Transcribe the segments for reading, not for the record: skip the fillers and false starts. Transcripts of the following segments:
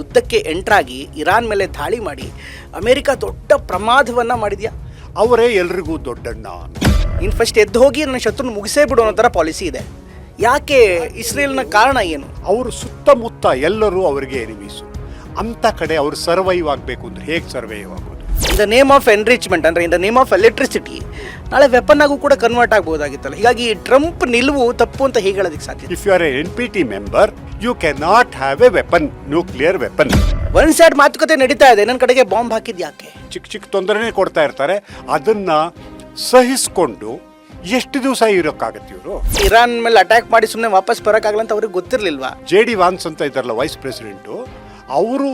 ಯುದ್ಧಕ್ಕೆ ಎಂಟ್ರಾಗಿ ಇರಾನ್ ಮೇಲೆ ದಾಳಿ ಮಾಡಿ ಅಮೆರಿಕ ದೊಡ್ಡ ಪ್ರಮಾದವನ್ನು ಮಾಡಿದೆಯಾ? ಅವರೇ ಎಲ್ರಿಗೂ ದೊಡ್ಡಣ್ಣ. ಇನ್ನು ಫಸ್ಟ್ ಎದ್ದು ಹೋಗಿ ನನ್ನ ಶತ್ರುನ ಮುಗಿಸೇ ಬಿಡೋ ಅನ್ನೋ ಥರ ಪಾಲಿಸಿ ಇದೆ. ಯಾಕೆ ಇಸ್ರೇಲ್ನ ಕಾರಣ ಏನು? ಅವರು ಸುತ್ತಮುತ್ತ ಎಲ್ಲರೂ ಅವರಿಗೆ ಎನಿಮೀಸು. ಅಂಥ ಕಡೆ ಅವರು ಸರ್ವೈವ್ ಆಗಬೇಕು ಅಂದರೆ ಹೇಗೆ ಸರ್ವೈವ್ ಆಗೋದು? In the name of enrichment ಅಂದರೆ in the name of electricity ನಾಳೆ ವೆಪನ್ ಆಗೂ ಕೂಡ ಕನ್ವರ್ಟ್ ಆಗ್ಬೋದಾಗಿತ್ತಲ್ಲ. ಹೀಗಾಗಿ ಟ್ರಂಪ್ ನಿಲುವು ತಪ್ಪು ಅಂತ ಹೇಗೆ ಹೇಳೋದಕ್ಕೆ ಸಾಧ್ಯ? If you are a NPT member you can not have a weapon, nuclear weapon. One side ಮಾತುಕತೆ ನಡೀತಾ ಇದೆ, ನನ್ನ ಕಡೆಗೆ ಬಾಂಬ್ ಹಾಕಿದ್ ಯಾಕೆ? ಚಿಕ್ಕ ಚಿಕ್ಕ ತೊಂದರೆನೇ ಕೊಡ್ತಾ ಇರ್ತಾರೆ. ಅದನ್ನ ಸಹಿಸ್ಕೊಂಡು ಎಷ್ಟು ದಿವಸ ಇರೋಕ್ಕಾಗತ್ತೆ ಇವರು? ಇರಾನ್ ಮೇಲೆ ಅಟ್ಯಾಕ್ ಮಾಡಿ ಸುಮ್ಮನೆ ವಾಪಸ್ ಬರೋಕ್ಕಾಗಲ್ಲ ಅಂತ ಅವ್ರಿಗೆ ಗೊತ್ತಿರಲಿಲ್ವಾ? JD ವಾನ್ಸ್ ಅಂತ ಇದ್ದಾರಲ್ಲ ವೈಸ್ ಪ್ರೆಸಿಡೆಂಟು, ಅವರು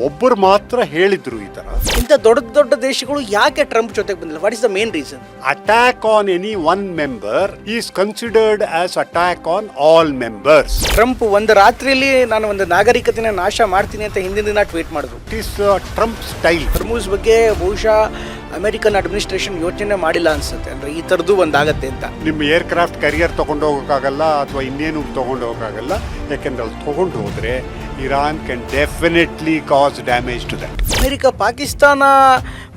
ಒಬ್ಬರು ಮಾತ್ರ ಹೇಳಿದ್ರು ಈ ತರ. ಇಂಥ ದೊಡ್ಡ ದೊಡ್ಡ ದೇಶಗಳು ಯಾಕೆ ಟ್ರಂಪ್ ಜೊತೆಗೆ ಬಂದಿಲ್ಲ? What is the main reason? Attack on any one member is considered as attack on all members. Trump ಒಂದು ರಾತ್ರಿಯಲ್ಲಿ ನಾನು ಒಂದು ನಾಗರಿಕತೆನ ನಾಶ ಮಾಡ್ತೀನಿ ಅಂತ ಹಿಂದಿನ ದಿನ ಟ್ವೀಟ್ ಮಾಡಿದ್ರು. It is Trump style. Hormuz ಬಗ್ಗೆ ಬಹುಶಃ ಅಮೆರಿಕನ್ ಅಡ್ಮಿನಿಸ್ಟ್ರೇಷನ್ ಯೋಚನೆ ಮಾಡಿಲ್ಲ ಅನ್ಸುತ್ತೆ. ಅಂದ್ರೆ ಈ ಥರದ್ದು ಒಂದಾಗತ್ತೆ ಅಂತ. ನಿಮ್ಮ ಏರ್ಕ್ರಾಫ್ಟ್ ಕರಿಯರ್ ತೊಗೊಂಡು ಹೋಗೋಕ್ಕಾಗಲ್ಲ ಅಥವಾ ಇನ್ನೇನು ತೊಗೊಂಡು ಹೋಗೋಕ್ಕಾಗಲ್ಲ. ಯಾಕೆಂದ್ರೆ ಅಲ್ಲಿ ತೊಗೊಂಡು ಹೋದರೆ Iran can definitely cause damage to that. America Pakistan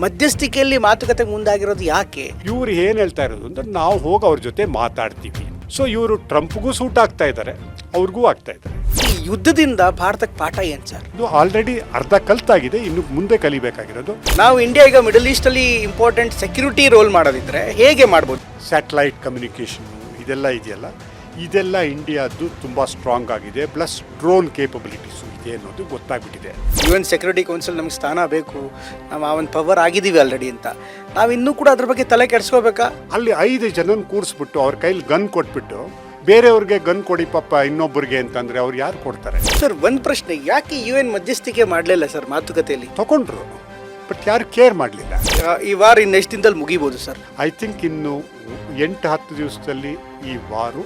ಮಧ್ಯಸ್ಥಿಕೆಯಲ್ಲಿ ಮಾತುಕತೆ ಮುಂದಾಗಿರೋದು ಯಾಕೆ? ಇವ್ರು ಏನು ಹೇಳ್ತಾ ಇರೋದು ಅಂದ್ರೆ ನಾವು ಹೋಗಿ ಅವ್ರ ಜೊತೆ ಮಾತಾಡ್ತೀವಿ. ಸೊ ಇವರು ಟ್ರಂಪ್ಗೂ ಸೂಟ್ ಆಗ್ತಾ ಇದ್ದಾರೆ, ಅವ್ರಿಗೂ ಆಗ್ತಾ ಇದ್ದಾರೆ. ಈ ಯುದ್ಧದಿಂದ ಭಾರತಕ್ಕೆ ಪಾಠ ಏನು ಸರ್? ಇದು ಆಲ್ರೆಡಿ ಅರ್ಧ ಕಲ್ತಾಗಿದೆ, ಇನ್ನು ಮುಂದೆ ಕಲಿಬೇಕಾಗಿರೋದು. ನಾವು ಇಂಡಿಯಾ ಈಗ ಮಿಡಲ್ ಈಸ್ಟ್ ಅಲ್ಲಿ ಇಂಪಾರ್ಟೆಂಟ್ ಸೆಕ್ಯೂರಿಟಿ ರೋಲ್ ಮಾಡೋದಿದ್ರೆ ಹೇಗೆ ಮಾಡ್ಬೋದು? ಸ್ಯಾಟಲೈಟ್ ಕಮ್ಯುನಿಕೇಶನ್ ಇದೆಲ್ಲ ಇದೆಯಲ್ಲ, ಇದೆಲ್ಲ ಇಂಡಿಯಾದ್ದು ತುಂಬ ಸ್ಟ್ರಾಂಗ್ ಆಗಿದೆ. ಪ್ಲಸ್ ಡ್ರೋನ್ ಕೇಪಬಿಲಿಟೀಸು ಇದೆ ಅನ್ನೋದು ಗೊತ್ತಾಗ್ಬಿಟ್ಟಿದೆ. UN ಸೆಕ್ಯೂರಿಟಿ ಕೌನ್ಸಿಲ್ ನಮ್ಗೆ ಸ್ಥಾನ ಬೇಕು, ನಾವು ಆ ಒಂದು ಪವರ್ ಆಗಿದ್ದೀವಿ ಆಲ್ರೆಡಿ ಅಂತ. ನಾವು ಇನ್ನೂ ಕೂಡ ಅದ್ರ ಬಗ್ಗೆ ತಲೆ ಕೆಡಿಸ್ಕೋಬೇಕಾ? ಅಲ್ಲಿ 5 ಜನನ ಕೂರಿಸ್ಬಿಟ್ಟು ಅವ್ರ ಕೈಲಿ ಗನ್ ಕೊಟ್ಬಿಟ್ಟು ಬೇರೆಯವ್ರಿಗೆ ಗನ್ ಕೊಡಿ ಪಾಪ ಇನ್ನೊಬ್ಬರಿಗೆ ಅಂತಂದ್ರೆ ಅವ್ರು ಯಾರು ಕೊಡ್ತಾರೆ? ಸರ್ ಒಂದು ಪ್ರಶ್ನೆ, ಯಾಕೆ UN ಮಧ್ಯಸ್ಥಿಕೆ ಮಾಡಲಿಲ್ಲ ಸರ್ ಮಾತುಕತೆಯಲ್ಲಿ? ತಗೊಂಡ್ರು, ಬಟ್ ಯಾರು ಕೇರ್ ಮಾಡಲಿಲ್ಲ. ಈ ವಾರ ಇನ್ನೆಷ್ಟು ದಿನದಲ್ಲಿ ಮುಗಿಬೋದು ಸರ್? ಐ ಥಿಂಕ್ ಇನ್ನು 8-10 ದಿವಸದಲ್ಲಿ ಈ ವಾರು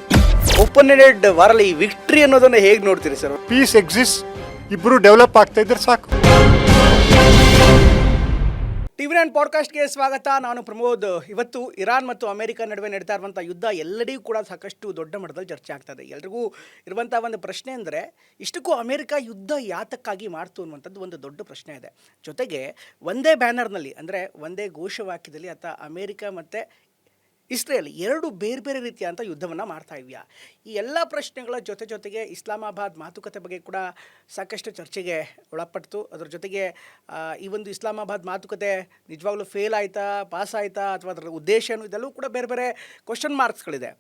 ಓಪನ್ ಎಂಡೆಡ್ ವಾರಲ್ಲಿ ಈ ವಿಕ್ಟ್ರಿ ಅನ್ನೋದನ್ನ ಹೇಗೆ ನೋಡ್ತೀರಿ ಸರ್? ಪೀಸ್ ಎಕ್ಸಿಸ್ಟ್, ಇಬ್ಬರು ಡೆವಲಪ್ ಆಗ್ತಾ ಇದ್ರೆ ಸಾಕು. ಟಿವಿ ನೈನ್ ಪಾಡ್ಕಾಸ್ಟ್ಗೆ ಸ್ವಾಗತ. ನಾನು ಪ್ರಮೋದ್. ಇವತ್ತು ಇರಾನ್ ಮತ್ತು ಅಮೆರಿಕ ನಡುವೆ ನಡೀತಾ ಇರುವಂಥ ಯುದ್ಧ ಎಲ್ಲರಿಗೂ ಕೂಡ ಸಾಕಷ್ಟು ದೊಡ್ಡ ಮಟ್ಟದಲ್ಲಿ ಚರ್ಚೆ ಆಗ್ತದೆ. ಎಲ್ರಿಗೂ ಇರುವಂಥ ಒಂದು ಪ್ರಶ್ನೆ ಅಂದರೆ, ಇಷ್ಟಕ್ಕೂ ಅಮೆರಿಕ ಯುದ್ಧ ಯಾತಕ್ಕಾಗಿ ಮಾಡ್ತು ಅನ್ನುವಂಥದ್ದು ಒಂದು ದೊಡ್ಡ ಪ್ರಶ್ನೆ ಇದೆ. ಜೊತೆಗೆ ಒಂದೇ ಬ್ಯಾನರ್ನಲ್ಲಿ ಅಂದರೆ ಒಂದೇ ಘೋಷವಾಕ್ಯದಲ್ಲಿ ಅಥವಾ ಅಮೆರಿಕ ಮತ್ತು ಇಸ್ರೇಲ್ ಎರಡು ಬೇರೆ ಬೇರೆ ರೀತಿಯಾದಂಥ ಯುದ್ಧವನ್ನು ಮಾಡ್ತಾ ಇವ್ಯಾ? ಈ ಎಲ್ಲ ಪ್ರಶ್ನೆಗಳ ಜೊತೆಗೆ ಇಸ್ಲಾಮಾಬಾದ್ ಮಾತುಕತೆ ಬಗ್ಗೆ ಕೂಡ ಸಾಕಷ್ಟು ಚರ್ಚೆಗೆ ಒಳಪಟ್ಟು, ಅದರ ಜೊತೆಗೆ ಈ ಒಂದು ಇಸ್ಲಾಮಾಬಾದ್ ಮಾತುಕತೆ ನಿಜವಾಗ್ಲೂ ಫೇಲ್ ಆಯಿತಾ, ಪಾಸ್ ಆಯಿತಾ, ಅಥವಾ ಅದರ ಉದ್ದೇಶ ಏನು, ಇದೆಲ್ಲವೂ ಕೂಡ ಬೇರೆ ಬೇರೆ ಕ್ವಶನ್ ಮಾರ್ಕ್ಸ್ಗಳಿದೆ.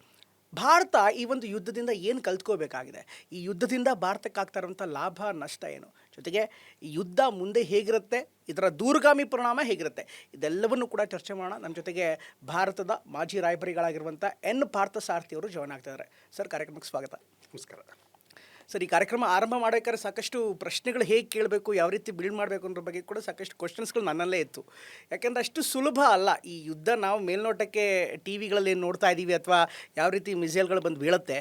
ಭಾರತ ಈ ಒಂದು ಯುದ್ಧದಿಂದ ಏನು ಕಲ್ತ್ಕೋಬೇಕಾಗಿದೆ? ಈ ಯುದ್ಧದಿಂದ ಭಾರತಕ್ಕಾಗ್ತಾ ಇರುವಂಥ ಲಾಭ ನಷ್ಟ ಏನು? ಜೊತೆಗೆ ಈ ಯುದ್ಧ ಮುಂದೆ ಹೇಗಿರುತ್ತೆ, ಇದರ ದೂರಗಾಮಿ ಪರಿಣಾಮ ಹೇಗಿರುತ್ತೆ, ಇದೆಲ್ಲವನ್ನು ಕೂಡ ಚರ್ಚೆ ಮಾಡೋಣ. ನಮ್ಮ ಜೊತೆಗೆ ಭಾರತದ ಮಾಜಿ ರಾಯಭಾರಿಗಳಾಗಿರುವಂಥ ಪಾರ್ಥಸಾರಥಿ ಅವರು ಜಾಯ್ನ್ ಆಗ್ತಿದ್ದಾರೆ. ಸರ್, ಕಾರ್ಯಕ್ರಮಕ್ಕೆ ಸ್ವಾಗತ. ನಮಸ್ಕಾರ ಸರ್. ಈ ಕಾರ್ಯಕ್ರಮ ಆರಂಭ ಮಾಡೋಕ್ಕಾದ್ರೆ ಸಾಕಷ್ಟು ಪ್ರಶ್ನೆಗಳು ಹೇಗೆ ಕೇಳಬೇಕು, ಯಾವ ರೀತಿ ಬಿಲ್ಡ್ ಮಾಡಬೇಕು ಅನ್ನೋದ್ರ ಬಗ್ಗೆ ಕೂಡ ಸಾಕಷ್ಟು ಕ್ವಶನ್ಸ್ಗಳು ನನ್ನಲ್ಲೇ ಇತ್ತು. ಯಾಕೆಂದರೆ ಅಷ್ಟು ಸುಲಭ ಅಲ್ಲ ಈ ಯುದ್ಧ. ನಾವು ಮೇಲ್ನೋಟಕ್ಕೆ ಟಿ ವಿಗಳಲ್ಲಿ ಏನು ನೋಡ್ತಾ ಇದ್ದೀವಿ ಅಥವಾ ಯಾವ ರೀತಿ ಮಿಸೈಲ್ಗಳು ಬಂದು ಬೀಳುತ್ತೆ,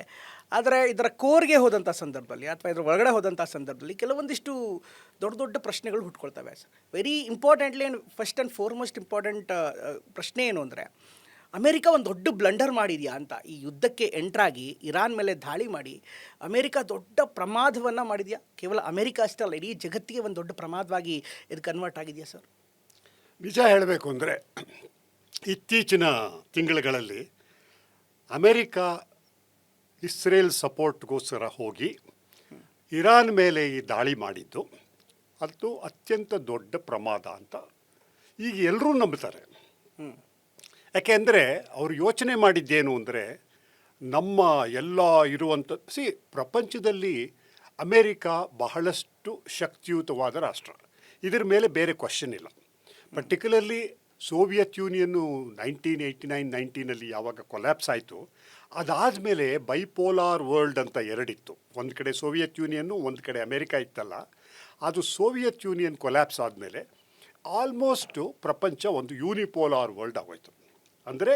ಆದರೆ ಇದರ ಕೋರ್ಗೆ ಹೋದಂಥ ಸಂದರ್ಭದಲ್ಲಿ ಅಥವಾ ಇದರ ಒಳಗಡೆ ಹೋದಂಥ ಸಂದರ್ಭದಲ್ಲಿ ಕೆಲವೊಂದಿಷ್ಟು ದೊಡ್ಡ ದೊಡ್ಡ ಪ್ರಶ್ನೆಗಳು ಹುಟ್ಕೊಳ್ತವೆ sir. Very importantly and first and foremost important ಪ್ರಶ್ನೆ ಏನು ಅಂದರೆ, ಅಮೆರಿಕ ಒಂದು ದೊಡ್ಡ ಬ್ಲಂಡರ್ ಮಾಡಿದೆಯಾ ಅಂತ? ಈ ಯುದ್ಧಕ್ಕೆ ಎಂಟ್ರಾಗಿ ಇರಾನ್ ಮೇಲೆ ದಾಳಿ ಮಾಡಿ ಅಮೆರಿಕ ದೊಡ್ಡ ಪ್ರಮಾದವನ್ನು ಮಾಡಿದೆಯಾ? ಕೇವಲ ಅಮೆರಿಕ ಅಷ್ಟೇ ಅಲ್ಲ, ಇಡೀ ಜಗತ್ತಿಗೆ ಒಂದು ದೊಡ್ಡ ಪ್ರಮಾದವಾಗಿ ಇದು ಕನ್ವರ್ಟ್ ಆಗಿದೆಯಾ ಸರ್? ನಿಜ ಹೇಳಬೇಕು ಅಂದರೆ, ಇತ್ತೀಚಿನ ತಿಂಗಳುಗಳಲ್ಲಿ ಅಮೆರಿಕ ಇಸ್ರೇಲ್ ಸಪೋರ್ಟ್ಗೋಸ್ಕರ ಹೋಗಿ ಇರಾನ್ ಮೇಲೆ ಈ ದಾಳಿ ಮಾಡಿದ್ದು ಅದು ಅತ್ಯಂತ ದೊಡ್ಡ ಪ್ರಮಾದ ಅಂತ ಈಗ ಎಲ್ಲರೂ ನಂಬ್ತಾರೆ. ಯಾಕೆಂದರೆ ಅವರು ಯೋಚನೆ ಮಾಡಿದ್ದೇನು ಅಂದರೆ, ನಮ್ಮ ಎಲ್ಲ ಇರುವಂಥ ಪ್ರಪಂಚದಲ್ಲಿ ಅಮೇರಿಕ ಬಹಳಷ್ಟು ಶಕ್ತಿಯುತವಾದ ರಾಷ್ಟ್ರ, ಇದರ ಮೇಲೆ ಬೇರೆ ಕ್ವಶನ್ ಇಲ್ಲ. ಪರ್ಟಿಕ್ಯುಲರ್ಲಿ ಸೋವಿಯತ್ ಯೂನಿಯನ್ನು 1989-90 ಯಾವಾಗ ಕೊಲ್ಯಾಪ್ಸ್ ಆಯಿತು, ಅದಾದಮೇಲೆ ಬೈಪೋಲಾರ್ ವರ್ಲ್ಡ್ ಅಂತ ಎರಡಿತ್ತು. ಒಂದು ಕಡೆ ಸೋವಿಯತ್ ಯೂನಿಯನ್ನು, ಒಂದು ಕಡೆ ಅಮೇರಿಕ ಇತ್ತಲ್ಲ. ಅದು ಸೋವಿಯತ್ ಯೂನಿಯನ್ ಕೊಲ್ಯಾಪ್ಸ್ ಆದಮೇಲೆ ಆಲ್ಮೋಸ್ಟು ಪ್ರಪಂಚ ಒಂದು ಯೂನಿಪೋಲಾರ್ ವರ್ಲ್ಡ್ ಆಗೋಯ್ತು. ಅಂದರೆ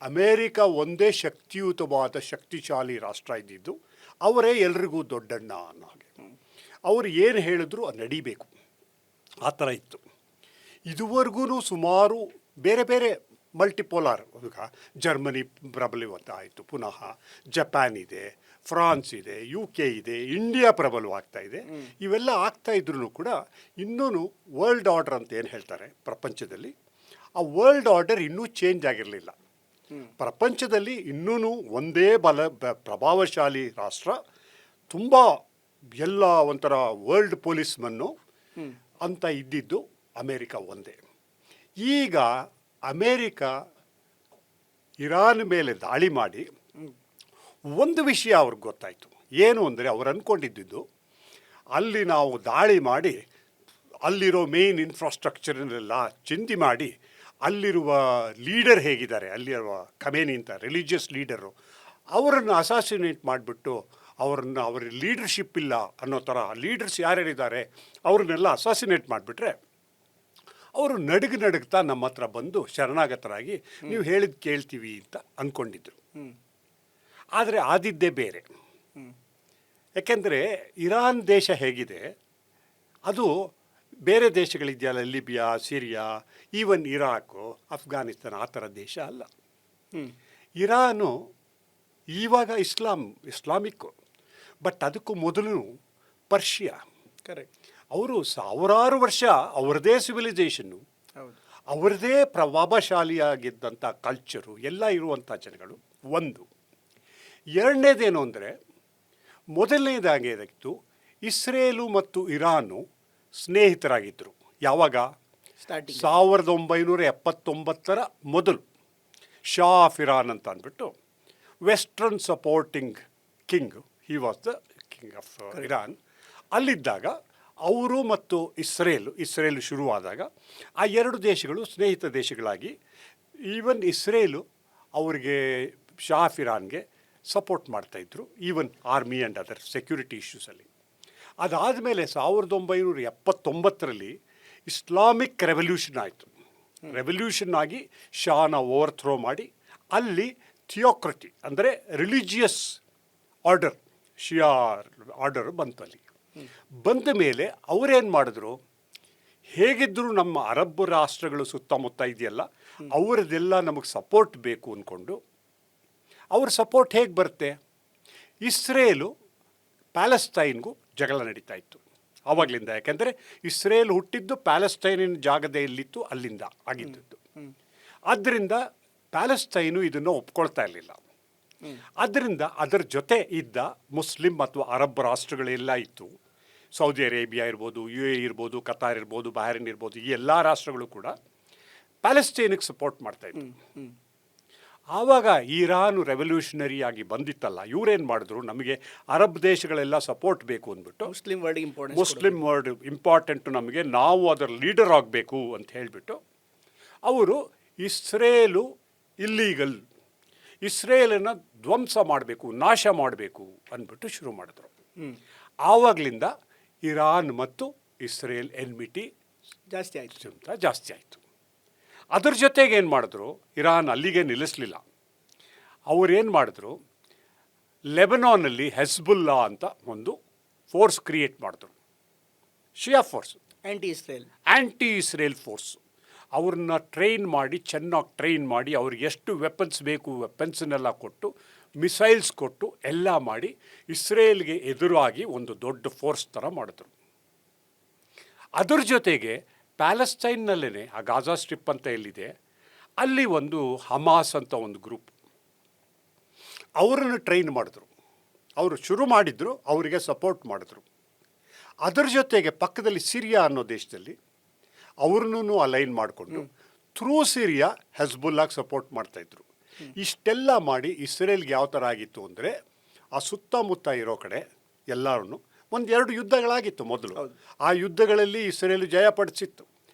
ಅಮೇರಿಕ ಒಂದೇ ಶಕ್ತಿಯುತವಾದ ಶಕ್ತಿಶಾಲಿ ರಾಷ್ಟ್ರ ಇದ್ದಿದ್ದು, ಅವರೇ ಎಲ್ರಿಗೂ ದೊಡ್ಡಣ್ಣ ಅನ್ನೋ ಹಾಗೆ. ಅವರು ಏನು ಹೇಳಿದ್ರು ಅದು ನಡಿಬೇಕು, ಆ ಥರ ಇತ್ತು. ಇದುವರೆಗೂ ಸುಮಾರು ಬೇರೆ ಬೇರೆ ಮಲ್ಟಿಪೋಲಾರ್, ಜರ್ಮನಿ ಪ್ರಬಲವತ್ತ ಆಯಿತು, ಪುನಃ ಜಪಾನ್ ಇದೆ, ಫ್ರಾನ್ಸ್ ಇದೆ, UK ಇದೆ, ಇಂಡಿಯಾ ಪ್ರಬಲವಾಗ್ತಾ ಇದೆ. ಇವೆಲ್ಲ ಆಗ್ತಾ ಇದ್ರೂ ಕೂಡ ಇನ್ನೂ ವರ್ಲ್ಡ್ ಆರ್ಡರ್ ಅಂತ ಏನು ಹೇಳ್ತಾರೆ ಪ್ರಪಂಚದಲ್ಲಿ, ಆ ವರ್ಲ್ಡ್ ಆರ್ಡರ್ ಇನ್ನೂ ಚೇಂಜ್ ಆಗಿರಲಿಲ್ಲ. ಪ್ರಪಂಚದಲ್ಲಿ ಇನ್ನೂ ಒಂದೇ ಪ್ರಭಾವಶಾಲಿ ರಾಷ್ಟ್ರ, ತುಂಬ ಎಲ್ಲ ಒಂಥರ ವರ್ಲ್ಡ್ ಪೊಲೀಸ್ಮನ್ನು ಅಂತ ಇದ್ದಿದ್ದು ಅಮೇರಿಕಾ ಒಂದೇ. ಈಗ ಅಮೇರಿಕಾ ಇರಾನ್ ಮೇಲೆ ದಾಳಿ ಮಾಡಿ ಒಂದು ವಿಷಯ ಅವ್ರಿಗೆ ಗೊತ್ತಾಯಿತು. ಏನು ಅಂದರೆ ಅವ್ರು ಅಂದ್ಕೊಂಡಿದ್ದು, ಅಲ್ಲಿ ನಾವು ದಾಳಿ ಮಾಡಿ ಅಲ್ಲಿರೋ ಮೇನ್ ಇನ್ಫ್ರಾಸ್ಟ್ರಕ್ಚರನ್ನೆಲ್ಲ ಚಿಂದಿ ಮಾಡಿ ಅಲ್ಲಿರುವ ಲೀಡರ್ ಹೇಗಿದ್ದಾರೆ, ಅಲ್ಲಿರುವ ಖಮೇನಿ ಅಂತ ರಿಲಿಜಿಯಸ್ ಲೀಡರು, ಅವರನ್ನು ಅಸಾಸಿನೇಟ್ ಮಾಡಿಬಿಟ್ಟು ಅವ್ರ ಲೀಡರ್ಶಿಪ್ ಇಲ್ಲ ಅನ್ನೋ ಥರ ಲೀಡರ್ಸ್ ಯಾರ್ಯಾರಿದ್ದಾರೆ ಅವ್ರನ್ನೆಲ್ಲ ಅಸಾಸಿನೇಟ್ ಮಾಡಿಬಿಟ್ರೆ ಅವರು ನಡುಗ್ತಾ ನಮ್ಮ ಹತ್ರ ಬಂದು ಶರಣಾಗತರಾಗಿ ನೀವು ಹೇಳಿದ್ದು ಕೇಳ್ತೀವಿ ಅಂತ ಅಂದ್ಕೊಂಡಿದ್ರು. ಆದರೆ ಆದಿದ್ದೇ ಬೇರೆ. ಯಾಕೆಂದರೆ ಇರಾನ್ ದೇಶ ಹೇಗಿದೆ, ಅದು ಬೇರೆ ದೇಶಗಳಿದೆಯಲ್ಲ, Libya, Syria, even Iraq, Afghanistan ಆ ಥರ ದೇಶ ಅಲ್ಲ. ಇರಾನು ಇವಾಗ ಇಸ್ಲಾಮಿಕ್ಕು, ಬಟ್ ಅದಕ್ಕೂ ಮೊದಲು ಪರ್ಷಿಯಾ. ಕರೆಕ್ಟ್. ಅವರು ಸಾವಿರಾರು ವರ್ಷ ಅವರದೇ ಸಿವಿಲೈಸೇಷನ್ನು, ಅವರದೇ ಪ್ರಭಾವಶಾಲಿಯಾಗಿದ್ದಂಥ ಕಲ್ಚರು ಎಲ್ಲ ಇರುವಂಥ ಜನಗಳು. ಒಂದು. ಎರಡನೇದೇನು ಅಂದರೆ, ಮೊದಲನೇದಾಗಿತ್ತು ಇಸ್ರೇಲು ಮತ್ತು ಇರಾನು ಸ್ನೇಹಿತರಾಗಿದ್ದರು. ಯಾವಾಗ? 1979 ಮೊದಲು. ಶಾ ಆಫ್ ಇರಾನ್ ಅಂತ ಅಂದ್ಬಿಟ್ಟು western supporting king, he was the king of Iran. ಅಲ್ಲಿದ್ದಾಗ ಅವರು ಮತ್ತು ಇಸ್ರೇಲು ಶುರುವಾದಾಗ ಆ ಎರಡು ದೇಶಗಳು ಸ್ನೇಹಿತ ದೇಶಗಳಾಗಿ, ಈವನ್ ಇಸ್ರೇಲು ಅವರಿಗೆ ಶಾ ಆಫ್ ಇರಾನ್ಗೆ ಸಪೋರ್ಟ್ ಮಾಡ್ತಾಯಿದ್ರು, even army and other security ಇಶ್ಯೂಸಲ್ಲಿ. ಅದಾದಮೇಲೆ 1979 ಇಸ್ಲಾಮಿಕ್ ರೆವಲ್ಯೂಷನ್ ಆಯಿತು. ರೆವಲ್ಯೂಷನ್ ಆಗಿ ಶಾನ ಓವರ್ಥ್ರೋ ಮಾಡಿ ಅಲ್ಲಿ ಥಿಯೋಕ್ರಟಿ ಅಂದರೆ ರಿಲಿಜಿಯಸ್ ಆರ್ಡರ್, ಶಿಯಾ ಆರ್ಡರ್ ಬಂತು. ಅಲ್ಲಿ ಬಂದ ಮೇಲೆ ಅವರೇನು ಮಾಡಿದ್ರು, ಹೇಗಿದ್ದರೂ ನಮ್ಮ ಅರಬ್ ರಾಷ್ಟ್ರಗಳು ಸುತ್ತಮುತ್ತ ಇದೆಯಲ್ಲ ಅವರದೆಲ್ಲ ನಮಗೆ ಸಪೋರ್ಟ್ ಬೇಕು ಅಂದ್ಕೊಂಡು, ಅವ್ರ ಸಪೋರ್ಟ್ ಹೇಗೆ ಬರುತ್ತೆ? ಇಸ್ರೇಲು ಪ್ಯಾಲೆಸ್ತೈನ್ಗೂ ಜಗಳ ನಡೀತಾ ಇತ್ತು ಆವಾಗಲಿಂದ. ಯಾಕೆಂದರೆ ಇಸ್ರೇಲ್ ಹುಟ್ಟಿದ್ದು ಪ್ಯಾಲೆಸ್ತೈನಿನ ಜಾಗದಲ್ಲಿತ್ತು, ಅಲ್ಲಿಂದ ಆಗಿದ್ದದ್ದು. ಆದ್ದರಿಂದ ಪ್ಯಾಲೆಸ್ತೈನು ಇದನ್ನು ಒಪ್ಕೊಳ್ತಾ ಇರಲಿಲ್ಲ. ಆದ್ದರಿಂದ ಅದರ ಜೊತೆ ಇದ್ದ ಮುಸ್ಲಿಂ ಅಥವಾ ಅರಬ್ ರಾಷ್ಟ್ರಗಳೆಲ್ಲ ಇತ್ತು. ಸೌದಿ ಅರೇಬಿಯಾ ಇರ್ಬೋದು, UAE ಇರ್ಬೋದು, ಕತಾರ್ ಇರ್ಬೋದು, ಬಹರೇನ್ ಇರ್ಬೋದು, ಈ ಎಲ್ಲ ರಾಷ್ಟ್ರಗಳು ಕೂಡ ಪ್ಯಾಲೆಸ್ತೈನಿಗೆ ಸಪೋರ್ಟ್ ಮಾಡ್ತಾಯಿದ್ರು. ಆವಾಗ ಇರಾನು ರೆವಲ್ಯೂಷನರಿ ಆಗಿ ಬಂದಿತ್ತಲ್ಲ, ಇವರೇನು ಮಾಡಿದ್ರು, ನಮಗೆ ಅರಬ್ ದೇಶಗಳೆಲ್ಲ ಸಪೋರ್ಟ್ ಬೇಕು ಅಂದ್ಬಿಟ್ಟು, ಮುಸ್ಲಿಂ ವರ್ಡ್ ಇಂಪಾರ್ಟೆಂಟು ನಮಗೆ, ನಾವು ಅದರ ಲೀಡರ್ ಆಗಬೇಕು ಅಂತ ಹೇಳಿಬಿಟ್ಟು ಅವರು ಇಸ್ರೇಲು ಇಲ್ಲೀಗಲ್, ಇಸ್ರೇಲನ್ನು ಧ್ವಂಸ ಮಾಡಬೇಕು, ನಾಶ ಮಾಡಬೇಕು ಅಂದ್ಬಿಟ್ಟು ಶುರು ಮಾಡಿದ್ರು. ಆವಾಗಲಿಂದ ಇರಾನ್ ಮತ್ತು ಇಸ್ರೇಲ್ ಎನ್ಮಿಟಿ ಜಾಸ್ತಿ ಆಯಿತು. ಅದ್ರ ಜೊತೆಗೆ ಏನು ಮಾಡಿದ್ರು, ಇರಾನ್ ಅಲ್ಲಿಗೆ ನಿಲ್ಲಿಸಲಿಲ್ಲ. ಅವರೇನು ಮಾಡಿದ್ರು, ಲೆಬನಾನಲ್ಲಿ ಹೆಸ್ಬುಲ್ಲಾ ಅಂತ ಒಂದು ಫೋರ್ಸ್ ಕ್ರಿಯೇಟ್ ಮಾಡಿದ್ರು, ಶಿಯಾ ಫೋರ್ಸ್, ಆ್ಯಂಟಿ ಇಸ್ರೇಲ್ ಫೋರ್ಸ್. ಅವ್ರನ್ನ ಚೆನ್ನಾಗಿ ಟ್ರೈನ್ ಮಾಡಿ ಅವ್ರಿಗೆ ಎಷ್ಟು ವೆಪನ್ಸ್ ಬೇಕು ವೆಪನ್ಸನ್ನೆಲ್ಲ ಕೊಟ್ಟು, ಮಿಸೈಲ್ಸ್ ಕೊಟ್ಟು ಎಲ್ಲ ಮಾಡಿ ಇಸ್ರೇಲ್ಗೆ ಎದುರಾಗಿ ಒಂದು ದೊಡ್ಡ ಫೋರ್ಸ್ ಥರ ಮಾಡಿದ್ರು. ಅದ್ರ ಜೊತೆಗೆ ಪ್ಯಾಲೆಸ್ತೈನ್ನಲ್ಲೇ ಆ ಗಾಜಾ ಸ್ಟ್ರಿಪ್ ಅಂತ ಎಲ್ಲಿದೆ ಅಲ್ಲಿ ಒಂದು ಹಮಾಸ್ ಅಂತ ಒಂದು ಗ್ರೂಪ್, ಅವರನ್ನು ಟ್ರೈನ್ ಮಾಡಿದ್ರು. ಅವರು ಶುರು ಮಾಡಿದ್ರು, ಅವರಿಗೆ ಸಪೋರ್ಟ್ ಮಾಡಿದ್ರು. ಅದರ ಜೊತೆಗೆ ಪಕ್ಕದಲ್ಲಿ ಸಿರಿಯಾ ಅನ್ನೋ ದೇಶದಲ್ಲಿ ಅವ್ರನ್ನೂ ಅಲೈನ್ ಮಾಡಿಕೊಂಡು ಥ್ರೂ ಸಿರಿಯಾ ಹೆಸ್ಬುಲ್ಲಾಗೆ ಸಪೋರ್ಟ್ ಮಾಡ್ತಾಯಿದ್ರು. ಇಷ್ಟೆಲ್ಲ ಮಾಡಿ ಇಸ್ರೇಲ್ಗೆ ಯಾವ ಥರ ಆಗಿತ್ತು ಅಂದರೆ, ಆ ಸುತ್ತಮುತ್ತ ಇರೋ ಕಡೆ ಎಲ್ಲರೂ 1-2 ಯುದ್ಧಗಳಾಗಿತ್ತು ಮೊದಲು. ಆ ಯುದ್ಧಗಳಲ್ಲಿ ಇಸ್ರೇಲು ಜಯಪಡಿಸಿತ್ತು.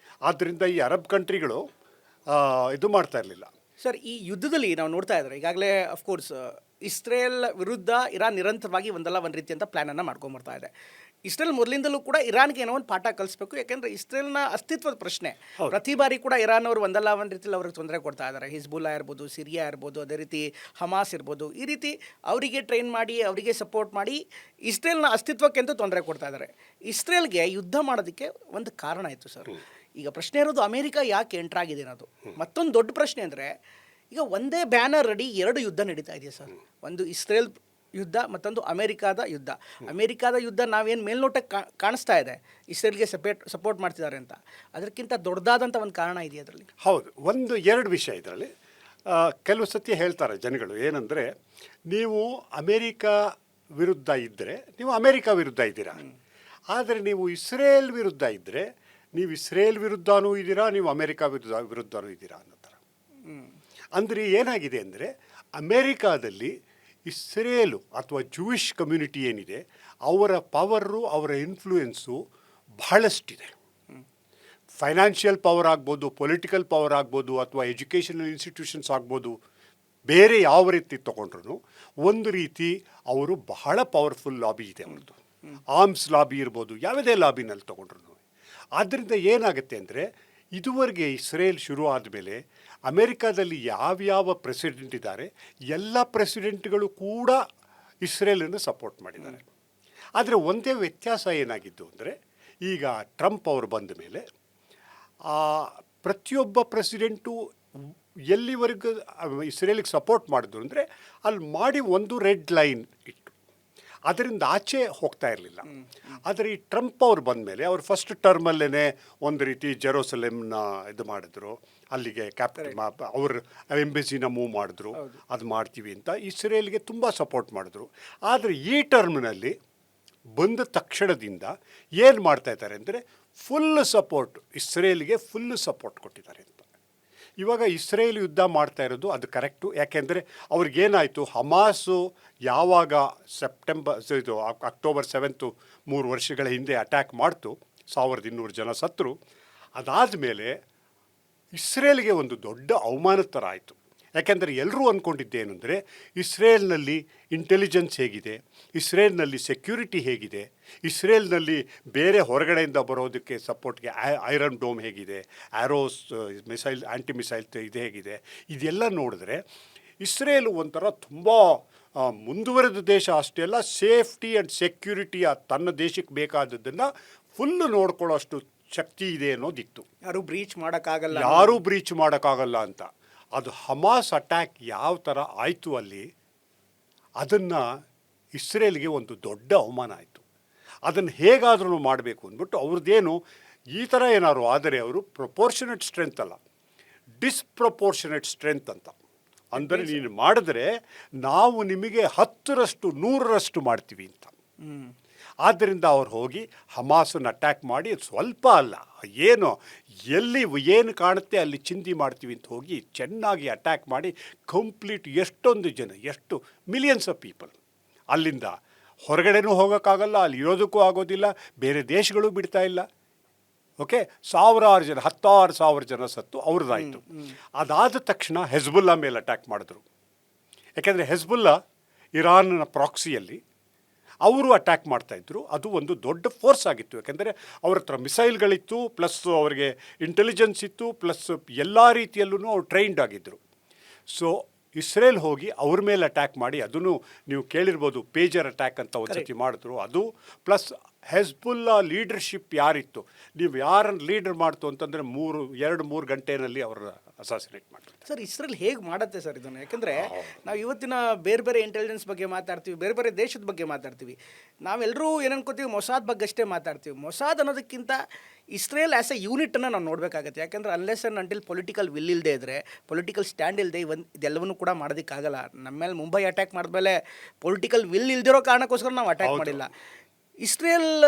ಆದ್ದರಿಂದ ಈ ಅರಬ್ ಕಂಟ್ರಿಗಳು ಇದು ಮಾಡ್ತಾ ಇರಲಿಲ್ಲ. ಸರ್, ಈ ಯುದ್ಧದಲ್ಲಿ ನಾವು ನೋಡ್ತಾ ಇದ್ದಾರೆ ಈಗಾಗಲೇ ಅಫ್ಕೋರ್ಸ್ ಇಸ್ರೇಲ್ ವಿರುದ್ಧ ಇರಾನ್ ನಿರಂತರವಾಗಿ ಒಂದಲ್ಲ ಒಂದು ರೀತಿಯಂಥ ಪ್ಲ್ಯಾನನ್ನು ಮಾಡ್ಕೊಂಬರ್ತಾ ಇದೆ. ಇಸ್ರೇಲ್ ಮೊದಲಿಂದಲೂ ಕೂಡ ಇರಾನ್ಗೆ ಏನೋ ಒಂದು ಪಾಠ ಕಲಿಸ್ಬೇಕು. ಯಾಕೆಂದರೆ ಇಸ್ರೇಲ್ನ ಅಸ್ತಿತ್ವದ ಪ್ರಶ್ನೆ ಪ್ರತಿ ಬಾರಿ ಕೂಡ ಇರಾನ್ ಅವರು ಒಂದಲ್ಲ ಒಂದು ರೀತಿಯಲ್ಲಿ ಅವ್ರಿಗೆ ತೊಂದರೆ ಕೊಡ್ತಾ ಇದ್ದಾರೆ. ಹಿಜ್ಬುಲ್ಲಾ ಇರ್ಬೋದು, ಸಿರಿಯಾ ಇರ್ಬೋದು, ಅದೇ ರೀತಿ ಹಮಾಸ್ ಇರ್ಬೋದು, ಈ ರೀತಿ ಅವರಿಗೆ ಟ್ರೈನ್ ಮಾಡಿ ಅವರಿಗೆ ಸಪೋರ್ಟ್ ಮಾಡಿ ಇಸ್ರೇಲ್ನ ಅಸ್ತಿತ್ವಕ್ಕೆಂತೂ ತೊಂದರೆ ಕೊಡ್ತಾ ಇದ್ದಾರೆ. ಇಸ್ರೇಲ್ಗೆ ಯುದ್ಧ ಮಾಡೋದಕ್ಕೆ ಒಂದು ಕಾರಣ ಇತ್ತು ಸರ್. ಈಗ ಪ್ರಶ್ನೆ ಇರೋದು ಅಮೇರಿಕ ಯಾಕೆ ಎಂಟ್ರಾಗಿದೆ ಅನ್ನೋದು. ಮತ್ತೊಂದು ದೊಡ್ಡ ಪ್ರಶ್ನೆ ಅಂದರೆ, ಈಗ ಒಂದೇ ಬ್ಯಾನರ್ ಅಡಿ 2 ಯುದ್ಧ ನಡೀತಾ ಇದೆಯಾ ಸರ್. ಒಂದು ಇಸ್ರೇಲ್ ಯುದ್ಧ, ಮತ್ತೊಂದು ಅಮೆರಿಕಾದ ಯುದ್ಧ. ಅಮೆರಿಕಾದ ಯುದ್ಧ ನಾವೇನು ಮೇಲ್ನೋಟಕ್ಕೆ ಕಾಣಿಸ್ತಾ ಇದೆ ಇಸ್ರೇಲ್ಗೆ ಸಪೋರ್ಟ್ ಮಾಡ್ತಿದ್ದಾರೆ ಅಂತ, ಅದಕ್ಕಿಂತ ದೊಡ್ಡದಾದಂಥ ಒಂದು ಕಾರಣ ಇದೆಯಾ ಅದರಲ್ಲಿ? ಹೌದು, ಎರಡು ವಿಷಯ ಇದರಲ್ಲಿ. ಕೆಲವು ಸತಿ ಹೇಳ್ತಾರೆ ಜನಗಳು ಏನಂದರೆ, ನೀವು ಅಮೇರಿಕಾ ವಿರುದ್ಧ ಇದ್ದರೆ ನೀವು ಅಮೇರಿಕಾ ವಿರುದ್ಧ ಇದ್ದೀರಾ, ಆದರೆ ನೀವು ಇಸ್ರೇಲ್ ವಿರುದ್ಧ ಇದ್ದರೆ ನೀವು ಇಸ್ರೇಲ್ ವಿರುದ್ಧನೂ ಇದ್ದೀರಾ, ನೀವು ಅಮೇರಿಕಾ ವಿರುದ್ಧನೂ ಇದ್ದೀರಾ ಅನ್ನೋ ಥರ. ಅಂದರೆ ಏನಾಗಿದೆ ಅಂದರೆ, ಅಮೇರಿಕಾದಲ್ಲಿ ಇಸ್ರೇಲು ಅಥವಾ ಜೂಯಿಷ್ ಕಮ್ಯುನಿಟಿ ಏನಿದೆ ಅವರ ಪವರು, ಅವರ ಇನ್ಫ್ಲೂಯೆನ್ಸು ಬಹಳಷ್ಟಿದೆ. ಫೈನಾನ್ಷಿಯಲ್ ಪವರ್ ಆಗ್ಬೋದು, ಪೊಲಿಟಿಕಲ್ ಪವರ್ ಆಗ್ಬೋದು, ಅಥವಾ ಎಜುಕೇಷನಲ್ ಇನ್ಸ್ಟಿಟ್ಯೂಷನ್ಸ್ ಆಗ್ಬೋದು. ಬೇರೆ ಯಾವ ರೀತಿ ತೊಗೊಂಡ್ರು ಒಂದು ರೀತಿ ಅವರು ಬಹಳ ಪವರ್ಫುಲ್ ಲಾಬಿ ಇದೆ ಅವ್ರದ್ದು. ಆರ್ಮ್ಸ್ ಲಾಬಿ ಇರ್ಬೋದು, ಯಾವುದೇ ಲಾಬಿನಲ್ಲಿ ತೊಗೊಂಡ್ರು. ಆದ್ದರಿಂದ ಏನಾಗುತ್ತೆ ಅಂದರೆ, ಇದುವರೆಗೆ ಇಸ್ರೇಲ್ ಶುರು ಆದಮೇಲೆ ಅಮೇರಿಕಾದಲ್ಲಿ ಯಾವ್ಯಾವ ಪ್ರೆಸಿಡೆಂಟ್ ಇದ್ದಾರೆ ಎಲ್ಲ ಪ್ರೆಸಿಡೆಂಟ್ಗಳು ಕೂಡ ಇಸ್ರೇಲನ್ನು ಸಪೋರ್ಟ್ ಮಾಡಿದ್ದಾರೆ. ಆದರೆ ಒಂದೇ ವ್ಯತ್ಯಾಸ ಏನಾಗಿದ್ದು ಅಂದರೆ, ಈಗ ಟ್ರಂಪ್ ಅವರು ಬಂದ ಮೇಲೆ ಪ್ರತಿಯೊಬ್ಬ ಪ್ರೆಸಿಡೆಂಟು ಎಲ್ಲಿವರೆಗೂ ಇಸ್ರೇಲಿಗೆ ಸಪೋರ್ಟ್ ಮಾಡಿದ್ರು ಅಂದರೆ ಅಲ್ಲಿ ಮಾಡಿ ಒಂದು ರೆಡ್ ಲೈನ್ ಇಟ್ಟು ಅದರಿಂದ ಆಚೆ ಹೋಗ್ತಾ ಇರಲಿಲ್ಲ. ಆದರೆ ಈ ಟ್ರಂಪ್ ಅವ್ರು ಬಂದ ಮೇಲೆ ಅವ್ರು ಫಸ್ಟ್ ಟರ್ಮಲ್ಲೇ ಒಂದು ರೀತಿ ಜೆರೂಸಲೇಮ್ನ ಇದು ಮಾಡಿದ್ರು, ಅಲ್ಲಿಗೆ ಅವ್ರ ಎಂಬೆಸಿನ ಮೂವ್ ಮಾಡಿದ್ರು, ಅದು ಮಾಡ್ತೀವಿ ಅಂತ ಇಸ್ರೇಲ್ಗೆ ತುಂಬ ಸಪೋರ್ಟ್ ಮಾಡಿದ್ರು. ಆದರೆ ಈ ಟರ್ಮ್ನಲ್ಲಿ ಬಂದ ತಕ್ಷಣದಿಂದ ಏನು ಮಾಡ್ತಾ ಇದ್ದಾರೆ ಅಂದರೆ, ಫುಲ್ ಸಪೋರ್ಟ್ ಇಸ್ರೇಲ್ಗೆ ಫುಲ್ ಸಪೋರ್ಟ್ ಕೊಟ್ಟಿದ್ದಾರೆ ಅಂತ. ಇವಾಗ ಇಸ್ರೇಲ್ ಯುದ್ಧ ಮಾಡ್ತಾ ಇರೋದು ಅದು ಕರೆಕ್ಟು. ಯಾಕೆಂದರೆ ಅವ್ರಿಗೇನಾಯಿತು, ಹಮಾಸು ಯಾವಾಗ ಅಕ್ಟೋಬರ್ 7 3 ವರ್ಷಗಳ ಹಿಂದೆ ಅಟ್ಯಾಕ್ ಮಾಡ್ತು, 1200 ಜನ ಸತ್ತರು. ಅದಾದಮೇಲೆ ಇಸ್ರೇಲ್ಗೆ ಒಂದು ದೊಡ್ಡ ಅವಮಾನದ ಥರ ಆಯಿತು. ಯಾಕೆಂದರೆ ಎಲ್ಲರೂ ಅಂದ್ಕೊಂಡಿದ್ದೇನೆಂದರೆ, ಇಸ್ರೇಲ್ನಲ್ಲಿ ಇಂಟೆಲಿಜೆನ್ಸ್ ಹೇಗಿದೆ, ಇಸ್ರೇಲ್ನಲ್ಲಿ ಸೆಕ್ಯೂರಿಟಿ ಹೇಗಿದೆ, ಇಸ್ರೇಲ್ನಲ್ಲಿ ಬೇರೆ ಹೊರಗಡೆಯಿಂದ ಬರೋದಕ್ಕೆ ಸಪೋರ್ಟ್ಗೆ ಐರನ್ ಡೋಮ್ ಹೇಗಿದೆ, ಆ್ಯರೋಸ್ ಮಿಸೈಲ್, ಆ್ಯಂಟಿ ಮಿಸೈಲ್ ಇದು ಹೇಗಿದೆ, ಇದೆಲ್ಲ ನೋಡಿದ್ರೆ ಇಸ್ರೇಲ್ ಒಂಥರ ತುಂಬ ಮುಂದುವರೆದ ದೇಶ. ಅಷ್ಟೇ ಅಲ್ಲ, ಸೇಫ್ಟಿ ಆ್ಯಂಡ್ ಸೆಕ್ಯೂರಿಟಿ ತನ್ನ ದೇಶಕ್ಕೆ ಬೇಕಾದದ್ದನ್ನು ಫುಲ್ಲು ನೋಡ್ಕೊಳ್ಳೋ ಅಷ್ಟು ಶಕ್ತಿ ಇದೆ ಅನ್ನೋದಿತ್ತು. ಯಾರೂ ಬ್ರೀಚ್ ಮಾಡೋಕ್ಕಾಗಲ್ಲ ಅಂತ. ಅದು ಹಮಾಸ್ ಅಟ್ಯಾಕ್ ಯಾವ ಥರ ಆಯಿತು ಅಲ್ಲಿ, ಅದನ್ನು ಇಸ್ರೇಲ್ಗೆ ಒಂದು ದೊಡ್ಡ ಅವಮಾನ ಆಯಿತು. ಅದನ್ನು ಹೇಗಾದ್ರೂ ಮಾಡಬೇಕು ಅಂದ್ಬಿಟ್ಟು ಅವ್ರದ್ದೇನು ಈ ಥರ ಏನಾದ್ರು ಆದರೆ ಅವರು ಪ್ರಪೋರ್ಷನೇಟ್ ಸ್ಟ್ರೆಂತ್ ಅಲ್ಲ, ಡಿಸ್ಪ್ರಪೋರ್ಷನೇಟ್ ಸ್ಟ್ರೆಂತ್ ಅಂತ. ಅಂದರೆ ನೀನು ಮಾಡಿದ್ರೆ ನಾವು ನಿಮಗೆ 10ರಷ್ಟು 100ರಷ್ಟು ಮಾಡ್ತೀವಿ ಅಂತ. ಆದ್ದರಿಂದ ಅವ್ರು ಹೋಗಿ ಹಮಾಸನ್ನು ಅಟ್ಯಾಕ್ ಮಾಡಿ, ಸ್ವಲ್ಪ ಅಲ್ಲ, ಏನು ಕಾಣುತ್ತೆ ಅಲ್ಲಿ ಚಿಂದಿ ಮಾಡ್ತೀವಿ ಅಂತ ಹೋಗಿ ಚೆನ್ನಾಗಿ ಅಟ್ಯಾಕ್ ಮಾಡಿ ಕಂಪ್ಲೀಟ್ ಎಷ್ಟು ಮಿಲಿಯನ್ಸ್ ಆಫ್ ಪೀಪಲ್ ಅಲ್ಲಿಂದ ಹೊರಗಡೆನೂ ಹೋಗೋಕ್ಕಾಗಲ್ಲ, ಅಲ್ಲಿ ಇರೋದಕ್ಕೂ ಆಗೋದಿಲ್ಲ, ಬೇರೆ ದೇಶಗಳು ಬಿಡ್ತಾ ಇಲ್ಲ. ಓಕೆ, 10,000 ಜನ ಸತ್ತು ಅವ್ರದ್ದಾಯಿತು. ಅದಾದ ತಕ್ಷಣ ಹೆಜ್ಬುಲ್ಲಾ ಮೇಲೆ ಅಟ್ಯಾಕ್ ಮಾಡಿದ್ರು. ಯಾಕೆಂದರೆ ಹೆಜ್ಬುಲ್ಲಾ ಇರಾನ್ನ ಪ್ರಾಕ್ಸಿಯಲ್ಲಿ ಅವರು ಅಟ್ಯಾಕ್ ಮಾಡ್ತಾಯಿದ್ರು. ಅದು ಒಂದು ದೊಡ್ಡ ಫೋರ್ಸ್ ಆಗಿತ್ತು. ಯಾಕೆಂದರೆ ಅವ್ರ ಹತ್ರ ಮಿಸೈಲ್ಗಳಿತ್ತು, ಪ್ಲಸ್ ಅವರಿಗೆ ಇಂಟೆಲಿಜೆನ್ಸ್ ಇತ್ತು, ಪ್ಲಸ್ ಎಲ್ಲ ರೀತಿಯಲ್ಲೂ ಅವ್ರು ಟ್ರೈನ್ಡ್ ಆಗಿದ್ದರು. ಸೊ ಇಸ್ರೇಲ್ ಹೋಗಿ ಅವ್ರ ಮೇಲೆ ಅಟ್ಯಾಕ್ ಮಾಡಿ, ಅದನ್ನು ನೀವು ಕೇಳಿರ್ಬೋದು, ಪೇಜರ್ ಅಟ್ಯಾಕ್ ಅಂತ ಒಂದು ಸತಿ ಮಾಡಿದ್ರು. ಅದು ಪ್ಲಸ್ ಹೆಜ್ಬುಲ್ಲಾ ಲೀಡರ್ಶಿಪ್ ಯಾರಿತ್ತು, ನೀವು ಯಾರನ್ನು ಲೀಡರ್ ಮಾಡ್ತು ಅಂತಂದರೆ 2-3 ಗಂಟೆಯಲ್ಲಿ ಅವರ ಅಸಾಸಿನೇಟ್ ಮಾಡ್ತಾರೆ. ಸರ್, ಇಸ್ರೇಲ್ ಹೇಗೆ ಮಾಡುತ್ತೆ ಸರ್ ಇದನ್ನು? ಯಾಕೆಂದರೆ ನಾವು ಇವತ್ತಿನ ಬೇರೆ ಇಂಟೆಲಿಜೆನ್ಸ್ ಬಗ್ಗೆ ಮಾತಾಡ್ತೀವಿ, ಬೇರೆ ದೇಶದ ಬಗ್ಗೆ ಮಾತಾಡ್ತೀವಿ. ನಾವೆಲ್ಲರೂ ಏನನ್ಕೋತೀವಿ, ಮೊಸಾದ್ ಬಗ್ಗೆ ಅಷ್ಟೇ ಮಾತಾಡ್ತೀವಿ. ಮೊಸಾದ್ ಅನ್ನೋದಕ್ಕಿಂತ ಇಸ್ರೇಲ್ ಆ್ಯಸ್ ಎ ಯೂನಿಟನ್ನು ನಾವು ನೋಡಬೇಕಾಗತ್ತೆ. ಯಾಕೆಂದರೆ unless and until political will ಇಲ್ಲದೆ ಇದ್ದರೆ, ಪೊಲಿಟಿಕಲ್ ಸ್ಟ್ಯಾಂಡ್ ಇಲ್ಲದೆ ಇದೆಲ್ಲವನ್ನೂ ಕೂಡ ಮಾಡೋದಕ್ಕಾಗಲ್ಲ. ನಮ್ಮ ಮೇಲೆ ಮುಂಬೈ ಅಟ್ಯಾಕ್ ಮಾಡಿದ್ಮೇಲೆ ಪೊಲಿಟಿಕಲ್ ವಿಲ್ ಇಲ್ದಿರೋ ಕಾರಣಕ್ಕೋಸ್ಕರ ನಾವು ಅಟ್ಯಾಕ್ ಮಾಡಿಲ್ಲ. ಇಸ್ರೇಲ್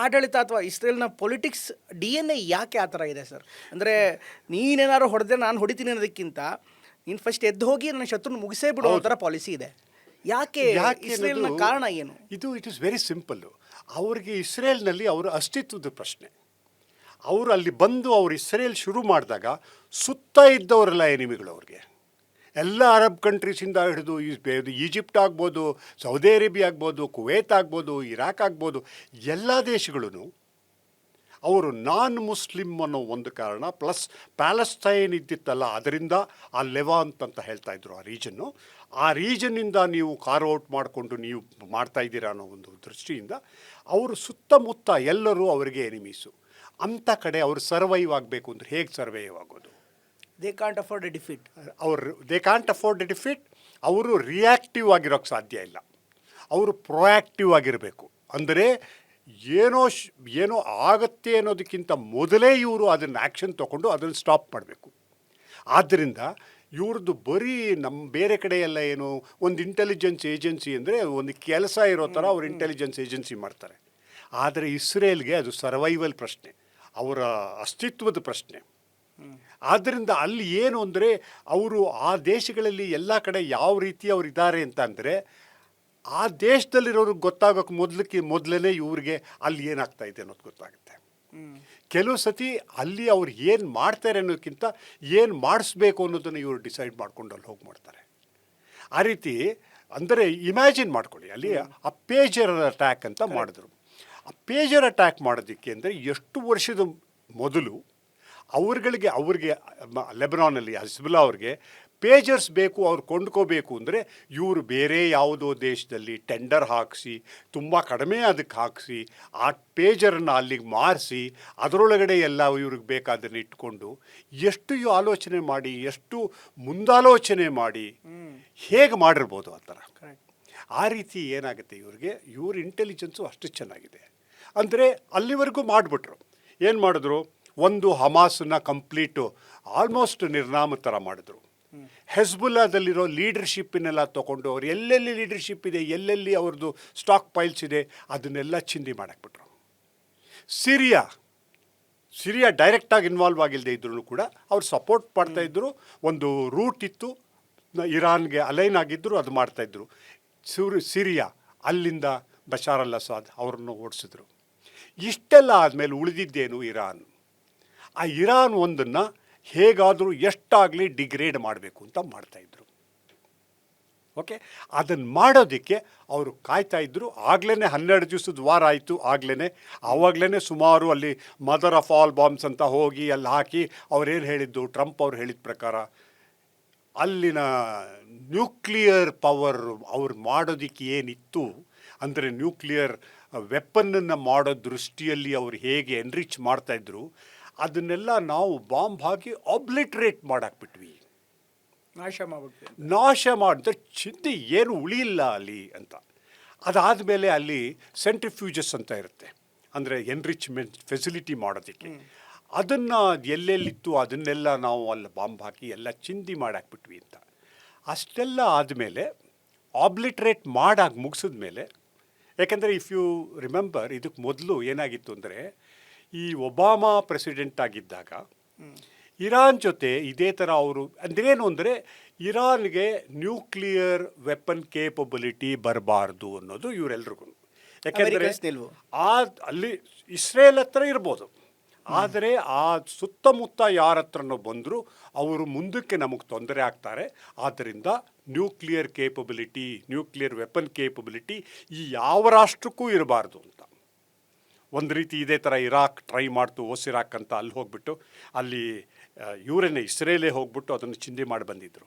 ಆಡಳಿತ ಅಥವಾ ಇಸ್ರೇಲ್ನ ಪೊಲಿಟಿಕ್ಸ್ DNA ಯಾಕೆ ಆ ಥರ ಇದೆ ಸರ್? ಅಂದರೆ ನೀನೇನಾದ್ರು ಹೊಡೆದ್ರೆ ನಾನು ಹೊಡಿತೀನಿ ಅನ್ನೋದಕ್ಕಿಂತ ನೀನು ಫಸ್ಟ್ ಎದ್ದು ಹೋಗಿ ನನ್ನ ಶತ್ರುನ ಮುಗಿಸೇ ಬಿಡೋ ಥರ ಪಾಲಿಸಿ ಇದೆ. ಯಾಕೆ ಇಸ್ರೇಲ್ನ ಕಾರಣ ಏನು? It is very simple. ಅವ್ರಿಗೆ ಇಸ್ರೇಲ್ನಲ್ಲಿ ಅವರ ಅಸ್ತಿತ್ವದ ಪ್ರಶ್ನೆ. ಅವರು ಅಲ್ಲಿ ಬಂದು ಅವರು ಇಸ್ರೇಲ್ ಶುರು ಮಾಡಿದಾಗ ಸುತ್ತ ಇದ್ದವರೆಲ್ಲ ಎನಿಮಿಗಳು ಅವ್ರಿಗೆ. ಎಲ್ಲ ಅರಬ್ ಕಂಟ್ರೀಸಿಂದ ಹಿಡಿದು ಈಜಿಪ್ಟ್ ಆಗ್ಬೋದು, ಸೌದಿ ಅರೇಬಿಯಾ ಆಗ್ಬೋದು, ಕುವೈತ್ ಆಗ್ಬೋದು, ಇರಾಕ್ ಆಗ್ಬೋದು, ಎಲ್ಲ ದೇಶಗಳೂ ಅವರು ನಾನ್ ಮುಸ್ಲಿಮ್ ಅನ್ನೋ ಒಂದು ಕಾರಣ, ಪ್ಲಸ್ ಪ್ಯಾಲೆಸ್ತೈನ್ ಇದ್ದಿತ್ತಲ್ಲ, ಅದರಿಂದ ಆ ಲೆವಾಂತ್ ಅಂತ ಹೇಳ್ತಾಯಿದ್ರು ಆ ರೀಜನ್ನು. ಆ ರೀಜನ್ನಿಂದ ನೀವು ಕಾರ್ ಔಟ್ ಮಾಡಿಕೊಂಡು ನೀವು ಮಾಡ್ತಾಯಿದ್ದೀರಾ ಅನ್ನೋ ಒಂದು ದೃಷ್ಟಿಯಿಂದ ಅವರು ಸುತ್ತಮುತ್ತ ಎಲ್ಲರೂ ಅವರಿಗೆ ಎನಿಮೀಸು. ಅಂಥ ಕಡೆ ಅವರು ಸರ್ವೈವ್ ಆಗಬೇಕು ಅಂದರೆ ಹೇಗೆ ಸರ್ವೈವ್ ಆಗೋದು? They can't afford A defeat. They can't afford A defeat. ಅವರು ರಿಯಾಕ್ಟಿವ್ ಆಗಿರೋಕ್ಕೆ ಸಾಧ್ಯ ಇಲ್ಲ. ಅವರು ಪ್ರೊಯಾಕ್ಟಿವ್ ಆಗಿರಬೇಕು. ಅಂದರೆ ಏನೋ ಆಗತ್ತೆ ಅನ್ನೋದಕ್ಕಿಂತ ಮೊದಲೇ ಇವರು ಅದನ್ನು ಆ್ಯಕ್ಷನ್ ತೊಗೊಂಡು ಅದನ್ನು ಸ್ಟಾಪ್ ಮಾಡಬೇಕು. ಆದ್ದರಿಂದ ಇವ್ರದ್ದು ಬರೀ ನಮ್ಮ ಬೇರೆ ಕಡೆ ಎಲ್ಲ ಏನು ಒಂದು ಇಂಟೆಲಿಜೆನ್ಸ್ ಏಜೆನ್ಸಿ ಅಂದರೆ ಒಂದು ಕೆಲಸ ಇರೋ ಥರ ಅವ್ರು ಇಂಟೆಲಿಜೆನ್ಸ್ ಏಜೆನ್ಸಿ ಮಾಡ್ತಾರೆ. ಆದರೆ ಇಸ್ರೇಲ್ಗೆ ಅದು ಸರ್ವೈವಲ್ ಪ್ರಶ್ನೆ, ಅವರ ಅಸ್ತಿತ್ವದ ಪ್ರಶ್ನೆ. ಆದ್ದರಿಂದ ಅಲ್ಲಿ ಏನು ಅಂದರೆ ಅವರು ಆ ದೇಶಗಳಲ್ಲಿ ಎಲ್ಲ ಕಡೆ ಯಾವ ರೀತಿ ಅವ್ರು ಇದ್ದಾರೆ ಅಂತ ಅಂದರೆ ಆ ದೇಶದಲ್ಲಿರೋರಿಗೆ ಗೊತ್ತಾಗೋಕ್ಕೆ ಮೊದಲೇ ಇವ್ರಿಗೆ ಅಲ್ಲಿ ಏನಾಗ್ತಾ ಇದೆ ಅನ್ನೋದು ಗೊತ್ತಾಗುತ್ತೆ. ಕೆಲವು ಸತಿ ಅಲ್ಲಿ ಅವ್ರು ಏನು ಮಾಡ್ತಾರೆ ಅನ್ನೋದಕ್ಕಿಂತ ಏನು ಮಾಡಿಸ್ಬೇಕು ಅನ್ನೋದನ್ನು ಇವರು ಡಿಸೈಡ್ ಮಾಡ್ಕೊಂಡು ಅಲ್ಲಿ ಹೋಗಿ ಮಾಡ್ತಾರೆ. ಆ ರೀತಿ ಅಂದರೆ ಇಮ್ಯಾಜಿನ್ ಮಾಡ್ಕೊಳ್ಳಿ, ಅಲ್ಲಿ ಆ ಪೇಜರ್ ಅಟ್ಯಾಕ್ ಅಂತ ಮಾಡಿದ್ರು. ಆ ಪೇಜರ್ ಅಟ್ಯಾಕ್ ಮಾಡೋದಕ್ಕೆ ಅಂದರೆ ಎಷ್ಟು ವರ್ಷದ ಮೊದಲು ಅವ್ರಿಗೆ ಲೆಬನಾನಲ್ಲಿ ಹಿಜ್ಬುಲ್ಲಾ ಅವ್ರಿಗೆ ಪೇಜರ್ಸ್ ಬೇಕು, ಅವ್ರು ಕೊಂಡ್ಕೋಬೇಕು ಅಂದರೆ ಇವರು ಬೇರೆ ಯಾವುದೋ ದೇಶದಲ್ಲಿ ಟೆಂಡರ್ ಹಾಕಿಸಿ ತುಂಬ ಕಡಿಮೆ ಅದಕ್ಕೆ ಹಾಕಿಸಿ ಆ ಪೇಜರನ್ನು ಅಲ್ಲಿಗೆ ಮಾರಿಸಿ ಅದರೊಳಗಡೆ ಎಲ್ಲ ಇವ್ರಿಗೆ ಬೇಕಾದನ್ನು ಇಟ್ಕೊಂಡು ಎಷ್ಟು ಆಲೋಚನೆ ಮಾಡಿ, ಎಷ್ಟು ಮುಂದಾಲೋಚನೆ ಮಾಡಿ ಹೇಗೆ ಮಾಡಿರ್ಬೋದು ಆ ಥರ. ಆ ರೀತಿ ಏನಾಗುತ್ತೆ ಇವ್ರ ಇಂಟೆಲಿಜೆನ್ಸು ಅಷ್ಟು ಚೆನ್ನಾಗಿದೆ. ಅಂದರೆ ಅಲ್ಲಿವರೆಗೂ ಮಾಡಿಬಿಟ್ರು. ಏನು ಮಾಡಿದ್ರು, ಒಂದು ಹಮಾಸನ್ನ ಕಂಪ್ಲೀಟು ಆಲ್ಮೋಸ್ಟ್ ನಿರ್ನಾಮ ಥರ ಮಾಡಿದ್ರು. ಹೆಜ್ಬುಲ್ಲಾದಲ್ಲಿರೋ ಲೀಡರ್ಶಿಪ್ಪನ್ನೆಲ್ಲ ತೊಗೊಂಡು ಅವ್ರು ಎಲ್ಲೆಲ್ಲಿ ಲೀಡರ್ಶಿಪ್ ಇದೆ, ಎಲ್ಲೆಲ್ಲಿ ಅವ್ರದ್ದು ಸ್ಟಾಕ್ ಪೈಲ್ಸ್ ಇದೆ ಅದನ್ನೆಲ್ಲ ಚಿಂದಿ ಮಾಡಾಕ್ಬಿಟ್ರು. ಸಿರಿಯಾ ಡೈರೆಕ್ಟಾಗಿ ಇನ್ವಾಲ್ವ್ ಆಗಿಲ್ಲದೆ ಇದ್ರೂ ಕೂಡ ಅವ್ರು ಸಪೋರ್ಟ್ ಮಾಡ್ತಾಯಿದ್ರು. ಒಂದು ರೂಟ್ ಇತ್ತು, ಇರಾನ್ಗೆ ಅಲೈನ್ ಆಗಿದ್ದರು, ಅದು ಮಾಡ್ತಾಯಿದ್ರು. ಸಿರಿಯಾ ಅಲ್ಲಿಂದ ಬಶಾರ್ ಅಲ್ ಅಸಾದ್ ಅವ್ರನ್ನು ಓಡಿಸಿದ್ರು. ಇಷ್ಟೆಲ್ಲ ಆದಮೇಲೆ ಉಳಿದಿದ್ದೇನು ಇರಾನ್. ಆ ಇರಾನ್ ಒಂದನ್ನು ಹೇಗಾದರೂ ಎಷ್ಟಾಗಲಿ ಡಿಗ್ರೇಡ್ ಮಾಡಬೇಕು ಅಂತ ಮಾಡ್ತಾಯಿದ್ರು. ಓಕೆ, ಅದನ್ನು ಮಾಡೋದಕ್ಕೆ ಅವರು ಕಾಯ್ತಾಯಿದ್ರು. ಆಗಲೇ 12 ದಿವಸದ ವಾರ ಆಯಿತು. ಆವಾಗಲೇ ಸುಮಾರು ಅಲ್ಲಿ ಮದರ್ ಆಫ್ ಆಲ್ ಬಾಂಬ್ಸ್ ಅಂತ ಹೋಗಿ ಅಲ್ಲಿ ಹಾಕಿ ಅವ್ರೇನು ಹೇಳಿದ್ದು, ಟ್ರಂಪ್ ಅವ್ರು ಹೇಳಿದ ಪ್ರಕಾರ ಅಲ್ಲಿನ ನ್ಯೂಕ್ಲಿಯರ್ ಪವರ್ ಅವ್ರು ಮಾಡೋದಕ್ಕೆ ಏನಿತ್ತು ಅಂದರೆ ನ್ಯೂಕ್ಲಿಯರ್ ವೆಪನ್ನನ್ನು ಮಾಡೋ ದೃಷ್ಟಿಯಲ್ಲಿ ಅವರು ಹೇಗೆ ಎನ್ರಿಚ್ ಮಾಡ್ತಾಯಿದ್ರು ಅದನ್ನೆಲ್ಲ ನಾವು ಬಾಂಬ್ ಹಾಕಿ ಆಬ್ಲಿಟ್ರೇಟ್ ಮಾಡಾಕ್ಬಿಟ್ವಿ, ನಾಶ ಮಾಡಿದ ಚಿಂತೆ ಏನು ಉಳಿಯಿಲ್ಲ ಅಲ್ಲಿ ಅಂತ. ಅದಾದಮೇಲೆ ಅಲ್ಲಿ ಸೆಂಟ್ರಿಫ್ಯೂಜಸ್ ಅಂತ ಇರುತ್ತೆ, ಅಂದರೆ ಎನ್ರಿಚ್ಮೆಂಟ್ ಫೆಸಿಲಿಟಿ ಮಾಡೋದಕ್ಕೆ. ಅದನ್ನು ಎಲ್ಲೆಲ್ಲಿತ್ತು ಅದನ್ನೆಲ್ಲ ನಾವು ಅಲ್ಲಿ ಬಾಂಬ್ ಹಾಕಿ ಎಲ್ಲ ಚಿಂದಿ ಮಾಡಾಕ್ಬಿಟ್ವಿ ಅಂತ. ಅಷ್ಟೆಲ್ಲ ಆದಮೇಲೆ ಆಬ್ಲಿಟ್ರೇಟ್ ಮಾಡಾಗಿ ಮುಗಿಸಿದ ಮೇಲೆ, ಯಾಕೆಂದರೆ ಇಫ್ ಯು ರಿಮೆಂಬರ್ ಇದಕ್ಕೆ ಮೊದಲು ಏನಾಗಿತ್ತು ಅಂದರೆ ಈ ಒಬಾಮಾ ಪ್ರೆಸಿಡೆಂಟ್ ಆಗಿದ್ದಾಗ ಇರಾನ್ ಜೊತೆ ಇದೇ ಥರ ಅವರು ಅಂದ್ರೇನು ಅಂದರೆ ಇರಾನ್ಗೆ ನ್ಯೂಕ್ಲಿಯರ್ ವೆಪನ್ ಕೇಪಬಿಲಿಟಿ ಬರಬಾರ್ದು ಅನ್ನೋದು ಇವರೆಲ್ರಿಗೂ. ಯಾಕೆಂದರೆ ಅಲ್ಲಿ ಇಸ್ರೇಲ್ ಹತ್ರ ಇರ್ಬೋದು, ಆದರೆ ಆ ಸುತ್ತಮುತ್ತ ಯಾರ ಹತ್ರನೋ ಬಂದರೂ ಅವರು ಮುಂದಕ್ಕೆ ನಮಗೆ ತೊಂದರೆ ಆಗ್ತಾರೆ. ಆದ್ದರಿಂದ nuclear capability, nuclear weapon capability ಈ ಯಾವ ರಾಷ್ಟ್ರಕ್ಕೂ ಇರಬಾರ್ದು ಅಂತ. ಒಂದು ರೀತಿ ಇದೇ ಥರ ಇರಾಕ್ ಟ್ರೈ ಮಾಡ್ತು, ಇರಾಕ್ ಅಂತ ಅಲ್ಲಿ ಹೋಗ್ಬಿಟ್ಟು ಅಲ್ಲಿ ಇವರನ್ನೇ ಇಸ್ರೇಲೇ ಹೋಗ್ಬಿಟ್ಟು ಅದನ್ನು ಚಿಂದಿ ಮಾಡಿ ಬಂದಿದ್ದರು.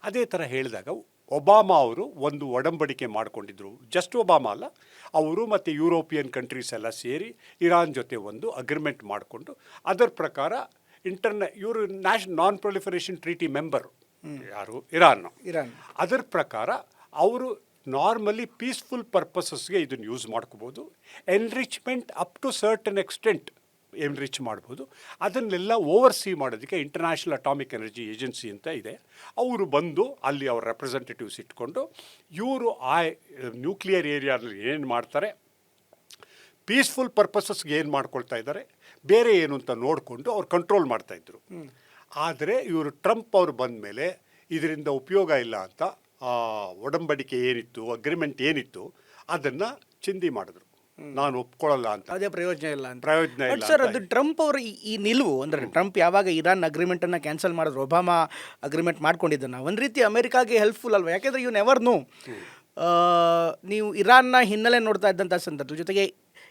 ಅದೇ ಥರ ಹೇಳಿದಾಗ ಒಬಾಮಾ ಅವರು ಒಂದು ಒಡಂಬಡಿಕೆ ಮಾಡಿಕೊಂಡಿದ್ರು. ಜಸ್ಟ್ ಒಬಾಮಾ ಅಲ್ಲ, ಅವರು ಮತ್ತು ಯುರೋಪಿಯನ್ ಕಂಟ್ರೀಸ್ ಎಲ್ಲ ಸೇರಿ ಇರಾನ್ ಜೊತೆ ಒಂದು ಅಗ್ರಿಮೆಂಟ್ ಮಾಡಿಕೊಂಡು ಅದರ ಪ್ರಕಾರ ಇವರು ನಾನ್ ಪ್ರೊಲಿಫರೇಷನ್ ಟ್ರೀಟಿ ಮೆಂಬರು ಯಾರು ಇರಾನ್. ಅದರ ಪ್ರಕಾರ ಅವರು ನಾರ್ಮಲಿ ಪೀಸ್ಫುಲ್ ಪರ್ಪಸಸ್ಗೆ ಇದನ್ನು ಯೂಸ್ ಮಾಡ್ಕೋಬೋದು. Enrichment up to certain extent enrich ಮಾಡ್ಬೋದು. ಅದನ್ನೆಲ್ಲ ಓವರ್ಸಿ ಮಾಡೋದಕ್ಕೆ ಇಂಟರ್ನ್ಯಾಷನಲ್ ಅಟಾಮಿಕ್ ಎನರ್ಜಿ ಏಜೆನ್ಸಿ ಅಂತ ಇದೆ. ಅವರು ಬಂದು ಅಲ್ಲಿ ಅವ್ರ ರೆಪ್ರೆಸೆಂಟೇಟಿವ್ಸ್ ಇಟ್ಕೊಂಡು ಇವರು ಆ ನ್ಯೂಕ್ಲಿಯರ್ ಏರಿಯಾದಲ್ಲಿ ಏನು ಮಾಡ್ತಾರೆ, ಪೀಸ್ಫುಲ್ ಪರ್ಪಸಸ್ಗೆ ಏನು ಮಾಡ್ಕೊಳ್ತಾ ಇದ್ದಾರೆ, ಬೇರೆ ಏನು ಅಂತ ನೋಡಿಕೊಂಡು ಅವ್ರು ಕಂಟ್ರೋಲ್ ಮಾಡ್ತಾಯಿದ್ರು. ಆದರೆ ಇವರು ಟ್ರಂಪ್ ಅವರು ಬಂದ ಮೇಲೆ ಇದರಿಂದ ಉಪಯೋಗ ಇಲ್ಲ ಅಂತ ಆ ಒಡಂಬಡಿಕೆ ಏನಿತ್ತು, ಅಗ್ರಿಮೆಂಟ್ ಏನಿತ್ತು ಅದನ್ನು ಚಿಂದಿ ಮಾಡಿದ್ರು. ನಾನು ಒಪ್ಕೊಳ್ಳಲ್ಲ ಅಂತ, ಅದೇ ಪ್ರಯೋಜನ ಇಲ್ಲ ಇಲ್ಲ ಸರ್. ಅದು ಟ್ರಂಪ್ ಅವರು ಈ ನಿಲುವು ಅಂದರೆ ಟ್ರಂಪ್ ಯಾವಾಗ ಇರಾನ್ ಅಗ್ರಿಮೆಂಟನ್ನು ಕ್ಯಾನ್ಸಲ್ ಮಾಡಿದ್ರು, ಒಬಾಮಾ ಅಗ್ರಿಮೆಂಟ್ ಮಾಡ್ಕೊಂಡಿದ್ದನ್ನು, ಒಂದು ರೀತಿ ಅಮೆರಿಕಾಗೆ ಹೆಲ್ಪ್ಫುಲ್ ಅಲ್ವಾ? ಯಾಕೆಂದರೆ ಯು ನೆವರ್ ನೋ, ನೀವು ಇರಾನ್ನ ಹಿನ್ನೆಲೆ ನೋಡ್ತಾ ಇದ್ದಂಥ ಸಂದರ್ಭ ಜೊತೆಗೆ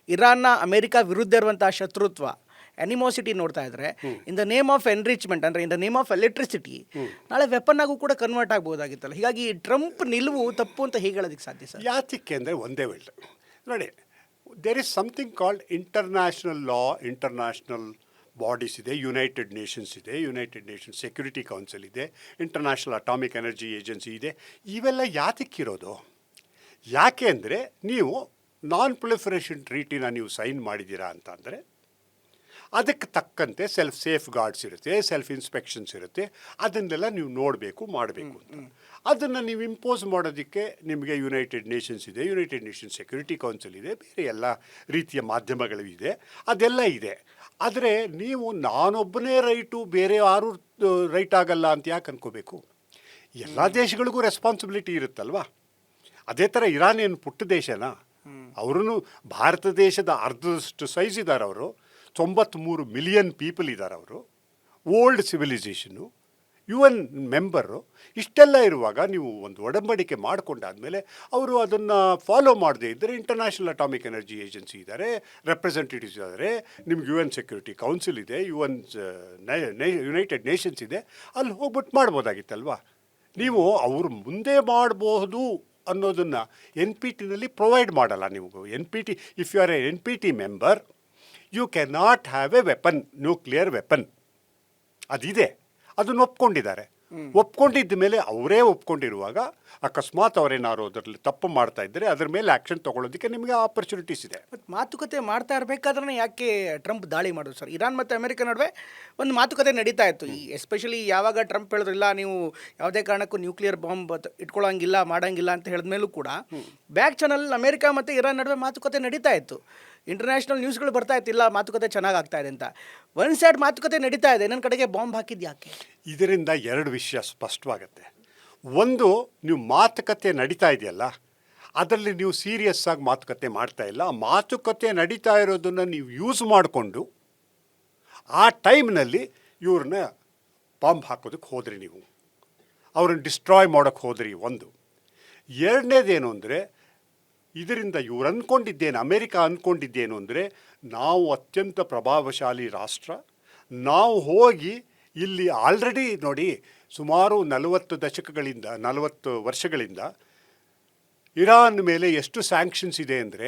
ಇರಾನ್ನ ಅಮೆರಿಕ ವಿರುದ್ಧ ಇರುವಂಥ ಶತ್ರುತ್ವ, ಅನಿಮೋಸಿಟಿ ನೋಡ್ತಾ ಇದ್ರೆ in the name of enrichment ಅಂದರೆ in the name of electricity ನಾಳೆ ವೆಪನ್ ಆಗು ಕೂಡ ಕನ್ವರ್ಟ್ ಆಗ್ಬೋದಾಗಿತ್ತಲ್ಲ. ಹೀಗಾಗಿ ಟ್ರಂಪ್ ನಿಲುವು ತಪ್ಪು ಅಂತ ಹೇಗೆ ಹೇಳೋದಕ್ಕೆ ಸಾಧ್ಯ ಸರ್? ಯಾತಕ್ಕೆ ಅಂದರೆ ಒಂದೇ ವೇಳೆ ನೋಡಿ, there is something called international law, international bodies ಇದೆ, ಯುನೈಟೆಡ್ ನೇಷನ್ಸ್ ಇದೆ, ಯುನೈಟೆಡ್ ನೇಷನ್ಸ್ ಸೆಕ್ಯೂರಿಟಿ ಕೌನ್ಸಿಲ್ ಇದೆ, ಇಂಟರ್ನ್ಯಾಷನಲ್ ಅಟಾಮಿಕ್ ಎನರ್ಜಿ ಏಜೆನ್ಸಿ ಇದೆ. ಇವೆಲ್ಲ ಯಾತಕ್ಕಿರೋದು? ಯಾಕೆ ಅಂದರೆ ನೀವು ನಾನ್ ಪ್ರೊಲಿಫರೇಷನ್ ಟ್ರೀಟಿನ ನೀವು ಸೈನ್ ಮಾಡಿದ್ದೀರಾ ಅಂತ ಅಂದರೆ ಅದಕ್ಕೆ ತಕ್ಕಂತೆ ಸೇಫ್ ಗಾರ್ಡ್ಸ್ ಇರುತ್ತೆ, ಸೆಲ್ಫ್ ಇನ್ಸ್ಪೆಕ್ಷನ್ಸ್ ಇರುತ್ತೆ, ಅದನ್ನೆಲ್ಲ ನೀವು ನೋಡಬೇಕು ಮಾಡಬೇಕು ಅಂತ. ಅದನ್ನು ನೀವು ಇಂಪೋಸ್ ಮಾಡೋದಕ್ಕೆ ನಿಮಗೆ ಯುನೈಟೆಡ್ ನೇಷನ್ಸ್ ಇದೆ, ಯುನೈಟೆಡ್ ನೇಷನ್ಸ್ ಸೆಕ್ಯೂರಿಟಿ ಕೌನ್ಸಿಲ್ ಇದೆ, ಬೇರೆ ಎಲ್ಲ ರೀತಿಯ ಮಾಧ್ಯಮಗಳು ಇದೆ, ಅದೆಲ್ಲ ಇದೆ. ಆದರೆ ನೀವು ನಾನೊಬ್ಬನೇ ರೈಟು ಬೇರೆ ಯಾರೂ ರೈಟ್ ಆಗಲ್ಲ ಅಂತ ಯಾಕೆ ಅನ್ಕೋಬೇಕು? ಎಲ್ಲ ದೇಶಗಳಿಗೂ ರೆಸ್ಪಾನ್ಸಿಬಿಲಿಟಿ ಇರುತ್ತಲ್ವಾ. ಅದೇ ಥರ ಇರಾನ್ ಏನು ಪುಟ್ಟ ದೇಶನಾ? ಅವ್ರೂ ಭಾರತ ದೇಶದ ಅರ್ಧದಷ್ಟು ಸೈಜ್ ಇದ್ದಾರೆ ಅವರು. 93 ಮಿಲಿಯನ್ ಪೀಪಲ್ ಇದ್ದಾರೆ ಅವರು. ಓಲ್ಡ್ ಸಿವಿಲೈಸೇಷನ್ನು, UN ಮೆಂಬರು. ಇಷ್ಟೆಲ್ಲ ಇರುವಾಗ ನೀವು ಒಂದು ಒಡಂಬಡಿಕೆ ಮಾಡಿಕೊಂಡಾದಮೇಲೆ ಅವರು ಅದನ್ನು ಫಾಲೋ ಮಾಡದೇ ಇದ್ದರೆ ಇಂಟರ್ನ್ಯಾಷನಲ್ ಅಟಾಮಿಕ್ ಎನರ್ಜಿ ಏಜೆನ್ಸಿ ಇದ್ದಾರೆ, ರೆಪ್ರೆಸೆಂಟೇಟಿವ್ಸ್ ಇದ್ದಾರೆ, ನಿಮ್ಗೆ UN ಸೆಕ್ಯೂರಿಟಿ ಕೌನ್ಸಿಲ್ ಇದೆ, ಯುನೈಟೆಡ್ ನೇಷನ್ಸ್ ಇದೆ, ಅಲ್ಲಿ ಹೋಗ್ಬಿಟ್ಟು ಮಾಡ್ಬೋದಾಗಿತ್ತಲ್ವಾ. ನೀವು ಅವರು ಮುಂದೆ ಮಾಡಬಹುದು ಅನ್ನೋದನ್ನು NPTನಲ್ಲಿ ಪ್ರೊವೈಡ್ ಮಾಡಲ್ಲ. ನೀವು NPT, if you are a NPT member you can not have a weapon, nuclear weapon. ಅದಿದೆ, ಅದನ್ನು ಒಪ್ಕೊಂಡಿದ್ದಾರೆ. ಒಪ್ಕೊಂಡಿದ್ದ ಮೇಲೆ ಅವರೇ ಒಪ್ಕೊಂಡಿರುವಾಗ ಅಕಸ್ಮಾತ್ ಅವರೇನಾದ್ರು ಅದರಲ್ಲಿ ತಪ್ಪು ಮಾಡ್ತಾ ಇದ್ದರೆ ಅದರ ಮೇಲೆ ಆ್ಯಕ್ಷನ್ ತೊಗೊಳ್ಳೋದಕ್ಕೆ ನಿಮಗೆ ಆಪರ್ಚುನಿಟೀಸ್ ಇದೆ. ಮತ್ತು ಮಾತುಕತೆ ಮಾಡ್ತಾ ಇರಬೇಕಾದ್ರೆ ಯಾಕೆ ಟ್ರಂಪ್ ದಾಳಿ ಮಾಡೋದು ಸರ್? ಇರಾನ್ ಮತ್ತು ಅಮೆರಿಕ ನಡುವೆ ಒಂದು ಮಾತುಕತೆ ನಡೀತಾ ಇತ್ತು. ಈ ಎಸ್ಪೆಷಲಿ ಯಾವಾಗ ಟ್ರಂಪ್ ಹೇಳಿದ್ರಿಲ್ಲ ನೀವು ಯಾವುದೇ ಕಾರಣಕ್ಕೂ ನ್ಯೂಕ್ಲಿಯರ್ ಬಾಂಬ್ ಇಟ್ಕೊಳ್ಳೋಂಗಿಲ್ಲ ಮಾಡೋಂಗಿಲ್ಲ ಅಂತ ಹೇಳಿದ ಮೇಲೂ ಕೂಡ ಬ್ಯಾಕ್ ಚಾನಲ್ ಅಮೆರಿಕ ಮತ್ತು ಇರಾನ್ ನಡುವೆ ಮಾತುಕತೆ ನಡೀತಾ ಇತ್ತು. ಇಂಟರ್ನ್ಯಾಷನಲ್ ನ್ಯೂಸ್ಗಳು ಬರ್ತಾ ಇತ್ತಿಲ್ಲ ಮಾತುಕತೆ ಚೆನ್ನಾಗಿ ಆಗ್ತಾ ಇದೆ ಅಂತ. ಒನ್ ಸೈಡ್ ಮಾತುಕತೆ ನಡೀತಾ ಇದೆ, ನನ್ನ ಕಡೆಗೆ ಬಾಂಬ್ ಹಾಕಿದ್ದು ಯಾಕೆ? ಇದರಿಂದ ಎರಡು ವಿಷಯ ಸ್ಪಷ್ಟವಾಗುತ್ತೆ. ಒಂದು, ನೀವು ಮಾತುಕತೆ ನಡೀತಾ ಇದೆಯಲ್ಲ ಅದರಲ್ಲಿ ನೀವು ಸೀರಿಯಸ್ ಆಗಿ ಮಾತುಕತೆ ಮಾಡ್ತಾ ಇಲ್ಲ. ಆ ಮಾತುಕತೆ ನಡೀತಾ ಇರೋದನ್ನು ನೀವು ಯೂಸ್ ಮಾಡಿಕೊಂಡು ಆ ಟೈಮ್ನಲ್ಲಿ ಇವ್ರನ್ನ ಬಾಂಬ್ ಹಾಕೋದಕ್ಕೆ ಹೋದ್ರಿ, ನೀವು ಅವ್ರನ್ನ ಡಿಸ್ಟ್ರಾಯ್ ಮಾಡೋಕ್ಕೆ ಹೋದ್ರಿ. ಒಂದು. ಎರಡನೇದೇನು ಅಂದರೆ ಇದರಿಂದ ಇವ್ರು ಅಂದ್ಕೊಂಡಿದ್ದೇನು, ಅಮೇರಿಕ ಅಂದ್ಕೊಂಡಿದ್ದೇನು ಅಂದರೆ ನಾವು ಅತ್ಯಂತ ಪ್ರಭಾವಶಾಲಿ ರಾಷ್ಟ್ರ, ನಾವು ಹೋಗಿ ಇಲ್ಲಿ ಆಲ್ರೆಡಿ ನೋಡಿ ಸುಮಾರು 40 ವರ್ಷಗಳಿಂದ ಇರಾನ್ ಮೇಲೆ ಎಷ್ಟು ಸ್ಯಾಂಕ್ಷನ್ಸ್ ಇದೆ ಅಂದರೆ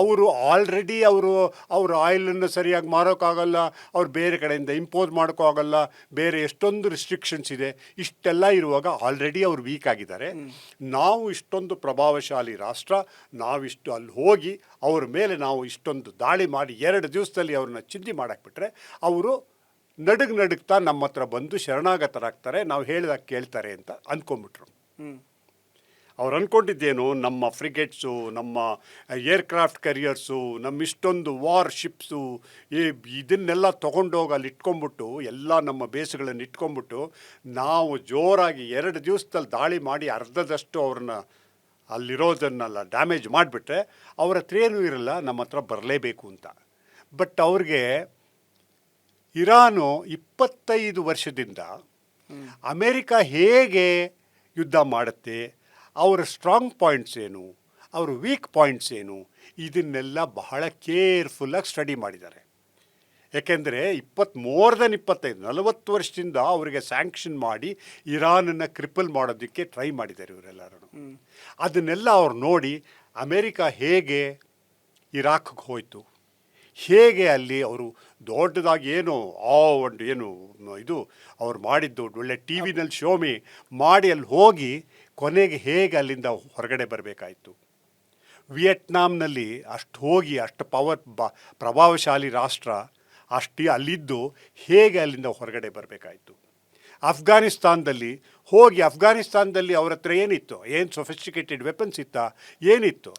ಅವರು ಆಲ್ರೆಡಿ ಅವ್ರ ಆಯಿಲನ್ನು ಸರಿಯಾಗಿ ಮಾರೋಕ್ಕಾಗಲ್ಲ, ಅವ್ರು ಬೇರೆ ಕಡೆಯಿಂದ ಇಂಪೋಸ್ ಮಾಡೋಕ್ಕಾಗಲ್ಲ, ಬೇರೆ ಎಷ್ಟೊಂದು ರಿಸ್ಟ್ರಿಕ್ಷನ್ಸ್ ಇದೆ. ಇಷ್ಟೆಲ್ಲ ಇರುವಾಗ ಆಲ್ರೆಡಿ ಅವ್ರು ವೀಕ್ ಆಗಿದ್ದಾರೆ. ನಾವು ಇಷ್ಟೊಂದು ಪ್ರಭಾವಶಾಲಿ ರಾಷ್ಟ್ರ, ನಾವಿಷ್ಟು ಅಲ್ಲಿ ಹೋಗಿ ಅವ್ರ ಮೇಲೆ ನಾವು ಇಷ್ಟೊಂದು ದಾಳಿ ಮಾಡಿ 2 ದಿವಸದಲ್ಲಿ ಅವ್ರನ್ನ ಚಿಂದಿ ಮಾಡಾಕ್ಬಿಟ್ರೆ ಅವರು ನಡುಗ್ತಾ ನಮ್ಮ ಹತ್ರ ಬಂದು ಶರಣಾಗತರಾಗ್ತಾರೆ, ನಾವು ಹೇಳಿದಾಗ ಕೇಳ್ತಾರೆ ಅಂತ ಅಂದ್ಕೊಂಬಿಟ್ರು. ಅವ್ರು ಅಂದ್ಕೊಂಡಿದ್ದೇನು, ನಮ್ಮ ಫ್ರಿಗೇಟ್ಸು, ನಮ್ಮ ಏರ್ಕ್ರಾಫ್ಟ್ ಕ್ಯಾರಿಯರ್ಸು, ನಮ್ಮ ಇಷ್ಟೊಂದು ವಾರ್ ಶಿಪ್ಸು ಇದನ್ನೆಲ್ಲ ತೊಗೊಂಡೋಗಿ ಅಲ್ಲಿ ಇಟ್ಕೊಂಬಿಟ್ಟು ಎಲ್ಲ ನಮ್ಮ ಬೇಸ್ಗಳನ್ನು ಇಟ್ಕೊಂಬಿಟ್ಟು ನಾವು ಜೋರಾಗಿ 2 ದಿವಸದಲ್ಲಿ ದಾಳಿ ಮಾಡಿ ಅರ್ಧದಷ್ಟು ಅವ್ರನ್ನ ಅಲ್ಲಿರೋದನ್ನೆಲ್ಲ ಡ್ಯಾಮೇಜ್ ಮಾಡಿಬಿಟ್ರೆ ಅವ್ರ ಹತ್ರ ಏನೂ ಇರಲ್ಲ, ನಮ್ಮ ಹತ್ರ ಬರಲೇಬೇಕು ಅಂತ. ಬಟ್ ಅವ್ರಿಗೆ ಇರಾನು 25 ವರ್ಷದಿಂದ ಅಮೇರಿಕ ಹೇಗೆ ಯುದ್ಧ ಮಾಡುತ್ತೆ, ಅವರ ಸ್ಟ್ರಾಂಗ್ ಪಾಯಿಂಟ್ಸ್ ಏನು, ಅವರ ವೀಕ್ ಪಾಯಿಂಟ್ಸ್ ಏನು, ಇದನ್ನೆಲ್ಲ ಬಹಳ ಕೇರ್ಫುಲ್ಲಾಗಿ ಸ್ಟಡಿ ಮಾಡಿದ್ದಾರೆ. ಯಾಕೆಂದರೆ 40 ವರ್ಷದಿಂದ ಅವರಿಗೆ ಸ್ಯಾಂಕ್ಷನ್ ಮಾಡಿ ಇರಾನನ್ನು ಕ್ರಿಪಲ್ ಮಾಡೋದಕ್ಕೆ ಟ್ರೈ ಮಾಡಿದ್ದಾರೆ ಇವರೆಲ್ಲರೂ. ಅದನ್ನೆಲ್ಲ ಅವ್ರು ನೋಡಿ ಅಮೇರಿಕ ಹೇಗೆ ಇರಾಕ್ಗೆ ಹೋಯಿತು, ಹೇಗೆ ಅಲ್ಲಿ ಅವರು ದೊಡ್ಡದಾಗಿ ಏನು ಇದು ಅವ್ರು ಮಾಡಿದ್ದು ಒಳ್ಳೆ ಟಿ ವಿನಲ್ಲಿ ಶೋಮಿ ಮಾಡಿ ಅಲ್ಲಿ ಹೋಗಿ ಕೊನೆಗೆ ಹೇಗೆ ಅಲ್ಲಿಂದ ಹೊರಗಡೆ ಬರಬೇಕಾಯಿತು. ವಿಯೆಟ್ನಾಂನಲ್ಲಿ ಅಷ್ಟು ಹೋಗಿ ಅಷ್ಟು ಪ್ರಭಾವಶಾಲಿ ರಾಷ್ಟ್ರ ಅಲ್ಲಿದ್ದು ಹೇಗೆ ಅಲ್ಲಿಂದ ಹೊರಗಡೆ ಬರಬೇಕಾಯಿತು. ಅಫ್ಘಾನಿಸ್ತಾನದಲ್ಲಿ ಹೋಗಿ ಅವ್ರ ಹತ್ರ ಏನಿತ್ತು, ಏನು ಸೊಫಿಸ್ಟಿಕೇಟೆಡ್ ವೆಪನ್ಸ್ ಇತ್ತಾ, ಏನಿತ್ತು,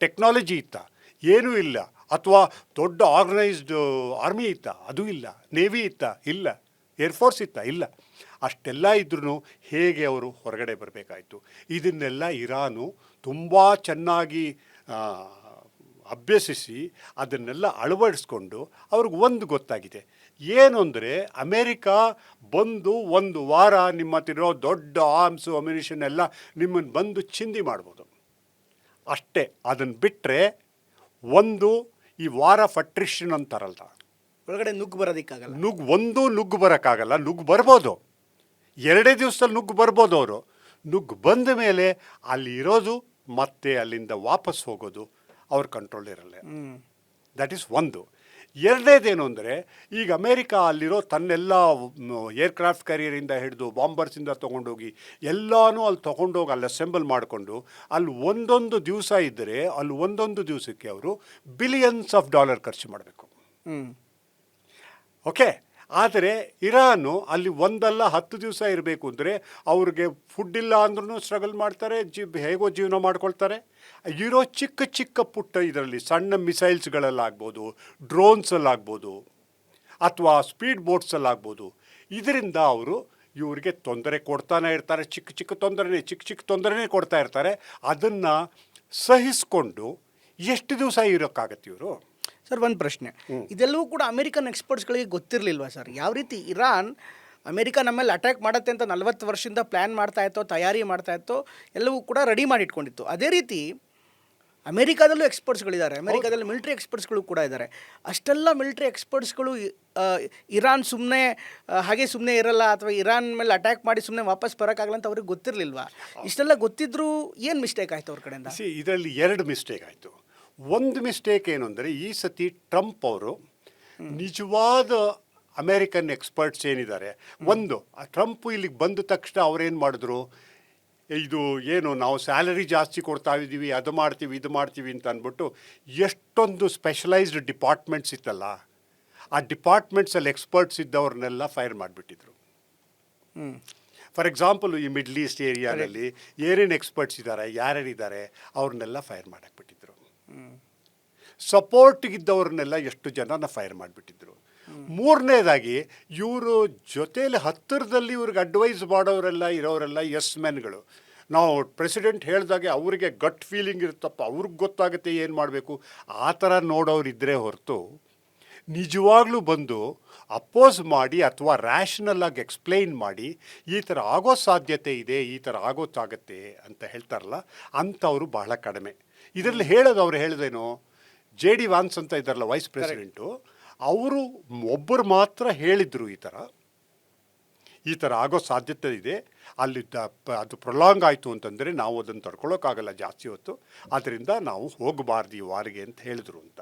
ಟೆಕ್ನಾಲಜಿ ಇತ್ತಾ, ಏನೂ ಇಲ್ಲ. ಅಥವಾ ದೊಡ್ಡ ಆರ್ಗನೈಸ್ಡ್ ಆರ್ಮಿ ಇತ್ತಾ, ಅದೂ ಇಲ್ಲ. ನೇವಿ ಇತ್ತಾ, ಇಲ್ಲ. ಏರ್ಫೋರ್ಸ್ ಇತ್ತಾ, ಇಲ್ಲ. ಅಷ್ಟೆಲ್ಲ ಇದ್ರೂ ಹೇಗೆ ಅವರು ಹೊರಗಡೆ ಬರಬೇಕಾಯಿತು. ಇದನ್ನೆಲ್ಲ ಇರಾನು ತುಂಬ ಚೆನ್ನಾಗಿ ಅಭ್ಯಸಿಸಿ ಅದನ್ನೆಲ್ಲ ಅಳವಡಿಸ್ಕೊಂಡು ಅವ್ರಿಗೆ ಒಂದು ಗೊತ್ತಾಗಿದೆ ಏನು ಅಂದರೆ ಅಮೇರಿಕ ಬಂದು 1 ವಾರ ನಿಮ್ಮ ಹತ್ತಿರೋ ದೊಡ್ಡ ಆರ್ಮ್ಸು ಅಮ್ಯುನಿಷನ್ ಎಲ್ಲ ನಿಮ್ಮನ್ನು ಬಂದು ಚಿಂದಿ ಮಾಡ್ಬೋದು ಅಷ್ಟೇ. ಅದನ್ನು ಬಿಟ್ಟರೆ ಈ ವಾರ್ ಆಫ್ ಅಟ್ರಿಷನ್ ಅಂತಾರಲ್ಲ, ಒಳಗಡೆ ನುಗ್ಗು ಬರೋದಕ್ಕಾಗಲ್ಲ. ನುಗ್ಗು ಬರೋಕ್ಕಾಗಲ್ಲ. ನುಗ್ಗು ಬರ್ಬೋದು, 2 ದಿವಸದಲ್ಲಿ ನುಗ್ಗು ಬರ್ಬೋದು. ಅವರು ನುಗ್ಗು ಬಂದ ಮೇಲೆ ಅಲ್ಲಿ ಇರೋದು ಮತ್ತೆ ಅಲ್ಲಿಂದ ವಾಪಸ್ ಹೋಗೋದು ಅವ್ರ ಕಂಟ್ರೋಲ್ ಇರಲ್ಲ. ದಟ್ ಈಸ್ ಒಂದು. ಎರಡನೇದೇನು ಅಂದರೆ ಈಗ ಅಮೇರಿಕಾ ಅಲ್ಲಿರೋ ತನ್ನೆಲ್ಲ ಏರ್ಕ್ರಾಫ್ಟ್ ಕ್ಯಾರಿಯರಿಂದ ಹಿಡಿದು ಬಾಂಬರ್ಸಿಂದ ತೊಗೊಂಡೋಗಿ ಎಲ್ಲನೂ ಅಲ್ಲಿ ತೊಗೊಂಡೋಗಿ ಅಲ್ಲಿ ಅಸೆಂಬಲ್ ಮಾಡಿಕೊಂಡು ಅಲ್ಲಿ ಒಂದೊಂದು ದಿವಸ ಇದ್ದರೆ ಅಲ್ಲಿ ಒಂದೊಂದು ದಿವಸಕ್ಕೆ ಅವರು ಬಿಲಿಯನ್ಸ್ ಆಫ್ ಡಾಲರ್ ಖರ್ಚು ಮಾಡಬೇಕು. ಓಕೆ, ಆದರೆ ಇರಾನು ಅಲ್ಲಿ ಒಂದಲ್ಲ 10 ದಿವಸ ಇರಬೇಕು ಅಂದರೆ ಅವ್ರಿಗೆ ಫುಡ್ ಇಲ್ಲ ಅಂದ್ರೂ ಸ್ಟ್ರಗಲ್ ಮಾಡ್ತಾರೆ, ಹೇಗೋ ಜೀವನ ಮಾಡ್ಕೊಳ್ತಾರೆ. ಇರೋ ಚಿಕ್ಕ ಚಿಕ್ಕ ಪುಟ್ಟ ಇದರಲ್ಲಿ ಸಣ್ಣ ಮಿಸೈಲ್ಸ್ಗಳಲ್ಲಾಗ್ಬೋದು, ಡ್ರೋನ್ಸಲ್ಲಾಗ್ಬೋದು, ಅಥವಾ ಸ್ಪೀಡ್ ಬೋಟ್ಸಲ್ಲಾಗ್ಬೋದು, ಇದರಿಂದ ಅವರು ಇವ್ರಿಗೆ ತೊಂದರೆ ಕೊಡ್ತಾನೆ ಇರ್ತಾರೆ. ಚಿಕ್ಕ ತೊಂದರೆನೇ ಕೊಡ್ತಾ ಇರ್ತಾರೆ. ಅದನ್ನು ಸಹಿಸ್ಕೊಂಡು ಎಷ್ಟು ದಿವಸ ಇರೋಕ್ಕಾಗತ್ತೆ ಇವರು? ಸರ್, ಒಂದು ಪ್ರಶ್ನೆ. ಇದೆಲ್ಲವೂ ಕೂಡ ಅಮೆರಿಕನ್ ಎಕ್ಸ್ಪರ್ಟ್ಸ್ಗಳಿಗೆ ಗೊತ್ತಿರಲಿಲ್ವಾ ಸರ್? ಯಾವ ರೀತಿ ಇರಾನ್ ಅಮೆರಿಕ ನಮ್ಮಲ್ಲಿ ಅಟ್ಯಾಕ್ ಮಾಡುತ್ತೆ ಅಂತ 40 ವರ್ಷದಿಂದ ಪ್ಲ್ಯಾನ್ ಮಾಡ್ತಾ ಇತ್ತೋ, ತಯಾರಿ ಮಾಡ್ತಾ ಇತ್ತೋ, ಎಲ್ಲವೂ ಕೂಡ ರೆಡಿ ಮಾಡಿ ಇಟ್ಕೊಂಡಿತ್ತು. ಅದೇ ರೀತಿ ಅಮೆರಿಕಾದಲ್ಲೂ ಎಕ್ಸ್ಪರ್ಟ್ಸ್ಗಳಿದ್ದಾರೆ, ಅಮೆರಿಕಾದಲ್ಲಿ ಮಿಲಿಟ್ರಿ ಎಕ್ಸ್ಪರ್ಟ್ಸ್ಗಳು ಕೂಡ ಇದ್ದಾರೆ. ಅಷ್ಟೆಲ್ಲ ಮಿಲಿಟ್ರಿ ಎಕ್ಸ್ಪರ್ಟ್ಸ್ಗಳು ಇರಾನ್ ಸುಮ್ಮನೆ ಇರಲ್ಲ ಅಥವಾ ಇರಾನ್ ಮೇಲೆ ಅಟ್ಯಾಕ್ ಮಾಡಿ ಸುಮ್ಮನೆ ವಾಪಸ್ ಬರೋಕ್ಕಾಗಲ್ಲ ಅಂತ ಅವ್ರಿಗೆ ಗೊತ್ತಿರಲಿಲ್ವಾ? ಇಷ್ಟೆಲ್ಲ ಗೊತ್ತಿದ್ರೂ ಏನು ಮಿಸ್ಟೇಕ್ ಆಯಿತು ಅವ್ರ ಕಡೆಯಿಂದ? ಇದರಲ್ಲಿ 2 ಮಿಸ್ಟೇಕ್ ಆಯಿತು. ಒಂದು ಮಿಸ್ಟೇಕ್ ಏನು ಅಂದರೆ, ಈ ಸತಿ ಟ್ರಂಪ್ ಅವರು ನಿಜವಾದ ಅಮೇರಿಕನ್ ಎಕ್ಸ್ಪರ್ಟ್ಸ್ ಏನಿದ್ದಾರೆ, ಟ್ರಂಪ್ ಇಲ್ಲಿಗೆ ಬಂದ ತಕ್ಷಣ ಅವ್ರೇನು ಮಾಡಿದ್ರು, ಇದು ಏನು ನಾವು ಸ್ಯಾಲರಿ ಜಾಸ್ತಿ ಕೊಡ್ತಾ ಇದ್ದೀವಿ, ಅದು ಮಾಡ್ತೀವಿ ಇದು ಮಾಡ್ತೀವಿ ಅಂತ ಅಂದ್ಬಿಟ್ಟು ಎಷ್ಟೊಂದು ಸ್ಪೆಷಲೈಸ್ಡ್ ಡಿಪಾರ್ಟ್ಮೆಂಟ್ಸ್ ಇತ್ತಲ್ಲ, ಆ ಡಿಪಾರ್ಟ್ಮೆಂಟ್ಸಲ್ಲಿ ಎಕ್ಸ್ಪರ್ಟ್ಸ್ ಇದ್ದವ್ರನ್ನೆಲ್ಲ ಫೈರ್ ಮಾಡಿಬಿಟ್ಟಿದ್ರು. ಫಾರ್ ಎಕ್ಸಾಂಪಲ್, ಈ ಮಿಡ್ಲ್ ಈಸ್ಟ್ ಏರಿಯಾದಲ್ಲಿ ಏನೇನು ಎಕ್ಸ್ಪರ್ಟ್ಸ್ ಇದ್ದಾರೆ, ಯಾರ್ಯಾರಿದ್ದಾರೆ, ಅವ್ರನ್ನೆಲ್ಲ ಫೈರ್ ಮಾಡಾಕ್ಬಿಟ್ಟಿದ್ರು. ಸಪೋರ್ಟಿಗಿದ್ದವ್ರನ್ನೆಲ್ಲ ಎಷ್ಟು ಜನನ ಫೈರ್ ಮಾಡಿಬಿಟ್ಟಿದ್ರು. ಮೂರನೇದಾಗಿ ಇವರು ಜೊತೆಯಲ್ಲಿ ಹತ್ತಿರದಲ್ಲಿ ಇವ್ರಿಗೆ ಅಡ್ವೈಸ್ ಮಾಡೋರೆಲ್ಲ ಇರೋರೆಲ್ಲ ಎಸ್ ಮೆನ್ಗಳು. ನಾವು ಪ್ರೆಸಿಡೆಂಟ್ ಹೇಳಿದಾಗೆ ಅವರಿಗೆ ಗಟ್ ಫೀಲಿಂಗ್ ಇರುತ್ತಪ್ಪ, ಅವ್ರಿಗೆ ಗೊತ್ತಾಗುತ್ತೆ ಏನು ಮಾಡಬೇಕು, ಆ ಥರ ನೋಡೋರಿದ್ದರೆ ಹೊರತು ನಿಜವಾಗ್ಲೂ ಬಂದು ಅಪೋಸ್ ಮಾಡಿ ಅಥವಾ ರ್ಯಾಷನಲ್ ಆಗಿ ಎಕ್ಸ್ಪ್ಲೈನ್ ಮಾಡಿ ಈ ಥರ ಆಗೋ ಸಾಧ್ಯತೆ ಇದೆ, ಈ ಥರ ಆಗೋತ್ತಾಗತ್ತೆ ಅಂತ ಹೇಳ್ತಾರಲ್ಲ, ಅಂಥವರು ಬಹಳ ಕಡಿಮೆ. ಇದರಲ್ಲಿ ಅವ್ರು ಹೇಳಿದೇನು, JD ವ್ಯಾನ್ಸ್ ಅಂತ ಇದ್ದಾರಲ್ಲ ವೈಸ್ ಪ್ರೆಸಿಡೆಂಟು, ಅವರು ಒಬ್ಬರು ಮಾತ್ರ ಹೇಳಿದರು ಈ ಥರ ಆಗೋ ಸಾಧ್ಯತೆ ಇದೆ, ಅಲ್ಲಿ ಅದು ಪ್ರೊಲಾಂಗ್ ಆಯಿತು ಅಂತಂದರೆ ನಾವು ಅದನ್ನು ತಡ್ಕೊಳ್ಳೋಕ್ಕಾಗಲ್ಲ ಜಾಸ್ತಿ ಹೊತ್ತು, ಆದ್ದರಿಂದ ನಾವು ಹೋಗಬಾರ್ದು ಈ ವಾರಿಗೆ ಅಂತ ಹೇಳಿದ್ರು ಅಂತ.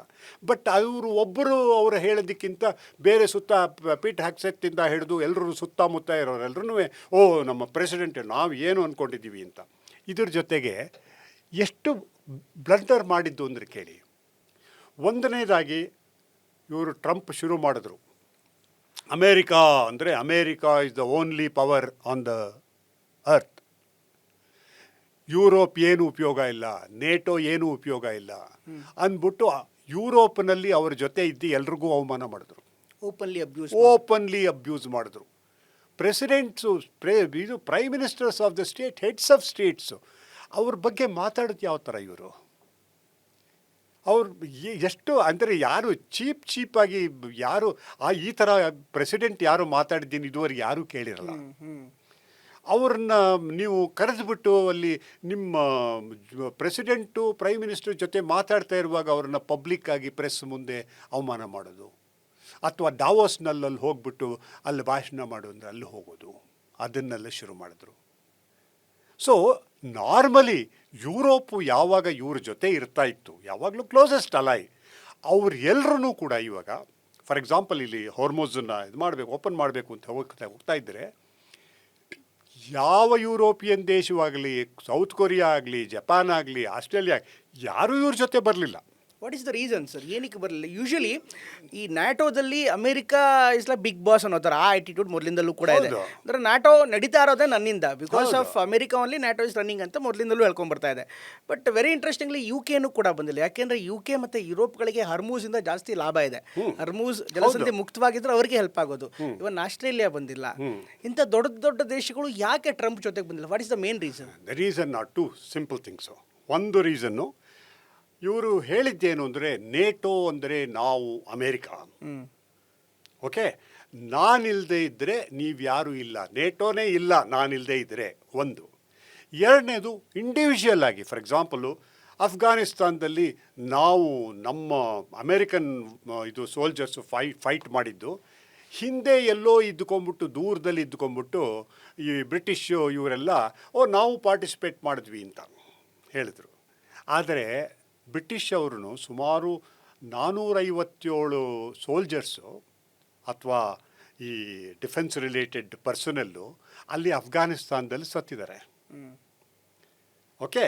ಬಟ್ ಅವರು ಹೇಳೋದಕ್ಕಿಂತ ಬೇರೆ ಪೀಟ್ ಹ್ಯಾಕ್ಸೆತ್ತಿಂದ ಹಿಡಿದು ಎಲ್ಲರೂ ಸುತ್ತಮುತ್ತ ಇರೋರೆಲ್ಲರೂ ನಮ್ಮ ಪ್ರೆಸಿಡೆಂಟ್ ನಾವು ಏನು ಅಂದ್ಕೊಂಡಿದ್ದೀವಿ ಅಂತ. ಇದ್ರ ಜೊತೆಗೆ ಎಷ್ಟು ಬ್ಲಂಡರ್ ಮಾಡಿದ್ದು ಅಂದರೆ ಕೇಳಿ. ಒಂದನೇದಾಗಿ ಇವರು ಟ್ರಂಪ್ ಶುರು ಮಾಡಿದ್ರು, America is the only power on the earth, Europe ಏನು ಉಪಯೋಗ ಇಲ್ಲ, ನೇಟೋ ಏನು ಉಪಯೋಗ ಇಲ್ಲ ಅಂದ್ಬಿಟ್ಟು ಯುರೋಪ್ನಲ್ಲಿ ಅವ್ರ ಜೊತೆ ಇದ್ದು ಎಲ್ರಿಗೂ ಅವಮಾನ ಮಾಡಿದ್ರು, ಓಪನ್ಲಿ ಅಬ್ಯೂಸ್ ಮಾಡಿದ್ರು. ಪ್ರೆಸಿಡೆಂಟ್ಸು, ಇದು prime ministers of the state, heads of states, ಅವ್ರ ಬಗ್ಗೆ ಮಾತಾಡೋದು ಯಾವ ಥರ ಇವರು? ಅವ್ರು ಎಷ್ಟು ಅಂದರೆ ಯಾರು ಚೀಪಾಗಿ ಯಾರು ಈ ಥರ ಪ್ರೆಸಿಡೆಂಟ್ ಯಾರು ಮಾತಾಡಿದ್ದೀನಿ ಇದುವರೆಗೆ ಯಾರೂ ಕೇಳಿರಲ್ಲ. ಅವ್ರನ್ನ ನೀವು ಕರೆದುಬಿಟ್ಟು ಅಲ್ಲಿ ನಿಮ್ಮ ಪ್ರೆಸಿಡೆಂಟು ಪ್ರೈಮ್ ಮಿನಿಸ್ಟರ್ ಜೊತೆ ಮಾತಾಡ್ತಾ ಇರುವಾಗ ಅವ್ರನ್ನ ಪಬ್ಲಿಕ್ಕಾಗಿ ಪ್ರೆಸ್ ಮುಂದೆ ಅವಮಾನ ಮಾಡೋದು, ಅಥವಾ ಡಾವೋಸ್ನಲ್ಲಿ ಹೋಗ್ಬಿಟ್ಟು ಅಲ್ಲಿ ಭಾಷಣ ಮಾಡು ಅಂದರೆ ಅಲ್ಲಿ ಹೋಗೋದು, ಅದನ್ನೆಲ್ಲ ಶುರು ಮಾಡಿದ್ರು. ಸೊ ನಾರ್ಮಲಿ ಯುರೋಪು ಯಾವಾಗ ಇವ್ರ ಜೊತೆ ಇರ್ತಾ ಇತ್ತು, ಯಾವಾಗಲೂ ಕ್ಲೋಸೆಸ್ಟ್ ಅಲೈ, ಅವ್ರು ಎಲ್ಲರೂ ಕೂಡ ಇವಾಗ ಫಾರ್ ಎಕ್ಸಾಂಪಲ್ ಇಲ್ಲಿ ಹಾರ್ಮೋಸನ್ನು ಓಪನ್ ಮಾಡಬೇಕು ಅಂತ ಹೋಗ್ತಾ ಇದ್ದರೆ ಯಾವ ಯುರೋಪಿಯನ್ ದೇಶವಾಗಲಿ, ಸೌತ್ ಕೊರಿಯಾ ಆಗಲಿ, ಜಪಾನ್ ಆಗಲಿ, ಆಸ್ಟ್ರೇಲಿಯಾ, ಯಾರೂ ಇವ್ರ ಜೊತೆ ಬರಲಿಲ್ಲ. What is the reason sir, ಏನಕ್ಕೆ ಬರಲಿಲ್ಲ? ಯೂಶಲಿ ಈ ನ್ಯಾಟೋದಲ್ಲಿ ಅಮೆರಿಕಾ ಇಸ್ ಲ ಬಿಗ್ ಬಾಸ್ ಅನ್ನೋ ಥರ ಆ ಆಟಿಟ್ಯೂಡ್ ಮೊದಲಿಂದಲೂ ಕೂಡ ಇದೆ. ಅಂದರೆ ನ್ಯಾಟೋ ನಡೀತಾ ಇರೋದೇ ನನ್ನಿಂದ, because of America only NATO is running ಅಂತ ಮೊದಲಿಂದಲೂ ಹೇಳ್ಕೊಂಡ್ಬರ್ತಾ ಇದೆ. ಬಟ್ ವೆರಿ ಇಂಟ್ರೆಸ್ಟಿಂಗ್ಲಿ UK ಕೂಡ ಬಂದಿಲ್ಲ. ಯಾಕೆಂದರೆ UK ಮತ್ತು ಯುರೋಪ್ಗಳಿಗೆ ಹರ್ಮೂಸಿಂದ ಜಾಸ್ತಿ ಲಾಭ ಇದೆ. ಹರ್ಮೂಸ್ ಜಲಸಂಧಿ ಮುಕ್ತವಾಗಿದ್ರೆ ಅವರಿಗೆ ಹೆಲ್ಪ್ ಆಗೋದು. ಇವನ್ ಆಸ್ಟ್ರೇಲಿಯಾ ಬಂದಿಲ್ಲ. ಇಂಥ ದೊಡ್ಡ ದೊಡ್ಡ ದೇಶಗಳು ಯಾಕೆ ಟ್ರಂಪ್ ಜೊತೆಗೆ ಬಂದಿಲ್ಲ? What is the main reason? The reason are two simple things. ಒಂದು ರೀಸನ್ನು, ಇವರು ಹೇಳಿದ್ದೇನು ಅಂದರೆ ನೇಟೋ ಅಂದರೆ ನಾವು ಅಮೇರಿಕಾ, ಓಕೆ, ನಾನಿಲ್ಲದೆ ಇದ್ದರೆ ನೀವ್ಯಾರೂ ಇಲ್ಲ, ನೇಟೋನೇ ಇಲ್ಲ ನಾನಿಲ್ಲದೆ ಇದ್ದರೆ ಒಂದು. ಎರಡನೇದು ಇಂಡಿವಿಜುವಲ್ ಆಗಿ, ಫಾರ್ ಎಕ್ಸಾಂಪಲು ಅಫ್ಘಾನಿಸ್ತಾನದಲ್ಲಿ ನಾವು ನಮ್ಮ ಅಮೇರಿಕನ್ ಇದು ಸೋಲ್ಜರ್ಸು ಫೈಟ್ ಮಾಡಿದ್ದು, ಹಿಂದೆ ಎಲ್ಲೋ ಇದ್ದುಕೊಂಡ್ಬಿಟ್ಟು ದೂರದಲ್ಲಿ ಇದ್ದುಕೊಂಡ್ಬಿಟ್ಟು ಈ ಬ್ರಿಟಿಷು ಇವರೆಲ್ಲ ನಾವು ಪಾರ್ಟಿಸಿಪೇಟ್ ಮಾಡಿದ್ವಿ ಅಂತ ಹೇಳಿದರು. ಆದರೆ ಬ್ರಿಟಿಷ್ ಅವರು ಸುಮಾರು 457 ಸೋಲ್ಜರ್ಸು ಅಥವಾ ಈ ಡಿಫೆನ್ಸ್ ರಿಲೇಟೆಡ್ ಪರ್ಸನಲ್ಲು ಅಲ್ಲಿ ಅಫ್ಘಾನಿಸ್ತಾನದಲ್ಲಿ ಸತ್ತಿದ್ದಾರೆ. ಓಕೆ,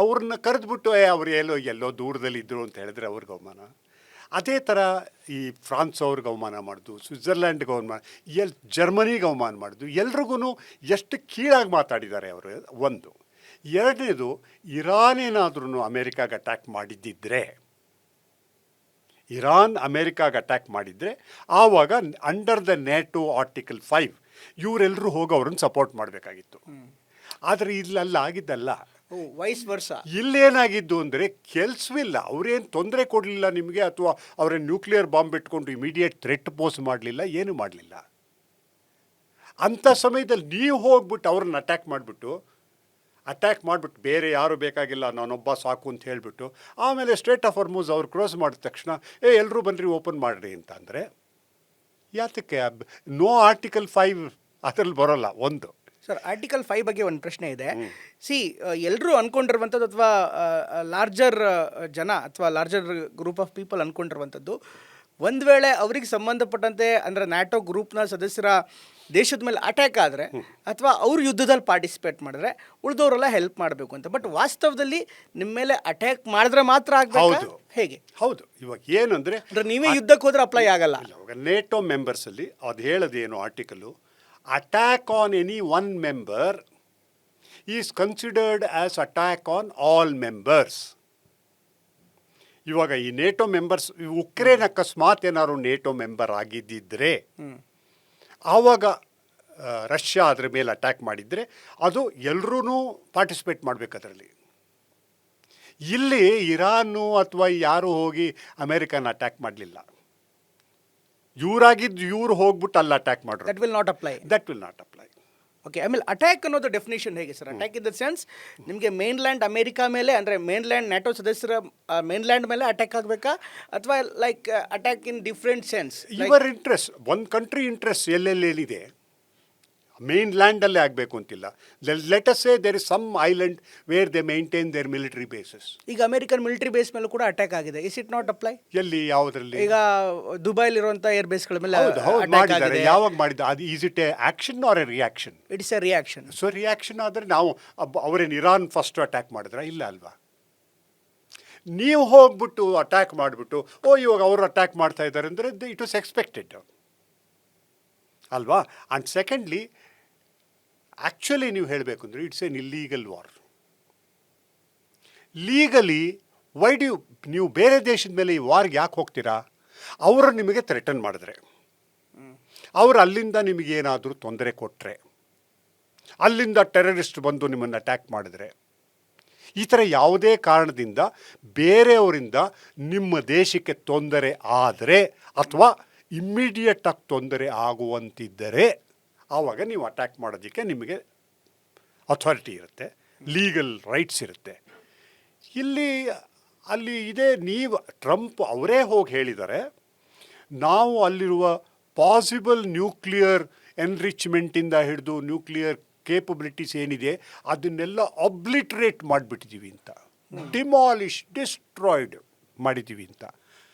ಅವ್ರನ್ನ ಕರೆದ್ಬಿಟ್ಟು ಅವ್ರು ಎಲ್ಲೋ ದೂರದಲ್ಲಿ ಇದ್ದರು ಅಂತ ಹೇಳಿದ್ರೆ ಅವ್ರಿಗೆ ಅವಮಾನ. ಅದೇ ಥರ ಈ ಫ್ರಾನ್ಸ್ ಅವ್ರಿಗೆ ಅವಮಾನ ಮಾಡೋದು, ಸ್ವಿಟ್ಜರ್ಲ್ಯಾಂಡ್ಗೆ ಅವಮಾನ, ಜರ್ಮನಿಗೆ ಅವಮಾನ ಮಾಡೋದು, ಎಲ್ರಿಗೂ ಎಷ್ಟು ಕೀಳಾಗಿ ಮಾತಾಡಿದ್ದಾರೆ ಅವರು. ಒಂದು. ಎರಡನೇದು, ಇರಾನ್ ಏನಾದ್ರೂ ಅಮೇರಿಕಾಗೆ ಅಟ್ಯಾಕ್ ಮಾಡಿದ್ದಿದ್ರೆ, ಇರಾನ್ ಅಮೇರಿಕಾಗೆ ಅಟ್ಯಾಕ್ ಮಾಡಿದರೆ ಆವಾಗ ಅಂಡರ್ ದ ನೇಟೋ ಆರ್ಟಿಕಲ್ 5 ಇವರೆಲ್ಲರೂ ಹೋಗಿ ಅವ್ರನ್ನ ಸಪೋರ್ಟ್ ಮಾಡಬೇಕಾಗಿತ್ತು. ಆದರೆ ಇಲ್ಲೆಲ್ಲ ಆಗಿದ್ದಲ್ಲ, ವೈಸ್ ವರ್ಷ. ಇಲ್ಲೇನಾಗಿದ್ದು ಅಂದರೆ ಕೆಲಸವಿಲ್ಲ, ಅವರೇನು ತೊಂದರೆ ಕೊಡಲಿಲ್ಲ ನಿಮಗೆ, ಅಥವಾ ಅವರೇನು ನ್ಯೂಕ್ಲಿಯರ್ ಬಾಂಬ್ ಇಟ್ಕೊಂಡು ಇಮಿಡಿಯೇಟ್ ಥ್ರೆಟ್ ಪೋಸ್ ಮಾಡಲಿಲ್ಲ, ಏನು ಮಾಡಲಿಲ್ಲ. ಅಂಥ ಸಮಯದಲ್ಲಿ ನೀವು ಹೋಗ್ಬಿಟ್ಟು ಅವ್ರನ್ನ ಅಟ್ಯಾಕ್ ಮಾಡಿಬಿಟ್ಟು ಬೇರೆ ಯಾರು ಬೇಕಾಗಿಲ್ಲ, ನಾನೊಬ್ಬ ಸಾಕು ಅಂತ ಹೇಳಿಬಿಟ್ಟು ಆಮೇಲೆ ಸ್ಟ್ರೇಟ್ ಆಫ್ ಹಾರ್ಮುಜ್ ಅವ್ರು ಕ್ಲೋಸ್ ಮಾಡಿದ ತಕ್ಷಣ ಎಲ್ಲರೂ ಬನ್ನಿರಿ ಓಪನ್ ಮಾಡಿರಿ ಅಂತ ಅಂದರೆ ಯಾತಕ್ಕೆ? ನೋ ಆರ್ಟಿಕಲ್ 5 ಅದರಲ್ಲಿ ಬರೋಲ್ಲ. ಒಂದು ಸರ್, ಆರ್ಟಿಕಲ್ 5 ಬಗ್ಗೆ ಒಂದು ಪ್ರಶ್ನೆ ಇದೆ. ಎಲ್ಲರೂ ಅಂದ್ಕೊಂಡಿರುವಂಥದ್ದು ಅಥವಾ ಲಾರ್ಜರ್ ಜನ ಅಥವಾ ಲಾರ್ಜರ್ ಗ್ರೂಪ್ ಆಫ್ ಪೀಪಲ್ ಅಂದ್ಕೊಂಡಿರುವಂಥದ್ದು, ಒಂದು ವೇಳೆ ಅವ್ರಿಗೆ ಸಂಬಂಧಪಟ್ಟಂತೆ ಅಂದರೆ ನ್ಯಾಟೋ ಗ್ರೂಪ್ನ ಸದಸ್ಯರ ದೇಶದ ಮೇಲೆ ಅಟ್ಯಾಕ್ ಆದರೆ ಅಥವಾ ಅವ್ರು ಯುದ್ಧದಲ್ಲಿ ಪಾರ್ಟಿಸಿಪೇಟ್ ಮಾಡಿದ್ರೆ ಉಳಿದವರೆಲ್ಲ ಹೆಲ್ಪ್ ಮಾಡಬೇಕು ಅಂತ. ಬಟ್ ವಾಸ್ತವದಲ್ಲಿ ನಿಮ್ಮ ಮೇಲೆ ಅಟ್ಯಾಕ್ ಮಾಡಿದ್ರೆ ಮಾತ್ರ ಆಗಬೇಕು. ಹೇಗೆ? ಹೌದು. ಇವಾಗ ಏನಂದರೆ ನೀವೇ ಯುದ್ಧಕ್ಕೆ ಹೋದ್ರೆ ಅಪ್ಲೈ ಆಗಲ್ಲ. ಇವಾಗ ನೇಟೋ ಮೆಂಬರ್ಸಲ್ಲಿ ಅದು ಹೇಳೋದೇನು article, attack on any one member is considered as attack on all members. ಇವಾಗ ಈ ನೇಟೋ ಮೆಂಬರ್ಸ್, ಉಕ್ರೇನ್ ಅಕಸ್ಮಾತ್ ಏನಾದ್ರು ನೇಟೋ ಮೆಂಬರ್ ಆಗಿದ್ದಿದ್ರೆ ಆವಾಗ ರಷ್ಯಾ ಅದ್ರ ಮೇಲೆ ಅಟ್ಯಾಕ್ ಮಾಡಿದರೆ ಅದು ಎಲ್ಲರೂ ಪಾರ್ಟಿಸಿಪೇಟ್ ಮಾಡಬೇಕು ಅದರಲ್ಲಿ. ಇಲ್ಲಿ ಇರಾನು ಅಥವಾ ಯಾರು ಹೋಗಿ ಅಮೇರಿಕನ್ ಅಟ್ಯಾಕ್ ಮಾಡಲಿಲ್ಲ, ಇವ್ರು ಹೋಗ್ಬಿಟ್ಟು ಅಲ್ಲಿ ಅಟ್ಯಾಕ್ ಮಾಡೋರು. That will not apply. Okay, ಆಮೇಲೆ ಅಟ್ಯಾಕ್ ಅನ್ನೋದು ಡೆಫಿನೇಷನ್ ಹೇಗೆ sir? Attack in the sense ನಿಮಗೆ ಮೇನ್ಲ್ಯಾಂಡ್ ಅಮೇರಿಕಾ ಮೇಲೆ, ಅಂದರೆ ಮೇನ್ಲ್ಯಾಂಡ್ ನ್ಯಾಟೋ ಸದಸ್ಯರ ಮೇನ್ಲ್ಯಾಂಡ್ ಮೇಲೆ ಅಟ್ಯಾಕ್ ಆಗಬೇಕಾ, ಅಥವಾ like attack in different sense? ಇವರ್ ಇಂಟ್ರೆಸ್ಟ್, ಒಂದು ಕಂಟ್ರಿ ಇಂಟ್ರೆಸ್ಟ್ ಎಲ್ಲೆಲ್ಲೇನಿದೆ, ಮೇನ್ ಲ್ಯಾಂಡಲ್ಲೇ ಆಗಬೇಕು ಅಂತಿಲ್ಲ. Let us say there is some island where they maintain their military bases. ಈಗ ಅಮೆರಿಕನ್ ಮಿಲಿಟರಿ ಬೇಸ್ ಮೇಲೆ ಕೂಡ ಅಟ್ಯಾಕ್ ಆಗಿದೆ. Is it not apply? ಎಲ್ಲಿ, ಯಾವುದರಲ್ಲಿ? ಈಗ ದುಬೈಲಿರುವಂಥ ಏರ್ ಬೇಸ್ಗಳ ಮೇಲೆ ಮಾಡಿದ್ದಾರೆ. ಯಾವಾಗ ಮಾಡಿದ? ಅದು is it a action or a reaction? It is a reaction. So reaction ಆದರೆ ನಾವು ಅವರೇನು ಇರಾನ್ ಫಸ್ಟ್ ಅಟ್ಯಾಕ್ ಮಾಡಿದ್ರ? ಇಲ್ಲ ಅಲ್ವಾ? ನೀವು ಹೋಗ್ಬಿಟ್ಟು ಅಟ್ಯಾಕ್ ಮಾಡಿಬಿಟ್ಟು ಇವಾಗ ಅವರು ಅಟ್ಯಾಕ್ ಮಾಡ್ತಾ ಇದ್ದಾರೆ ಅಂದರೆ ಇಟ್ ವಾಸ್ ಎಕ್ಸ್ಪೆಕ್ಟೆಡ್ ಅಲ್ವಾ? ಆ್ಯಂಡ್ ಸೆಕೆಂಡ್ಲಿ, ಆ್ಯಕ್ಚುಲಿ ನೀವು ಹೇಳಬೇಕು ಅಂದರೆ it's an illegal war. Legally ನೀವು ಬೇರೆ ದೇಶದ ಮೇಲೆ ಈ ವಾರ್ಗೆ ಯಾಕೆ ಹೋಗ್ತೀರಾ? ಅವರು ನಿಮಗೆ ಥ್ರೆಟನ್ ಮಾಡಿದ್ರೆ, ಅವರು ಅಲ್ಲಿಂದ ನಿಮಗೇನಾದರೂ ತೊಂದರೆ ಕೊಟ್ಟರೆ, ಅಲ್ಲಿಂದ ಟೆರರಿಸ್ಟ್ ಬಂದು ನಿಮ್ಮನ್ನು ಅಟ್ಯಾಕ್ ಮಾಡಿದ್ರೆ, ಈ ಥರ ಯಾವುದೇ ಕಾರಣದಿಂದ ಬೇರೆಯವರಿಂದ ನಿಮ್ಮ ದೇಶಕ್ಕೆ ತೊಂದರೆ ಆದರೆ ಅಥವಾ ಇಮ್ಮಿಡಿಯೇಟಾಗಿ ತೊಂದರೆ ಆಗುವಂತಿದ್ದರೆ ಆವಾಗ ನೀವು ಅಟ್ಯಾಕ್ ಮಾಡೋದಕ್ಕೆ ನಿಮಗೆ ಅಥಾರಿಟಿ ಇರುತ್ತೆ, ಲೀಗಲ್ ರೈಟ್ಸ್ ಇರುತ್ತೆ. ಅಲ್ಲಿ ಇದೇ, ನೀವು ಟ್ರಂಪ್ ಅವರೇ ಹೋಗಿ ಹೇಳಿದ್ದಾರೆ, ನಾವು ಅಲ್ಲಿರುವ ಪಾಸಿಬಲ್ ನ್ಯೂಕ್ಲಿಯರ್ ಎನ್ರಿಚ್ಮೆಂಟಿಂದ ಹಿಡಿದು ನ್ಯೂಕ್ಲಿಯರ್ ಕೇಪಬಿಲಿಟೀಸ್ ಏನಿದೆ ಅದನ್ನೆಲ್ಲ ಅಬ್ಲಿಟ್ರೇಟ್ ಮಾಡಿಬಿಟ್ಟಿದ್ದೀವಿ ಅಂತ, ಡಿಸ್ಟ್ರಾಯ್ಡ್ ಮಾಡಿದ್ದೀವಿ ಅಂತ.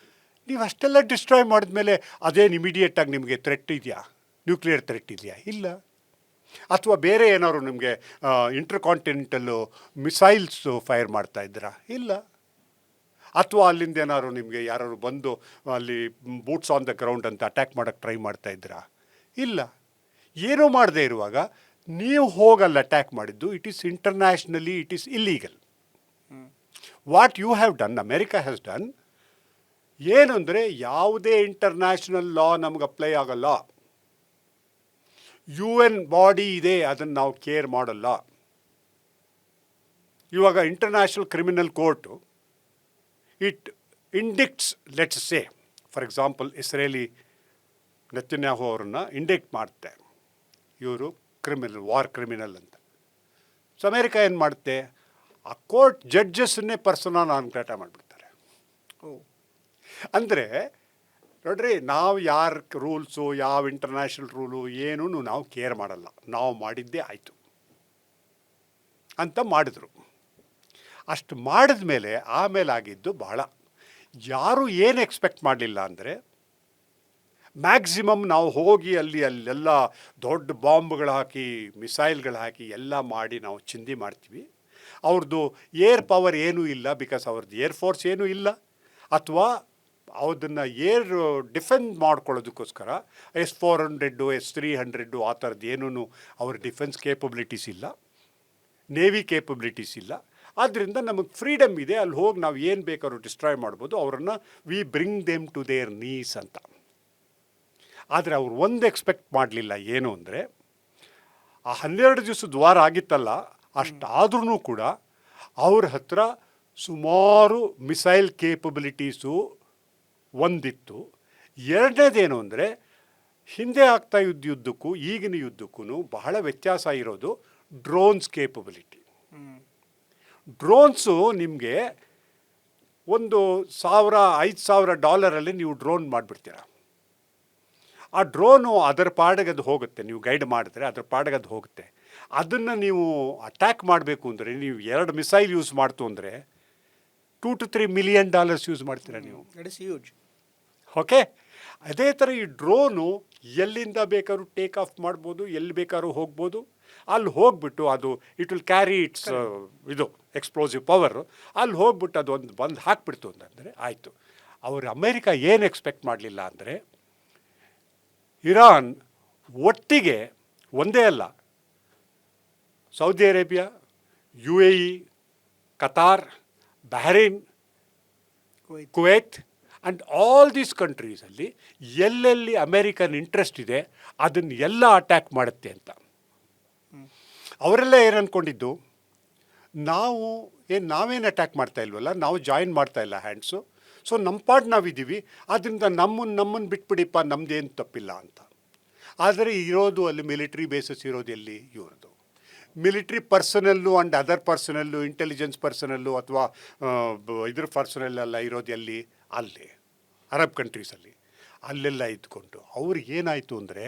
ನೀವು ಅಷ್ಟೆಲ್ಲ ಡಿಸ್ಟ್ರಾಯ್ ಮಾಡಿದ್ಮೇಲೆ ಅದೇನು ಇಮಿಡಿಯೇಟಾಗಿ ನಿಮಗೆ ಥ್ರೆಟ್ ಇದೆಯಾ? ನ್ಯೂಕ್ಲಿಯರ್ ಥ್ರೆಟ್ ಇದೆಯಾ? ಇಲ್ಲ. ಅಥವಾ ಬೇರೆ ಏನಾದ್ರು ನಿಮಗೆ ಇಂಟರ್ಕಾಂಟಿನೆಂಟಲ್ಲು ಮಿಸೈಲ್ಸು ಫೈರ್ ಮಾಡ್ತಾ ಇದ್ದೀರಾ? ಇಲ್ಲ. ಅಥವಾ ಅಲ್ಲಿಂದ ಏನಾದ್ರು ನಿಮಗೆ ಯಾರು ಬಂದು ಅಲ್ಲಿ ಬೂಟ್ಸ್ ಆನ್ ದ ಗ್ರೌಂಡ್ ಅಂತ ಅಟ್ಯಾಕ್ ಮಾಡೋಕ್ಕೆ ಟ್ರೈ ಮಾಡ್ತಾ ಇದ್ದೀರಾ? ಇಲ್ಲ. ಏನೂ ಮಾಡದೇ ಇರುವಾಗ ನೀವು ಹೋಗಲ್ಲಿ ಅಟ್ಯಾಕ್ ಮಾಡಿದ್ದು, it is internationally it is illegal. What you have done, America has done ಏನು ಅಂದರೆ, ಯಾವುದೇ ಇಂಟರ್ನ್ಯಾಷನಲ್ ಲಾ ನಮ್ಗೆ ಅಪ್ಲೈ ಆಗಲ್ಲ. UN ಬಾಡಿ ಇದೆ, ಅದನ್ನು ನಾವು ಕೇರ್ ಮಾಡಲ್ಲ. ಇವಾಗ international criminal court it indicts, let's say for example Israeli Netanyahu ಅವರನ್ನು ಇಂಡಿಕ್ಟ್ ಮಾಡುತ್ತೆ, ಇವರು ವಾರ್ ಕ್ರಿಮಿನಲ್ ಅಂತ. ಸೊ ಅಮೇರಿಕಾ ಏನು ಮಾಡುತ್ತೆ, ಆ ಕೋರ್ಟ್ ಜಡ್ಜಸ್ಸನ್ನೇ ಪರ್ಸನಲ್ ನಾನ್ಗ್ರೇಟ ಮಾಡಿಬಿಡ್ತಾರೆ. ಅಂದರೆ ನೋಡ್ರಿ, ನಾವು ಯಾರ ರೂಲ್ಸು, ಯಾವ ಇಂಟರ್ನ್ಯಾಷನಲ್ ರೂಲು ಏನೂ ನಾವು ಕೇರ್ ಮಾಡಲ್ಲ, ನಾವು ಮಾಡಿದ್ದೇ ಆಯಿತು ಅಂತ ಮಾಡಿದ್ರು. ಅಷ್ಟು ಮಾಡಿದ ಮೇಲೆ ಆಮೇಲೆ ಆಗಿದ್ದು ಬಹಳ, ಯಾರು ಏನು ಎಕ್ಸ್ಪೆಕ್ಟ್ ಮಾಡಲಿಲ್ಲ ಅಂದರೆ ಮ್ಯಾಕ್ಸಿಮಮ್ ನಾವು ಹೋಗಿ ಅಲ್ಲೆಲ್ಲ ದೊಡ್ಡ ಬಾಂಬ್ಗಳು ಹಾಕಿ ಮಿಸೈಲ್ಗಳು ಹಾಕಿ ಎಲ್ಲ ಮಾಡಿ ನಾವು ಚಿಂದಿ ಮಾಡ್ತೀವಿ. ಅವ್ರದ್ದು ಏರ್ ಪವರ್ ಏನೂ ಇಲ್ಲ, ಬಿಕಾಸ್ ಅವ್ರದ್ದು ಏರ್ ಫೋರ್ಸ್ ಏನೂ ಇಲ್ಲ, ಅಥವಾ ಅದನ್ನು ಏರ್ ಡಿಫೆಂಡ್ ಮಾಡ್ಕೊಳ್ಳೋದಕ್ಕೋಸ್ಕರ S-400 S-300 ಆ ಥರದ್ದು ಏನೂ ಅವ್ರ ಡಿಫೆನ್ಸ್ ಕೇಪಬಿಲಿಟೀಸ್ ಇಲ್ಲ, ನೇವಿ ಕೇಪಬಿಲಿಟೀಸ್ ಇಲ್ಲ. ಆದ್ದರಿಂದ ನಮಗೆ ಫ್ರೀಡಮ್ ಇದೆ, ಅಲ್ಲಿ ಹೋಗಿ ನಾವು ಏನು ಬೇಕಾದ್ರೂ ಡಿಸ್ಟ್ರಾಯ್ ಮಾಡ್ಬೋದು, ಅವರನ್ನು we bring them to their knees ಅಂತ. ಆದರೆ ಅವ್ರು ಒಂದು ಎಕ್ಸ್ಪೆಕ್ಟ್ ಮಾಡಲಿಲ್ಲ, ಏನು ಅಂದರೆ ಆ 12 ದಿವಸದ ವಾರ ಆಗಿತ್ತಲ್ಲ, ಅಷ್ಟಾದ್ರೂ ಕೂಡ ಅವ್ರ ಹತ್ರ ಸುಮಾರು ಮಿಸೈಲ್ ಕೇಪಬಿಲಿಟೀಸು ಒಂದಿತ್ತು. ಎರಡನೇದೇನು ಅಂದರೆ ಹಿಂದೆ ಆಗ್ತಾ ಇದ್ದ ಯುದ್ಧಕ್ಕೂ ಈಗಿನ ಯುದ್ಧಕ್ಕೂ ಬಹಳ ವ್ಯತ್ಯಾಸ ಇರೋದು ಡ್ರೋನ್ಸ್ ಕೇಪಬಿಲಿಟಿ. ಡ್ರೋನ್ಸು ನಿಮಗೆ $1,000-5,000 ನೀವು ಡ್ರೋನ್ ಮಾಡಿಬಿಡ್ತೀರ. ಆ ಡ್ರೋನು ಅದರ ಪಾಡಿಗೆ ಅದು ಹೋಗುತ್ತೆ, ನೀವು ಗೈಡ್ ಮಾಡಿದ್ರೆ ಅದರ ಪಾಡಿಗೆ ಅದು ಹೋಗುತ್ತೆ. ಅದನ್ನು ನೀವು ಅಟ್ಯಾಕ್ ಮಾಡಬೇಕು ಅಂದರೆ ನೀವು 2 ಮಿಸೈಲ್ ಯೂಸ್ ಮಾಡ್ತು ಅಂದರೆ $2 to $3 million ಯೂಸ್ ಮಾಡ್ತೀರಾ ನೀವು. That is huge. ಓಕೆ, ಅದೇ ಥರ ಈ ಡ್ರೋನು ಎಲ್ಲಿಂದ ಬೇಕಾದ್ರೂ ಟೇಕ್ ಆಫ್ ಮಾಡ್ಬೋದು, ಎಲ್ಲಿ ಬೇಕಾದ್ರೂ ಹೋಗ್ಬೋದು. ಅಲ್ಲಿ ಹೋಗ್ಬಿಟ್ಟು ಅದು ಇಟ್ ವಿಲ್ ಕ್ಯಾರಿ ಇಟ್ಸ್ ಇದು ಎಕ್ಸ್ಪ್ಲೋಸಿವ್ ಪವರ್. ಅಲ್ಲಿ ಹೋಗ್ಬಿಟ್ಟು ಅದು ಒಂದು ಬಂದು ಹಾಕ್ಬಿಡ್ತು ಅಂತಂದರೆ ಆಯಿತು. ಅವರು ಅಮೇರಿಕ ಏನು ಎಕ್ಸ್ಪೆಕ್ಟ್ ಮಾಡಲಿಲ್ಲ ಅಂದರೆ ಇರಾನ್ ಒಟ್ಟಿಗೆ ಒಂದೇ ಅಲ್ಲ, Saudi Arabia, UAE, Qatar, Bahrain, Kuwait and all these ಕಂಟ್ರೀಸಲ್ಲಿ ಎಲ್ಲೆಲ್ಲಿ ಅಮೇರಿಕನ್ ಇಂಟ್ರೆಸ್ಟ್ ಇದೆ ಅದನ್ನು ಎಲ್ಲ ಅಟ್ಯಾಕ್ ಮಾಡುತ್ತೆ ಅಂತ. ಅವರೆಲ್ಲ ಏನು ಅಂದ್ಕೊಂಡಿದ್ದು, ನಾವೇನು ಅಟ್ಯಾಕ್ ಮಾಡ್ತಾ ಇಲ್ವಲ್ಲ, ನಾವು ಜಾಯಿನ್ ಮಾಡ್ತಾ ಇಲ್ಲ ಹ್ಯಾಂಡ್ಸು, ಸೊ ನಮ್ಮ ಪಾಡ್ ನಾವಿದ್ದೀವಿ, ಆದ್ದರಿಂದ ನಮ್ಮನ್ನು ಬಿಟ್ಬಿಡಿಪ್ಪ, ನಮ್ಮದೇನು ತಪ್ಪಿಲ್ಲ ಅಂತ. ಆದರೆ ಇರೋದು ಅಲ್ಲಿ ಮಿಲಿಟ್ರಿ ಬೇಸಸ್ ಇರೋದು ಎಲ್ಲಿ, ಇವ್ರದ್ದು military personnel and other personnel, intelligence personnel ಅಥವಾ ಇದ್ರ ಪರ್ಸನಲ್ಲೆಲ್ಲ ಇರೋದು ಎಲ್ಲಿ, ಅಲ್ಲಿ ಅರಬ್ ಕಂಟ್ರೀಸಲ್ಲಿ ಅಲ್ಲೆಲ್ಲ ಇದ್ಕೊಂಡು ಅವ್ರಿಗೇನಾಯಿತು ಅಂದರೆ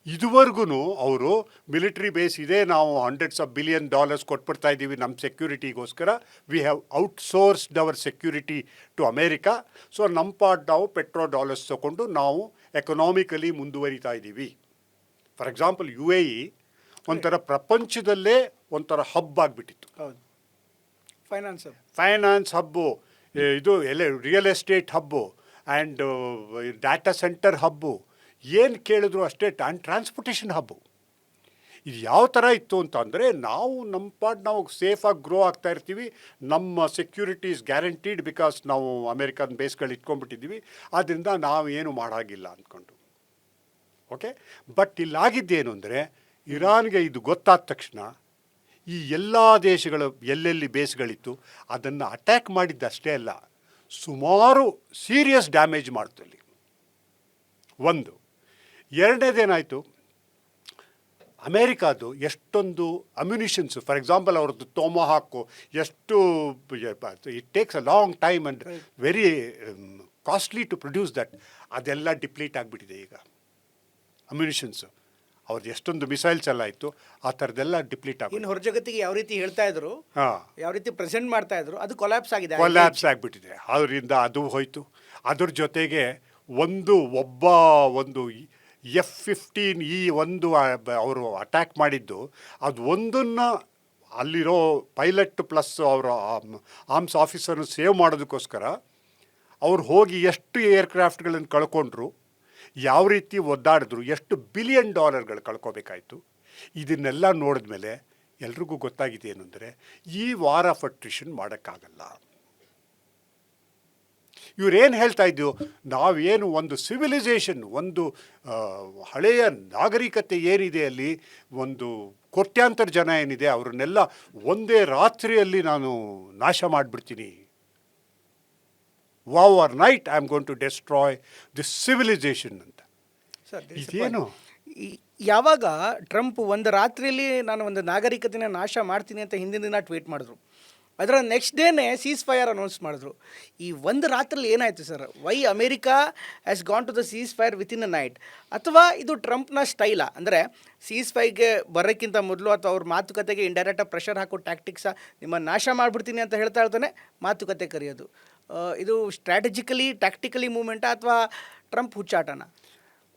ಇದುವರೆಗೂ ಅವರು ಮಿಲಿಟ್ರಿ ಬೇಸ್ ಇದೆ, ನಾವು $hundreds of billions ಕೊಟ್ಬಿಡ್ತಾ ಇದ್ದೀವಿ ನಮ್ಮ ಸೆಕ್ಯೂರಿಟಿಗೋಸ್ಕರ, we have outsourced our security to America, so ನಮ್ಮ ಪಾರ್ಟ್ ನಾವು $petro ತೊಗೊಂಡು ನಾವು ಎಕನಾಮಿಕಲಿ ಮುಂದುವರಿತಾ ಇದ್ದೀವಿ. ಫಾರ್ ಎಕ್ಸಾಂಪಲ್ UAE ಒಂಥರ ಪ್ರಪಂಚದಲ್ಲೇ ಒಂಥರ ಹಬ್ ಆಗಿಬಿಟ್ಟಿತ್ತು. ಹೌದು, ಫೈನಾನ್ಸ್ ಹಬ್ಬು, ಇದು real estate hub and data centre hub, ಏನು ಕೇಳಿದ್ರು ಅಷ್ಟೇ, ಟ್ರಾನ್ಸ್ಪೋರ್ಟೇಷನ್ ಹಬ್ಬು. ಇದು ಯಾವ ಥರ ಇತ್ತು ಅಂತ ಅಂದರೆ ನಾವು ನಮ್ಮ ಪಾರ್ಟ್ ನಾವು ಸೇಫಾಗಿ ಗ್ರೋ ಆಗ್ತಾ ಇರ್ತೀವಿ, ನಮ್ಮ ಸೆಕ್ಯೂರಿಟಿ ಇಸ್ ಗ್ಯಾರಂಟೀಡ್ ಬಿಕಾಸ್ ನಾವು ಅಮೇರಿಕನ್ ಬೇಸ್ಗಳು ಇಟ್ಕೊಂಡ್ಬಿಟ್ಟಿದ್ದೀವಿ, ಆದ್ದರಿಂದ ನಾವು ಏನು ಮಾಡೋಂಗಿಲ್ಲ ಅಂದ್ಕೊಂಡು. ಓಕೆ, ಬಟ್ ಇಲ್ಲಾಗಿದ್ದೇನು ಅಂದರೆ ಇರಾನ್ಗೆ ಇದು ಗೊತ್ತಾದ ತಕ್ಷಣ ಈ ಎಲ್ಲ ದೇಶಗಳು ಎಲ್ಲೆಲ್ಲಿ ಬೇಸ್ಗಳಿತ್ತು ಅದನ್ನು ಅಟ್ಯಾಕ್ ಮಾಡಿದ್ದಷ್ಟೇ ಅಲ್ಲ, ಸುಮಾರು ಸೀರಿಯಸ್ ಡ್ಯಾಮೇಜ್ ಮಾಡ್ತು ಅಲ್ಲಿ. ಒಂದು. ಎರಡನೇದೇನಾಯಿತು, ಅಮೇರಿಕಾದು ಎಷ್ಟೊಂದು ಅಮ್ಯುನಿಷನ್ಸು, ಫಾರ್ ಎಕ್ಸಾಂಪಲ್ ಅವ್ರದ್ದು ಟೊಮೊಹಾಕು ಎಷ್ಟು, it takes a long time and very costly to produce that, ಅದೆಲ್ಲ ಡಿಪ್ಲೀಟ್ ಆಗಿಬಿಟ್ಟಿದೆ ಈಗ. ಅಮ್ಯುನಿಷನ್ಸು ಅವ್ರದ್ದು ಎಷ್ಟೊಂದು ಮಿಸೈಲ್ಸ್ ಎಲ್ಲ ಇತ್ತು, ಆ ಥರದ್ದೆಲ್ಲ ಡಿಪ್ಲೀಟ್ ಆಗಿ ಇನ್ನು ಹೊರ ಜಗತ್ತಿಗೆ ಯಾವ ರೀತಿ ಹೇಳ್ತಾ ಇದ್ರು, ಯಾವ ರೀತಿ ಪ್ರೆಸೆಂಟ್ ಮಾಡ್ತಾ ಇದ್ರು, ಅದು ಕೊಲ್ಯಾಪ್ಸ್ ಆಗಿಬಿಟ್ಟಿದೆ. ಅದರಿಂದ ಅದು ಹೋಯಿತು. ಅದ್ರ ಜೊತೆಗೆ ಒಂದು F-15E ಅವರು ಅಟ್ಯಾಕ್ ಮಾಡಿದ್ದು, ಅದು ಒಂದನ್ನು ಅಲ್ಲಿರೋ ಪೈಲಟ್ ಪ್ಲಸ್ ಅವರ ಆರ್ಮ್ಸ್ ಆಫೀಸರ್ನ ಸೇವ್ ಮಾಡೋದಕ್ಕೋಸ್ಕರ ಅವ್ರು ಹೋಗಿ ಎಷ್ಟು ಏರ್ಕ್ರಾಫ್ಟ್ಗಳನ್ನು ಕಳ್ಕೊಂಡ್ರು, ಯಾವ ರೀತಿ ಒದ್ದಾಡಿದ್ರು, ಎಷ್ಟು $1 billion ಕಳ್ಕೋಬೇಕಾಯಿತು. ಇದನ್ನೆಲ್ಲ ನೋಡಿದ್ಮೇಲೆ ಎಲ್ರಿಗೂ ಗೊತ್ತಾಗಿದೆ ಏನು ಅಂದರೆ ಈ ವಾರ್ ಆಫ್ ಅಟ್ರಿಷನ್ ಮಾಡೋಕ್ಕಾಗಲ್ಲ. ಇವರೇನು ಹೇಳ್ತಾ ಇದ್ದು, ನಾವೇನು ಒಂದು ಸಿವಿಲೈಸೇಷನ್, ಒಂದು ಹಳೆಯ ನಾಗರಿಕತೆ ಏನಿದೆ ಅಲ್ಲಿ, ಒಂದು ಕೋಟ್ಯಾಂತರ ಜನ ಏನಿದೆ ಅವ್ರನ್ನೆಲ್ಲ ಒಂದೇ ರಾತ್ರಿಯಲ್ಲಿ ನಾನು ನಾಶ ಮಾಡಿಬಿಡ್ತೀನಿ, overnight I am going to destroy this civilisation ಅಂತ. ಇದೇನು, ಯಾವಾಗ ಟ್ರಂಪ್ ಒಂದು ರಾತ್ರಿಯಲ್ಲಿ ನಾನು ಒಂದು ನಾಗರಿಕತೆನ ನಾಶ ಮಾಡ್ತೀನಿ ಅಂತ ಹಿಂದಿನ ದಿನ ಟ್ವೀಟ್ ಮಾಡಿದ್ರು, ಅದರ ನೆಕ್ಸ್ಟ್ ಡೇನೇ ಸೀಸ್ ಫೈರ್ ಅನೌನ್ಸ್ ಮಾಡಿದ್ರು. ಈ ಒಂದು ರಾತ್ರಿಯಲ್ಲಿ ಏನಾಯಿತು sir? Why America has gone to the cease fire within a night? ಅಥವಾ ಇದು ಟ್ರಂಪ್ನ ಸ್ಟೈಲಾ? ಅಂದರೆ ಸೀಸ್ ಫೈರ್ಗೆ ಬರೋಕ್ಕಿಂತ ಮೊದಲು ಅಥವಾ ಅವ್ರ ಮಾತುಕತೆಗೆ ಇಂಡೈರೆಕ್ಟಾಗಿ ಪ್ರೆಷರ್ ಹಾಕೋ ಟ್ಯಾಕ್ಟಿಕ್ಸಾ? ನಿಮ್ಮ ನಾಶ ಮಾಡಿಬಿಡ್ತೀನಿ ಅಂತ ಹೇಳ್ತಾ ಹೇಳ್ತಾನೆ ಮಾತುಕತೆ ಕರೆಯೋದು, ಇದು ಸ್ಟ್ರಾಟಜಿಕಲಿ ಟ್ಯಾಕ್ಟಿಕಲಿ ಮೂವ್ಮೆಂಟಾ ಅಥವಾ ಟ್ರಂಪ್ ಹುಚ್ಚಾಟನ?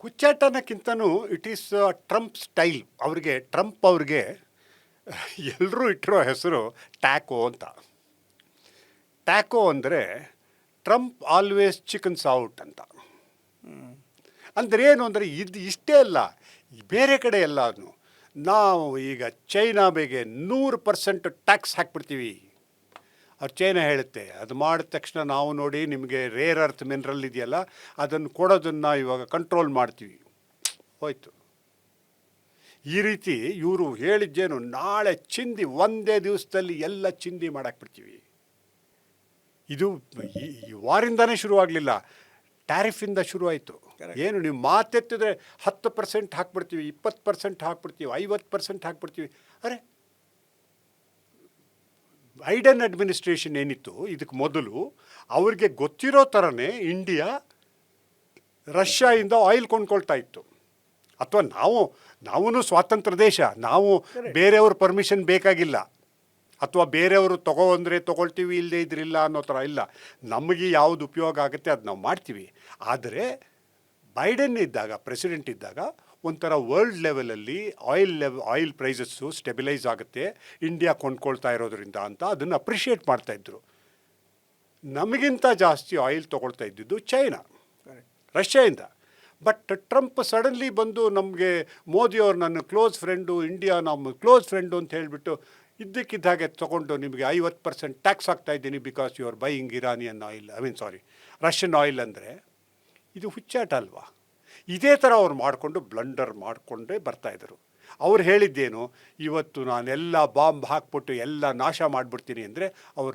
ಹುಚ್ಚಾಟನಕ್ಕಿಂತನೂ it is Trump style. Trump ಅವ್ರಿಗೆ ಎಲ್ಲರೂ ಇಟ್ಟಿರೋ ಹೆಸರು ಟ್ಯಾಕೋ ಅಂತ. ಟ್ಯಾಕೋ ಅಂದರೆ ಟ್ರಂಪ್ ಆಲ್ವೇಸ್ ಚಿಕನ್ಸ್ ಔಟ್ ಅಂತ. ಅಂದರೆ ಏನು ಅಂದರೆ ಇಷ್ಟೇ ಅಲ್ಲ, ಬೇರೆ ಕಡೆ ಎಲ್ಲನೂ ನಾವು ಈಗ ಚೈನಾ ಬೇಗೆ 100% ಟ್ಯಾಕ್ಸ್ ಹಾಕ್ಬಿಡ್ತೀವಿ. ಅವ್ರು ಚೈನಾ ಹೇಳುತ್ತೆ, ಅದು ಮಾಡಿದ ತಕ್ಷಣ ನಾವು ನೋಡಿ ನಿಮಗೆ ರೇರ್ ಅರ್ತ್ ಮಿನರಲ್ ಇದೆಯಲ್ಲ ಅದನ್ನು ಕೊಡೋದನ್ನು ಇವಾಗ ಕಂಟ್ರೋಲ್ ಮಾಡ್ತೀವಿ. ಹೋಯ್ತು. ಈ ರೀತಿ ಇವರು ಹೇಳಿದ್ದೇನು, ನಾಳೆ ಚಿಂದಿ ಒಂದೇ ದಿವಸದಲ್ಲಿ ಎಲ್ಲ ಚಿಂದಿ ಮಾಡಾಕ್ಬಿಡ್ತೀವಿ. ಇದು ಈ ವಾರಿಂದನೇ ಶುರುವಾಗಲಿಲ್ಲ, ಟ್ಯಾರಿಫಿಂದ ಶುರುವಾಯಿತು. ಏನು ನೀವು ಮಾತೆತ್ತಿದ್ರೆ 10% ಹಾಕ್ಬಿಡ್ತೀವಿ, 20% ಹಾಕ್ಬಿಡ್ತೀವಿ, 50% ಹಾಕ್ಬಿಡ್ತೀವಿ. ಅರೆ, ಬೈಡನ್ ಅಡ್ಮಿನಿಸ್ಟ್ರೇಷನ್ ಏನಿತ್ತು ಇದಕ್ಕೆ ಮೊದಲು ಅವ್ರಿಗೆ ಗೊತ್ತಿರೋ ಥರನೇ ಇಂಡಿಯಾ ರಷ್ಯಾಯಿಂದ ಆಯಿಲ್ ಕೊಂಡ್ಕೊಳ್ತಾ ಇತ್ತು. ಅಥವಾ ನಾವೂ ಸ್ವಾತಂತ್ರ್ಯ ದೇಶ, ನಾವು ಬೇರೆಯವ್ರ ಪರ್ಮಿಷನ್ ಬೇಕಾಗಿಲ್ಲ, ಅಥವಾ ಬೇರೆಯವರು ಅಂದರೆ ತೊಗೊಳ್ತೀವಿ, ಇಲ್ಲದೇ ಇದ್ರಿಲ್ಲ ಅನ್ನೋ ಥರ ಇಲ್ಲ. ನಮಗೆ ಯಾವುದು ಉಪಯೋಗ ಆಗುತ್ತೆ ಅದು ನಾವು ಮಾಡ್ತೀವಿ. ಆದರೆ ಬೈಡನ್ ಇದ್ದಾಗ, ಪ್ರೆಸಿಡೆಂಟ್ ಇದ್ದಾಗ ಒಂಥರ ವರ್ಲ್ಡ್ ಲೆವೆಲಲ್ಲಿ ಆಯಿಲ್ ಪ್ರೈಸಸ್ಸು ಸ್ಟೆಬಿಲೈಸ್ ಆಗುತ್ತೆ ಇಂಡಿಯಾ ಕೊಂಡ್ಕೊಳ್ತಾ ಇರೋದ್ರಿಂದ ಅಂತ ಅದನ್ನು ಅಪ್ರಿಷಿಯೇಟ್ ಮಾಡ್ತಾಯಿದ್ರು. ನಮಗಿಂತ ಜಾಸ್ತಿ ಆಯಿಲ್ ತೊಗೊಳ್ತಾ ಇದ್ದಿದ್ದು ಚೈನಾ, ರಷ್ಯಾಯಿಂದ. ಬಟ್ ಟ್ರಂಪ್ ಸಡನ್ಲಿ ಬಂದು ನಮಗೆ ಮೋದಿಯವ್ರು ನನ್ನ ಕ್ಲೋಸ್ ಫ್ರೆಂಡು, ಇಂಡಿಯಾ ನಮ್ಮ ಕ್ಲೋಸ್ ಫ್ರೆಂಡು ಅಂತ ಹೇಳಿಬಿಟ್ಟು ಇದ್ದಕ್ಕಿದ್ದ ಹಾಗೆ ತೊಗೊಂಡು ನಿಮಗೆ 50% ಟ್ಯಾಕ್ಸ್ ಹಾಕ್ತಾಯಿದ್ದೀನಿ because you are buying Iranian oil, Russian oil. ಅಂದರೆ ಇದು ಹುಚ್ಚಾಟ ಅಲ್ವಾ? ಇದೇ ಥರ ಅವ್ರು ಮಾಡಿಕೊಂಡು ಬ್ಲಂಡರ್ ಮಾಡಿಕೊಂಡೇ ಬರ್ತಾಯಿದ್ರು. ಅವ್ರು ಹೇಳಿದ್ದೇನು, ಇವತ್ತು ನಾನೆಲ್ಲ ಬಾಂಬ್ ಹಾಕ್ಬಿಟ್ಟು ಎಲ್ಲ ನಾಶ ಮಾಡಿಬಿಡ್ತೀನಿ ಅಂದರೆ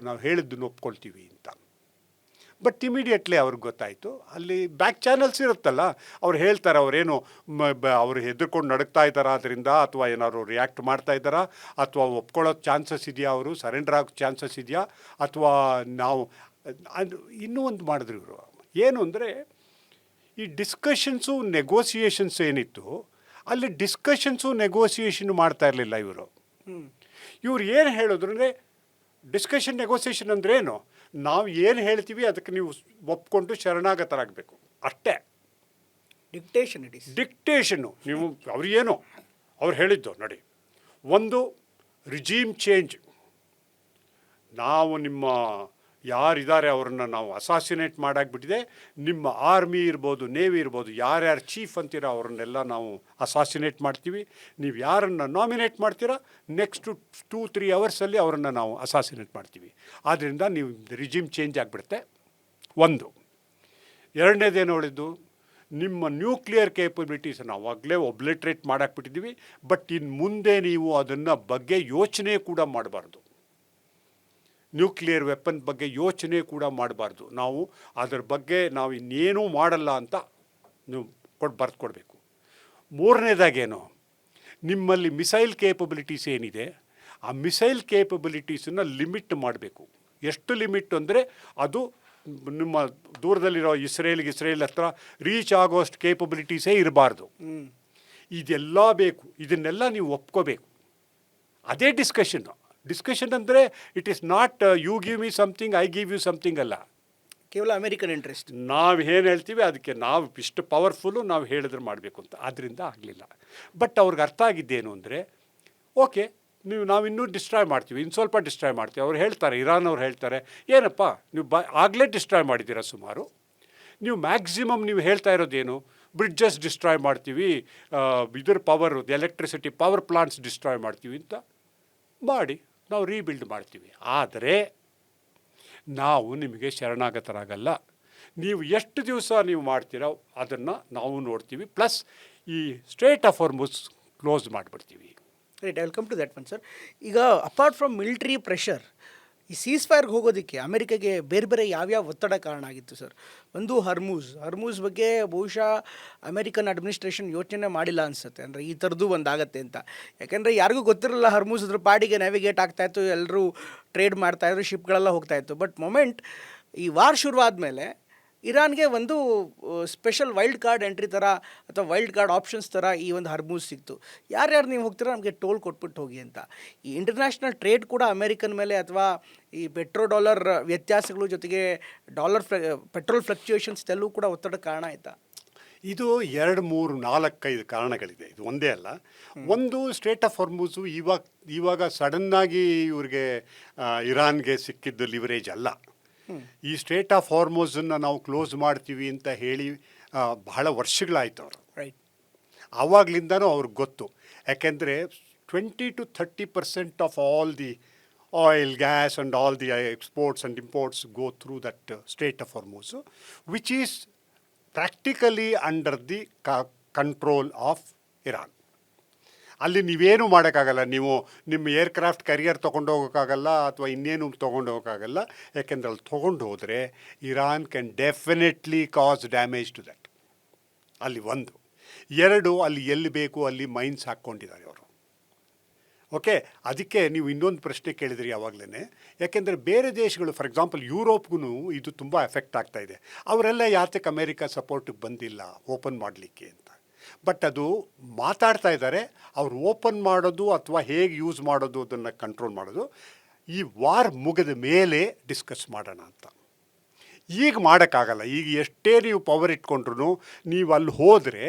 ನಾವು ಹೇಳಿದ್ದನ್ನು ಒಪ್ಕೊಳ್ತೀವಿ ಅಂತ. ಬಟ್ ಇಮಿಡಿಯೇಟ್ಲಿ ಅವ್ರಿಗೆ ಗೊತ್ತಾಯಿತು, ಅಲ್ಲಿ ಬ್ಯಾಕ್ ಚಾನಲ್ಸ್ ಇರುತ್ತಲ್ಲ, ಅವ್ರು ಹೇಳ್ತಾರೆ ಅವರೇನು ಅವರು ಹೆದರ್ಕೊಂಡು ನಡುಕ್ತಾ ಇದ್ದಾರಾ ಅದರಿಂದ, ಅಥವಾ ಏನಾದ್ರು ರಿಯಾಕ್ಟ್ ಮಾಡ್ತಾ ಇದ್ದಾರಾ, ಅಥವಾ ಒಪ್ಕೊಳ್ಳೋ ಚಾನ್ಸಸ್ ಇದೆಯಾ, ಅವರು ಸರೆಂಡರ್ ಆಗೋ ಚಾನ್ಸಸ್ ಇದೆಯಾ, ಅಥವಾ ನಾವು ಇನ್ನೂ ಒಂದು ಮಾಡಿದ್ರು ಇವರು. ಏನು ಅಂದರೆ ಈ ಡಿಸ್ಕಷನ್ಸು ನೆಗೋಸಿಯೇಷನ್ಸ್ ಏನಿತ್ತು ಅಲ್ಲಿ ಡಿಸ್ಕಷನ್ಸು ನೆಗೋಸಿಯೇಷನ್ ಮಾಡ್ತಾ ಇರಲಿಲ್ಲ ಇವರು. ಇವ್ರು ಏನು ಹೇಳಿದ್ರು ಅಂದರೆ ಡಿಸ್ಕಷನ್ ನೆಗೋಸಿಯೇಷನ್ ಅಂದರೆ ಏನು, ನಾವು ಏನು ಹೇಳ್ತೀವಿ ಅದಕ್ಕೆ ನೀವು ಒಪ್ಕೊಂಡು ಶರಣಾಗತರಾಗಬೇಕು ಅಷ್ಟೇ. ಡಿಕ್ಟೇಷನ್ನು ನೀವು ಅವ್ರಿಗೇನು ಅವ್ರು ಹೇಳಿದ್ದು ನೋಡಿ, ಒಂದು ರಿಜೀಮ್ ಚೇಂಜ್, ನಾವು ನಿಮ್ಮ ಯಾರಿದ್ದಾರೆ ಅವ್ರನ್ನ ನಾವು ಅಸಾಸಿನೇಟ್ ಮಾಡಾಕ್ಬಿಟ್ಟಿದೆ, ನಿಮ್ಮ ಆರ್ಮಿ ಇರ್ಬೋದು, ನೇವಿ ಇರ್ಬೋದು, ಯಾರ್ಯಾರು ಚೀಫ್ ಅಂತೀರ ಅವ್ರನ್ನೆಲ್ಲ ನಾವು ಅಸಾಸಿನೇಟ್ ಮಾಡ್ತೀವಿ, ನೀವು ಯಾರನ್ನು ನಾಮಿನೇಟ್ ಮಾಡ್ತೀರಾ ನೆಕ್ಸ್ಟು 2-3 ಅವರ್ಸಲ್ಲಿ ಅವರನ್ನು ನಾವು ಅಸಾಸಿನೇಟ್ ಮಾಡ್ತೀವಿ. ಆದ್ದರಿಂದ ನೀವು ರಿಜಿಮ್ ಚೇಂಜ್ ಆಗಿಬಿಡುತ್ತೆ. ಒಂದು. ಎರಡನೇದೇನು ಹೇಳಿದ್ದು, ನಿಮ್ಮ ನ್ಯೂಕ್ಲಿಯರ್ ಕೇಪಬಿಲಿಟೀಸ್ ನಾವು ಆಗಲೇ ಒಬ್ಲಿಟ್ರೇಟ್ ಮಾಡಾಕ್ಬಿಟ್ಟಿದ್ದೀವಿ, ಬಟ್ ಇನ್ನು ಮುಂದೆ ನೀವು ಅದನ್ನು ಬಗ್ಗೆ ಯೋಚನೆ ಕೂಡ ಮಾಡಬಾರ್ದು, ನ್ಯೂಕ್ಲಿಯರ್ ವೆಪನ್ ಬಗ್ಗೆ ಯೋಚನೆ ಕೂಡ ಮಾಡಬಾರ್ದು, ನಾವು ಅದರ ಬಗ್ಗೆ ನಾವು ಇನ್ನೇನೂ ಮಾಡಲ್ಲ ಅಂತ ನೀವು ಬರೆದು ಕೊಡಬೇಕು. ಮೂರನೇದಾಗೇನು, ನಿಮ್ಮಲ್ಲಿ ಮಿಸೈಲ್ ಕೇಪಬಿಲಿಟೀಸ್ ಏನಿದೆ ಆ ಮಿಸೈಲ್ ಕೇಪಬಿಲಿಟೀಸನ್ನು ಲಿಮಿಟ್ ಮಾಡಬೇಕು. ಎಷ್ಟು ಲಿಮಿಟ್ ಅಂದರೆ ಅದು ನಿಮ್ಮ ದೂರದಲ್ಲಿರೋ ಇಸ್ರೇಲ್ ಹತ್ರ ರೀಚ್ ಆಗೋಷ್ಟು ಕೇಪಬಿಲಿಟೀಸೇ ಇರಬಾರ್ದು. ಇದೆಲ್ಲ ಬೇಕು, ಇದನ್ನೆಲ್ಲ ನೀವು ಒಪ್ಕೋಬೇಕು. ಅದೇ ಡಿಸ್ಕಷನ್ ಅಂದರೆ it is not you give me something, I give you something ಅಲ್ಲ. ಕೇವಲ ಅಮೆರಿಕನ್ ಇಂಟ್ರೆಸ್ಟ್. ನಾವು ಏನು ಹೇಳ್ತೀವಿ ಅದಕ್ಕೆ ನಾವು ಇಷ್ಟು ಪವರ್ಫುಲ್ಲು, ನಾವು ಹೇಳಿದ್ರೆ ಮಾಡಬೇಕು ಅಂತ. ಆದ್ದರಿಂದ ಆಗಲಿಲ್ಲ. ಬಟ್ ಅವ್ರಿಗೆ ಅರ್ಥ ಆಗಿದ್ದೇನು ಅಂದರೆ, ಓಕೆ ನಾವಿನ್ನೂ ಡಿಸ್ಟ್ರಾಯ್ ಮಾಡ್ತೀವಿ, ಇನ್ನು ಸ್ವಲ್ಪ ಡಿಸ್ಟ್ರಾಯ್ ಮಾಡ್ತೀವಿ. ಅವ್ರು ಹೇಳ್ತಾರೆ, ಇರಾನ್ ಅವ್ರು ಹೇಳ್ತಾರೆ, ಏನಪ್ಪ ನೀವು ಆಗಲೇ ಡಿಸ್ಟ್ರಾಯ್ ಮಾಡಿದ್ದೀರಾ ಸುಮಾರು, ನೀವು ಮ್ಯಾಕ್ಸಿಮಮ್ ನೀವು ಹೇಳ್ತಾ ಇರೋದೇನು, ಬ್ರಿಡ್ಜಸ್ ಡಿಸ್ಟ್ರಾಯ್ ಮಾಡ್ತೀವಿ, ಇದ್ರ power electricity power plants destroy ಮಾಡ್ತೀವಿ ಅಂತ ಮಾಡಿ ನಾವು ರೀಬಿಲ್ಡ್ ಮಾಡ್ತೀವಿ. ಆದರೆ ನಾವು ನಿಮಗೆ ಶರಣಾಗತರಾಗಲ್ಲ. ನೀವು ಎಷ್ಟು ದಿವಸ ನೀವು ಮಾಡ್ತೀರೋ ಅದನ್ನು ನಾವು ನೋಡ್ತೀವಿ, ಪ್ಲಸ್ ಈ ಸ್ಟ್ರೇಟ್ ಆಫ್ ಹಾರ್ಮುಜ್ ಕ್ಲೋಸ್ ಮಾಡಿಬಿಡ್ತೀವಿ. Right, I will come to that one sir. ಈಗ ಅಪಾರ್ಟ್ ಫ್ರಮ್ ಮಿಲಿಟ್ರಿ ಪ್ರೆಷರ್, ಈ ಸೀಸ್ ಫೈರ್ಗೆ ಹೋಗೋದಕ್ಕೆ ಅಮೆರಿಕಾಗೆ ಬೇರೆ ಬೇರೆ ಯಾವ್ಯಾವ ಒತ್ತಡ ಕಾರಣ ಆಗಿತ್ತು ಸರ್? ಒಂದು ಹರ್ಮೂಸ್ ಬಗ್ಗೆ ಬಹುಶಃ ಅಮೆರಿಕನ್ ಅಡ್ಮಿನಿಸ್ಟ್ರೇಷನ್ ಯೋಚನೆ ಮಾಡಿಲ್ಲ ಅನಿಸುತ್ತೆ, ಅಂದರೆ ಈ ಥರದ್ದು ಒಂದಾಗತ್ತೆ ಅಂತ. ಯಾಕೆಂದರೆ ಯಾರಿಗೂ ಗೊತ್ತಿರಲಿಲ್ಲ, ಹರ್ಮೂಸ್ ಅದ್ರ ಪಾಡಿಗೆ ನ್ಯಾವಿಗೇಟ್ ಆಗ್ತಾಯಿತ್ತು, ಎಲ್ಲರೂ ಟ್ರೇಡ್ ಮಾಡ್ತಾಯಿದ್ರು, ಶಿಪ್ಗಳೆಲ್ಲ ಹೋಗ್ತಾಯಿತ್ತು. ಬಟ್ ಮೊಮೆಂಟ್ ಈ ವಾರ್ ಶುರುವಾದ ಮೇಲೆ ಇರಾನ್ಗೆ ಒಂದು ಸ್ಪೆಷಲ್ ವೈಲ್ಡ್ ಕಾರ್ಡ್ ಎಂಟ್ರಿ ಥರ ಅಥವಾ ವೈಲ್ಡ್ ಕಾರ್ಡ್ ಆಪ್ಷನ್ಸ್ ಥರ ಈ ಒಂದು ಹರ್ಮೂಸ್ ಸಿಕ್ತು. ಯಾರ್ಯಾರು ನೀವು ಹೋಗ್ತೀರಾ ನಮಗೆ ಟೋಲ್ ಕೊಟ್ಬಿಟ್ಟು ಹೋಗಿ ಅಂತ. ಈ ಇಂಟರ್ನ್ಯಾಷನಲ್ ಟ್ರೇಡ್ ಕೂಡ ಅಮೇರಿಕನ್ ಮೇಲೆ ಅಥವಾ ಈ ಡಾಲರ್ ವ್ಯತ್ಯಾಸಗಳು ಜೊತೆಗೆ ಪೆಟ್ರೋಲ್ ಫ್ಲಕ್ಚುಯೇಷನ್ಸ್ ಎಲ್ಲವೂ ಕೂಡ ಒತ್ತಡಕ್ಕೆ ಕಾರಣ ಆಯಿತಾ? ಇದು 2, 3, 4, 5 ಕಾರಣಗಳಿದೆ. ಇದು ಒಂದೇ ಅಲ್ಲ. ಒಂದು, ಸ್ಟ್ರೇಟ್ ಆಫ್ ಹಾರ್ಮುಜು ಇವಾಗ ಸಡನ್ನಾಗಿ ಇವ್ರಿಗೆ ಇರಾನ್ಗೆ ಸಿಕ್ಕಿದ್ದು ಲಿವರೇಜ್ ಅಲ್ಲ. ಈ ಸ್ಟ್ರೇಟ್ ಆಫ್ ಹಾರ್ಮುಜನ್ನು ನಾವು ಕ್ಲೋಸ್ ಮಾಡ್ತೀವಿ ಅಂತ ಹೇಳಿ ಬಹಳ ವರ್ಷಗಳಾಯ್ತು ಅವರು. ರೈಟ್. ಆವಾಗಲಿಂದನೂ ಅವ್ರಿಗೆ ಗೊತ್ತು. ಯಾಕೆಂದರೆ 20-30% of all the oil, gas and all the exports and imports go through that straight of Hormuz, which is practically under the control of Iran. ಅಲ್ಲಿ ನೀವೇನು ಮಾಡೋಕ್ಕಾಗಲ್ಲ. ನೀವು ನಿಮ್ಮ ಏರ್ಕ್ರಾಫ್ಟ್ ಕ್ಯಾರಿಯರ್ ತೊಗೊಂಡು ಹೋಗೋಕ್ಕಾಗಲ್ಲ ಅಥವಾ ಇನ್ನೇನು ತೊಗೊಂಡು ಹೋಗೋಕ್ಕಾಗಲ್ಲ. ಯಾಕೆಂದರೆ ಅಲ್ಲಿ ತೊಗೊಂಡು ಹೋದರೆ Iran can definitely cause damage to that. ಅಲ್ಲಿ 1. 2, ಅಲ್ಲಿ ಎಲ್ಲಿ ಬೇಕು ಅಲ್ಲಿ ಮೈನ್ಸ್ ಹಾಕ್ಕೊಂಡಿದ್ದಾರೆ ಅವರು. ಓಕೆ, ಅದಕ್ಕೆ ನೀವು ಇನ್ನೊಂದು ಪ್ರಶ್ನೆ ಕೇಳಿದ್ರಿ ಯಾವಾಗಲೇ. ಯಾಕೆಂದರೆ ಬೇರೆ ದೇಶಗಳು, ಫಾರ್ ಎಕ್ಸಾಂಪಲ್ ಯುರೋಪ್ಗೂ ಇದು ತುಂಬ ಎಫೆಕ್ಟ್ ಆಗ್ತಾಯಿದೆ. ಅವರೆಲ್ಲ ಯಾತಕ್ಕೆ ಅಮೇರಿಕಾ ಸಪೋರ್ಟಿಗೆ ಬಂದಿಲ್ಲ ಓಪನ್ ಮಾಡಲಿಕ್ಕೆ ಅಂತ. ಬಟ್ ಅದು ಮಾತಾಡ್ತಾ ಇದ್ದಾರೆ. ಅವ್ರು ಓಪನ್ ಮಾಡೋದು ಅಥವಾ ಹೇಗೆ ಯೂಸ್ ಮಾಡೋದು ಅದನ್ನು ಕಂಟ್ರೋಲ್ ಮಾಡೋದು ಈ ವಾರ್ ಮುಗಿದ ಮೇಲೆ ಡಿಸ್ಕಸ್ ಮಾಡೋಣ ಅಂತ. ಈಗ ಮಾಡೋಕ್ಕಾಗಲ್ಲ. ಈಗ ಎಷ್ಟೇ ನೀವು ಪವರ್ ಇಟ್ಕೊಂಡ್ರು ನೀವು ಅಲ್ಲಿ ಹೋದರೆ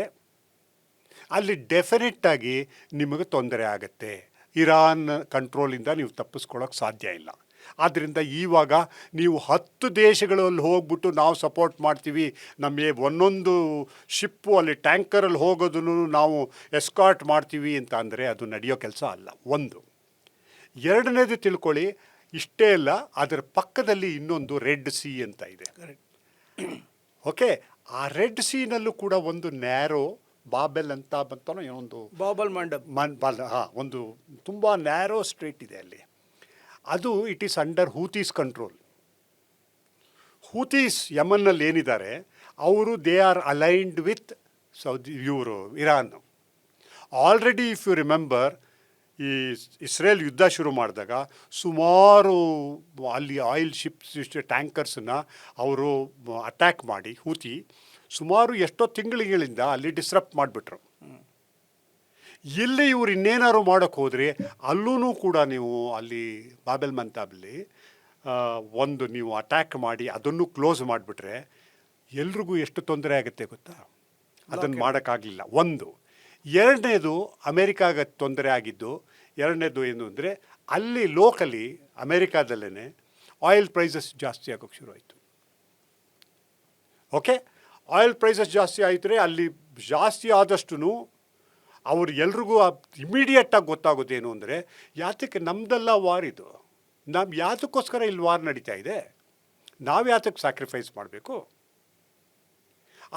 ಅಲ್ಲಿ ಡೆಫಿನೆಟ್ಟಾಗಿ ನಿಮಗೆ ತೊಂದರೆ ಆಗುತ್ತೆ. ಇರಾನ್ ಕಂಟ್ರೋಲಿಂದ ನೀವು ತಪ್ಪಿಸ್ಕೊಳ್ಳೋಕೆ ಸಾಧ್ಯ ಇಲ್ಲ. ಆದ್ದರಿಂದ ಇವಾಗ ನೀವು 10 ದೇಶಗಳಲ್ಲಿ ಹೋಗ್ಬಿಟ್ಟು ನಾವು ಸಪೋರ್ಟ್ ಮಾಡ್ತೀವಿ, ನಮಗೆ ಒಂದೊಂದು ಶಿಪ್ಪು ಅಲ್ಲಿ ಟ್ಯಾಂಕರಲ್ಲಿ ಹೋಗೋದನ್ನು ನಾವು ಎಸ್ಕಾರ್ಟ್ ಮಾಡ್ತೀವಿ ಅಂತ ಅಂದರೆ ಅದು ನಡೆಯೋ ಕೆಲಸ ಅಲ್ಲ. 1. 2ನೇದು ತಿಳ್ಕೊಳ್ಳಿ, ಇಷ್ಟೇ ಅಲ್ಲ, ಅದರ ಪಕ್ಕದಲ್ಲಿ ಇನ್ನೊಂದು ರೆಡ್ ಸಿ ಅಂತ ಇದೆ. ಓಕೆ, ಆ ರೆಡ್ ಸೀನಲ್ಲೂ ಕೂಡ ಒಂದು ನ್ಯಾರೋ ಬಾಬೆಲ್ ಅಂತ ಬಂತಾನೋ ಏನೊಂದು ಬಾಬಲ್ ಮಂಡಬ್ ಒಂದು ತುಂಬ ನ್ಯಾರೋ ಸ್ಟ್ರೇಟ್ ಇದೆ ಅಲ್ಲಿ. ಅದು it is under Houthis control. Houthis ಯಮನ್ನಲ್ಲಿ ಏನಿದ್ದಾರೆ ಅವರು they are aligned with Iran. Already if you remember, ಈ ಇಸ್ರೇಲ್ ಯುದ್ಧ ಶುರು ಮಾಡಿದಾಗ ಸುಮಾರು ಅಲ್ಲಿ ಆಯಿಲ್ ಶಿಪ್ಸ್ ಟ್ಯಾಂಕರ್ಸನ್ನು ಅವರು ಅಟ್ಯಾಕ್ ಮಾಡಿ ಹೂತಿ ಸುಮಾರು ಎಷ್ಟೋ ತಿಂಗಳಿಂದ ಅಲ್ಲಿ ಡಿಸ್ರಪ್ಟ್ ಮಾಡಿಬಿಟ್ರು. ಇಲ್ಲಿ ಇವ್ರು ಇನ್ನೇನಾದ್ರು ಮಾಡೋಕ್ಕೆ ಹೋದರೆ ಅಲ್ಲೂ ಕೂಡ ನೀವು ಅಲ್ಲಿ ಬಾಬೆಲ್ ಮಂತಾಬಲ್ಲಿ ಒಂದು ನೀವು ಅಟ್ಯಾಕ್ ಮಾಡಿ ಅದನ್ನು ಕ್ಲೋಸ್ ಮಾಡಿಬಿಟ್ರೆ ಎಲ್ರಿಗೂ ಎಷ್ಟು ತೊಂದರೆ ಆಗುತ್ತೆ ಗೊತ್ತಾ? ಅದನ್ನು ಮಾಡೋಕ್ಕಾಗಲಿಲ್ಲ. 1. 2ನೇದು ಅಮೇರಿಕಾಗೆ ತೊಂದರೆ ಆಗಿದ್ದು. 2ನೇದು ಏನು ಅಂದರೆ ಅಲ್ಲಿ ಲೋಕಲಿ ಅಮೇರಿಕಾದಲ್ಲೇ ಆಯಿಲ್ ಪ್ರೈಸಸ್ ಜಾಸ್ತಿ ಆಗೋಕ್ಕೆ ಶುರು ಆಯಿತು. ಓಕೆ, ಆಯಿಲ್ ಪ್ರೈಸಸ್ ಜಾಸ್ತಿ ಆಯಿತರೆ ಅಲ್ಲಿ ಜಾಸ್ತಿ ಆದಷ್ಟು ಅವ್ರು ಎಲ್ರಿಗೂ ಇಮಿಡಿಯೇಟಾಗಿ ಗೊತ್ತಾಗೋದೇನು ಅಂದರೆ ಯಾತಕ್ಕೆ ನಮ್ಮದೆಲ್ಲ ವಾರ್ ಇದು, ನಾವು ಯಾತಕ್ಕೋಸ್ಕರ ಇಲ್ಲಿ ವಾರ್ ನಡೀತಾ ಇದೆ, ನಾವು ಯಾತಕ್ಕೆ ಸ್ಯಾಕ್ರಿಫೈಸ್ ಮಾಡಬೇಕು.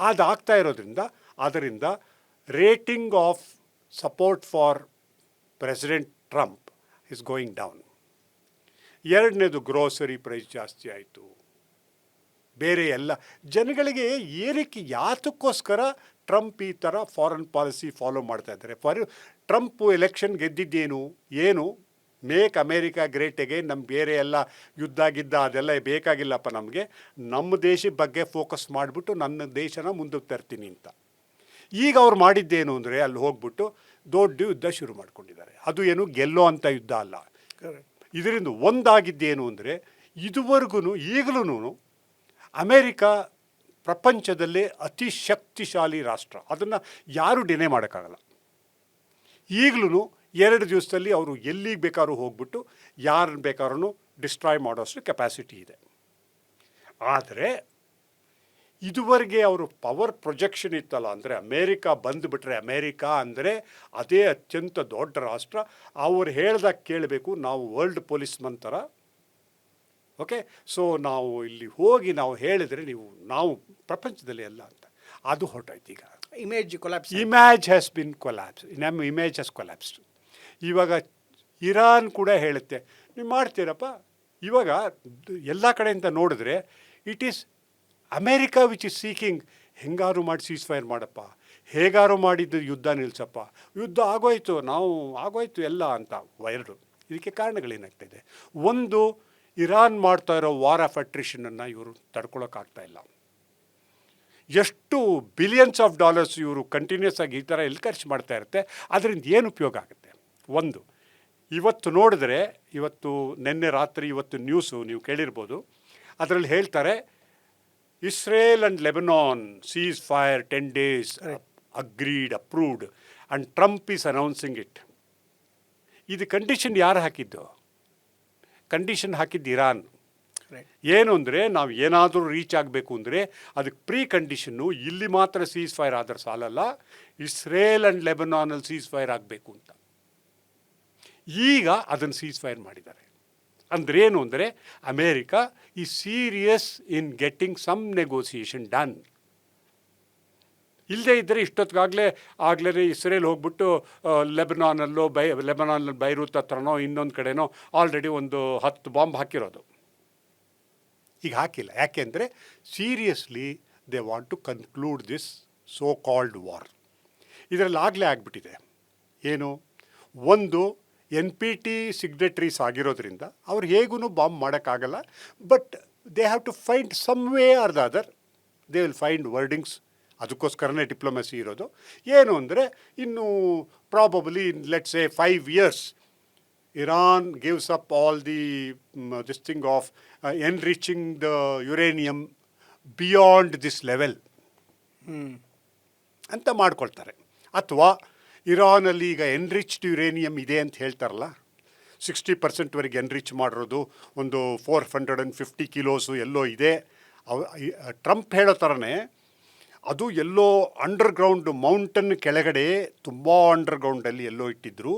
ಅದಾಗ್ತಾ ಇರೋದ್ರಿಂದ ಅದರಿಂದ rating of support for president Trump is going down. 2ನೇದು ಗ್ರೋಸರಿ ಪ್ರೈಸ್ ಜಾಸ್ತಿ ಆಯಿತು. ಬೇರೆ ಎಲ್ಲ ಜನಗಳಿಗೆ ಏನಕ್ಕೆ ಯಾತಕ್ಕೋಸ್ಕರ ಟ್ರಂಪ್ ಈ ಥರ ಫಾರಿನ್ ಪಾಲಿಸಿ ಫಾಲೋ ಮಾಡ್ತಾ ಇದ್ದಾರೆ? ಟ್ರಂಪ್ ಎಲೆಕ್ಷನ್ ಗೆದ್ದಿದ್ದೇನು ಏನು? Make America great again. ನಮ್ಮ ಬೇರೆ ಎಲ್ಲ ಯುದ್ಧ ಗಿದ್ದ ಅದೆಲ್ಲ ಬೇಕಾಗಿಲ್ಲಪ್ಪ, ನಮಗೆ ನಮ್ಮ ದೇಶದ ಬಗ್ಗೆ ಫೋಕಸ್ ಮಾಡಿಬಿಟ್ಟು ನನ್ನ ದೇಶನ ಮುಂದಕ್ಕೆ ತರ್ತೀನಿ ಅಂತ. ಈಗ ಅವ್ರು ಮಾಡಿದ್ದೇನು ಅಂದರೆ ಅಲ್ಲಿ ಹೋಗ್ಬಿಟ್ಟು ದೊಡ್ಡ ಯುದ್ಧ ಶುರು ಮಾಡ್ಕೊಂಡಿದ್ದಾರೆ. ಅದು ಏನು ಗೆಲ್ಲೋ ಅಂಥ ಯುದ್ಧ ಅಲ್ಲ. ಇದರಿಂದ ಒಂದಾಗಿದ್ದೇನು ಅಂದರೆ ಇದುವರೆಗೂ ಈಗಲೂ ಅಮೇರಿಕಾ ಪ್ರಪಂಚದಲ್ಲೇ ಅತಿ ಶಕ್ತಿಶಾಲಿ ರಾಷ್ಟ್ರ. ಅದನ್ನು ಯಾರೂ ಡಿನೇ ಮಾಡೋಕ್ಕಾಗಲ್ಲ. ಈಗಲೂ 2 ದಿವಸದಲ್ಲಿ ಅವರು ಎಲ್ಲಿಗೆ ಬೇಕಾದ್ರೂ ಹೋಗ್ಬಿಟ್ಟು ಯಾರನ್ನು ಬೇಕಾದ್ರೂ ಡಿಸ್ಟ್ರಾಯ್ ಮಾಡೋಷ್ಟು ಕೆಪಾಸಿಟಿ ಇದೆ. ಆದರೆ ಇದುವರೆಗೆ ಅವರು ಪವರ್ ಪ್ರೊಜೆಕ್ಷನ್ ಇತ್ತಲ್ಲ, ಅಂದರೆ ಅಮೇರಿಕಾ ಬಂದುಬಿಟ್ರೆ, ಅಮೇರಿಕಾ ಅಂದರೆ ಅದೇ ಅತ್ಯಂತ ದೊಡ್ಡ ರಾಷ್ಟ್ರ, ಅವ್ರು ಹೇಳ್ದಾಗ ಕೇಳಬೇಕು, ನಾವು ವರ್ಲ್ಡ್ ಪೊಲೀಸ್ಮನ್ ಥರ. ಓಕೆ, ಸೊ ನಾವು ಇಲ್ಲಿ ಹೋಗಿ ನಾವು ಹೇಳಿದರೆ ನಾವು ಪ್ರಪಂಚದಲ್ಲಿ ಎಲ್ಲ ಅಂತ. ಅದು ಹೊರಟಾಯ್ತು. ಈಗ ಇಮೇಜ್ ಹ್ಯಾಸ್ ಬಿನ್ ಕೊಲ್ಯಾಪ್ಸ್. ನಮ್ಮ ಇಮೇಜ್ ಹ್ಯಾಸ್ ಕೊಲ್ಯಾಪ್ಸ್ಡ್. ಇವಾಗ ಇರಾನ್ ಕೂಡ ಹೇಳುತ್ತೆ, ನೀವು ಮಾಡ್ತೀರಪ್ಪ. ಇವಾಗ ಎಲ್ಲ ಕಡೆಯಿಂದ ನೋಡಿದ್ರೆ it is America which is seeking, ಹೆಂಗಾರು ಮಾಡಿ ಸೀಸ್ ಫೈರ್ ಮಾಡಪ್ಪ, ಹೇಗಾರು ಮಾಡಿದ್ದು ಯುದ್ಧ ನಿಲ್ಲಿಸಪ್ಪ, ಯುದ್ಧ ಆಗೋಯ್ತು ಎಲ್ಲ ಅಂತ. 2 ಇದಕ್ಕೆ ಕಾರಣಗಳೇನಾಗ್ತಾಯಿದೆ. 1, ಇರಾನ್ ಮಾಡ್ತಾ ಇರೋ ವಾರ್ ಆಫ್ ಅಟ್ರಿಷನನ್ನು ಇವರು ತಡ್ಕೊಳಕ್ಕಾಗ್ತಾಯಿಲ್ಲ. ಎಷ್ಟು ಬಿಲಿಯನ್ಸ್ ಆಫ್ ಡಾಲರ್ಸ್ ಇವರು ಕಂಟಿನ್ಯೂಸ್ ಆಗಿ ಈ ಥರ ಎಲ್ಲಿ ಖರ್ಚು ಮಾಡ್ತಾ ಇರುತ್ತೆ, ಅದರಿಂದ ಏನು ಉಪಯೋಗ ಆಗುತ್ತೆ? ಒಂದು, ಇವತ್ತು ನೋಡಿದ್ರೆ, ಇವತ್ತು ನಿನ್ನೆ ರಾತ್ರಿ ಇವತ್ತು ನ್ಯೂಸು ನೀವು ಕೇಳಿರ್ಬೋದು, ಅದರಲ್ಲಿ ಹೇಳ್ತಾರೆ Israel and Lebanon seize fire 10 days agreed, approved, and Trump is announcing it. ಇದು ಕಂಡೀಷನ್ ಯಾರು ಹಾಕಿದ್ದು? ಕಂಡೀಷನ್ ಹಾಕಿದ್ದು ಇರಾನ್. ಏನು ಅಂದರೆ, ನಾವು ಏನಾದರೂ ರೀಚ್ ಆಗಬೇಕು ಅಂದರೆ ಅದಕ್ಕೆ ಪ್ರೀ ಕಂಡೀಷನ್ನು ಇಲ್ಲಿ ಮಾತ್ರ ಸೀಸ್ ಫೈರ್ ಆದರೆ ಸಾಲಲ್ಲ, ಇಸ್ರೇಲ್ ಆ್ಯಂಡ್ ಲೆಬನಾನಲ್ಲಿ ಸೀಸ್ ಫೈರ್ ಆಗಬೇಕು ಅಂತ. ಈಗ ಅದನ್ನು ಸೀಸ್ ಫೈರ್ ಮಾಡಿದ್ದಾರೆ. ಅಂದ್ರೇನು ಅಂದರೆ ಅಮೇರಿಕಾ ಈ ಸೀರಿಯಸ್ ಇನ್ ಗೆಟ್ಟಿಂಗ್ ಸಮ್ ನೆಗೋಸಿಯೇಷನ್ ಡನ್. ಇಲ್ಲದೇ ಇದ್ದರೆ ಆಗಲೇ ಇಸ್ರೇಲ್ ಹೋಗ್ಬಿಟ್ಟು ಲೆಬನಾನಲ್ಲಿ ಬೈರೂತ್ ಹತ್ರನೋ ಇನ್ನೊಂದು ಕಡೆನೋ ಆಲ್ರೆಡಿ ಒಂದು 10 ಬಾಂಬ್ ಹಾಕಿರೋದು. ಈಗ ಹಾಕಿಲ್ಲ. ಯಾಕೆಂದರೆ seriously they want to conclude this so called war. ಇದರಲ್ಲಿ ಆಗಲೇ ಆಗಿಬಿಟ್ಟಿದೆ. ಏನು, ಒಂದು NPT ಸಿಗ್ನೆಟ್ರೀಸ್ ಆಗಿರೋದ್ರಿಂದ ಅವ್ರು ಹೇಗೂ ಬಾಂಬ್ ಮಾಡೋಕ್ಕಾಗಲ್ಲ. But they have to find some way or the other, they will find wordings. ಅದಕ್ಕೋಸ್ಕರನೇ ಡಿಪ್ಲೊಮೆಸಿ ಇರೋದು. ಏನು ಅಂದರೆ, ಇನ್ನು probably let's say 5 years Iran gives up all this thing of enriching the uranium beyond this level ಅಂತ ಮಾಡ್ಕೊಳ್ತಾರೆ. ಅಥವಾ ಇರಾನಲ್ಲಿ ಈಗ enriched uranium ಇದೆ ಅಂತ ಹೇಳ್ತಾರಲ್ಲ, 60% ಎನ್ರಿಚ್ ಮಾಡಿರೋದು, ಒಂದು 450 kilos ಎಲ್ಲೋ ಇದೆ. ಟ್ರಂಪ್ ಹೇಳೋ ಥರನೇ ಅದು ಎಲ್ಲೋ ಅಂಡರ್ಗ್ರೌಂಡ್ ಮೌಂಟನ್ ಕೆಳಗಡೆ ತುಂಬ ಅಂಡರ್ಗ್ರೌಂಡಲ್ಲಿ ಎಲ್ಲೋ ಇಟ್ಟಿದ್ರು.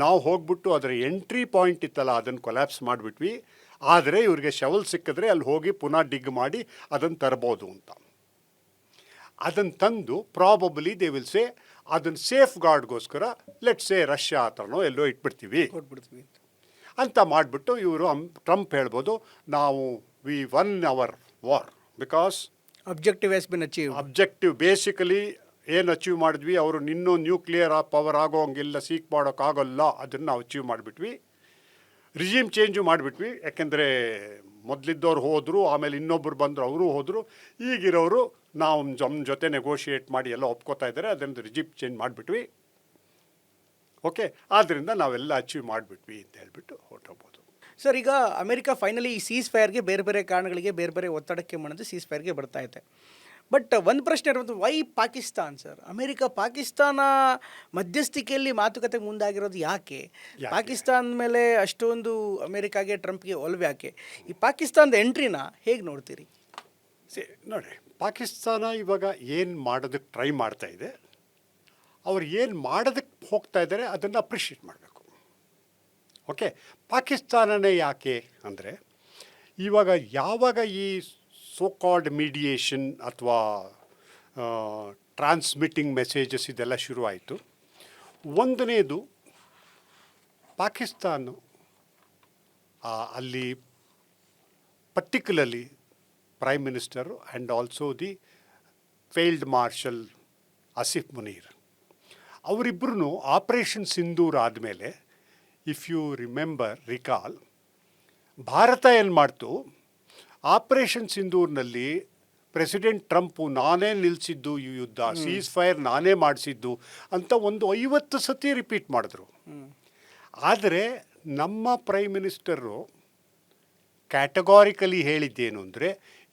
ನಾವು ಹೋಗ್ಬಿಟ್ಟು ಅದರ ಎಂಟ್ರಿ ಪಾಯಿಂಟ್ ಇತ್ತಲ್ಲ ಅದನ್ನು ಕೊಲ್ಯಾಪ್ಸ್ ಮಾಡಿಬಿಟ್ವಿ. ಆದರೆ ಇವ್ರಿಗೆ ಶವಲ್ ಸಿಕ್ಕಿದ್ರೆ ಅಲ್ಲಿ ಹೋಗಿ ಪುನಃ ಡಿಗ್ ಮಾಡಿ ಅದನ್ನು ತರ್ಬೋದು ಅಂತ. ಅದನ್ನು ತಂದು ಪ್ರಾಬಬ್ಲಿ ದೇ ವಿಲ್ ಸೇ ಅದನ್ನು ಸೇಫ್ ಗಾರ್ಡ್ಗೋಸ್ಕರ ಲೆಟ್ಸ್ ಸೇ ರಷ್ಯಾ ಹತ್ರನೋ ಎಲ್ಲೋ ಇಟ್ಬಿಡ್ತೀವಿ ಅಂತ ಮಾಡಿಬಿಟ್ಟು ಇವರು ಟ್ರಂಪ್ ಹೇಳ್ಬೋದು, ನಾವು we won our war because objective has been achieve. Objective basically ಏನು ಅಚೀವ್ ಮಾಡಿದ್ವಿ, ಅವರು ಇನ್ನೂ ನ್ಯೂಕ್ಲಿಯರ್ ಪವರ್ ಆಗೋಂಗಿಲ್ಲ, ಸೀಕ್ ಮಾಡೋಕ್ಕಾಗಲ್ಲ, ಅದನ್ನು ನಾವು ಅಚೀವ್ ಮಾಡಿಬಿಟ್ವಿ. ರಿಜಿಮ್ ಚೇಂಜು ಮಾಡಿಬಿಟ್ವಿ. ಯಾಕೆಂದರೆ ಮೊದಲಿದ್ದವ್ರು ಹೋದರು, ಆಮೇಲೆ ಇನ್ನೊಬ್ಬರು ಬಂದರು, ಅವರು ಹೋದರು. ಈಗಿರೋರು ನಾವು ನಮ್ಮ ಜೊತೆ ನೆಗೋಷಿಯೇಟ್ ಮಾಡಿ ಎಲ್ಲ ಒಪ್ಕೋತಾ ಇದ್ದಾರೆ, ಅದರಿಂದ ರಿಜಿಮ್ ಚೇಂಜ್ ಮಾಡಿಬಿಟ್ವಿ. ಓಕೆ, ಆದ್ದರಿಂದ ನಾವೆಲ್ಲ ಅಚೀವ್ ಮಾಡಿಬಿಟ್ವಿ ಅಂತ ಹೇಳ್ಬಿಟ್ಟು ಹೊರಟೋಗ್ಬೋದು. ಸರ್, ಈಗ ಅಮೆರಿಕ ಫೈನಲಿ ಈ ಸೀಸ್ ಫೈರ್ಗೆ ಬೇರೆ ಬೇರೆ ಕಾರಣಗಳಿಗೆ ಬೇರೆ ಬೇರೆ ಒತ್ತಡಕ್ಕೆ ಮಣಿದು ಸೀಸ್ ಫೈರ್ಗೆ ಬರ್ತಾ ಇದೆ. ಬಟ್ ಒಂದು ಪ್ರಶ್ನೆ ಇರೋದು, why Pakistan sir? America Pakistan ಮಧ್ಯಸ್ಥಿಕೆಯಲ್ಲಿ ಮಾತುಕತೆಗೆ ಮುಂದಾಗಿರೋದು ಯಾಕೆ? ಪಾಕಿಸ್ತಾನದ ಮೇಲೆ ಅಷ್ಟೊಂದು ಅಮೆರಿಕಾಗೆ ಟ್ರಂಪ್ಗೆ ಒಲವು ಯಾಕೆ? ಈ ಪಾಕಿಸ್ತಾನದ ಎಂಟ್ರಿನ ಹೇಗೆ ನೋಡ್ತೀರಿ? ನೋಡಿ, ಪಾಕಿಸ್ತಾನ ಇವಾಗ ಏನು ಮಾಡೋದಕ್ಕೆ ಟ್ರೈ ಮಾಡ್ತಾ ಇದೆ, ಅವ್ರು ಏನು ಮಾಡೋದಕ್ಕೆ ಹೋಗ್ತಾ ಇದ್ದಾರೆ ಅದನ್ನು ಅಪ್ರಿಷಿಯೇಟ್ ಮಾಡಬೇಕು. ಓಕೆ, ಪಾಕಿಸ್ತಾನನೇ ಯಾಕೆ ಅಂದರೆ, ಯಾವಾಗ ಈ ಸೋ ಕಾಲ್ಡ್ ಮೀಡಿಯೇಷನ್ ಅಥವಾ ಟ್ರಾನ್ಸ್ಮಿಟಿಂಗ್ ಮೆಸೇಜಸ್ ಇದೆಲ್ಲ ಶುರುವಾಯಿತು. ಒಂದನೇದು, ಪಾಕಿಸ್ತಾನ ಅಲ್ಲಿ particularly prime minister and also the field marshal Asif Munir ಅವರಿಬ್ಬರೂ ಆಪರೇಷನ್ ಸಿಂಧೂರ್ ಆದಮೇಲೆ, ಇಫ್ ಯು ರಿಕಾಲ್, ಭಾರತ ಏನು ಮಾಡ್ತು, ಆಪರೇಷನ್ ಸಿಂಧೂರ್ನಲ್ಲಿ ಪ್ರೆಸಿಡೆಂಟ್ ಟ್ರಂಪು ನಾನೇ ನಿಲ್ಲಿಸಿದ್ದು ಈ ಯುದ್ಧ, ಸೀಸ್ ಫೈರ್ ನಾನೇ ಮಾಡಿಸಿದ್ದು ಅಂತ ಒಂದು 50 ಸತಿ ರಿಪೀಟ್ ಮಾಡಿದ್ರು. ಆದರೆ ನಮ್ಮ ಪ್ರೈಮ್ ಮಿನಿಸ್ಟರು ಕ್ಯಾಟಗಾರಿಕಲಿ ಹೇಳಿದ್ದೇನು ಅಂದರೆ,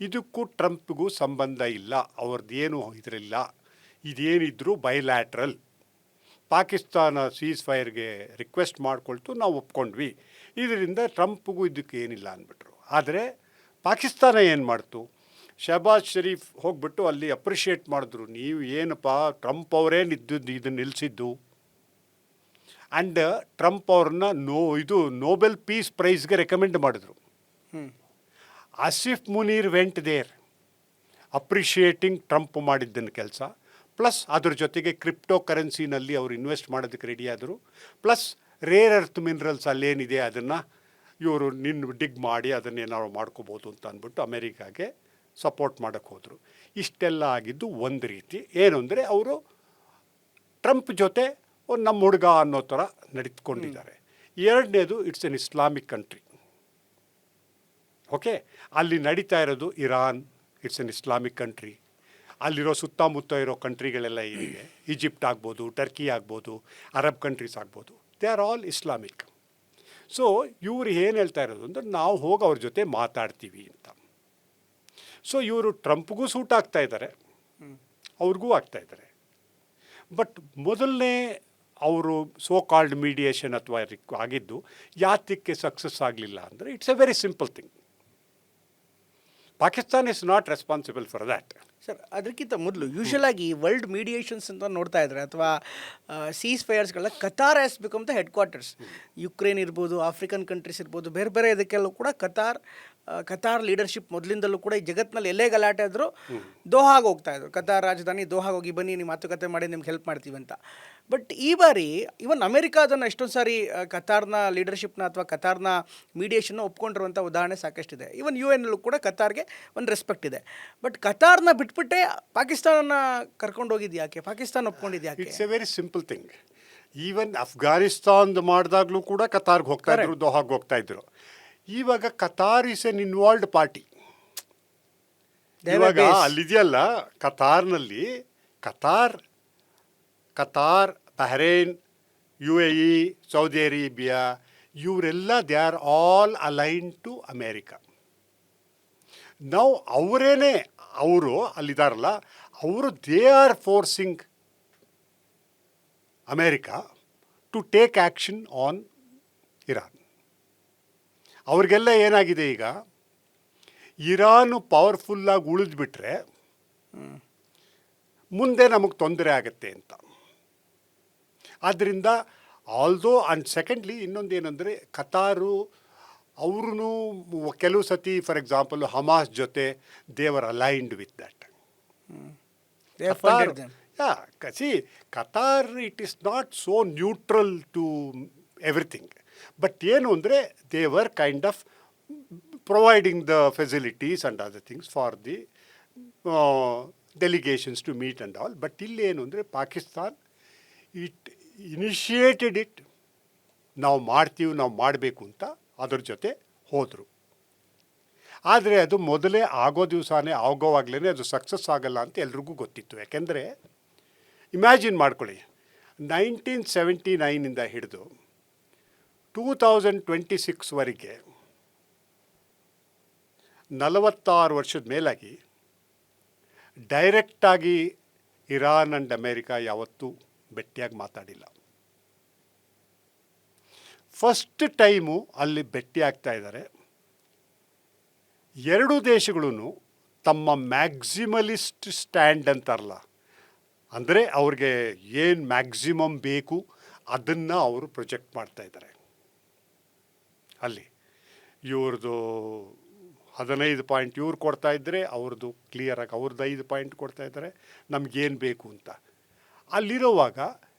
ಇದಕ್ಕೂ ಟ್ರಂಪ್ಗೂ ಸಂಬಂಧ ಇಲ್ಲ, ಅವ್ರದ್ದೇನು ಇದರಿಲ್ಲ, ಇದೇನಿದ್ರು ಬೈಲ್ಯಾಟ್ರಲ್. ಪಾಕಿಸ್ತಾನ ಸೀಸ್ ಫೈರ್ಗೆ ರಿಕ್ವೆಸ್ಟ್ ಮಾಡಿಕೊಳ್ತು, ನಾವು ಒಪ್ಕೊಂಡ್ವಿ, ಇದರಿಂದ ಟ್ರಂಪ್ಗೂ ಇದಕ್ಕೆ ಏನಿಲ್ಲ ಅಂದ್ಬಿಟ್ರು. ಆದರೆ ಪಾಕಿಸ್ತಾನ ಏನು ಮಾಡ್ತು, ಶಹಬಾಜ್ ಶರೀಫ್ ಹೋಗ್ಬಿಟ್ಟು ಅಲ್ಲಿ ಅಪ್ರಿಷಿಯೇಟ್ ಮಾಡಿದ್ರು, ನೀವು ಏನಪ್ಪ ಟ್ರಂಪ್ ಅವರೇ ಇದನ್ನು ನಿಲ್ಲಿಸಿದ್ದು, ಆ್ಯಂಡ್ ಟ್ರಂಪ್ ಅವ್ರನ್ನ ನೋಬೆಲ್ ಪೀಸ್ ಪ್ರೈಸ್ಗೆ ರೆಕಮೆಂಡ್ ಮಾಡಿದ್ರು. Asif Munir went there appreciating Trump ಮಾಡಿದ್ದನ್ನು ಕೆಲಸ, ಪ್ಲಸ್ ಅದ್ರ ಜೊತೆಗೆ ಕ್ರಿಪ್ಟೋ ಕರೆನ್ಸಿನಲ್ಲಿ ಅವರು ಇನ್ವೆಸ್ಟ್ ಮಾಡೋದಕ್ಕೆ ರೆಡಿಯಾದರು. ಪ್ಲಸ್ ರೇರ್ ಅರ್ತ್ ಮಿನರಲ್ಸ್ ಅಲ್ಲೇನಿದೆ ಅದನ್ನು ಇವರು ಡಿಗ್ ಮಾಡಿ ಅದನ್ನೇನಾದ್ರು ಮಾಡ್ಕೋಬೋದು ಅಂತ ಅಂದ್ಬಿಟ್ಟು ಅಮೇರಿಕಾಗೆ ಸಪೋರ್ಟ್ ಮಾಡೋಕ್ಕೆ ಹೋದರು. ಇಷ್ಟೆಲ್ಲ ಆಗಿದ್ದು ಒಂದು ರೀತಿ ಏನು ಅಂದರೆ, ಅವರು ಟ್ರಂಪ್ ಜೊತೆ ಒಂದು ನಮ್ಮ ಹುಡುಗ ಅನ್ನೋ ಥರ ನಡೆದುಕೊಂಡಿದ್ದಾರೆ. ಎರಡನೇದು, it's an Islamic country. Okay, ಅಲ್ಲಿ ನಡೀತಾ ಇರೋದು Iran, it's an Islamic country. ಅಲ್ಲಿರೋ ಸುತ್ತಮುತ್ತ ಇರೋ ಕಂಟ್ರಿಗಳೆಲ್ಲ ಏನಿದೆ, ಈಜಿಪ್ಟ್ ಆಗ್ಬೋದು, ಟರ್ಕಿ ಆಗ್ಬೋದು, ಅರಬ್ ಕಂಟ್ರೀಸ್ ಆಗ್ಬೋದು, they are all Islamic. So ಇವರು ಏನು ಹೇಳ್ತಾ ಇರೋದು ಅಂದರೆ ನಾವು ಹೋಗಿ ಅವ್ರ ಜೊತೆ ಮಾತಾಡ್ತೀವಿ ಅಂತ. ಸೊ ಇವರು ಟ್ರಂಪ್ಗೂ ಸೂಟ್ ಆಗ್ತಾ ಇದ್ದಾರೆ, ಅವ್ರಿಗೂ ಆಗ್ತಾ ಇದ್ದಾರೆ. ಬಟ್ ಮೊದಲನೇ ಅವರು ಸೋ ಕಾಲ್ಡ್ ಮೀಡಿಯೇಷನ್ ಅಥವಾ ಆಗಿದ್ದು ಯಾತಕ್ಕೆ ಸಕ್ಸಸ್ ಆಗಲಿಲ್ಲ ಅಂದರೆ it's a very simple thing. Pakistan is not responsible for that. Sir, ಅದಕ್ಕಿಂತ ಮೊದಲು ಯೂಶಲ್ ಆಗಿ ವರ್ಲ್ಡ್ ಮೀಡಿಯೇಷನ್ಸ್ ಅಂತ ನೋಡ್ತಾ ಇದ್ದಾರೆ ಅಥವಾ ಸೀಸ್ ಫೈರ್ಸ್ಗಳ Qatar has become the headquarters. Ukraine ಇರ್ಬೋದು, ಆಫ್ರಿಕನ್ ಕಂಟ್ರೀಸ್ ಇರ್ಬೋದು, ಬೇರೆ ಬೇರೆ ಇದಕ್ಕೆಲ್ಲೂ ಕೂಡ ಕತಾರ್ ಲೀಡರ್ಶಿಪ್ ಮೊದಲಿಂದಲೂ ಕೂಡ ಈ ಜಗತ್ತಿನಲ್ಲಿ ಎಲ್ಲೇ ಗಲಾಟೆ ಆದರೂ ದೋಹಾಗೆ ಹೋಗ್ತಾ ಇದ್ರು. ಕತಾರ್ ರಾಜಧಾನಿ ದೋಹಾಗೆ ಹೋಗಿ ಬನ್ನಿ, ನೀವು ಮಾತುಕತೆ ಮಾಡಿ ನಿಮ್ಗೆ ಹೆಲ್ಪ್ ಮಾಡ್ತೀವಿ ಅಂತ. ಬಟ್ ಈ ಬಾರಿ ಇವನ್ ಅಮೆರಿಕ ಅದನ್ನು ಎಷ್ಟೊಂದು ಸಾರಿ ಕತಾರ್ನ ಲೀಡರ್ಶಿಪ್ನ ಅಥವಾ ಕತಾರ್ನ ಮೀಡಿಯೇಷನ್ನ ಒಪ್ಕೊಂಡಿರುವಂಥ ಉದಾಹರಣೆ ಸಾಕಷ್ಟಿದೆ. ಈವನ್ UN ಕೂಡ ಕತಾರ್ಗೆ ಒಂದು ರೆಸ್ಪೆಕ್ಟ್ ಇದೆ. ಬಟ್ ಕತಾರ್ನ ಬಿಟ್ಬಿಟ್ಟೆ ಪಾಕಿಸ್ತಾನ ಕರ್ಕೊಂಡು ಹೋಗಿದ್ದು ಯಾಕೆ? ಪಾಕಿಸ್ತಾನ ಒಪ್ಕೊಂಡಿದ್ದು ಯಾಕೆ? It's a very simple thing. Even ಅಫ್ಘಾನಿಸ್ತಾನ್ದು ಮಾಡಿದಾಗಲೂ ಕೂಡ ಕತಾರ್ಗೆ ಹೋಗ್ತಾ ಇದ್ರು, ದೋಹಾಗೆ ಹೋಗ್ತಾ ಇದ್ರು. ಇವಾಗ Qatar is an involved party. ಇವಾಗ ಅಲ್ಲಿದೆಯಲ್ಲ ಕತಾರ್ನಲ್ಲಿ Qatar, Bahrain, UAE, Saudi Arabia, ಇವರೆಲ್ಲ they are all align to America. ನಾವು ಅವರೇನೆ, ಅವರು ಅಲ್ಲಿದ್ದಾರಲ್ಲ, ಅವರು they are forcing America to take action on Iran. ಅವ್ರಿಗೆಲ್ಲ ಏನಾಗಿದೆ ಈಗ, ಇರಾನು ಪವರ್ಫುಲ್ಲಾಗಿ ಉಳಿದ್ಬಿಟ್ರೆ ಮುಂದೆ ನಮಗೆ ತೊಂದರೆ ಆಗುತ್ತೆ ಅಂತ. ಆದ್ದರಿಂದ ಆಲ್ದೋ ಆ್ಯಂಡ್ ಸೆಕೆಂಡ್ಲಿ ಇನ್ನೊಂದೇನೆಂದರೆ ಕತಾರು ಅವ್ರೂ ಕೆಲವು ಸತಿ ಫಾರ್ ಎಕ್ಸಾಂಪಲ್ ಹಮಾಸ್ ಜೊತೆ they were aligned with that. Qatar it is not so neutral to everything. But ಏನು ಅಂದರೆ they were kind of providing the facilities and other things for the delegations to meet and all. But ಇಲ್ಲೇನು ಅಂದರೆ Pakistan it initiated it, ನಾವು ಮಾಡ್ತೀವಿ, ನಾವು ಮಾಡಬೇಕು ಅಂತ ಅದ್ರ ಜೊತೆ ಹೋದರು. ಆದರೆ ಅದು ಮೊದಲೇ ಆಗೋ ದಿವಸನೇ ಆಗೋವಾಗಲೇ ಅದು ಸಕ್ಸಸ್ ಆಗಲ್ಲ ಅಂತ ಎಲ್ರಿಗೂ ಗೊತ್ತಿತ್ತು. ಯಾಕೆಂದರೆ ಇಮ್ಯಾಜಿನ್ ಮಾಡ್ಕೊಳ್ಳಿ, 1979 ಹಿಡಿದು 2026ವರೆಗೆ 46 ವರ್ಷದ ಮೇಲಾಗಿ ಡೈರೆಕ್ಟಾಗಿ ಇರಾನ್ ಆ್ಯಂಡ್ ಅಮೇರಿಕಾ ಯಾವತ್ತೂ ಭೇಟಿಯಾಗಿ ಮಾತಾಡಿಲ್ಲ. ಫಸ್ಟ್ ಟೈಮು ಅಲ್ಲಿ ಭೇಟಿ ಆಗ್ತಾ ಇದ್ದಾರೆ. ಎರಡೂ ದೇಶಗಳೂ ತಮ್ಮ ಮ್ಯಾಕ್ಸಿಮಲಿಸ್ಟ್ ಸ್ಟ್ಯಾಂಡ್ ಅಂತಾರಲ್ಲ, ಅಂದರೆ ಅವ್ರಿಗೆ ಏನು ಮ್ಯಾಕ್ಸಿಮಮ್ ಬೇಕು ಅದನ್ನು ಅವರು ಪ್ರೊಜೆಕ್ಟ್ ಮಾಡ್ತಾ ಇದ್ದಾರೆ. ಅಲ್ಲಿ ಇವ್ರದ್ದು 15 ಪಾಯಿಂಟ್ ಇವ್ರು ಕೊಡ್ತಾ ಇದ್ದರೆ ಅವ್ರದ್ದು ಕ್ಲಿಯರಾಗಿ ಅವ್ರದ್ದು 5 ಪಾಯಿಂಟ್ ಕೊಡ್ತಾ ಇದ್ದಾರೆ ನಮಗೇನು ಬೇಕು ಅಂತ. ಅಲ್ಲಿರೋವಾಗ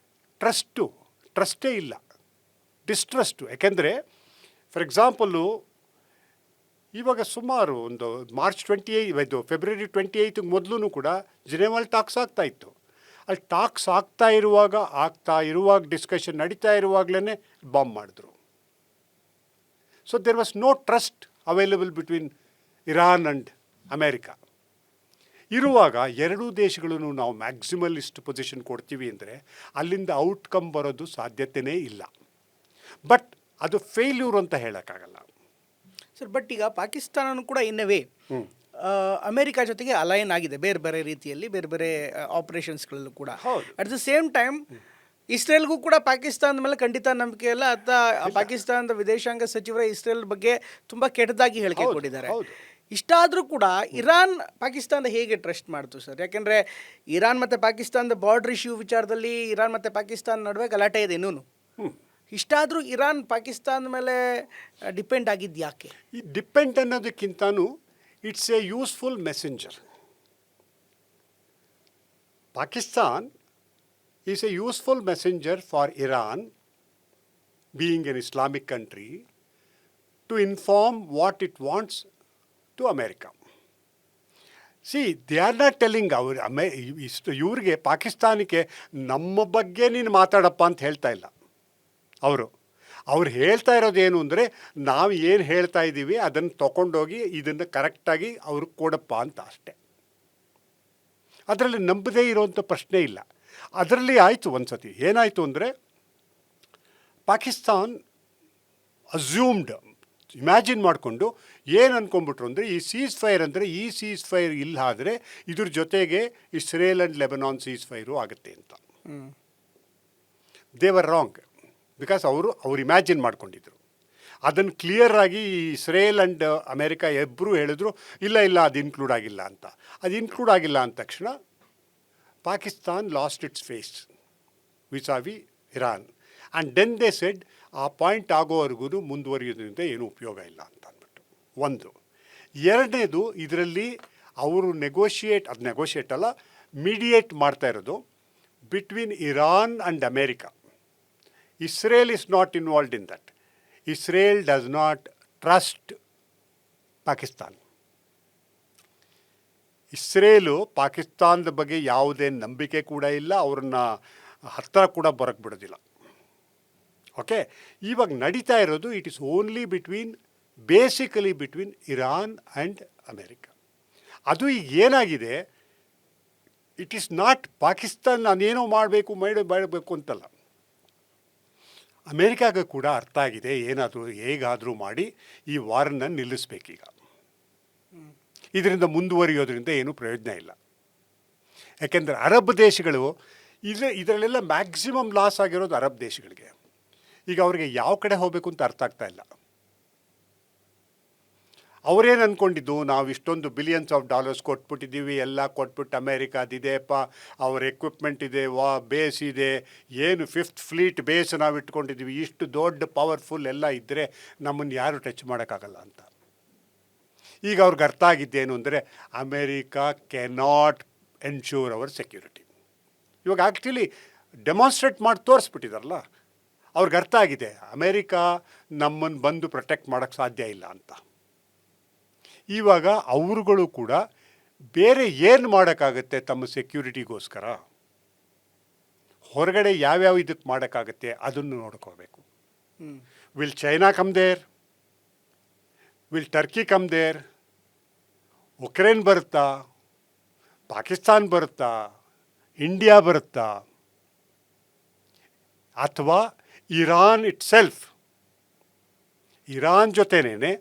ಟ್ರಸ್ಟೇ ಇಲ್ಲ, ಡಿಸ್ಟ್ರಸ್ಟು. ಯಾಕೆಂದರೆ ಫಾರ್ ಎಕ್ಸಾಂಪಲ್ಲು ಇವಾಗ ಸುಮಾರು ಒಂದು ಮಾರ್ಚ್ 28 ಫೆಬ್ರವರಿ 28 ಮೊದಲು ಕೂಡ ಜಿನೆವಲ್ಲಿ ಟಾಕ್ಸ್ ಆಗ್ತಾಯಿತ್ತು. ಅಲ್ಲಿ ಟಾಕ್ಸ್ ಆಗ್ತಾ ಇರುವಾಗ ಡಿಸ್ಕಷನ್ ನಡೀತಾ ಇರುವಾಗಲೇ ಬಾಂಬ್ ಮಾಡಿದ್ರು. So there was no trust available between Iran and America. ಇರುವಾಗ ಎರಡೂ ದೇಶಗಳನ್ನು ನಾವು ಮ್ಯಾಕ್ಸಿಮಲಿಸ್ಟ್ ಪೊಸಿಷನ್ ಕೊಡ್ತೀವಿ ಅಂದರೆ ಅಲ್ಲಿಂದ ಔಟ್ಕಮ್ ಬರೋದು ಸಾಧ್ಯತೆಯೇ ಇಲ್ಲ. ಬಟ್ ಅದು ಫೇಲ್ಯೂರ್ ಅಂತ ಹೇಳೋಕ್ಕಾಗಲ್ಲ ಸರ್. ಬಟ್ ಈಗ ಪಾಕಿಸ್ತಾನನೂ ಕೂಡ ಇನ್ ಎ ವೇ ಅಮೇರಿಕಾ ಜೊತೆಗೆ ಅಲೈನ್ ಆಗಿದೆ ಬೇರೆ ಬೇರೆ ರೀತಿಯಲ್ಲಿ, ಬೇರೆ ಬೇರೆ ಆಪರೇಷನ್ಸ್ಗಳಲ್ಲೂ ಕೂಡ. ಅಟ್ ದ ಸೇಮ್ ಟೈಮ್ ಇಸ್ರೇಲ್ಗೂ ಕೂಡ ಪಾಕಿಸ್ತಾನದ ಮೇಲೆ ಖಂಡಿತ ನಂಬಿಕೆ ಇಲ್ಲ. ಪಾಕಿಸ್ತಾನದ ವಿದೇಶಾಂಗ ಸಚಿವರೇ ಇಸ್ರೇಲ್ ಬಗ್ಗೆ ತುಂಬ ಕೆಟ್ಟದಾಗಿ ಹೇಳಿಕೆ ಕೊಟ್ಟಿದ್ದಾರೆ. ಇಷ್ಟಾದರೂ ಕೂಡ ಇರಾನ್ ಪಾಕಿಸ್ತಾನದ ಹೇಗೆ ಟ್ರಸ್ಟ್ ಮಾಡ್ತು ಸರ್? ಯಾಕೆಂದರೆ ಇರಾನ್ ಮತ್ತು ಪಾಕಿಸ್ತಾನದ ಬಾರ್ಡರ್ ಇಶ್ಯೂ ವಿಚಾರದಲ್ಲಿ ಇರಾನ್ ಮತ್ತು ಪಾಕಿಸ್ತಾನ ನಡುವೆ ಗಲಾಟೆ ಇದೆ ಇನ್ನೂ. ಇಷ್ಟಾದರೂ ಇರಾನ್ ಪಾಕಿಸ್ತಾನದ ಮೇಲೆ ಡಿಪೆಂಡ್ ಆಗಿದ್ದು ಯಾಕೆ? ಈ ಡಿಪೆಂಡ್ ಅನ್ನೋದಕ್ಕಿಂತನೂ it's a useful messenger. Pakistan is a useful messenger for Iran, being an Islamic country, to inform what it wants to America. See, they are not telling ಇವ್ರಿಗೆ ಪಾಕಿಸ್ತಾನಕ್ಕೆ ನಮ್ಮ ಬಗ್ಗೆ ನೀನು ಮಾತಾಡಪ್ಪ ಅಂತ ಹೇಳ್ತಾ ಇಲ್ಲ. ಅವ್ರು ಹೇಳ್ತಾ ಇರೋದೇನು ಅಂದರೆ ನಾವು ಏನು ಹೇಳ್ತಾ ಇದ್ದೀವಿ ಅದನ್ನು ತೊಗೊಂಡೋಗಿ ಇದನ್ನು ಕರೆಕ್ಟಾಗಿ ಅವ್ರಿಗೆ ಕೊಡಪ್ಪ ಅಂತ ಅಷ್ಟೆ. ಅದರಲ್ಲಿ ನಂಬದೇ ಇರೋವಂಥ ಪ್ರಶ್ನೆ ಇಲ್ಲ. ಅದರಲ್ಲಿ ಆಯಿತು ಒಂದು ಸತಿ ಏನಾಯಿತು ಅಂದರೆ ಪಾಕಿಸ್ತಾನ್ ಅಸ್ಯೂಮ್ಡ್ ಇಮ್ಯಾಜಿನ್ ಮಾಡಿಕೊಂಡು ಏನು ಅಂದ್ಕೊಂಡ್ಬಿಟ್ರು ಅಂದರೆ ಈ ಸೀಸ್ ಫೈರ್ ಅಂದರೆ ಈ ಸೀಸ್ ಫೈರ್ ಇಲ್ಲ ಆದರೆ ಇದ್ರ ಜೊತೆಗೆ Israel and Lebanon cease fire ಆಗುತ್ತೆ ಅಂತ. ದೇ ವರ್ ರಾಂಗ್ ಬಿಕಾಸ್ ಅವರು ಇಮ್ಯಾಜಿನ್ ಮಾಡ್ಕೊಂಡಿದ್ರು. ಅದನ್ನು ಕ್ಲಿಯರಾಗಿ ಇಸ್ರೇಲ್ ಆ್ಯಂಡ್ ಅಮೇರಿಕಾ ಇಬ್ಬರು ಹೇಳಿದ್ರು ಇಲ್ಲ ಅದು ಇನ್ಕ್ಲೂಡ್ ಆಗಿಲ್ಲ ಅಂತ. ಅದು ಇನ್ಕ್ಲೂಡ್ ಆಗಿಲ್ಲ ಅಂದ ತಕ್ಷಣ Pakistan lost its face vis-a-vis Iran and then they said ಆ ಪಾಯಿಂಟ್ ಆಗೋವರೆಗೂ ಮುಂದುವರಿಯೋದ್ರಿಂದ ಏನೂ ಉಪಯೋಗ ಇಲ್ಲ ಅಂತ ಅಂದ್ಬಿಟ್ಟು. ಒಂದು. ಎರಡನೇದು, ಇದರಲ್ಲಿ ಅವರು ನೆಗೋಷಿಯೇಟ್ ಅಲ್ಲ, ಮೀಡಿಯೇಟ್ ಮಾಡ್ತಾ ಇರೋದು between Iran and America. Israel is not involved in that. Israel does not trust Pakistan. Israel ಪಾಕಿಸ್ತಾನದ ಬಗ್ಗೆ ಯಾವುದೇ ನಂಬಿಕೆ ಕೂಡ ಇಲ್ಲ, ಅವ್ರನ್ನ ಹತ್ತಿರ ಕೂಡ ಬರೋಕ್ಕೆ ಬಿಡೋದಿಲ್ಲ. ಓಕೆ, ಇವಾಗ ನಡೀತಾ ಇರೋದು it is only basically between Iran and America. ಅದು ಈಗ ಏನಾಗಿದೆ, ಇಟ್ ಈಸ್ ನಾಟ್ ಪಾಕಿಸ್ತಾನ್ ನಾನೇನೋ ಮಾಡಬೇಕು ಅಂತಲ್ಲ. ಅಮೇರಿಕಾಗೆ ಕೂಡ ಅರ್ಥ ಆಗಿದೆ ಹೇಗಾದರೂ ಮಾಡಿ ಈ ವಾರನ್ನು ನಿಲ್ಲಿಸಬೇಕೀಗ. ಇದರಿಂದ ಮುಂದುವರಿಯೋದ್ರಿಂದ ಏನೂ ಪ್ರಯೋಜನ ಇಲ್ಲ. ಯಾಕೆಂದರೆ ಅರಬ್ ದೇಶಗಳು ಇದರಲ್ಲೆಲ್ಲ ಮ್ಯಾಕ್ಸಿಮಮ್ ಲಾಸ್ ಆಗಿರೋದು ಅರಬ್ ದೇಶಗಳಿಗೆ. ಈಗ ಅವರಿಗೆ ಯಾವ ಕಡೆ ಹೋಗಬೇಕು ಅಂತ ಅರ್ಥ ಆಗ್ತಾ ಇಲ್ಲ. ಅವರೇನು ಅಂದ್ಕೊಂಡಿದ್ದು, ನಾವು ಇಷ್ಟೊಂದು ಬಿಲಿಯನ್ಸ್ ಆಫ್ ಡಾಲರ್ಸ್ ಕೊಟ್ಬಿಟ್ಟಿದ್ದೀವಿ, ಎಲ್ಲ ಕೊಟ್ಬಿಟ್ಟು ಅಮೇರಿಕಾದಿದೆಪ್ಪ, ಅವ್ರ ಎಕ್ವಿಪ್ಮೆಂಟ್ ಇದೆ, ಬೇಸ್ ಇದೆ, ಏನು 5th ಫ್ಲೀಟ್ ಬೇಸ್ ನಾವು ಇಟ್ಕೊಂಡಿದ್ದೀವಿ, ಇಷ್ಟು ದೊಡ್ಡ ಪವರ್ಫುಲ್ ಎಲ್ಲ ಇದ್ದರೆ ನಮ್ಮನ್ನು ಯಾರು ಟಚ್ ಮಾಡೋಕ್ಕಾಗಲ್ಲ ಅಂತ. ಈಗ ಅವ್ರಿಗೆ ಅರ್ಥ ಆಗಿದ್ದೇನು ಅಂದರೆ America cannot ensure our security. ಇವಾಗ ಆ್ಯಕ್ಚುಲಿ ಡೆಮಾನ್ಸ್ಟ್ರೇಟ್ ಮಾಡಿ ತೋರಿಸ್ಬಿಟ್ಟಿದಾರಲ್ಲ, ಅವ್ರಿಗೆ ಅರ್ಥ ಆಗಿದೆ ಅಮೇರಿಕಾ ನಮ್ಮನ್ನು ಬಂದು ಪ್ರೊಟೆಕ್ಟ್ ಮಾಡೋಕ್ಕೆ ಸಾಧ್ಯ ಇಲ್ಲ ಅಂತ. ಇವಾಗ ಅವರುಗಳು ಕೂಡ ಬೇರೆ ಏನು ಮಾಡೋಕ್ಕಾಗತ್ತೆ ತಮ್ಮ ಸೆಕ್ಯೂರಿಟಿಗೋಸ್ಕರ, ಹೊರಗಡೆ ಯಾವ್ಯಾವ ಇದಕ್ಕೆ ಮಾಡೋಕ್ಕಾಗತ್ತೆ ಅದನ್ನು ನೋಡ್ಕೋಬೇಕು. Will China come there, will Turkey come there, Ukraine ಬರುತ್ತಾ, ಪಾಕಿಸ್ತಾನ್ ಬರುತ್ತಾ, ಇಂಡಿಯಾ ಬರುತ್ತಾ, ಅಥವಾ ಇರಾನ್ ಇರಾನ್ ಜೊತೆನೇ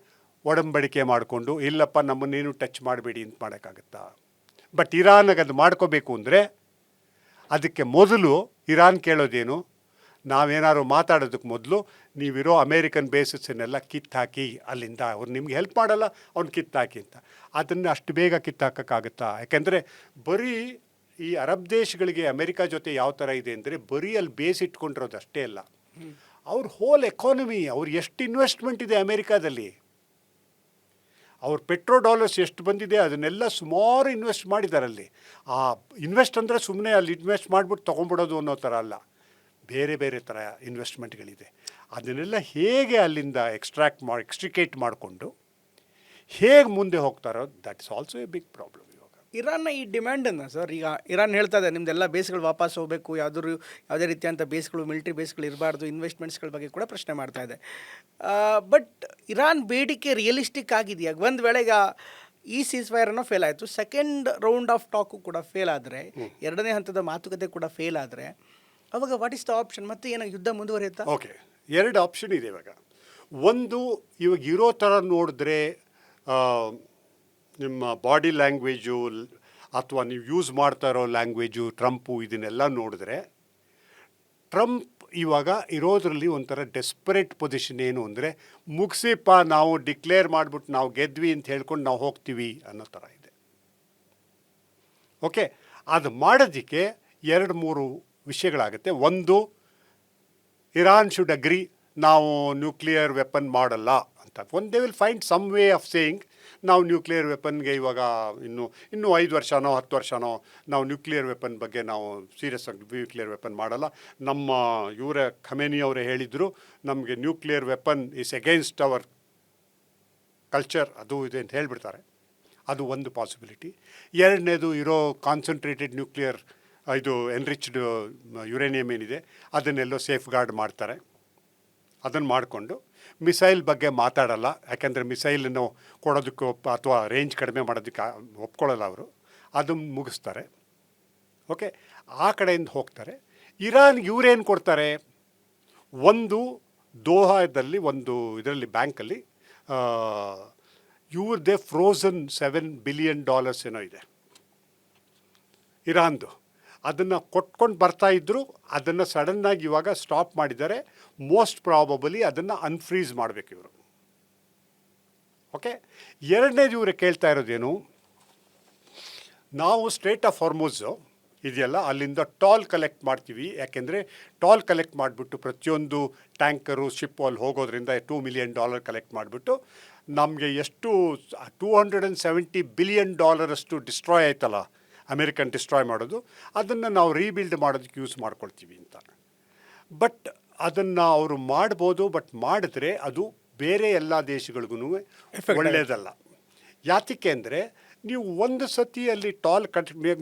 ಒಡಂಬಡಿಕೆ ಮಾಡಿಕೊಂಡು ಇಲ್ಲಪ್ಪ ನಮ್ಮನ್ನೇನು ಟಚ್ ಮಾಡಬೇಡಿ ಅಂತ ಮಾಡೋಕ್ಕಾಗತ್ತಾ? ಬಟ್ ಇರಾನ್ಗೆ ಅದು ಮಾಡ್ಕೋಬೇಕು ಅಂದರೆ ಅದಕ್ಕೆ ಮೊದಲು ಇರಾನ್ ಕೇಳೋದೇನು, ನಾವೇನಾದ್ರು ಮಾತಾಡೋದಕ್ಕೆ ಮೊದಲು ನೀವಿರೋ ಅಮೇರಿಕನ್ ಬೇಸಸ್ಸನ್ನೆಲ್ಲ ಕಿತ್ತಾಕಿ, ಅಲ್ಲಿಂದ ಅವ್ರು ನಿಮ್ಗೆ ಹೆಲ್ಪ್ ಮಾಡಲ್ಲ, ಅವ್ನು ಕಿತ್ತಾಕಿ ಅಂತ. ಅದನ್ನು ಅಷ್ಟು ಬೇಗ ಕಿತ್ತಾಕೋಕ್ಕಾಗತ್ತಾ? ಯಾಕೆಂದರೆ ಬರೀ ಈ ಅರಬ್ ದೇಶಗಳಿಗೆ ಅಮೇರಿಕಾ ಜೊತೆ ಯಾವ ಥರ ಇದೆ ಅಂದರೆ ಬರೀ ಅಲ್ಲಿ ಬೇಸ್ ಇಟ್ಕೊಂಡಿರೋದು ಅಷ್ಟೇ ಅಲ್ಲ, ಅವ್ರ ಹೋಲ್ ಎಕಾನಮಿ, ಅವ್ರು ಎಷ್ಟು ಇನ್ವೆಸ್ಟ್ಮೆಂಟ್ ಇದೆ ಅಮೇರಿಕಾದಲ್ಲಿ, ಅವ್ರ ಡಾಲರ್ಸ್ ಎಷ್ಟು ಬಂದಿದೆ ಅದನ್ನೆಲ್ಲ ಸುಮಾರು ಇನ್ವೆಸ್ಟ್ ಮಾಡಿದಾರಲ್ಲಿ. ಆ ಇನ್ವೆಸ್ಟ್ ಅಂದರೆ ಸುಮ್ಮನೆ ಅಲ್ಲಿ ಇನ್ವೆಸ್ಟ್ ಮಾಡಿಬಿಟ್ಟು ತೊಗೊಂಡ್ಬಿಡೋದು ಅನ್ನೋ ಥರ ಅಲ್ಲ, ಬೇರೆ ಬೇರೆ ಥರ ಇನ್ವೆಸ್ಟ್ಮೆಂಟ್ಗಳಿದೆ. ಅದನ್ನೆಲ್ಲ ಹೇಗೆ ಅಲ್ಲಿಂದ ಎಕ್ಸ್ಟ್ರಿಕೇಟ್ ಮಾಡಿಕೊಂಡು ಹೇಗೆ ಮುಂದೆ ಹೋಗ್ತಾರೋ that is also a big problem. ಇವಾಗ ಇರಾನ್ನ ಈ ಡಿಮ್ಯಾಂಡನ್ನು ಸರ್, ಈಗ ಇರಾನ್ ಹೇಳ್ತಾ ಇದೆ ನಿಮ್ಮದೆಲ್ಲ ಬೇಸ್ಗಳು ವಾಪಸ್ ಹೋಗಬೇಕು, ಯಾವುದೇ ರೀತಿಯಂಥ ಬೇಸ್ಗಳು ಮಿಲಿಟರಿ ಬೇಸ್ಗಳು ಇರಬಾರ್ದು, ಇನ್ವೆಸ್ಟ್ಮೆಂಟ್ಸ್ಗಳ ಬಗ್ಗೆ ಕೂಡ ಪ್ರಶ್ನೆ ಮಾಡ್ತಾ ಇದೆ. ಬಟ್ ಇರಾನ್ ಬೇಡಿಕೆ ರಿಯಲಿಸ್ಟಿಕ್ ಆಗಿದೆಯಾ? ಒಂದು ವೇಳೆ ಈಗ ಈ ಸೀಸ್ ಫೈರನ್ನು ಫೇಲ್ ಆಯಿತು, ಸೆಕೆಂಡ್ ರೌಂಡ್ ಆಫ್ ಟಾಕು ಕೂಡ ಫೇಲ್ ಆದರೆ, ಎರಡನೇ ಹಂತದ ಮಾತುಕತೆ ಕೂಡ ಫೇಲ್ ಆದರೆ, ಅವಾಗ ವಾಟ್ ಇಸ್ ದ ಆಪ್ಷನ್? ಮತ್ತೆ ಏನೋ ಯುದ್ಧ ಮುಂದುವರಿಯುತ್ತಾ? ಓಕೆ, 2 ಆಪ್ಷನ್ ಇದೆ ಇವಾಗ. ಒಂದು, ಇವಾಗ ಇರೋ ಥರ ನೋಡಿದ್ರೆ ನಿಮ್ಮ ಬಾಡಿ ಲ್ಯಾಂಗ್ವೇಜು ಅಥವಾ ನೀವು ಯೂಸ್ ಮಾಡ್ತಾ ಇರೋ ಲ್ಯಾಂಗ್ವೇಜು, ಟ್ರಂಪು, ಇದನ್ನೆಲ್ಲ ನೋಡಿದ್ರೆ ಟ್ರಂಪ್ ಇವಾಗ ಇರೋದ್ರಲ್ಲಿ ಒಂಥರ ಡೆಸ್ಪರೇಟ್ ಪೊಸಿಷನ್. ಏನು ಅಂದರೆ ಮುಗಿಸಿಪ್ಪ, ನಾವು ಡಿಕ್ಲೇರ್ ಮಾಡಿಬಿಟ್ಟು ನಾವು ಗೆದ್ವಿ ಅಂತ ಹೇಳ್ಕೊಂಡು ನಾವು ಹೋಗ್ತೀವಿ ಅನ್ನೋ ಥರ ಇದೆ. ಓಕೆ, ಅದು ಮಾಡೋದಕ್ಕೆ 2-3 ವಿಷಯಗಳಾಗುತ್ತೆ. ಒಂದು, ಇರಾನ್ ಶುಡ್ ಅಗ್ರಿ ನಾವು ನ್ಯೂಕ್ಲಿಯರ್ ವೆಪನ್ ಮಾಡಲ್ಲ ಅಂತ. They will find some way of saying ನಾವು ನ್ಯೂಕ್ಲಿಯರ್ ವೆಪನ್ಗೆ ಇವಾಗ ಇನ್ನೂ 5 ವರ್ಷನೋ 10 ವರ್ಷನೋ ನಾವು ನ್ಯೂಕ್ಲಿಯರ್ ವೆಪನ್ ಬಗ್ಗೆ ನಾವು ಸೀರಿಯಸ್ ಆಗಿ ನ್ಯೂಕ್ಲಿಯರ್ ವೆಪನ್ ಮಾಡಲ್ಲ. ನಮ್ಮ ಖಮೇನಿ ಅವರೇ ಹೇಳಿದರು, ನಮಗೆ nuclear weapon is against our culture, ಅದು ಇದೆ ಅಂತ ಹೇಳಿಬಿಡ್ತಾರೆ. ಅದು ಒಂದು ಪಾಸಿಬಿಲಿಟಿ. ಎರಡನೇದು, ಇರೋ ಕಾನ್ಸಂಟ್ರೇಟೆಡ್ ನ್ಯೂಕ್ಲಿಯರ್ ಇದು ಎನ್ರಿಚ್ಡ್ ಯುರೇನಿಯಮ್ ಏನಿದೆ ಅದನ್ನೆಲ್ಲೋ ಸೇಫ್ ಗಾರ್ಡ್ ಮಾಡ್ತಾರೆ. ಅದನ್ನು ಮಾಡಿಕೊಂಡು ಮಿಸೈಲ್ ಬಗ್ಗೆ ಮಾತಾಡಲ್ಲ, ಯಾಕೆಂದರೆ ಮಿಸೈಲನ್ನು ಕೊಡೋದಕ್ಕೆ ಅಥವಾ ರೇಂಜ್ ಕಡಿಮೆ ಮಾಡೋದಕ್ಕೆ ಒಪ್ಕೊಳ್ಳಲ್ಲ ಅವರು. ಅದನ್ನು ಮುಗಿಸ್ತಾರೆ. ಓಕೆ, ಆ ಕಡೆಯಿಂದ ಹೋಗ್ತಾರೆ. ಇರಾನ್ಗೆ ಇವರೇನು ಕೊಡ್ತಾರೆ, ಒಂದು ದೋಹಾದಲ್ಲಿ ಒಂದು ಇದರಲ್ಲಿ ಬ್ಯಾಂಕಲ್ಲಿ ಇವ್ರದ್ದೇ ಫ್ರೋಝನ್ $7 ಬಿಲಿಯನ್ ಏನೋ ಇದೆ ಇರಾನ್ದು. ಅದನ್ನು ಕೊಟ್ಕೊಂಡು ಬರ್ತಾಯಿದ್ರು, ಅದನ್ನು ಸಡನ್ನಾಗಿ ಇವಾಗ ಸ್ಟಾಪ್ ಮಾಡಿದ್ದಾರೆ. ಮೋಸ್ಟ್ ಪ್ರಾಬಬಲಿ ಅದನ್ನು ಅನ್ಫ್ರೀಸ್ ಮಾಡಬೇಕು ಇವರು. ಓಕೆ, ಎರಡನೇದು ಇವರು ಕೇಳ್ತಾ ಇರೋದೇನು, ನಾವು ಸ್ಟ್ರೇಟ್ ಆಫ್ ಹಾರ್ಮುಝು ಇದೆಯಲ್ಲ ಅಲ್ಲಿಂದ ಟೋಲ್ ಕಲೆಕ್ಟ್ ಮಾಡ್ತೀವಿ. ಯಾಕೆಂದರೆ ಟೋಲ್ ಕಲೆಕ್ಟ್ ಮಾಡಿಬಿಟ್ಟು ಪ್ರತಿಯೊಂದು ಟ್ಯಾಂಕರು ಶಿಪ್ಪು ಅಲ್ಲಿ ಹೋಗೋದ್ರಿಂದ $2 ಮಿಲಿಯನ್ ಕಲೆಕ್ಟ್ ಮಾಡಿಬಿಟ್ಟು ನಮಗೆ ಎಷ್ಟು $270 ಬಿಲಿಯನ್ ಅಷ್ಟು ಡಿಸ್ಟ್ರಾಯ್ ಆಯ್ತಲ್ಲ, ಅಮೇರಿಕನ್ ಡಿಸ್ಟ್ರಾಯ್ ಮಾಡೋದು, ಅದನ್ನು ನಾವು ರೀಬಿಲ್ಡ್ ಮಾಡೋದಕ್ಕೆ ಯೂಸ್ ಮಾಡ್ಕೊಳ್ತೀವಿ ಅಂತ. ಬಟ್ ಅದನ್ನು ಅವರು ಮಾಡ್ಬೋದು, ಬಟ್ ಮಾಡಿದ್ರೆ ಅದು ಬೇರೆ ಎಲ್ಲ ದೇಶಗಳಿಗೂ ಒಳ್ಳೆಯದಲ್ಲ. ಯಾತಕ್ಕೆ ಅಂದರೆ ನೀವು ಒಂದು ಸತಿ ಅಲ್ಲಿ ಟೋಲ್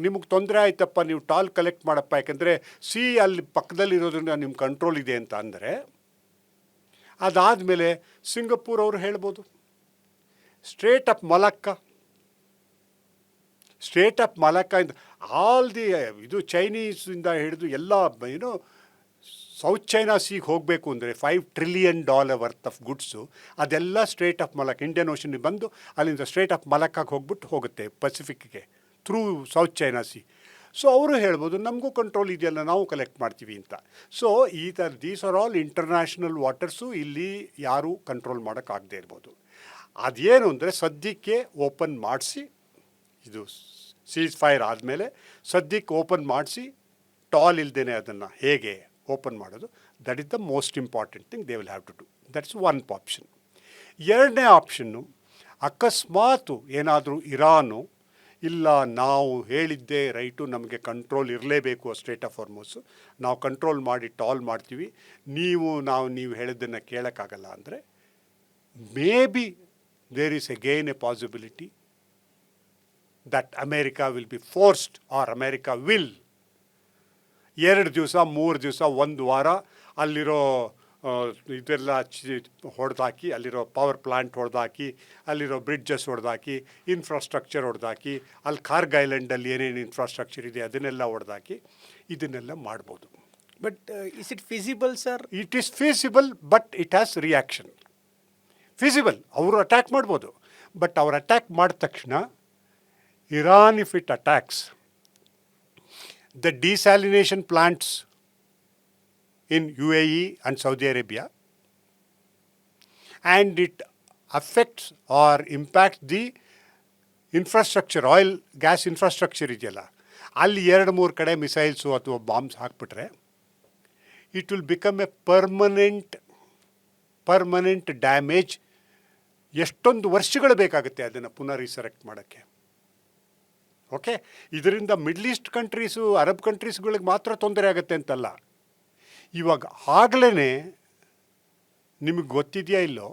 ನಿಮಗೆ ತೊಂದರೆ ಆಯ್ತಪ್ಪ, ನೀವು ಟೋಲ್ ಕಲೆಕ್ಟ್ ಮಾಡಪ್ಪ, ಯಾಕೆಂದರೆ ಅಲ್ಲಿ ಪಕ್ಕದಲ್ಲಿರೋದ್ರಿಂದ ನಿಮ್ಮ ಕಂಟ್ರೋಲ್ ಇದೆ ಅಂತ ಅಂದರೆ, ಅದಾದಮೇಲೆ ಸಿಂಗಪೂರ್ ಅವರು ಹೇಳ್ಬೋದು ಸ್ಟ್ರೇಟ್ ಅಪ್ ಮಲಕ್ಕ ಇಂದ ಆಲ್ ದಿ ಇದು ಚೈನೀಸಿಂದ ಹಿಡಿದು ಎಲ್ಲ ಏನು ಸೌತ್ ಚೈನಾ ಸೀಗೆ ಹೋಗಬೇಕು ಅಂದರೆ $5 ಟ್ರಿಲಿಯನ್ ವರ್ತ್ ಆಫ್ ಗುಡ್ಸು ಅದೆಲ್ಲ ಸ್ಟ್ರೇಟ್ ಆಫ್ ಮಲಕ್ ಇಂಡಿಯನ್ ಓಷನ್ಗೆ ಬಂದು ಅಲ್ಲಿಂದ ಸ್ಟ್ರೇಟ್ ಆಫ್ ಮಲಕ್ಕಾಗಿ ಹೋಗ್ಬಿಟ್ಟು ಹೋಗುತ್ತೆ ಪೆಸಿಫಿಕ್ಗೆ through South China sea. So ಅವರು ಹೇಳ್ಬೋದು ನಮಗೂ ಕಂಟ್ರೋಲ್ ಇದೆಯಲ್ಲ, ನಾವು ಕಲೆಕ್ಟ್ ಮಾಡ್ತೀವಿ ಅಂತ. ಸೊ ಈ ಥರ these are all international waters, ಇಲ್ಲಿ ಯಾರೂ ಕಂಟ್ರೋಲ್ ಮಾಡೋಕ್ಕಾಗದೇ ಇರ್ಬೋದು. ಅದೇನು ಅಂದರೆ ಸದ್ಯಕ್ಕೆ ಓಪನ್ ಮಾಡಿಸಿ, ಇದು ಸೀಸ್ ಫೈರ್ ಆದಮೇಲೆ ಸದ್ಯಕ್ಕೆ ಓಪನ್ ಮಾಡಿಸಿ ಟಾಲ್ ಇಲ್ದೇನೆ ಅದನ್ನು ಹೇಗೆ ಓಪನ್ ಮಾಡೋದು, that is the most important thing they will have to do. That's one option. ಎರಡನೇ ಆಪ್ಷನ್ನು, ಅಕಸ್ಮಾತು ಏನಾದರೂ ಇರಾನು ಇಲ್ಲ ನಾವು ಹೇಳಿದ್ದೇ ರೈಟು, ನಮಗೆ ಕಂಟ್ರೋಲ್ ಇರಲೇಬೇಕು ಸ್ಟೇಟ್ ಆಫ್ ಹಾರ್ಮುಝ್, ನಾವು ಕಂಟ್ರೋಲ್ ಮಾಡಿ ಟಾಲ್ ಮಾಡ್ತೀವಿ, ನೀವು ಹೇಳಿದ್ದನ್ನು ಕೇಳೋಕ್ಕಾಗಲ್ಲ ಅಂದರೆ, maybe there is again a possibility that America will be forced, or America will 2 ದಿವಸ 3 ದಿವಸ 1 ವಾರ ಅಲ್ಲಿರೋ ಇದೆಲ್ಲ ಹೊಡೆದಾಕಿ, ಅಲ್ಲಿರೋ ಪವರ್ ಪ್ಲಾಂಟ್ ಹೊಡೆದಾಕಿ, ಅಲ್ಲಿರೋ ಬ್ರಿಡ್ಜಸ್ ಹೊಡೆದಾಕಿ, ಇನ್ಫ್ರಾಸ್ಟ್ರಕ್ಚರ್ ಹೊಡೆದಾಕಿ, ಅಲ್ಲಿ ಕಾರ್ಗ್ ಐಲ್ಯಾಂಡಲ್ಲಿ ಏನೇನು ಇನ್ಫ್ರಾಸ್ಟ್ರಕ್ಚರ್ ಇದೆ ಅದನ್ನೆಲ್ಲ ಹೊಡೆದಾಕಿ ಇದನ್ನೆಲ್ಲ ಮಾಡ್ಬೋದು. But is it feasible sir? It is feasible, but it has reaction. Feasible, ಅವರು ಅಟ್ಯಾಕ್ ಮಾಡ್ಬೋದು, ಬಟ್ ಅವ್ರು ಅಟ್ಯಾಕ್ ಮಾಡಿದ ತಕ್ಷಣ Iran, if it attacks the desalination plants in UAE and Saudi Arabia, and it affects or impacts the infrastructure, oil, gas infrastructure ಇದೆಯಲ್ಲ, ಅಲ್ಲಿ 2-3 ಕಡೆ ಮಿಸೈಲ್ಸು ಅಥವಾ bombs ಹಾಕ್ಬಿಟ್ರೆ, it will become A permanent damage. ಎಷ್ಟೊಂದು ವರ್ಷಗಳು ಬೇಕಾಗುತ್ತೆ ಅದನ್ನು ಪುನಃ ರಿಸರೆಕ್ಟ್ ಮಾಡೋಕ್ಕೆ. ಓಕೆ, ಇದರಿಂದ ಮಿಡ್ಲ್ ಈಸ್ಟ್ ಕಂಟ್ರೀಸು, ಅರಬ್ ಕಂಟ್ರೀಸ್ಗಳಿಗೆ ಮಾತ್ರ ತೊಂದರೆ ಆಗುತ್ತೆ ಅಂತಲ್ಲ. ಇವಾಗ ಆಗಲೇ ನಿಮಗೆ ಗೊತ್ತಿದೆಯಾ ಇಲ್ಲೋ,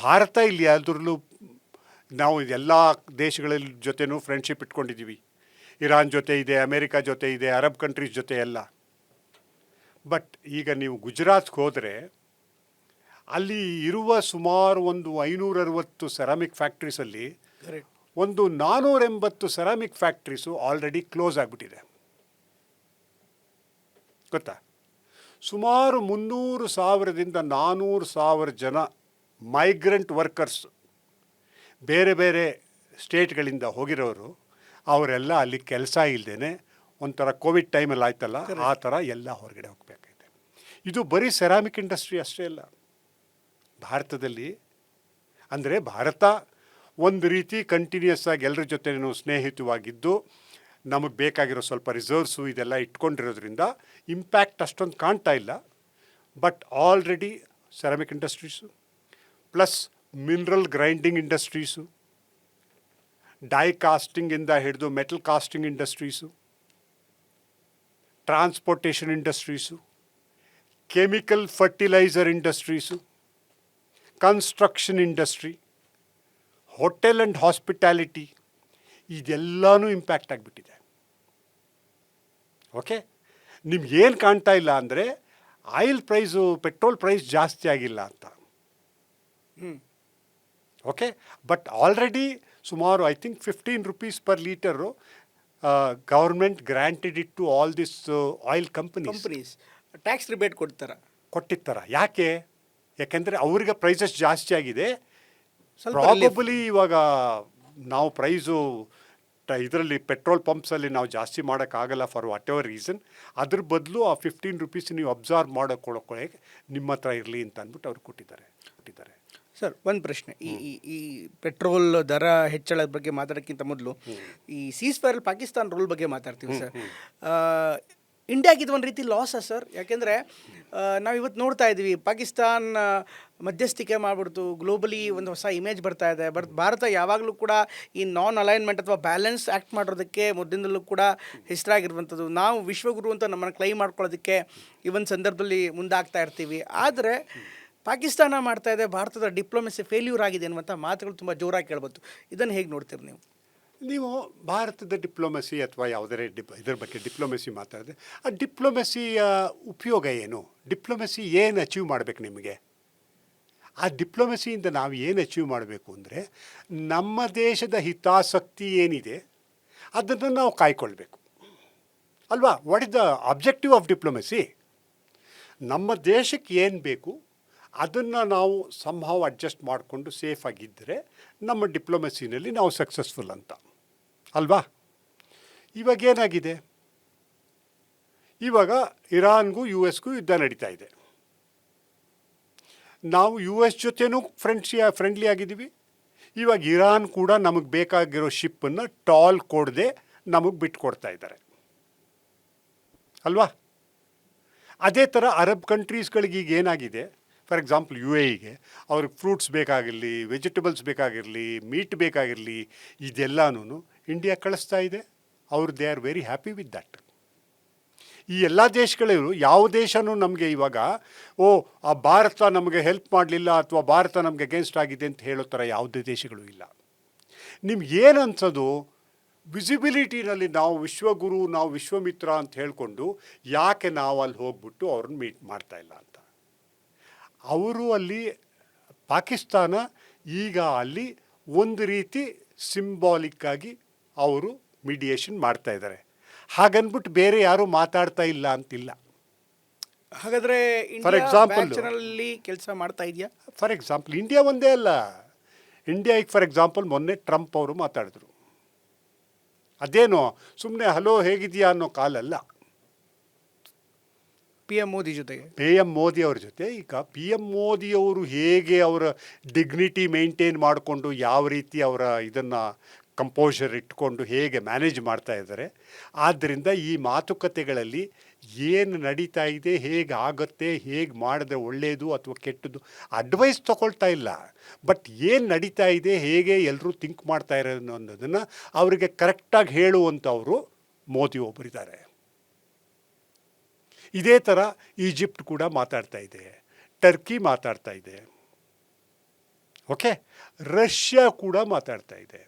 ಭಾರತ ಇಲ್ಲಿ ಯಾವ್ದ್ರಲ್ಲೂ ನಾವು ಎಲ್ಲ ದೇಶಗಳ ಜೊತೆನೂ ಫ್ರೆಂಡ್ಶಿಪ್ ಇಟ್ಕೊಂಡಿದ್ದೀವಿ. ಇರಾನ್ ಜೊತೆ ಇದೆ, ಅಮೇರಿಕಾ ಜೊತೆ ಇದೆ, ಅರಬ್ ಕಂಟ್ರೀಸ್ ಜೊತೆ ಎಲ್ಲ. ಬಟ್ ಈಗ ನೀವು ಗುಜರಾತ್ಗೆ ಹೋದರೆ ಅಲ್ಲಿ ಇರುವ ಸುಮಾರು ಒಂದು 560 ಸೆರಾಮಿಕ್ ಫ್ಯಾಕ್ಟ್ರೀಸಲ್ಲಿ ಒಂದು 480 ಸೆರಾಮಿಕ್ ಫ್ಯಾಕ್ಟ್ರೀಸು ಆಲ್ರೆಡಿ ಕ್ಲೋಸ್ ಆಗಿಬಿಟ್ಟಿದೆ. ಗೊತ್ತಾ? ಸುಮಾರು 300,000ದಿಂದ 400,000 ಜನ ಮೈಗ್ರೆಂಟ್ ವರ್ಕರ್ಸ್, ಬೇರೆ ಬೇರೆ ಸ್ಟೇಟ್ಗಳಿಂದ ಹೋಗಿರೋರು, ಅವರೆಲ್ಲ ಅಲ್ಲಿ ಕೆಲಸ ಇಲ್ಲದೇ ಒಂಥರ ಕೋವಿಡ್ ಟೈಮಲ್ಲಿ ಆಯ್ತಲ್ಲ ಆ ಥರ ಎಲ್ಲ ಹೊರಗಡೆ ಹೋಗಬೇಕಾಗಿದೆ. ಇದು ಬರೀ ಸೆರಾಮಿಕ್ ಇಂಡಸ್ಟ್ರಿ ಅಷ್ಟೇ ಅಲ್ಲ ಭಾರತದಲ್ಲಿ. ಅಂದರೆ ಭಾರತ ಒಂದು ರೀತಿ ಕಂಟಿನ್ಯೂಸ್ ಆಗಿ ಎಲ್ಲರ ಜೊತೆನೂ ಸ್ನೇಹಿತವಾಗಿದ್ದು ನಮಗೆ ಬೇಕಾಗಿರೋ ಸ್ವಲ್ಪ ರಿಸರ್ವ್ಸು ಇದೆಲ್ಲ ಇಟ್ಕೊಂಡಿರೋದ್ರಿಂದ ಇಂಪ್ಯಾಕ್ಟ್ ಅಷ್ಟೊಂದು ಕಾಣ್ತಾ ಇಲ್ಲ. But already ceramic industries plus mineral grinding industries, die ಕಾಸ್ಟಿಂಗಿಂದ ಹಿಡಿದು metal casting industries, transportation industries, chemical fertilizer industries, construction industry, hotel and hospitality, ಇದೆಲ್ಲನೂ ಇಂಪ್ಯಾಕ್ಟ್ ಆಗಿಬಿಟ್ಟಿದೆ. ಓಕೆ, ನಿಮ್ಗೇನು ಕಾಣ್ತಾ ಇಲ್ಲ ಅಂದರೆ ಆಯಿಲ್ ಪ್ರೈಸು, ಪೆಟ್ರೋಲ್ ಪ್ರೈಸ್ ಜಾಸ್ತಿ ಆಗಿಲ್ಲ ಅಂತ. ಓಕೆ, ಬಟ್ ಆಲ್ರೆಡಿ ಸುಮಾರು I think 15 rupees per litre government granted it to all this oil companies tax rebate ಕೊಡ್ತಾರೆ. ಕೊಟ್ಟಿರ್ತಾರ. ಯಾಕೆಂದರೆ ಅವ್ರಿಗೆ ಪ್ರೈಸಸ್ ಜಾಸ್ತಿ ಆಗಿದೆ. ಸ್ವಲ್ಪ ಪ್ರಾಬಬಲಿ ಇವಾಗ ನಾವು ಪ್ರೈಸು ಇದರಲ್ಲಿ ಪೆಟ್ರೋಲ್ ಪಂಪ್ಸಲ್ಲಿ ನಾವು ಜಾಸ್ತಿ ಮಾಡೋಕ್ಕಾಗಲ್ಲ ಫಾರ್ ವಾಟ್ ಎವರ್ ರೀಸನ್. ಅದ್ರ ಬದಲು ಆ 15 ರುಪೀಸ್ ನೀವು ಅಬ್ಸಾರ್ವ್ ಮಾಡೋಕ್ಕೆ ನಿಮ್ಮ ಹತ್ರ ಇರಲಿ ಅಂತ ಅಂದ್ಬಿಟ್ಟು ಅವ್ರು ಕೊಟ್ಟಿದ್ದಾರೆ. ಸರ್, ಒಂದು ಪ್ರಶ್ನೆ. ಈ ಪೆಟ್ರೋಲ್ ದರ ಹೆಚ್ಚಳದ ಬಗ್ಗೆ ಮಾತಾಡೋಕ್ಕಿಂತ ಮೊದಲು ಈ ಸೀಸ್ಫೈರಲ್ಲಿ ಪಾಕಿಸ್ತಾನ ರೋಲ್ ಬಗ್ಗೆ ಮಾತಾಡ್ತೀವಿ ಸರ್. ಇಂಡಿಯಾಗೆ ಇದು ಒಂದು ರೀತಿ ಲಾಸಾ ಸರ್? ಯಾಕೆಂದರೆ ನಾವು ಇವತ್ತು ನೋಡ್ತಾ ಇದ್ದೀವಿ, ಪಾಕಿಸ್ತಾನ್ ಮಧ್ಯಸ್ಥಿಕೆ ಮಾಡಿಬಿಡ್ತು, ಗ್ಲೋಬಲಿ ಒಂದು ಹೊಸ ಇಮೇಜ್ ಬರ್ತಾ ಇದೆ. ಭಾರತ ಯಾವಾಗಲೂ ಕೂಡ ಈ ನಾನ್ ಅಲೈನ್ಮೆಂಟ್ ಅಥವಾ ಬ್ಯಾಲೆನ್ಸ್ ಆ್ಯಕ್ಟ್ ಮಾಡೋದಕ್ಕೆ ಮೊದಲಿಂದಲೂ ಕೂಡ ಹೆಸರಾಗಿರುವಂಥದ್ದು. ನಾವು ವಿಶ್ವಗುರು ಅಂತ ನಮ್ಮನ್ನು ಕ್ಲೈಮ್ ಮಾಡ್ಕೊಳ್ಳೋದಕ್ಕೆ ಈ ಒಂದು ಸಂದರ್ಭದಲ್ಲಿ ಮುಂದಾಗ್ತಾ ಇರ್ತೀವಿ. ಆದರೆ ಪಾಕಿಸ್ತಾನ ಮಾಡ್ತಾ ಇದೆ, ಭಾರತದ ಡಿಪ್ಲೊಮೆಸಿ ಫೇಲ್ಯೂರ್ ಆಗಿದೆ ಅನ್ನುವಂಥ ಮಾತುಗಳು ತುಂಬ ಜೋರಾಗಿ ಕೇಳ್ಬೋದು. ಇದನ್ನು ಹೇಗೆ ನೋಡ್ತೀರಿ ನೀವು? ನೀವು ಭಾರತದ ಡಿಪ್ಲೊಮೆಸಿ ಅಥವಾ ಯಾವುದೇ ಇದ್ರ ಬಗ್ಗೆ ಡಿಪ್ಲೊಮೆಸಿ ಮಾತಾಡಿದ್ರೆ ಆ ಡಿಪ್ಲೊಮೆಸಿಯ ಉಪಯೋಗ ಏನು? ಡಿಪ್ಲೊಮೆಸಿ ಏನು ಅಚೀವ್ ಮಾಡಬೇಕು ನಿಮಗೆ? ಆ ಡಿಪ್ಲೊಮೆಸಿಯಿಂದ ನಾವು ಏನು ಅಚೀವ್ ಮಾಡಬೇಕು ಅಂದರೆ ನಮ್ಮ ದೇಶದ ಹಿತಾಸಕ್ತಿ ಏನಿದೆ ಅದನ್ನು ನಾವು ಕಾಯ್ಕೊಳ್ಬೇಕು ಅಲ್ವಾ? What is the objective of diplomacy? ನಮ್ಮ ದೇಶಕ್ಕೆ ಏನು ಬೇಕು ಅದನ್ನು ನಾವು ಸಂಭಾವ ಅಡ್ಜಸ್ಟ್ ಮಾಡಿಕೊಂಡು ಸೇಫಾಗಿದ್ದರೆ ನಮ್ಮ ಡಿಪ್ಲೊಮೆಸಿನಲ್ಲಿ ನಾವು ಸಕ್ಸಸ್ಫುಲ್ ಅಂತ ಅಲ್ವಾ? ಇವಾಗ ಏನಾಗಿದೆ, ಇವಾಗ ಇರಾನ್ಗೂ US ಯುದ್ಧ ನಡೀತಾ ಇದೆ. ನಾವು US ಜೊತೆನೂ ಫ್ರೆಂಡ್ಲಿ ಆಗಿದ್ದೀವಿ. ಇವಾಗ ಇರಾನ್ ಕೂಡ ನಮಗೆ ಬೇಕಾಗಿರೋ ಶಿಪ್ಪನ್ನು ಟಾಲ್ ಕೊಡದೆ ನಮಗೆ ಬಿಟ್ಕೊಡ್ತಾ ಇದ್ದಾರೆ ಅಲ್ವಾ? ಅದೇ ಥರ ಅರಬ್ ಕಂಟ್ರೀಸ್ಗಳಿಗೆ ಈಗ ಏನಾಗಿದೆ, ಫಾರ್ ಎಕ್ಸಾಂಪಲ್ UAEಗೆ ಅವ್ರಿಗೆ ಫ್ರೂಟ್ಸ್ ಬೇಕಾಗಿರಲಿ, ವೆಜಿಟೇಬಲ್ಸ್ ಬೇಕಾಗಿರಲಿ, ಮೀಟ್ ಬೇಕಾಗಿರಲಿ, ಇದೆಲ್ಲನೂ ಇಂಡಿಯಾ ಕಳಿಸ್ತಾ ಇದೆ. They are very happy with that. ಈ ಎಲ್ಲ ದೇಶಗಳು, ಯಾವ ದೇಶನೂ ನಮಗೆ ಇವಾಗ ಆ ಭಾರತ ನಮಗೆ ಹೆಲ್ಪ್ ಮಾಡಲಿಲ್ಲ ಅಥವಾ ಭಾರತ ನಮಗೆ ಅಗೇನ್ಸ್ಟ್ ಆಗಿದೆ ಅಂತ ಹೇಳೋ ಥರ ಯಾವುದೇ ದೇಶಗಳು ಇಲ್ಲ. ನಿಮ್ಗೆ ಏನು ಅನ್ಸೋದು, ವಿಸಿಬಿಲಿಟಿನಲ್ಲಿ ನಾವು ವಿಶ್ವಗುರು, ನಾವು ವಿಶ್ವಮಿತ್ರ ಅಂತ ಹೇಳಿಕೊಂಡು ಯಾಕೆ ನಾವು ಅಲ್ಲಿ ಹೋಗ್ಬಿಟ್ಟು ಅವ್ರನ್ನ ಮೀಟ್ ಮಾಡ್ತಾ ಇಲ್ಲ ಅಂತ. ಅವರು ಅಲ್ಲಿ ಪಾಕಿಸ್ತಾನ ಈಗ ಅಲ್ಲಿ ಒಂದು ರೀತಿ ಸಿಂಬಾಲಿಕ್ಕಾಗಿ ಅವರು ಮೀಡಿಯೇಷನ್ ಮಾಡ್ತಾ ಇದ್ದಾರೆ. ಹಾಗನ್ಬಿಟ್ಟು ಬೇರೆ ಯಾರೂ ಮಾತಾಡ್ತಾ ಇಲ್ಲ ಅಂತಿಲ್ಲ. ಹಾಗಾದರೆ ಫಾರ್ ಎಕ್ಸಾಂಪಲ್ ಕೆಲಸ ಮಾಡ್ತಾ ಇದೆಯಾ? ಫಾರ್ ಎಕ್ಸಾಂಪಲ್ ಇಂಡಿಯಾ ಒಂದೇ ಅಲ್ಲ. ಇಂಡಿಯಾಗೆ ಫಾರ್ ಎಕ್ಸಾಂಪಲ್ ಮೊನ್ನೆ ಟ್ರಂಪ್ ಅವರು ಮಾತಾಡಿದ್ರು. ಅದೇನೋ ಸುಮ್ಮನೆ ಹಲೋ ಹೇಗಿದೆಯಾ ಅನ್ನೋ ಕಾಲಲ್ಲ. PM ಮೋದಿ ಅವ್ರ ಜೊತೆ ಈಗ PM ಮೋದಿಯವರು ಹೇಗೆ ಅವರ ಡಿಗ್ನಿಟಿ ಮೇಂಟೈನ್ ಮಾಡಿಕೊಂಡು ಯಾವ ರೀತಿ ಅವರ ಇದನ್ನು ಕಂಪೋಷರ್ ಇಟ್ಕೊಂಡು ಹೇಗೆ ಮ್ಯಾನೇಜ್ ಮಾಡ್ತಾ ಇದ್ದಾರೆ. ಆದ್ದರಿಂದ ಈ ಮಾತುಕತೆಗಳಲ್ಲಿ ಏನು ನಡೀತಾ ಇದೆ, ಹೇಗೆ ಆಗುತ್ತೆ, ಹೇಗೆ ಮಾಡಿದ್ರೆ ಒಳ್ಳೆಯದು ಅಥವಾ ಕೆಟ್ಟದ್ದು ಅಡ್ವೈಸ್ ತೊಗೊಳ್ತಾ ಇಲ್ಲ. ಬಟ್ ಏನು ನಡೀತಾ ಇದೆ, ಹೇಗೆ ಎಲ್ಲರೂ ಥಿಂಕ್ ಮಾಡ್ತಾ ಇರೋದು ಅನ್ನೋದನ್ನು ಅವರಿಗೆ ಕರೆಕ್ಟಾಗಿ ಹೇಳುವಂಥವರು ಮೋದಿ ಒಬ್ಬರಿದ್ದಾರೆ. ಇದೇ ಥರ ಈಜಿಪ್ಟ್ ಕೂಡ ಮಾತಾಡ್ತಾ ಇದೆ, ಟರ್ಕಿ ಮಾತಾಡ್ತಾ ಇದೆ, ಓಕೆ, ರಷ್ಯಾ ಕೂಡ ಮಾತಾಡ್ತಾ ಇದೆ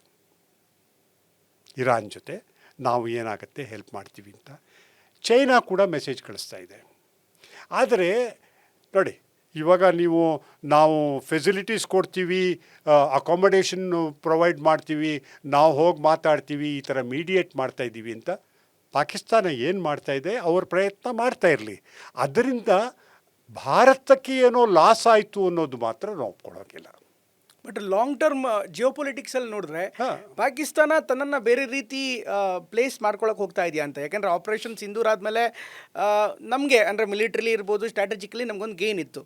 ಇರಾನ್ ಜೊತೆ, ನಾವು ಏನಾಗುತ್ತೆ ಹೆಲ್ಪ್ ಮಾಡ್ತೀವಿ ಅಂತ. ಚೈನಾ ಕೂಡ ಮೆಸೇಜ್ ಕಳಿಸ್ತಾ ಇದೆ. ಆದರೆ ನೋಡಿ, ಇವಾಗ ನಾವು ಫೆಸಿಲಿಟೀಸ್ ಕೊಡ್ತೀವಿ, ಅಕಾಮಡೇಷನ್ ಪ್ರೊವೈಡ್ ಮಾಡ್ತೀವಿ, ನಾವು ಹೋಗಿ ಮಾತಾಡ್ತೀವಿ, ಈ ಥರ ಮೀಡಿಯೇಟ್ ಮಾಡ್ತಾ ಇದ್ದೀವಿ ಅಂತ ಪಾಕಿಸ್ತಾನ ಏನು ಮಾಡ್ತಾ ಇದೆ, ಅವ್ರ ಪ್ರಯತ್ನ ಮಾಡ್ತಾ ಇರಲಿ. ಅದರಿಂದ ಭಾರತಕ್ಕೆ ಏನೋ ಲಾಸ್ ಆಯಿತು ಅನ್ನೋದು ಮಾತ್ರ ನಾವು ಒಪ್ಕೊಳ್ಳೋಕ್ಕಿಲ್ಲ. ಬಟ್ ಲಾಂಗ್ ಟರ್ಮ್ ಜಿಯೋಪೊಲಿಟಿಕ್ಸಲ್ಲಿ ನೋಡಿದ್ರೆ ಪಾಕಿಸ್ತಾನ ತನ್ನನ್ನು ಬೇರೆ ರೀತಿ ಪ್ಲೇಸ್ ಮಾಡ್ಕೊಳಕ್ಕೆ ಹೋಗ್ತಾ ಇದೆಯಾ ಅಂತ. ಯಾಕೆಂದರೆ ಆಪರೇಷನ್ ಸಿಂಧೂರ್ ಆದಮೇಲೆ ನಮಗೆ ಅಂದರೆ ಮಿಲಿಟ್ರಿಲಿ ಇರ್ಬೋದು, ಸ್ಟ್ರಾಟಜಿಕಲಿ ನಮಗೊಂದು ಗೇನ್ ಇತ್ತು.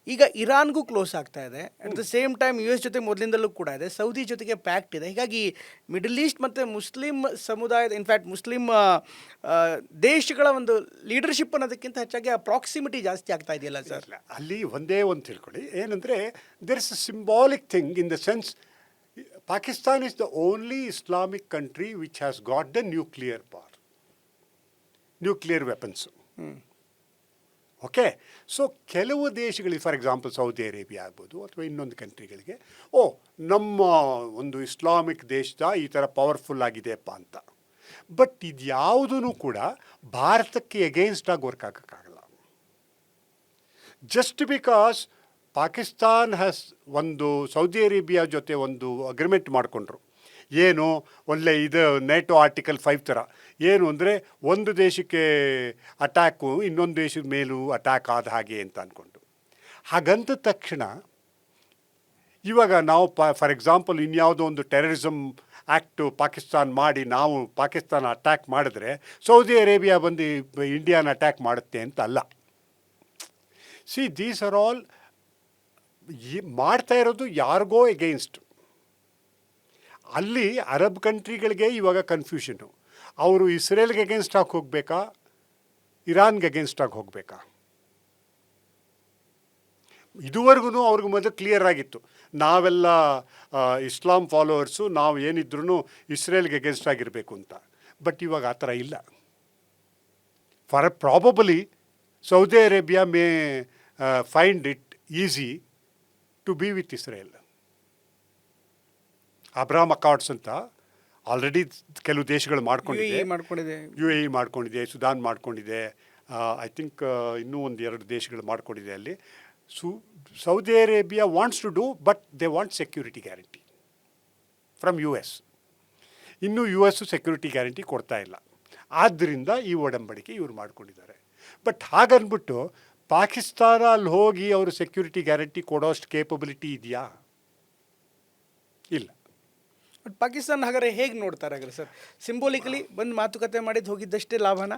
ಈಗ ಇರಾನ್ಗೂ ಕ್ಲೋಸ್ ಆಗ್ತಾ ಇದೆ. At the same time US ಜೊತೆ ಮೊದಲಿಂದಲೂ ಕೂಡ ಇದೆ, ಸೌದಿ ಜೊತೆಗೆ ಪ್ಯಾಕ್ಟ್ ಇದೆ. ಹೀಗಾಗಿ ಮಿಡಲ್ ಈಸ್ಟ್ ಮತ್ತು ಮುಸ್ಲಿಂ ಸಮುದಾಯದ, ಇನ್ಫ್ಯಾಕ್ಟ್ ಮುಸ್ಲಿಂ ದೇಶಗಳ ಒಂದು ಲೀಡರ್ಶಿಪ್ ಅನ್ನೋದಕ್ಕಿಂತ ಹೆಚ್ಚಾಗಿ ಆ ಪ್ರಾಕ್ಸಿಮಿಟಿ ಜಾಸ್ತಿ ಆಗ್ತಾ ಇದೆಯಲ್ಲ ಸರ್? ಅಲ್ಲಿ ಒಂದೇ ಒಂದು ತಿಳ್ಕೊಳ್ಳಿ, ಏನಂದರೆ there is a symbolic thing in the sense Pakistan is the only Islamic country which has got the nuclear weapons. Okay, so ಕೆಲವು ದೇಶಗಳಿಗೆ, ಫಾರ್ ಎಕ್ಸಾಂಪಲ್ ಸೌದಿ ಅರೇಬಿಯಾ ಆಗ್ಬೋದು ಅಥವಾ ಇನ್ನೊಂದು ಕಂಟ್ರಿಗಳಿಗೆ, ನಮ್ಮ ಒಂದು ಇಸ್ಲಾಮಿಕ್ ದೇಶದ ಈ ಥರ ಪವರ್ಫುಲ್ ಆಗಿದೆಯಪ್ಪ ಅಂತ. ಬಟ್ ಇದು ಯಾವುದೂ ಕೂಡ ಭಾರತಕ್ಕೆ ಎಗೇನ್ಸ್ಟಾಗಿ ವರ್ಕ್ ಆಗೋಕ್ಕಾಗಲ್ಲ. ಜಸ್ಟ್ ಬಿಕಾಸ್ ಪಾಕಿಸ್ತಾನ್ ಹ್ಯಾಸ್ ಒಂದು ಸೌದಿ ಅರೇಬಿಯಾ ಜೊತೆ ಒಂದು ಅಗ್ರಿಮೆಂಟ್ ಮಾಡಿಕೊಂಡ್ರು, ಏನು ಒಳ್ಳೆ ಇದು ನೇಟೋ ಆರ್ಟಿಕಲ್ 5 ಥರ ಏನು ಅಂದರೆ ಒಂದು ದೇಶಕ್ಕೆ ಅಟ್ಯಾಕು ಇನ್ನೊಂದು ದೇಶದ ಮೇಲೂ ಅಟ್ಯಾಕ್ ಆದ ಹಾಗೆ ಅಂತ ಅಂದ್ಕೊಂಡು. ಹಾಗಂತ ತಕ್ಷಣ ಇವಾಗ ನಾವು ಫಾರ್ ಎಕ್ಸಾಂಪಲ್ ಇನ್ಯಾವುದೋ ಒಂದು ಟೆರರಿಸಮ್ ಆ್ಯಕ್ಟು ಪಾಕಿಸ್ತಾನ ಮಾಡಿ ನಾವು ಪಾಕಿಸ್ತಾನ ಅಟ್ಯಾಕ್ ಮಾಡಿದ್ರೆ ಸೌದಿ ಅರೇಬಿಯಾ ಬಂದು ಇಂಡಿಯಾನ ಅಟ್ಯಾಕ್ ಮಾಡುತ್ತೆ ಅಂತ ಅಲ್ಲ. ಸಿ ದೀಸ್ ಆರ್ ಆಲ್ ಮಾಡ್ತಾ ಇರೋದು ಯಾರಿಗೋ ಎಗೇನ್ಸ್ಟ್. ಅಲ್ಲಿ ಅರಬ್ ಕಂಟ್ರಿಗಳಿಗೆ ಇವಾಗ ಕನ್ಫ್ಯೂಷನು, ಅವರು ಇಸ್ರೇಲ್ಗೆ ಅಗೇನ್ಸ್ಟ್ ಆಗಿ ಹೋಗಬೇಕಾ ಇರಾನ್ಗೆ ಅಗೇನ್ಸ್ಟ್ ಆಗಿ ಹೋಗಬೇಕಾ. ಇದುವರೆಗೂ ಅವ್ರಿಗೆ ಮೊದಲು ಕ್ಲಿಯರ್ ಆಗಿತ್ತು, ನಾವೆಲ್ಲ ಇಸ್ಲಾಂ ಫಾಲೋವರ್ಸು, ನಾವು ಏನಿದ್ರೂ ಇಸ್ರೇಲ್ಗೆ ಅಗೇನ್ಸ್ಟ್ ಆಗಿರಬೇಕು ಅಂತ. ಬಟ್ ಇವಾಗ ಆ ಥರ ಇಲ್ಲ. Probably Saudi Arabia may find it easy to be with Israel. Abraham accords ಅಂತ ಆಲ್ರೆಡಿ ಕೆಲವು ದೇಶಗಳು ಮಾಡ್ಕೊಂಡಿದೆ, UAE ಮಾಡ್ಕೊಂಡಿದೆ, ಸುದಾನ್ ಮಾಡ್ಕೊಂಡಿದೆ, ಐ ಥಿಂಕ್ ಇನ್ನೂ ಒಂದು 2 ದೇಶಗಳು ಮಾಡ್ಕೊಂಡಿದೆ. ಅಲ್ಲಿ Saudi Arabia wants to do, but they want security guarantee from US. ಇನ್ನೂ US ಸೆಕ್ಯೂರಿಟಿ ಗ್ಯಾರಂಟಿ ಕೊಡ್ತಾ ಇಲ್ಲ. ಆದ್ದರಿಂದ ಈ ಒಡಂಬಡಿಕೆ ಇವ್ರು ಮಾಡ್ಕೊಂಡಿದ್ದಾರೆ. ಬಟ್ ಹಾಗನ್ಬಿಟ್ಟು ಪಾಕಿಸ್ತಾನ ಅಲ್ಲಿ ಹೋಗಿ ಅವರು ಸೆಕ್ಯೂರಿಟಿ ಗ್ಯಾರಂಟಿ ಕೊಡೋಷ್ಟು ಕೇಪಬಿಲಿಟಿ ಇದೆಯಾ? ಇಲ್ಲ. ಬಟ್ ಪಾಕಿಸ್ತಾನ ಹಾಗಾದ್ರೆ ಹೇಗೆ ನೋಡ್ತಾರೆ ಹಾಗಾದ್ರೆ ಸರ್? ಸಿಂಬೋಲಿಕಲಿ ಬಂದು ಮಾತುಕತೆ ಮಾಡಿದ್ದು ಹೋಗಿದ್ದಷ್ಟೇ ಲಾಭನ?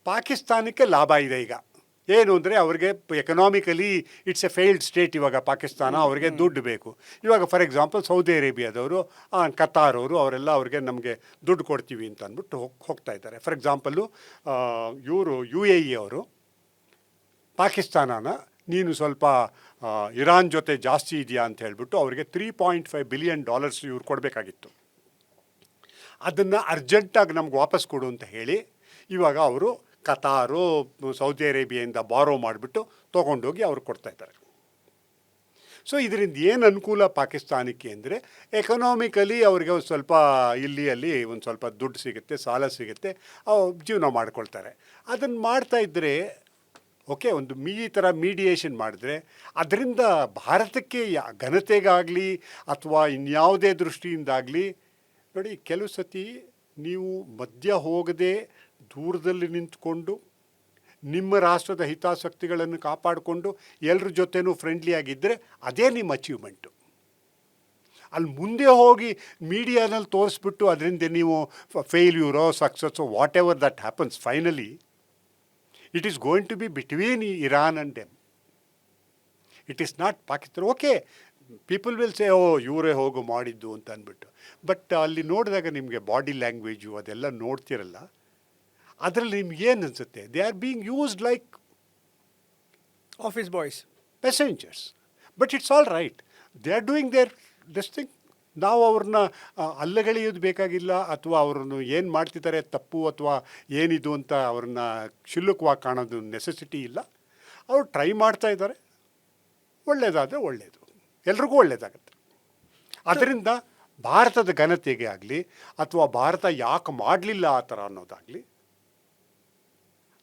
ಪಾಕಿಸ್ತಾನಕ್ಕೆ ಲಾಭ ಇದೆ ಈಗ. ಏನು ಅಂದರೆ ಅವ್ರಿಗೆ economically it's A failed state ಇವಾಗ ಪಾಕಿಸ್ತಾನ. ಅವ್ರಿಗೆ ದುಡ್ಡು ಬೇಕು. ಇವಾಗ ಫಾರ್ ಎಕ್ಸಾಂಪಲ್ ಸೌದಿ ಅರೇಬಿಯಾದವರು, ಕತಾರ್ ಅವರು, ಅವರೆಲ್ಲ ಅವ್ರಿಗೆ ನಮಗೆ ದುಡ್ಡು ಕೊಡ್ತೀವಿ ಅಂತ ಅಂದ್ಬಿಟ್ಟು ಹೋಗ್ತಾ ಇದ್ದಾರೆ. ಫಾರ್ ಎಕ್ಸಾಂಪಲ್ಲು ಇವರು UAE ಅವರು ಪಾಕಿಸ್ತಾನನ ನೀನು ಸ್ವಲ್ಪ ಇರಾನ್ ಜೊತೆ ಜಾಸ್ತಿ ಇದೆಯಾ ಅಂತ ಹೇಳಿಬಿಟ್ಟು ಅವರಿಗೆ $3.5 ಬಿಲಿಯನ್ ಇವ್ರು ಕೊಡಬೇಕಾಗಿತ್ತು. ಅದನ್ನು ಅರ್ಜೆಂಟಾಗಿ ನಮ್ಗೆ ವಾಪಸ್ ಕೊಡು ಅಂತ ಹೇಳಿ ಇವಾಗ ಅವರು ಕತಾರು ಸೌದಿ ಅರೇಬಿಯಾದಿಂದ ಬಾರೋ ಮಾಡಿಬಿಟ್ಟು ತೊಗೊಂಡೋಗಿ ಅವ್ರು ಕೊಡ್ತಾಯಿದ್ದಾರೆ. ಸೊ ಇದರಿಂದ ಏನು ಅನುಕೂಲ ಪಾಕಿಸ್ತಾನಕ್ಕೆ ಅಂದರೆ ಎಕನಾಮಿಕಲಿ ಅವ್ರಿಗೆ ಒಂದು ಸ್ವಲ್ಪ ಅಲ್ಲಿ ಒಂದು ಸ್ವಲ್ಪ ದುಡ್ಡು ಸಿಗುತ್ತೆ, ಸಾಲ ಸಿಗುತ್ತೆ, ಜೀವನ ಮಾಡ್ಕೊಳ್ತಾರೆ. ಅದನ್ನು ಮಾಡ್ತಾಯಿದ್ರೆ ಓಕೆ, ಒಂದು ಈ ಥರ ಮೀಡಿಯೇಷನ್ ಮಾಡಿದ್ರೆ ಅದರಿಂದ ಭಾರತಕ್ಕೆ ಘನತೆಗಾಗಲಿ ಅಥವಾ ಇನ್ಯಾವುದೇ ದೃಷ್ಟಿಯಿಂದಾಗಲಿ ನೋಡಿ, ಕೆಲವು ಸತಿ ನೀವು ಮಧ್ಯ ಹೋಗದೆ ದೂರದಲ್ಲಿ ನಿಂತ್ಕೊಂಡು ನಿಮ್ಮ ರಾಷ್ಟ್ರದ ಹಿತಾಸಕ್ತಿಗಳನ್ನು ಕಾಪಾಡಿಕೊಂಡು ಎಲ್ಲರ ಜೊತೆನೂ ಫ್ರೆಂಡ್ಲಿಯಾಗಿದ್ದರೆ ಅದೇ ನಿಮ್ಮ ಅಚೀವ್ಮೆಂಟು. ಅಲ್ಲಿ ಮುಂದೆ ಹೋಗಿ ಮೀಡಿಯಾನಲ್ಲಿ ತೋರಿಸ್ಬಿಟ್ಟು ಅದರಿಂದ ನೀವು ಫೇಲ್ಯೂರೋ ಸಕ್ಸಸ್ಸೋ whatever that happens, finally it is going to be between Iran and them. It is not Pakistan. Okay, people will say, oh, ಇವರೇ ಹೋಗು ಮಾಡಿದ್ದು ಅಂತ ಅಂದ್ಬಿಟ್ಟು. ಬಟ್ ಅಲ್ಲಿ ನೋಡಿದಾಗ ನಿಮಗೆ ಬಾಡಿ ಲ್ಯಾಂಗ್ವೇಜು ಅದೆಲ್ಲ ನೋಡ್ತಿರಲ್ಲ, ಅದರಲ್ಲಿ ನಿಮ್ಗೆ ಏನು ಅನಿಸುತ್ತೆ? They are being used like office boys, passengers. But it's all right. They are doing their this thing. ನಾವು ಅವ್ರನ್ನ ಅಲ್ಲಗಳೆಯೋದು ಬೇಕಾಗಿಲ್ಲ, ಅಥವಾ ಅವ್ರನ್ನು ಏನು ಮಾಡ್ತಿದ್ದಾರೆ ತಪ್ಪು ಅಥವಾ ಏನಿದು ಅಂತ ಅವ್ರನ್ನ ಕ್ಷುಲ್ಲಕವಾಗಿ ಕಾಣೋದು ನೆಸೆಸಿಟಿ ಇಲ್ಲ. ಅವರು ಟ್ರೈ ಮಾಡ್ತಾ ಇದ್ದಾರೆ, ಒಳ್ಳೆಯದಾದರೆ ಒಳ್ಳೆಯದು, ಎಲ್ರಿಗೂ ಒಳ್ಳೆಯದಾಗತ್ತೆ. ಅದರಿಂದ ಭಾರತದ ಘನತೆಗೆ ಆಗಲಿ ಅಥವಾ ಭಾರತ ಯಾಕೆ ಮಾಡಲಿಲ್ಲ ಆ ಥರ ಅನ್ನೋದಾಗಲಿ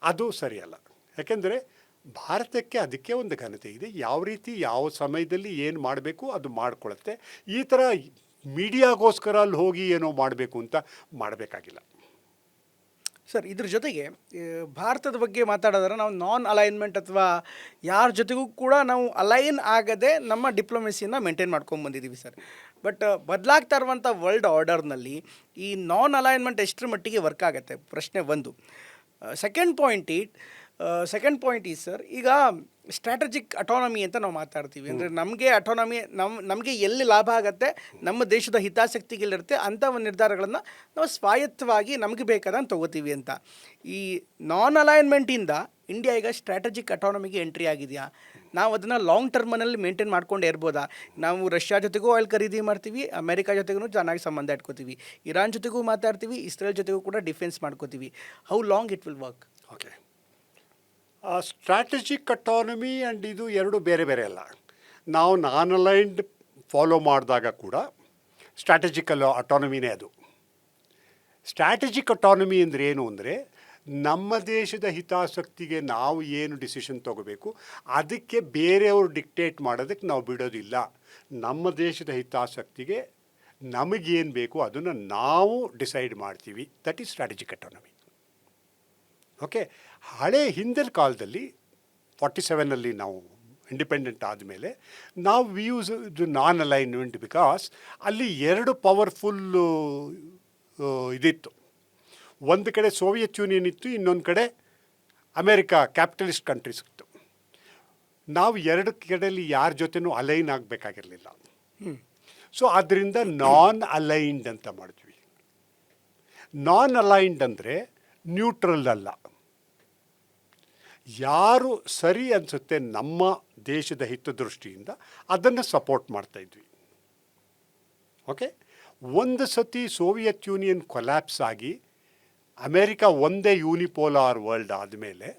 ಅದು ಸರಿಯಲ್ಲ. ಯಾಕೆಂದರೆ ಭಾರತಕ್ಕೆ ಅದಕ್ಕೆ ಒಂದು ಘನತೆ ಇದೆ. ಯಾವ ರೀತಿ ಯಾವ ಸಮಯದಲ್ಲಿ ಏನು ಮಾಡಬೇಕು ಅದು ಮಾಡಿಕೊಳ್ಳುತ್ತೆ. ಈ ಥರ ಮೀಡಿಯಾಗೋಸ್ಕರ ಅಲ್ಲಿ ಹೋಗಿ ಏನೋ ಮಾಡಬೇಕು ಅಂತ ಮಾಡಬೇಕಾಗಿಲ್ಲ. ಸರ್, ಇದ್ರ ಜೊತೆಗೆ ಭಾರತದ ಬಗ್ಗೆ ಮಾತಾಡೋದ್ರೆ ನಾವು ನಾನ್ ಅಲೈನ್ಮೆಂಟ್ ಅಥವಾ ಯಾರ ಜೊತೆಗೂ ಕೂಡ ನಾವು ಅಲೈನ್ ಆಗದೆ ನಮ್ಮ ಡಿಪ್ಲೊಮೆಸಿಯನ್ನು ಮೇಂಟೈನ್ ಮಾಡ್ಕೊಂಡು ಬಂದಿದ್ದೀವಿ ಸರ್. ಬಟ್ ಬದಲಾಗ್ತಾ ಇರುವಂಥ ವರ್ಲ್ಡ್ ಆರ್ಡರ್ನಲ್ಲಿ ಈ ನಾನ್ ಅಲೈನ್ಮೆಂಟ್ ಎಷ್ಟರ ಮಟ್ಟಿಗೆ ವರ್ಕ್ ಆಗುತ್ತೆ ಪ್ರಶ್ನೆ ಒಂದು. ಸೆಕೆಂಡ್ ಪಾಯಿಂಟ್ ಈ ಸರ್, ಈಗ ಸ್ಟ್ರಾಟಜಿಕ್ ಅಟಾನಮಿ ಅಂತ ನಾವು ಮಾತಾಡ್ತೀವಿ. ಅಂದರೆ ನಮಗೆ ಅಟಾನಮಿ ನಮಗೆ ಎಲ್ಲಿ ಲಾಭ ಆಗುತ್ತೆ, ನಮ್ಮ ದೇಶದ ಹಿತಾಸಕ್ತಿಗಳಿರುತ್ತೆ ಅಂಥ ಒಂದು ನಿರ್ಧಾರಗಳನ್ನು ನಾವು ಸ್ವಾಯತ್ತವಾಗಿ ನಮಗೆ ಬೇಕಾದಂಗೆ ತೊಗೋತೀವಿ ಅಂತ. ಈ ನಾನ್ ಅಲೈನ್ಮೆಂಟಿಂದ ಇಂಡಿಯಾ ಈಗ ಸ್ಟ್ರಾಟಜಿಕ್ ಅಟಾನಮಿಗೆ ಎಂಟ್ರಿ ಆಗಿದೆಯಾ? ನಾವು ಅದನ್ನು ಲಾಂಗ್ ಟರ್ಮನಲ್ಲಿ ಮೇಂಟೈನ್ ಮಾಡ್ಕೊಂಡೇ ಇರ್ಬೋದಾ? ನಾವು ರಷ್ಯಾ ಜೊತೆಗೂ ಆಯಿಲ್ ಖರೀದಿ ಮಾಡ್ತೀವಿ, ಅಮೆರಿಕಾ ಜೊತೆಗೂ ಚೆನ್ನಾಗಿ ಸಂಬಂಧ ಇಟ್ಕೋತೀವಿ, ಇರಾನ್ ಜೊತೆಗೂ ಮಾತಾಡ್ತೀವಿ, ಇಸ್ರೇಲ್ ಜೊತೆಗೂ ಕೂಡ ಡಿಫೆನ್ಸ್ ಮಾಡ್ಕೋತೀವಿ. How long it will work? Okay, strategic autonomy and ಇದು ಎರಡು ಬೇರೆ ಬೇರೆ ಅಲ್ಲ. ನಾವು ನಾನ್ ಅಲೈನ್ಡ್ ಫಾಲೋ ಮಾಡಿದಾಗ ಕೂಡ ಸ್ಟ್ರಾಟಜಿಕಲ್ ಅಟಾನಮಿನೇ ಅದು. ಸ್ಟ್ರಾಟಜಿಕ್ ಅಟಾನಮಿ ಅಂದರೆ ಏನು ಅಂದರೆ, ನಮ್ಮ ದೇಶದ ಹಿತಾಸಕ್ತಿಗೆ ನಾವು ಏನು ಡಿಸಿಷನ್ ತೊಗೋಬೇಕು ಅದಕ್ಕೆ ಬೇರೆಯವರು ಡಿಕ್ಟೇಟ್ ಮಾಡೋದಕ್ಕೆ ನಾವು ಬಿಡೋದಿಲ್ಲ. ನಮ್ಮ ದೇಶದ ಹಿತಾಸಕ್ತಿಗೆ ನಮಗೇನು ಬೇಕು ಅದನ್ನು ನಾವು ಡಿಸೈಡ್ ಮಾಡ್ತೀವಿ. That is strategic autonomy. Okay, ಹಳೆ ಹಿಂದಿನ ಕಾಲದಲ್ಲಿ 47ನಲ್ಲಿ ನಾವು ಇಂಡಿಪೆಂಡೆಂಟ್ ಆದಮೇಲೆ ನಾವು we use non alignment because ಅಲ್ಲಿ ಎರಡು ಪವರ್ಫುಲ್ಲು ಇದಿತ್ತು. ಒಂದು ಕಡೆ ಸೋವಿಯತ್ ಯೂನಿಯನ್ ಇತ್ತು, ಇನ್ನೊಂದು ಕಡೆ ಅಮೇರಿಕಾ ಕ್ಯಾಪಿಟಲಿಸ್ಟ್ ಕಂಟ್ರೀಸ್ ಇತ್ತು. ನಾವು ಎರಡು ಕಡೆಯಲ್ಲಿ ಯಾರ ಜೊತೆನೂ ಅಲೈನ್ ಆಗಬೇಕಾಗಿರಲಿಲ್ಲ. ಸೊ ಆದ್ದರಿಂದ ನಾನ್ ಅಲೈನ್ಡ್ ಅಂತ ಮಾಡಿದ್ವಿ. ನಾನ್ ಅಲೈನ್ಡ್ ಅಂದರೆ ನ್ಯೂಟ್ರಲ್ ಅಲ್ಲ. ಯಾರು ಸರಿ ಅನಿಸುತ್ತೆ ನಮ್ಮ ದೇಶದ ಹಿತದೃಷ್ಟಿಯಿಂದ ಅದನ್ನು ಸಪೋರ್ಟ್ ಮಾಡ್ತಾಯಿದ್ವಿ. ಓಕೆ, ಒಂದು ಸತಿ ಸೋವಿಯತ್ ಯೂನಿಯನ್ ಕೊಲ್ಯಾಪ್ಸ್ ಆಗಿ ಅಮೇರಿಕಾ ಒಂದೇ ಯೂನಿಪೋಲಾರ್ ವರ್ಲ್ಡ್ ಆದಮೇಲೆ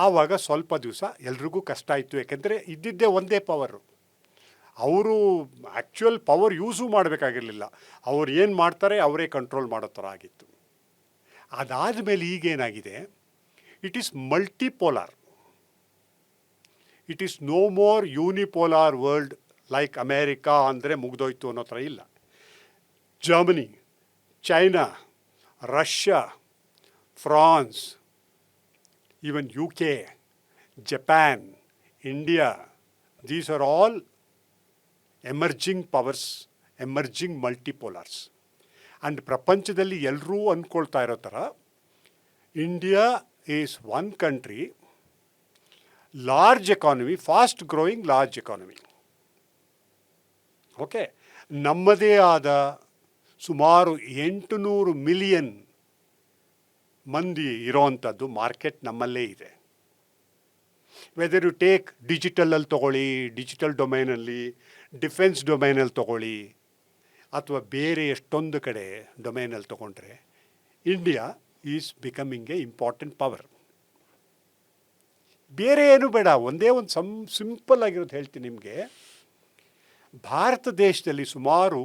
ಆವಾಗ ಸ್ವಲ್ಪ ದಿವಸ ಎಲ್ರಿಗೂ ಕಷ್ಟ ಆಯಿತು. ಯಾಕೆಂದರೆ ಇದ್ದಿದ್ದೇ ಒಂದೇ ಪವರು. ಅವರು ಆ್ಯಕ್ಚುಯಲ್ ಪವರ್ ಯೂಸು ಮಾಡಬೇಕಾಗಿರಲಿಲ್ಲ. ಅವ್ರು ಏನು ಮಾಡ್ತಾರೆ ಅವರೇ ಕಂಟ್ರೋಲ್ ಮಾಡೋ ಥರ ಆಗಿತ್ತು. ಅದಾದಮೇಲೆ ಈಗೇನಾಗಿದೆ, it is multipolar. It is no more unipolar world like America ಅಂದರೆ ಮುಗ್ದೋಯ್ತು ಅನ್ನೋ ಥರ ಇಲ್ಲ. Germany, China, Russia, France, even UK, Japan, India, these are all emerging powers, emerging multipolars. And ಪ್ರಪಂಚದಲ್ಲಿ ಎಲ್ಲರೂ ಅಂದ್ಕೊಳ್ತಾ ಇರೋ ಥರ India is one country, large economy, fast growing large economy. Okay, ನಮ್ಮದೇ ಆದ ಸುಮಾರು 800 ಮಿಲಿಯನ್ ಮಂದಿ ಇರೋವಂಥದ್ದು ಮಾರ್ಕೆಟ್ ನಮ್ಮಲ್ಲೇ ಇದೆ. ವೆದರ್ ಯು ಟೇಕ್ ಡಿಜಿಟಲಲ್ಲಿ ತೊಗೊಳ್ಳಿ, ಡಿಜಿಟಲ್ ಡೊಮೈನಲ್ಲಿ, ಡಿಫೆನ್ಸ್ ಡೊಮೈನಲ್ಲಿ ತೊಗೊಳ್ಳಿ, ಅಥವಾ ಬೇರೆ ಎಷ್ಟೊಂದು ಕಡೆ ಡೊಮೈನಲ್ಲಿ ತೊಗೊಂಡ್ರೆ India is becoming A important power. ಬೇರೆ ಏನು ಬೇಡ, ಒಂದೇ ಒಂದು ಸಿಂಪಲ್ ಆಗಿರೋದು ಹೇಳ್ತೀನಿ ನಿಮಗೆ. ಭಾರತ ದೇಶದಲ್ಲಿ ಸುಮಾರು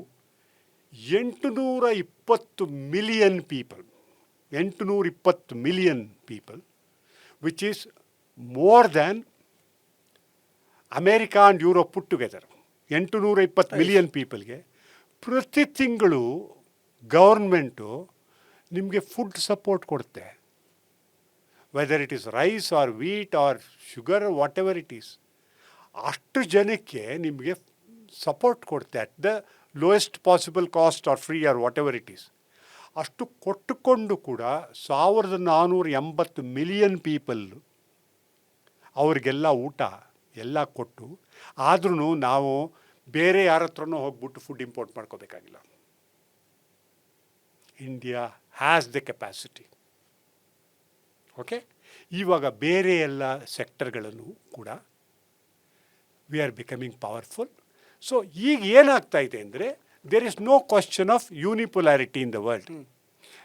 820 million people, 820 million people, which is more than America and Europe put together. 820 million ಪೀಪಲ್ಗೆ ಪ್ರತಿ ತಿಂಗಳು ಗೌರ್ಮೆಂಟು ನಿಮಗೆ ಫುಡ್ ಸಪೋರ್ಟ್ ಕೊಡುತ್ತೆ. Whether it is rice or wheat or sugar, whatever it is, ಅಷ್ಟು ಜನಕ್ಕೆ ನಿಮಗೆ ಸಪೋರ್ಟ್ ಕೊಡುತ್ತೆ at the lowest possible cost or free or whatever it is. ಅಷ್ಟು ಕೊಟ್ಟುಕೊಂಡು ಕೂಡ 1480 ಮಿಲಿಯನ್ ಪೀಪಲ್ ಅವ್ರಿಗೆಲ್ಲ ಊಟ ಎಲ್ಲ ಕೊಟ್ಟು, ಆದ್ರೂ ನಾವು ಬೇರೆ ಯಾರ ಹತ್ರನೂ ಹೋಗ್ಬಿಟ್ಟು ಫುಡ್ ಇಂಪೋರ್ಟ್ ಮಾಡ್ಕೋಬೇಕಾಗಿಲ್ಲ. India has the capacity. Okay, ಇವಾಗ ಬೇರೆ ಎಲ್ಲ ಸೆಕ್ಟರ್ಗಳನ್ನು ಕೂಡ we are becoming powerful. So ಈಗ ಏನಾಗ್ತಾ ಇದೆ ಅಂದರೆ, there is no question of unipolarity in the world.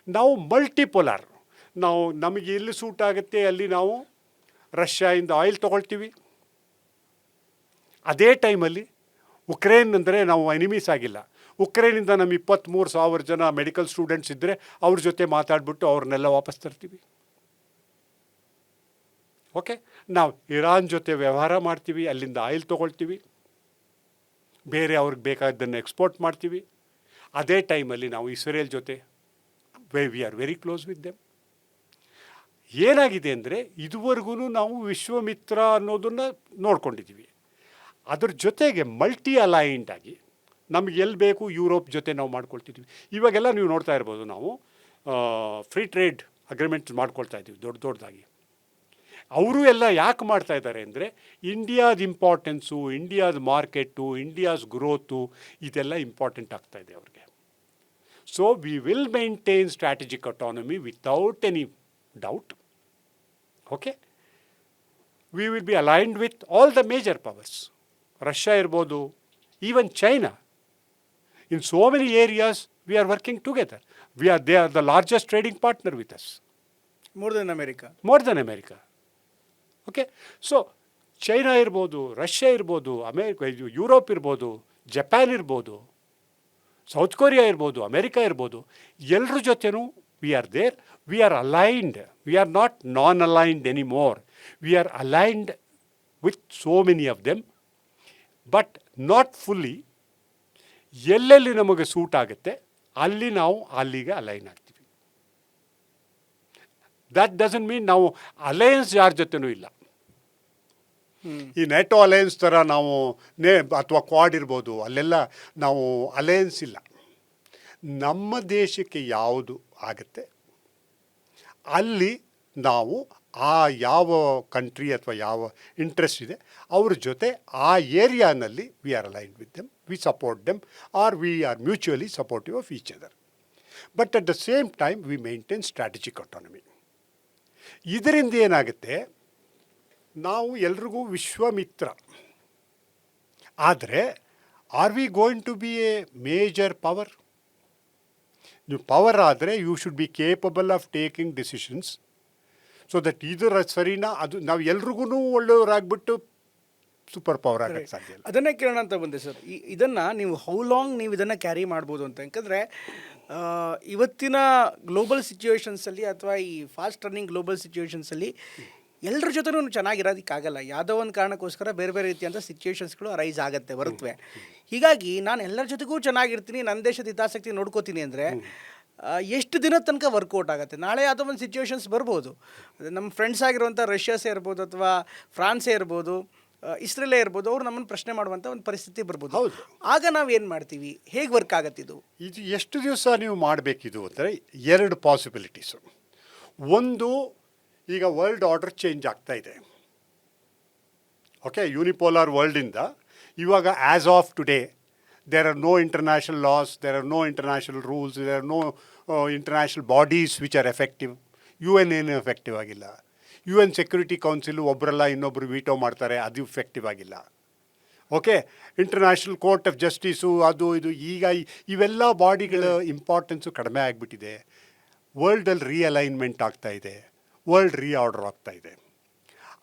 ನಾವು ಮಲ್ಟಿಪೊಲಾರ್. ನಾವು ನಮಗೆ ಎಲ್ಲಿ ಸೂಟ್ ಆಗುತ್ತೆ ಅಲ್ಲಿ ನಾವು ರಷ್ಯಾಯಿಂದ ಆಯಿಲ್ ತೊಗೊಳ್ತೀವಿ. ಅದೇ ಟೈಮಲ್ಲಿ ಉಕ್ರೇನ್ ಅಂದರೆ ನಾವು ಎನಿಮೀಸ್ ಆಗಿಲ್ಲ. ಉಕ್ರೇನಿಂದ ನಮ್ಮ 23,000 ಜನ ಮೆಡಿಕಲ್ ಸ್ಟೂಡೆಂಟ್ಸ್ ಇದ್ದರೆ ಅವ್ರ ಜೊತೆ ಮಾತಾಡ್ಬಿಟ್ಟು ಅವ್ರನ್ನೆಲ್ಲ ವಾಪಸ್ ತರ್ತೀವಿ. ಓಕೆ, ನಾವು ಇರಾನ್ ಜೊತೆ ವ್ಯವಹಾರ ಮಾಡ್ತೀವಿ, ಅಲ್ಲಿಂದ ಆಯಿಲ್ ತೊಗೊಳ್ತೀವಿ, ಬೇರೆ ಅವ್ರಿಗೆ ಬೇಕಾದ್ದನ್ನು ಎಕ್ಸ್ಪೋರ್ಟ್ ಮಾಡ್ತೀವಿ. ಅದೇ ಟೈಮಲ್ಲಿ ನಾವು ಇಸ್ರೇಲ್ ಜೊತೆ we are very close with them. ಏನಾಗಿದೆ ಅಂದರೆ, ಇದುವರೆಗೂ ನಾವು ವಿಶ್ವಮಿತ್ರ ಅನ್ನೋದನ್ನು ನೋಡ್ಕೊಂಡಿದ್ದೀವಿ. ಅದ್ರ ಜೊತೆಗೆ ಮಲ್ಟಿ ಅಲೈನ್ಡ್ ಆಗಿ ನಮಗೆ ಎಲ್ಲಿ ಬೇಕು ಯುರೋಪ್ ಜೊತೆ ನಾವು ಮಾಡ್ಕೊಳ್ತಿದ್ವಿ. ಇವಾಗೆಲ್ಲ ನೀವು ನೋಡ್ತಾ ಇರ್ಬೋದು, ನಾವು ಫ್ರೀ ಟ್ರೇಡ್ ಅಗ್ರಿಮೆಂಟ್ ಮಾಡ್ಕೊಳ್ತಾ ಇದ್ದೀವಿ ದೊಡ್ಡದಾಗಿ. ಅವರು ಎಲ್ಲ ಯಾಕೆ ಮಾಡ್ತಾ ಇದ್ದಾರೆ ಅಂದರೆ, ಇಂಡಿಯಾದ ಇಂಪಾರ್ಟೆನ್ಸು, ಇಂಡಿಯಾದ ಮಾರ್ಕೆಟು, ಇಂಡಿಯಾಸ್ ಗ್ರೋತು ಇದೆಲ್ಲ ಇಂಪಾರ್ಟೆಂಟ್ ಆಗ್ತಾ ಇದೆ ಅವ್ರಿಗೆ. So we will maintain strategic autonomy without any doubt. Okay, we will be aligned with all the major powers. Russia ಇರ್ಬೋದು, even China. In so many areas we are working together. They are the largest trading partner with us. More than America. Okay, so China ಇರ್ಬೋದು, Russia ಇರ್ಬೋದು, Europe ಇರ್ಬೋದು, Japan ಇರ್ಬೋದು, South Korea ಇರ್ಬೋದು, America ಇರ್ಬೋದು, ಎಲ್ಲರ ಜೊತೆನೂ we are there. We are aligned. We are not non aligned any more. We are aligned with so many of them, but not fully. ಎಲ್ಲೆಲ್ಲಿ ನಮಗೆ ಸೂಟ್ ಆಗುತ್ತೆ ಅಲ್ಲಿ ನಾವು ಅಲ್ಲಿಗೆ ಅಲೈನ್ ಆಗ್ತೀವಿ. ದಟ್ ಡಸಂಟ್ ಮೀನ್ ನಾವು ಅಲಯನ್ಸ್ ಯಾರ ಜೊತೆನೂ ಇಲ್ಲ. ಈ ನೆಟೋ ಅಲಯನ್ಸ್ ಥರ ನಾವು ಅಥವಾ ಕ್ವಾಡ್ ಇರ್ಬೋದು, ಅಲ್ಲೆಲ್ಲ ನಾವು ಅಲಯನ್ಸ್ ಇಲ್ಲ. ನಮ್ಮ ದೇಶಕ್ಕೆ ಯಾವುದು ಆಗುತ್ತೆ ಅಲ್ಲಿ ನಾವು ಆ ಯಾವ ಕಂಟ್ರಿ ಅಥವಾ ಯಾವ ಇಂಟ್ರೆಸ್ಟ್ ಇದೆ ಅವ್ರ ಜೊತೆ ಆ ಏರಿಯಾನಲ್ಲಿ we are aligned with them, we support them or we are mutually supportive of each other. But at the same time we maintain strategic autonomy. ಇದರಿಂದ ಏನಾಗುತ್ತೆ, ನಾವು ಎಲ್ರಿಗೂ ವಿಶ್ವಮಿತ್ರ. ಆದರೆ are we going to be a major power? ನೀವು power ಆದರೆ you should be capable of taking decisions so that ಇದರ ಸರಿನಾ ಅದು ನಾವು ಎಲ್ರಿಗೂ ಒಳ್ಳೆಯವರಾಗ್ಬಿಟ್ಟು ಸೂಪರ್ ಪವರ್ ಆಗೋಕ್ಕೆ ಸಾಧ್ಯ ಇಲ್ಲ. ಅದನ್ನೇ ಕೇಳೋಣ ಅಂತ ಬಂದೆ ಸರ್. ಇದನ್ನು ನೀವು ಹೌ ಲಾಂಗ್ ನೀವು ಇದನ್ನು ಕ್ಯಾರಿ ಮಾಡ್ಬೋದು ಅಂತ. ಯಾಕಂದರೆ ಇವತ್ತಿನ ಗ್ಲೋಬಲ್ ಸಿಚುವೇಶನ್ಸಲ್ಲಿ ಅಥವಾ ಈ ಫಾಸ್ಟ್ ರನ್ನಿಂಗ್ ಗ್ಲೋಬಲ್ ಸಿಚುವೇಶನ್ಸಲ್ಲಿ ಎಲ್ಲರ ಜೊತೆನೂ ಚೆನ್ನಾಗಿರೋದಕ್ಕಾಗಲ್ಲ. ಯಾವುದೋ ಒಂದು ಕಾರಣಕ್ಕೋಸ್ಕರ ಬೇರೆ ಬೇರೆ ರೀತಿಯಂಥ ಸಿಚುವೇಶನ್ಸ್ಗಳು ಅರೈಸ್ ಆಗುತ್ತೆ ಬರುತ್ತವೆ. ಹೀಗಾಗಿ ನಾನು ಎಲ್ಲರ ಜೊತೆಗೂ ಚೆನ್ನಾಗಿರ್ತೀನಿ, ನನ್ನ ದೇಶದ ಹಿತಾಸಕ್ತಿ ನೋಡ್ಕೋತೀನಿ ಅಂದರೆ ಎಷ್ಟು ದಿನದ ತನಕ ವರ್ಕೌಟ್ ಆಗುತ್ತೆ? ನಾಳೆ ಯಾವುದೋ ಒಂದು ಸಿಚುವೇಶನ್ಸ್ ಬರ್ಬೋದು. ನಮ್ಮ ಫ್ರೆಂಡ್ಸ್ ಆಗಿರುವಂಥ ರಷ್ಯಾಸೇ ಇರ್ಬೋದು ಅಥವಾ ಫ್ರಾನ್ಸೇ ಇರ್ಬೋದು, ಇಸ್ರೇಲೇ ಇರ್ಬೋದು, ಅವ್ರು ನಮ್ಮನ್ನು ಪ್ರಶ್ನೆ ಮಾಡುವಂಥ ಒಂದು ಪರಿಸ್ಥಿತಿ ಬರ್ಬೋದು. ಆಗ ನಾವು ಏನು ಮಾಡ್ತೀವಿ? ಹೇಗೆ ವರ್ಕ್ ಆಗುತ್ತೆ ಇದು? ಎಷ್ಟು ದಿವಸ ನೀವು ಮಾಡಬೇಕಿದು ಅಂದರೆ ಎರಡು ಪಾಸಿಬಿಲಿಟೀಸು. ಒಂದು, ಈಗ ವರ್ಲ್ಡ್ ಆರ್ಡರ್ ಚೇಂಜ್ ಆಗ್ತಾ ಇದೆ. ಓಕೆ, ಯೂನಿಪೋಲಾರ್ ವರ್ಲ್ಡಿಂದ ಇವಾಗ as of today there are no international laws, there are no international rules, there are no international bodies which are effective. UN ಏನೂ ಎಫೆಕ್ಟಿವ್ ಆಗಿಲ್ಲ. UN ಸೆಕ್ಯೂರಿಟಿ ಕೌನ್ಸಿಲು ಒಬ್ಬರಲ್ಲ ಇನ್ನೊಬ್ಬರು veto ಮಾಡ್ತಾರೆ, ಅದು ಎಫೆಕ್ಟಿವ್ ಆಗಿಲ್ಲ. Okay, international court of justice ಅದು ಇದು, ಈಗ ಇವೆಲ್ಲ ಬಾಡಿಗಳ ಇಂಪಾರ್ಟೆನ್ಸು ಕಡಿಮೆ ಆಗಿಬಿಟ್ಟಿದೆ. ವರ್ಲ್ಡಲ್ಲಿ ರೀಅಲೈನ್ಮೆಂಟ್ ಆಗ್ತಾ ಇದೆ, ವರ್ಲ್ಡ್ ರೀಆರ್ಡರ್ ಆಗ್ತಾ ಇದೆ.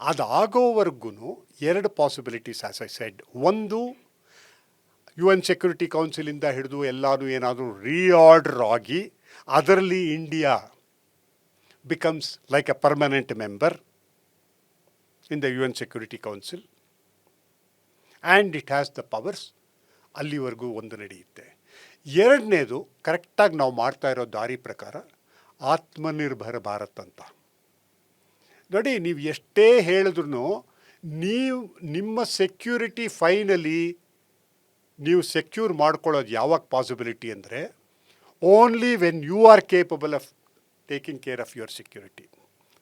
ಅದಾಗೋವರೆಗೂ ಎರಡು ಪಾಸಿಬಿಲಿಟೀಸ್ ಆಸ್ ಐ ಸೆಡ್. ಒಂದು, UN ಸೆಕ್ಯೂರಿಟಿ ಕೌನ್ಸಿಲಿಂದ ಹಿಡಿದು ಎಲ್ಲರೂ ಏನಾದರೂ ರೀಆರ್ಡರ್ ಆಗಿ ಅದರಲ್ಲಿ India becomes like a permanent member in the UN Security Council and it has the powers. ಅಲ್ಲಿವರೆಗೂ ಒಂದು ನಡೆಯುತ್ತೆ. ಎರಡನೇದು, ಕರೆಕ್ಟಾಗಿ ನಾವು ಮಾಡ್ತಾ ಇರೋ ದಾರಿ ಪ್ರಕಾರ ಆತ್ಮನಿರ್ಭರ ಭಾರತ್ ಅಂತ. ನೋಡಿ, ನೀವು ಎಷ್ಟೇ ಹೇಳಿದ್ರು ನೀವು ನಿಮ್ಮ ಸೆಕ್ಯೂರಿಟಿ ಫೈನಲಿ ನೀವು ಸೆಕ್ಯೂರ್ ಮಾಡ್ಕೊಳ್ಳೋದು ಯಾವಾಗ ಪಾಸಿಬಿಲಿಟಿ ಅಂದರೆ only when you are capable of taking care of your security.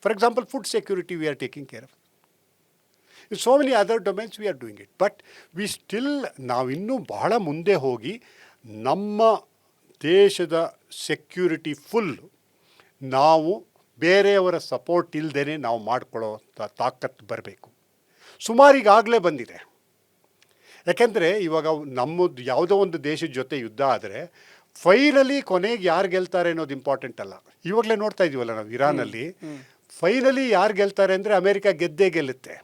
For example, food security we are taking care of. In so many other domains we are doing it. But we still, ನಾವು ಇನ್ನೂ ಬಹಳ ಮುಂದೆ ಹೋಗಿ ನಮ್ಮ ದೇಶದ security full ನಾವು ಬೇರೆಯವರ support ಇಲ್ಲದೇ ನಾವು ಮಾಡ್ಕೊಳ್ಳೋ ತಾಕತ್ತು ಬರಬೇಕು. ಸುಮಾರಿಗಾಗಲೇ ಬಂದಿದೆ. ಯಾಕೆಂದರೆ ಇವಾಗ ನಮ್ಮದು ಯಾವುದೋ ಒಂದು ದೇಶದ ಜೊತೆ ಯುದ್ಧ ಆದರೆ ಫೈನಲಿ ಕೊನೆಗೆ ಯಾರು ಗೆಲ್ತಾರೆ ಅನ್ನೋದು ಇಂಪಾರ್ಟೆಂಟ್ ಅಲ್ಲ. ಇವಾಗಲೇ ನೋಡ್ತಾ ಇದೀವಲ್ಲ ನಾವು ಇರಾನಲ್ಲಿ, ಫೈನಲಿ ಯಾರು ಗೆಲ್ತಾರೆ ಅಂದರೆ ಅಮೇರಿಕಾ ಗೆದ್ದೇ ಗೆಲ್ಲುತ್ತೆ.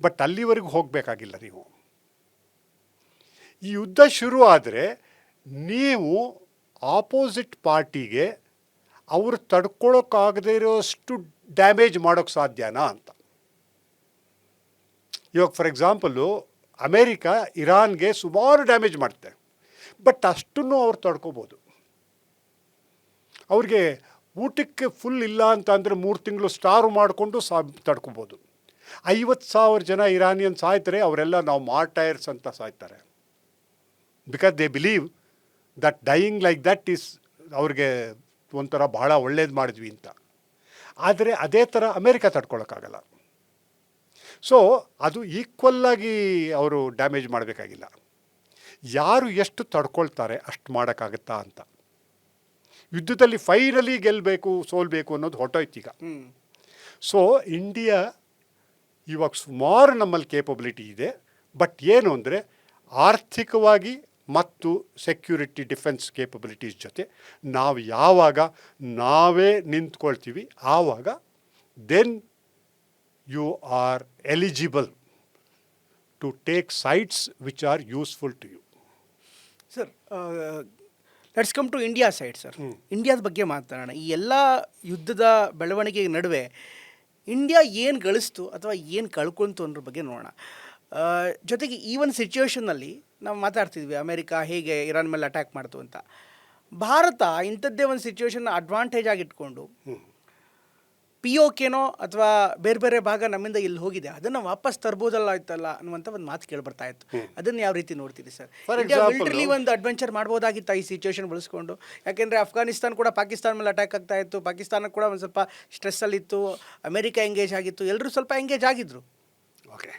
ಬಟ್ ಅಲ್ಲಿವರೆಗೂ ಹೋಗಬೇಕಾಗಿಲ್ಲ. ನೀವು ಈ ಯುದ್ಧ ಶುರು ಆದರೆ ನೀವು ಆಪೋಸಿಟ್ ಪಾರ್ಟಿಗೆ ಅವರು ತಡ್ಕೊಳ್ಳೋಕ್ಕಾಗದೇ ಇರೋಷ್ಟು ಡ್ಯಾಮೇಜ್ ಮಾಡೋಕ್ಕೆ ಸಾಧ್ಯನಾ ಅಂತ. ಇವಾಗ ಫಾರ್ ಎಕ್ಸಾಂಪಲು ಅಮೇರಿಕಾ ಇರಾನ್ಗೆ ಸುಮಾರು ಡ್ಯಾಮೇಜ್ ಮಾಡುತ್ತೆ, ಬಟ್ ಅಷ್ಟನ್ನು ಅವ್ರು ತಡ್ಕೋಬೋದು. ಅವ್ರಿಗೆ ಊಟಕ್ಕೆ ಫುಲ್ ಇಲ್ಲ ಅಂತ ಅಂದರೆ 3 ತಿಂಗಳು ಸ್ಟಾರು ಮಾಡಿಕೊಂಡು ತಡ್ಕೋಬೋದು. 50,000 ಜನ ಇರಾನಿಯನ್ ಸಾಯ್ತಾರೆ, ಅವರೆಲ್ಲ ನಾವು ಮಾರ್ಟೈರ್ಸ್ ಅಂತ ಸಾಯ್ತಾರೆ. Because they believe that dying like that is ಅವ್ರಿಗೆ ಒಂಥರ ಬಹಳ ಒಳ್ಳೇದು ಮಾಡಿದ್ವಿ ಅಂತ. ಆದರೆ ಅದೇ ಥರ ಅಮೇರಿಕಾ ತಡ್ಕೊಳಕ್ಕಾಗಲ್ಲ. ಸೊ ಅದು ಈಕ್ವಲ್ಲಾಗಿ ಅವರು ಡ್ಯಾಮೇಜ್ ಮಾಡಬೇಕಾಗಿಲ್ಲ. ಯಾರು ಎಷ್ಟು ತಡ್ಕೊಳ್ತಾರೆ ಅಷ್ಟು ಮಾಡೋಕ್ಕಾಗತ್ತಾ ಅಂತ. ಯುದ್ಧದಲ್ಲಿ ಫೈನಲಿ ಗೆಲ್ಲಬೇಕು ಸೋಲ್ಬೇಕು ಅನ್ನೋದು ಹೊಟ್ಟೋಯ್ತೀಗ. ಸೊ ಇಂಡಿಯಾ ಇವಾಗ ಸುಮಾರು ನಮ್ಮಲ್ಲಿ ಕೇಪಬಿಲಿಟಿ ಇದೆ. ಬಟ್ ಏನು ಅಂದರೆ ಆರ್ಥಿಕವಾಗಿ ಮತ್ತು ಸೆಕ್ಯೂರಿಟಿ ಡಿಫೆನ್ಸ್ ಕೇಪಬಿಲಿಟೀಸ್ ಜೊತೆ ನಾವು ಯಾವಾಗ ನಾವೇ ನಿಂತ್ಕೊಳ್ತೀವಿ ಆವಾಗ then you are eligible to take sides which are useful to you. Sir, let's come to India side sir. ಇಂಡಿಯಾದ ಬಗ್ಗೆ ಮಾತಾಡೋಣ. ಈ ಎಲ್ಲ ಯುದ್ಧದ ಬೆಳವಣಿಗೆ ನಡುವೆ ಇಂಡಿಯಾ ಏನು ಗಳಿಸ್ತು ಅಥವಾ ಏನು ಕಳ್ಕೊಂತು ಅನ್ನೋದ್ರ ಬಗ್ಗೆ ನೋಡೋಣ. ಜೊತೆಗೆ ಈ ಒಂದು ಸಿಚುವೇಷನ್ನಲ್ಲಿ ನಾವು ಮಾತಾಡ್ತಿದ್ವಿ ಅಮೇರಿಕಾ ಹೇಗೆ ಇರಾನ್ ಮೇಲೆ ಅಟ್ಯಾಕ್ ಮಾಡ್ತು ಅಂತ. ಭಾರತ ಇಂಥದ್ದೇ ಒಂದು ಸಿಚುವೇಶನ್ ಅಡ್ವಾಂಟೇಜ್ ಆಗಿ ಇಟ್ಕೊಂಡು POKನೋ ಅಥವಾ ಬೇರೆ ಬೇರೆ ಭಾಗ ನಮ್ಮಿಂದ ಇಲ್ಲಿ ಹೋಗಿದೆ, ಅದನ್ನು ವಾಪಸ್ ತರ್ಬೋದಲ್ಲ ಆಯ್ತಲ್ಲ ಅನ್ನುವಂಥ ಒಂದು ಮಾತು ಕೇಳಿಬರ್ತಾ ಇತ್ತು. ಅದನ್ನು ಯಾವ ರೀತಿ ನೋಡ್ತೀರಿ ಸರ್? ಇಂಡಿಯಾ ಮಿಲಿಟರಿಲಿ ಒಂದು ಅಡ್ವೆಂಚರ್ ಮಾಡ್ಬೋದಾಗಿತ್ತು ಈ ಸಿಚುವೇಶನ್ ಬಳಸ್ಕೊಂಡು. ಯಾಕೆಂದರೆ ಅಫ್ಘಾನಿಸ್ತಾನ ಕೂಡ ಪಾಕಿಸ್ತಾನ ಮೇಲೆ ಅಟ್ಯಾಕ್ ಆಗ್ತಾ ಇತ್ತು, ಪಾಕಿಸ್ತಾನ ಕೂಡ ಒಂದು ಸ್ವಲ್ಪ ಸ್ಟ್ರೆಸ್ಸಲ್ಲಿತ್ತು, ಅಮೆರಿಕ ಎಂಗೇಜ್ ಆಗಿತ್ತು, ಎಲ್ಲರೂ ಸ್ವಲ್ಪ ಎಂಗೇಜ್ ಆಗಿದ್ರು. Okay,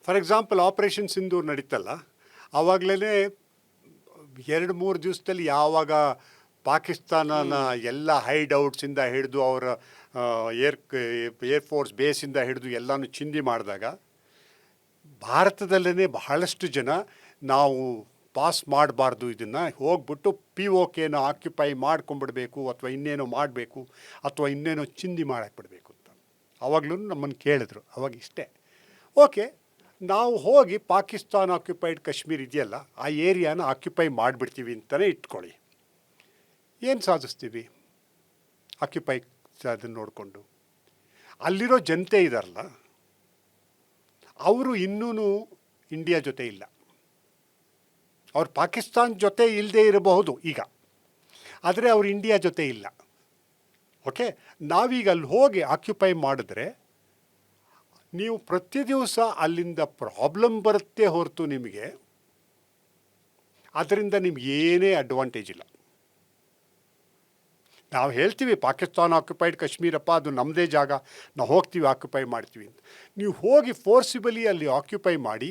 for example operation Sindoor ನಡೀತಲ್ಲ, ಆವಾಗಲೇ 2-3 ದಿವಸದಲ್ಲಿ ಯಾವಾಗ ಪಾಕಿಸ್ತಾನನ ಎಲ್ಲ ಹೈಡೌಟ್ಸಿಂದ ಹಿಡಿದು ಅವರ ಏರ್ಫೋರ್ಸ್ ಬೇಸಿಂದ ಹಿಡಿದು ಎಲ್ಲನೂ ಚಿಂದಿ ಮಾಡಿದಾಗ ಭಾರತದಲ್ಲೇ ಬಹಳಷ್ಟು ಜನ ನಾವು ಪಾಸ್ ಮಾಡಬಾರ್ದು, ಇದನ್ನು ಹೋಗ್ಬಿಟ್ಟು POKನ ಆಕ್ಯುಪೈ ಮಾಡ್ಕೊಂಬಿಡ್ಬೇಕು ಅಥವಾ ಇನ್ನೇನೋ ಮಾಡಬೇಕು ಅಥವಾ ಇನ್ನೇನೋ ಚಿಂದಿ ಮಾಡಾಕ್ಬಿಡ್ಬೇಕು ಅಂತ ಆವಾಗಲೂ ನಮ್ಮನ್ನು ಕೇಳಿದ್ರು. ಅವಾಗ ಇಷ್ಟೇ, ಓಕೆ ನಾವು ಹೋಗಿ ಪಾಕಿಸ್ತಾನ ಆಕ್ಯುಪೈಡ್ ಕಾಶ್ಮೀರ್ ಇದೆಯಲ್ಲ ಆ ಏರಿಯಾನ ಆಕ್ಯುಪೈ ಮಾಡಿಬಿಡ್ತೀವಿ ಅಂತಲೇ ಇಟ್ಕೊಳ್ಳಿ. ಏನು ಸಾಧಿಸ್ತೀವಿ ಆಕ್ಯುಪೈ ಅದನ್ನು ನೋಡಿಕೊಂಡು? ಅಲ್ಲಿರೋ ಜನತೆ ಇದಾರಲ್ಲ ಅವರು ಇನ್ನೂ ಇಂಡಿಯಾ ಜೊತೆ ಇಲ್ಲ, ಅವ್ರು ಪಾಕಿಸ್ತಾನ ಜೊತೆ ಇಲ್ಲದೆ ಇರಬಹುದು ಈಗ, ಆದರೆ ಅವ್ರು ಇಂಡಿಯಾ ಜೊತೆ ಇಲ್ಲ. ಓಕೆ, ನಾವೀಗ ಅಲ್ಲಿ ಹೋಗಿ ಆಕ್ಯುಪೈ ಮಾಡಿದ್ರೆ ನೀವು ಪ್ರತಿ ದಿವಸ ಅಲ್ಲಿಂದ ಪ್ರಾಬ್ಲಮ್ ಬರುತ್ತೆ ಹೊರತು ನಿಮಗೆ ಅದರಿಂದ ನಿಮ್ಗೆ ಏನೇ ಅಡ್ವಾಂಟೇಜ್ ಇಲ್ಲ. ನಾವು ಹೇಳ್ತೀವಿ ಪಾಕಿಸ್ತಾನ ಆಕ್ಯುಪೈಡ್ ಕಾಶ್ಮೀರಪ್ಪ ಅದು ನಮ್ಮದೇ ಜಾಗ, ನಾವು ಹೋಗ್ತೀವಿ ಆಕ್ಯುಪೈ ಮಾಡ್ತೀವಿ ಅಂತ. ನೀವು ಹೋಗಿ ಫೋರ್ಸಿಬಲಿ ಅಲ್ಲಿ ಆಕ್ಯುಪೈ ಮಾಡಿ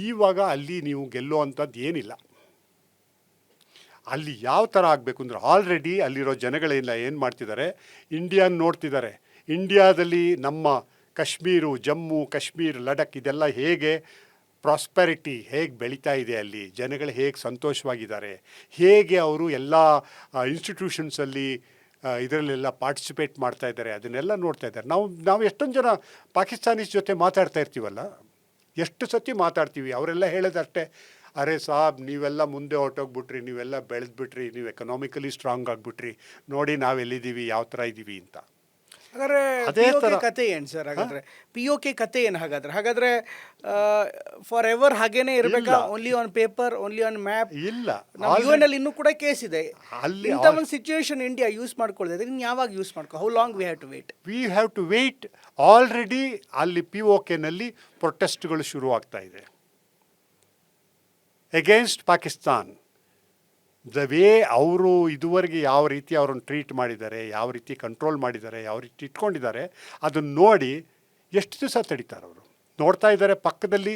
ಇವಾಗ ಅಲ್ಲಿ ನೀವು ಗೆಲ್ಲೋ ಅಂಥದ್ದು ಏನಿಲ್ಲ. ಅಲ್ಲಿ ಯಾವ ಥರ ಆಗಬೇಕು ಅಂದರೆ ಆಲ್ರೆಡಿ ಅಲ್ಲಿರೋ ಜನಗಳೆಲ್ಲ ಏನು ಮಾಡ್ತಿದ್ದಾರೆ, ಇಂಡಿಯಾನ ನೋಡ್ತಿದ್ದಾರೆ. ಇಂಡಿಯಾದಲ್ಲಿ ನಮ್ಮ ಕಾಶ್ಮೀರು, ಜಮ್ಮು ಕಾಶ್ಮೀರ್, ಲಡಖ್ ಇದೆಲ್ಲ ಹೇಗೆ ಪ್ರಾಸ್ಪೆರಿಟಿ ಹೇಗೆ ಬೆಳೀತಾ ಇದೆ, ಅಲ್ಲಿ ಜನಗಳು ಹೇಗೆ ಸಂತೋಷವಾಗಿದ್ದಾರೆ, ಹೇಗೆ ಅವರು ಎಲ್ಲ ಇನ್ಸ್ಟಿಟ್ಯೂಷನ್ಸಲ್ಲಿ ಇದರಲ್ಲೆಲ್ಲ ಪಾರ್ಟಿಸಿಪೇಟ್ ಮಾಡ್ತಾ ಇದ್ದಾರೆ, ಅದನ್ನೆಲ್ಲ ನೋಡ್ತಾ ಇದ್ದಾರೆ. ನಾವು ಎಷ್ಟೊಂದು ಜನ ಪಾಕಿಸ್ತಾನೀಸ್ ಜೊತೆ ಮಾತಾಡ್ತಾ ಇರ್ತೀವಲ್ಲ, ಎಷ್ಟು ಸತಿ ಮಾತಾಡ್ತೀವಿ, ಅವರೆಲ್ಲ ಹೇಳೋದಷ್ಟೇ, ಅರೆ ಸಾಬ್ ನೀವೆಲ್ಲ ಮುಂದೆ ಹೊರಟೋಗ್ಬಿಟ್ರಿ, ನೀವೆಲ್ಲ ಬೆಳೆದ್ಬಿಟ್ರಿ, ನೀವು ಎಕನಾಮಿಕಲಿ ಸ್ಟ್ರಾಂಗ್ ಆಗಿಬಿಟ್ರಿ, ನೋಡಿ ನಾವೆಲ್ಲಿದ್ದೀವಿ, ಯಾವ ಥರ ಇದ್ದೀವಿ ಅಂತ. ಹಾಗಾದ್ರೆ ಅದೇ ಥರ ಕತೆ ಏನು ಸರ್? ಹಾಗಾದ್ರೆ POK ಕತೆ ಏನು? ಹಾಗಾದ್ರೆ ಫಾರ್ ಎವರ್ ಹಾಗೇನೆ ಇರಬೇಕಾ? Only on paper, only on map? ಇಲ್ಲ, ನಮ್ಮ UN ಅಲ್ಲಿ ಇನ್ನೂ ಕೂಡ ಕೇಸ್ ಇದೆ. ಅಲ್ಲಿ ಇಂಥ ಒಂದು ಸಿಚುವೇಶನ್ ಇಂಡಿಯಾ ಯೂಸ್ ಮಾಡ್ಕೊಳ್ಳೋದು, ಇನ್ನು ಯಾವಾಗ ಯೂಸ್ ಮಾಡ್ಕೊ? How long we have to wait? Already ಅಲ್ಲಿ POKನಲ್ಲಿ ಪ್ರೊಟೆಸ್ಟ್ಗಳು ಶುರುವಾಗ್ತಾ ಇದೆ ಅಗೇನ್ಸ್ಟ್ ಪಾಕಿಸ್ತಾನ್. ದ ವೇ ಅವರು ಇದುವರೆಗೆ ಯಾವ ರೀತಿ ಅವ್ರನ್ನ ಟ್ರೀಟ್ ಮಾಡಿದ್ದಾರೆ, ಯಾವ ರೀತಿ ಕಂಟ್ರೋಲ್ ಮಾಡಿದ್ದಾರೆ, ಯಾವ ರೀತಿ ಇಟ್ಕೊಂಡಿದ್ದಾರೆ, ಅದನ್ನು ನೋಡಿ ಎಷ್ಟು ದಿವಸ ತಡೀತಾರೆ ಅವರು. ನೋಡ್ತಾ ಇದ್ದಾರೆ ಪಕ್ಕದಲ್ಲಿ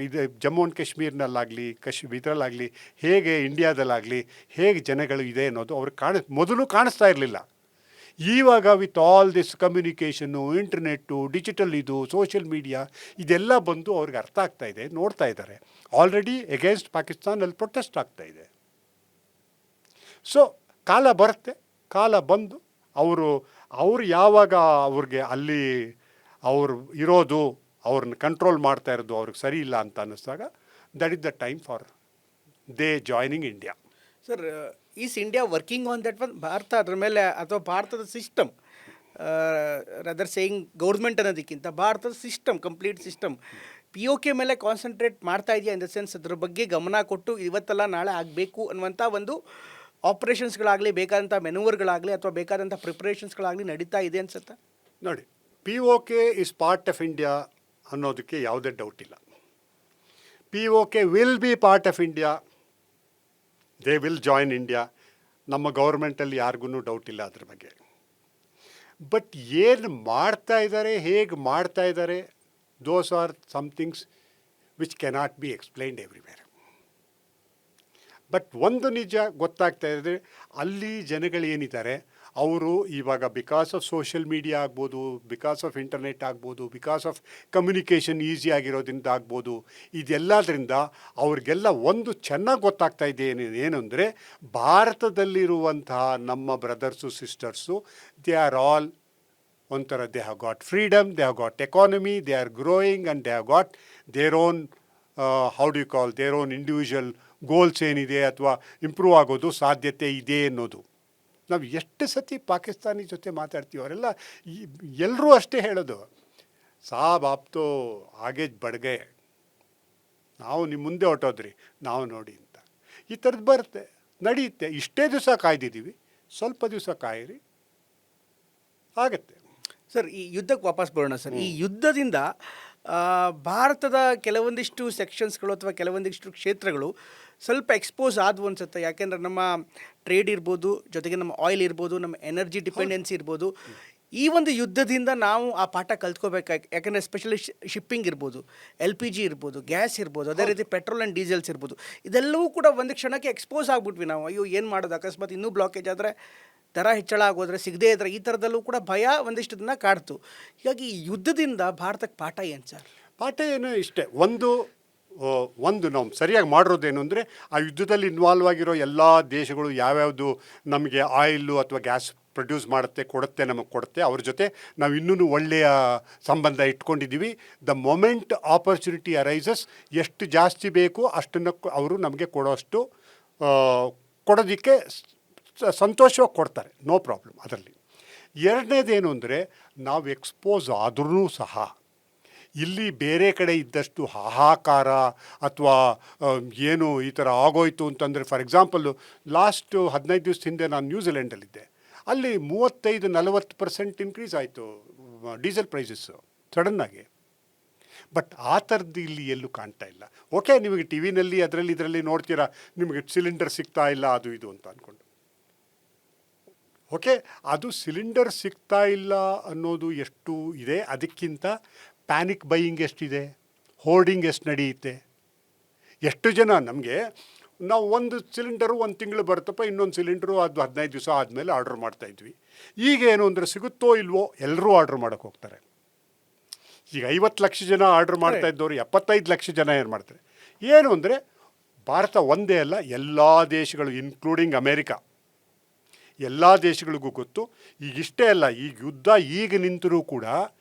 ಇದು ಜಮ್ಮು ಆ್ಯಂಡ್ ಕಾಶ್ಮೀರ್ನಲ್ಲಾಗಲಿ ಇದರಲ್ಲಾಗಲಿ ಹೇಗೆ ಇಂಡಿಯಾದಲ್ಲಾಗಲಿ ಹೇಗೆ ಜನಗಳು ಇದೆ ಅನ್ನೋದು ಅವ್ರಿಗೆ ಮೊದಲು ಕಾಣಿಸ್ತಾ ಇರಲಿಲ್ಲ. ಇವಾಗ with all this communication, internet, digital ಇದು ಸೋಷಿಯಲ್ ಮೀಡಿಯಾ ಇದೆಲ್ಲ ಬಂದು ಅವ್ರಿಗೆ ಅರ್ಥ ಆಗ್ತಾ ಇದೆ, ನೋಡ್ತಾ ಇದ್ದಾರೆ. ಆಲ್ರೆಡಿ ಅಗೇನ್ಸ್ಟ್ ಪಾಕಿಸ್ತಾನಲ್ಲಿ ಪ್ರೊಟೆಸ್ಟ್ ಆಗ್ತಾ ಇದೆ. ಸೊ ಕಾಲ ಬರುತ್ತೆ, ಕಾಲ ಬಂದು ಅವರು ಯಾವಾಗ ಅವ್ರಿಗೆ ಅಲ್ಲಿ ಅವರು ಇರೋದು, ಅವ್ರನ್ನ ಕಂಟ್ರೋಲ್ ಮಾಡ್ತಾ ಇರೋದು ಅವ್ರಿಗೆ ಸರಿ ಇಲ್ಲ ಅಂತ ಅನ್ನಿಸ್ದಾಗ that is the time for they joining India. Sir, is India working on that one? Bharat ಅದ್ರ ಮೇಲೆ, ಅಥವಾ ಭಾರತದ ಸಿಸ್ಟಮ್, ರದರ್ ಸೇಯಿಂಗ್ ಗೌರ್ಮೆಂಟ್ ಅನ್ನೋದಕ್ಕಿಂತ ಭಾರತದ ಸಿಸ್ಟಮ್, ಕಂಪ್ಲೀಟ್ ಸಿಸ್ಟಮ್ POK ಮೇಲೆ ಕಾನ್ಸಂಟ್ರೇಟ್ ಮಾಡ್ತಾ ಇದೆಯಾ? ಇನ್ ದ ಸೆನ್ಸ್ ಅದ್ರ ಬಗ್ಗೆ ಗಮನ ಕೊಟ್ಟು ಇವತ್ತಲ್ಲ ನಾಳೆ ಆಗಬೇಕು ಅನ್ನುವಂಥ ಒಂದು ಆಪ್ರೇಷನ್ಸ್ಗಳಾಗಲಿ, ಬೇಕಾದಂಥ ಮೆನೂವರ್ಗಳಾಗಲಿ ಅಥವಾ ಬೇಕಾದಂಥ ಪ್ರಿಪ್ರೇಷನ್ಸ್ಗಳಾಗಲಿ ನಡೀತಾ ಇದೆ ಅನ್ಸುತ್ತಾ? ನೋಡಿ, POK is part of India ಅನ್ನೋದಕ್ಕೆ ಯಾವುದೇ ಡೌಟ್ ಇಲ್ಲ. POK will be part of India, they will join India. ನಮ್ಮ ಗೌರ್ಮೆಂಟಲ್ಲಿ ಯಾರಿಗೂ ಡೌಟ್ ಇಲ್ಲ ಅದ್ರ ಬಗ್ಗೆ. ಬಟ್ ಏನು ಮಾಡ್ತಾ ಇದ್ದಾರೆ, ಹೇಗೆ ಮಾಡ್ತಾ ಇದ್ದಾರೆ, those are somethings which cannot be explained everywhere. But ಒಂದು ನಿಜ ಗೊತ್ತಾಗ್ತಾ ಇದೆ, ಅಲ್ಲಿ ಜನಗಳೇನಿದ್ದಾರೆ ಅವರು ಇವಾಗ ಬಿಕಾಸ್ ಆಫ್ ಸೋಷಿಯಲ್ ಮೀಡಿಯಾ ಆಗ್ಬೋದು, ಬಿಕಾಸ್ ಆಫ್ ಇಂಟರ್ನೆಟ್ ಆಗ್ಬೋದು, ಬಿಕಾಸ್ ಆಫ್ ಕಮ್ಯುನಿಕೇಷನ್ ಈಸಿ ಆಗಿರೋದ್ರಿಂದ ಆಗ್ಬೋದು, ಇದೆಲ್ಲದರಿಂದ ಅವ್ರಿಗೆಲ್ಲ ಒಂದು ಚೆನ್ನಾಗಿ ಗೊತ್ತಾಗ್ತಾ ಇದೆ ಏನು ಅಂದರೆ, ಭಾರತದಲ್ಲಿರುವಂತಹ ನಮ್ಮ brothers sisters they are all ಒಂಥರ they have got freedom, they have got economy, they are growing and they have got their own how do you call their own individual goals ಏನಿದೆ ಅಥವಾ ಇಂಪ್ರೂವ್ ಆಗೋದು ಸಾಧ್ಯತೆ ಇದೆ ಅನ್ನೋದು. ನಾವು ಎಷ್ಟು ಸತಿ ಪಾಕಿಸ್ತಾನಿ ಜೊತೆ ಮಾತಾಡ್ತೀವಿ, ಅವರೆಲ್ಲ ಎಲ್ಲರೂ ಅಷ್ಟೇ ಹೇಳೋದು, ಸಾಬ್ ಆಪ್ ತೋ ಆಗೆ ಬಡ್ಗೆ, ನಾವು ನಿಮ್ಮ ಮುಂದೆ ಹೊಟ್ಟೋದ್ರಿ ನಾವು ನೋಡಿ ಅಂತ ಈ ಥರದ್ದು ಬರುತ್ತೆ, ನಡೆಯುತ್ತೆ. ಇಷ್ಟೇ ದಿವಸ ಕಾಯ್ದಿದ್ದೀವಿ, ಸ್ವಲ್ಪ ದಿವಸ ಕಾಯಿರಿ, ಆಗತ್ತೆ. ಸರ್, ಈ ಯುದ್ಧಕ್ಕೆ ವಾಪಸ್ ಬರೋಣ ಸರ್. ಈ ಯುದ್ಧದಿಂದ ಭಾರತದ ಕೆಲವೊಂದಿಷ್ಟು ಸೆಕ್ಷನ್ಸ್ಗಳು ಅಥವಾ ಕೆಲವೊಂದಿಷ್ಟು ಕ್ಷೇತ್ರಗಳು ಸ್ವಲ್ಪ ಎಕ್ಸ್ಪೋಸ್ ಆದವು ಅನ್ಸುತ್ತೆ. ಯಾಕೆಂದರೆ ನಮ್ಮ ಟ್ರೇಡ್ ಇರ್ಬೋದು, ಜೊತೆಗೆ ನಮ್ಮ ಆಯಿಲ್ ಇರ್ಬೋದು, ನಮ್ಮ ಎನರ್ಜಿ ಡಿಪೆಂಡೆನ್ಸಿ ಇರ್ಬೋದು. ಈ ಒಂದು ಯುದ್ಧದಿಂದ ನಾವು ಆ ಪಾಠ ಕಲ್ತ್ಕೋಬೇಕಾಗಿ, ಯಾಕೆಂದರೆ ಎಸ್ಪೆಷಲಿ ಶಿಪ್ಪಿಂಗ್ ಇರ್ಬೋದು, LPG ಇರ್ಬೋದು, ಗ್ಯಾಸ್ ಇರ್ಬೋದು, ಅದೇ ರೀತಿ ಪೆಟ್ರೋಲ್ ಆ್ಯಂಡ್ ಡೀಸೆಲ್ಸ್ ಇರ್ಬೋದು. ಇದೆಲ್ಲವೂ ಕೂಡ ಒಂದು ಕ್ಷಣಕ್ಕೆ ಎಕ್ಸ್ಪೋಸ್ ಆಗಿಬಿಟ್ವಿ ನಾವು. ಅಯ್ಯೋ ಏನು ಮಾಡೋದು, ಅಕಸ್ಮಾತ್ ಇನ್ನೂ ಬ್ಲಾಕೇಜ್ ಆದರೆ, ದರ ಹೆಚ್ಚಳ ಆಗೋದ್ರೆ, ಸಿಗದೇ ಇದ್ರೆ, ಈ ಥರದಲ್ಲೂ ಕೂಡ ಭಯ ಒಂದಿಷ್ಟು ದಿನ ಕಾಡ್ತು. ಹೀಗಾಗಿ ಈ ಯುದ್ಧದಿಂದ ಭಾರತಕ್ಕೆ ಪಾಠ ಏನು ಸರ್? ಪಾಠ ಏನು ಇಷ್ಟೇ, ಒಂದು ನಾವು ಸರಿಯಾಗಿ ಮಾಡಿರೋದೇನು ಅಂದರೆ ಆ ಯುದ್ಧದಲ್ಲಿ ಇನ್ವಾಲ್ವ್ ಆಗಿರೋ ಎಲ್ಲ ದೇಶಗಳು ಯಾವ್ಯಾವುದು ನಮಗೆ ಆಯಿಲು ಅಥವಾ ಗ್ಯಾಸ್ ಪ್ರೊಡ್ಯೂಸ್ ಮಾಡುತ್ತೆ, ನಮಗೆ ಕೊಡುತ್ತೆ, ಅವ್ರ ಜೊತೆ ನಾವು ಇನ್ನೂ ಒಳ್ಳೆಯ ಸಂಬಂಧ ಇಟ್ಕೊಂಡಿದ್ದೀವಿ. ದ ಮೊಮೆಂಟ್ ಆಪರ್ಚುನಿಟಿ ಅರೈಸಸ್, ಎಷ್ಟು ಜಾಸ್ತಿ ಬೇಕು ಅಷ್ಟನ್ನು ಅವರು ನಮಗೆ ಕೊಡೋದಕ್ಕೆ ಸಂತೋಷವಾಗಿ ಕೊಡ್ತಾರೆ, ನೋ ಪ್ರಾಬ್ಲಮ್ ಅದರಲ್ಲಿ. ಎರಡನೇದೇನು ಅಂದರೆ ನಾವು ಎಕ್ಸ್ಪೋಸ್ ಆದ್ರೂ ಸಹ ಇಲ್ಲಿ ಬೇರೆ ಕಡೆ ಇದ್ದಷ್ಟು ಹಾಹಾಕಾರ ಅಥವಾ ಏನು ಈ ಥರ ಆಗೋಯ್ತು ಅಂತಂದರೆ, ಫಾರ್ ಎಕ್ಸಾಂಪಲ್ಲು ಲಾಸ್ಟ್ 15 ದಿವಸ ಹಿಂದೆ ನಾನು ನ್ಯೂಜಿಲೆಂಡಲ್ಲಿದ್ದೆ. ಅಲ್ಲಿ 35-40% ಇನ್ಕ್ರೀಸ್ ಆಯಿತು ಡೀಸೆಲ್ ಪ್ರೈಸಸ್ಸು ಸಡನ್ನಾಗಿ. ಬಟ್ ಆ ಥರದ್ದು ಇಲ್ಲಿ ಎಲ್ಲೂ ಕಾಣ್ತಾ ಇಲ್ಲ. ಓಕೆ, ನಿಮಗೆ ಟಿ ವಿನಲ್ಲಿ ಇದರಲ್ಲಿ ನೋಡ್ತೀರಾ, ನಿಮಗೆ ಸಿಲಿಂಡರ್ ಸಿಗ್ತಾ ಇಲ್ಲ ಅದು ಇದು ಅಂತ ಅಂದ್ಕೊಂಡು. ಓಕೆ, ಅದು ಸಿಲಿಂಡರ್ ಸಿಗ್ತಾ ಇಲ್ಲ ಅನ್ನೋದು ಎಷ್ಟು ಇದೆ, ಅದಕ್ಕಿಂತ ಪ್ಯಾನಿಕ್ ಬೈಯಿಂಗ್ ಎಷ್ಟಿದೆ, ಹೋರ್ಡಿಂಗ್ ಎಷ್ಟು ನಡೆಯುತ್ತೆ. ಎಷ್ಟು ಜನ ನಮಗೆ, ನಾವು ಒಂದು ಸಿಲಿಂಡರು 1 ತಿಂಗಳು ಬರುತ್ತಪ್ಪ, ಇನ್ನೊಂದು ಸಿಲಿಂಡರು ಅದು 15 ದಿವಸ ಆದಮೇಲೆ ಆರ್ಡ್ರ್ ಮಾಡ್ತಾಯಿದ್ವಿ. ಈಗ ಏನು ಅಂದರೆ ಸಿಗುತ್ತೋ ಇಲ್ವೋ ಎಲ್ಲರೂ ಆರ್ಡ್ರ್ ಮಾಡೋಕ್ಕೆ ಹೋಗ್ತಾರೆ. ಈಗ 50 ಲಕ್ಷ ಜನ ಆರ್ಡ್ರ್ ಮಾಡ್ತಾ ಇದ್ದವರು 75 ಲಕ್ಷ ಜನ ಏನು ಮಾಡ್ತಾರೆ. ಏನು ಅಂದರೆ ಭಾರತ ಒಂದೇ ಅಲ್ಲ, ಎಲ್ಲ ದೇಶಗಳು ಇನ್ಕ್ಲೂಡಿಂಗ್ ಅಮೇರಿಕಾ, ಎಲ್ಲ ದೇಶಗಳಿಗೂ ಗೊತ್ತು. ಈಗಿಷ್ಟೇ ಅಲ್ಲ, ಈಗ ಯುದ್ಧ ಈಗ ನಿಂತರೂ ಕೂಡ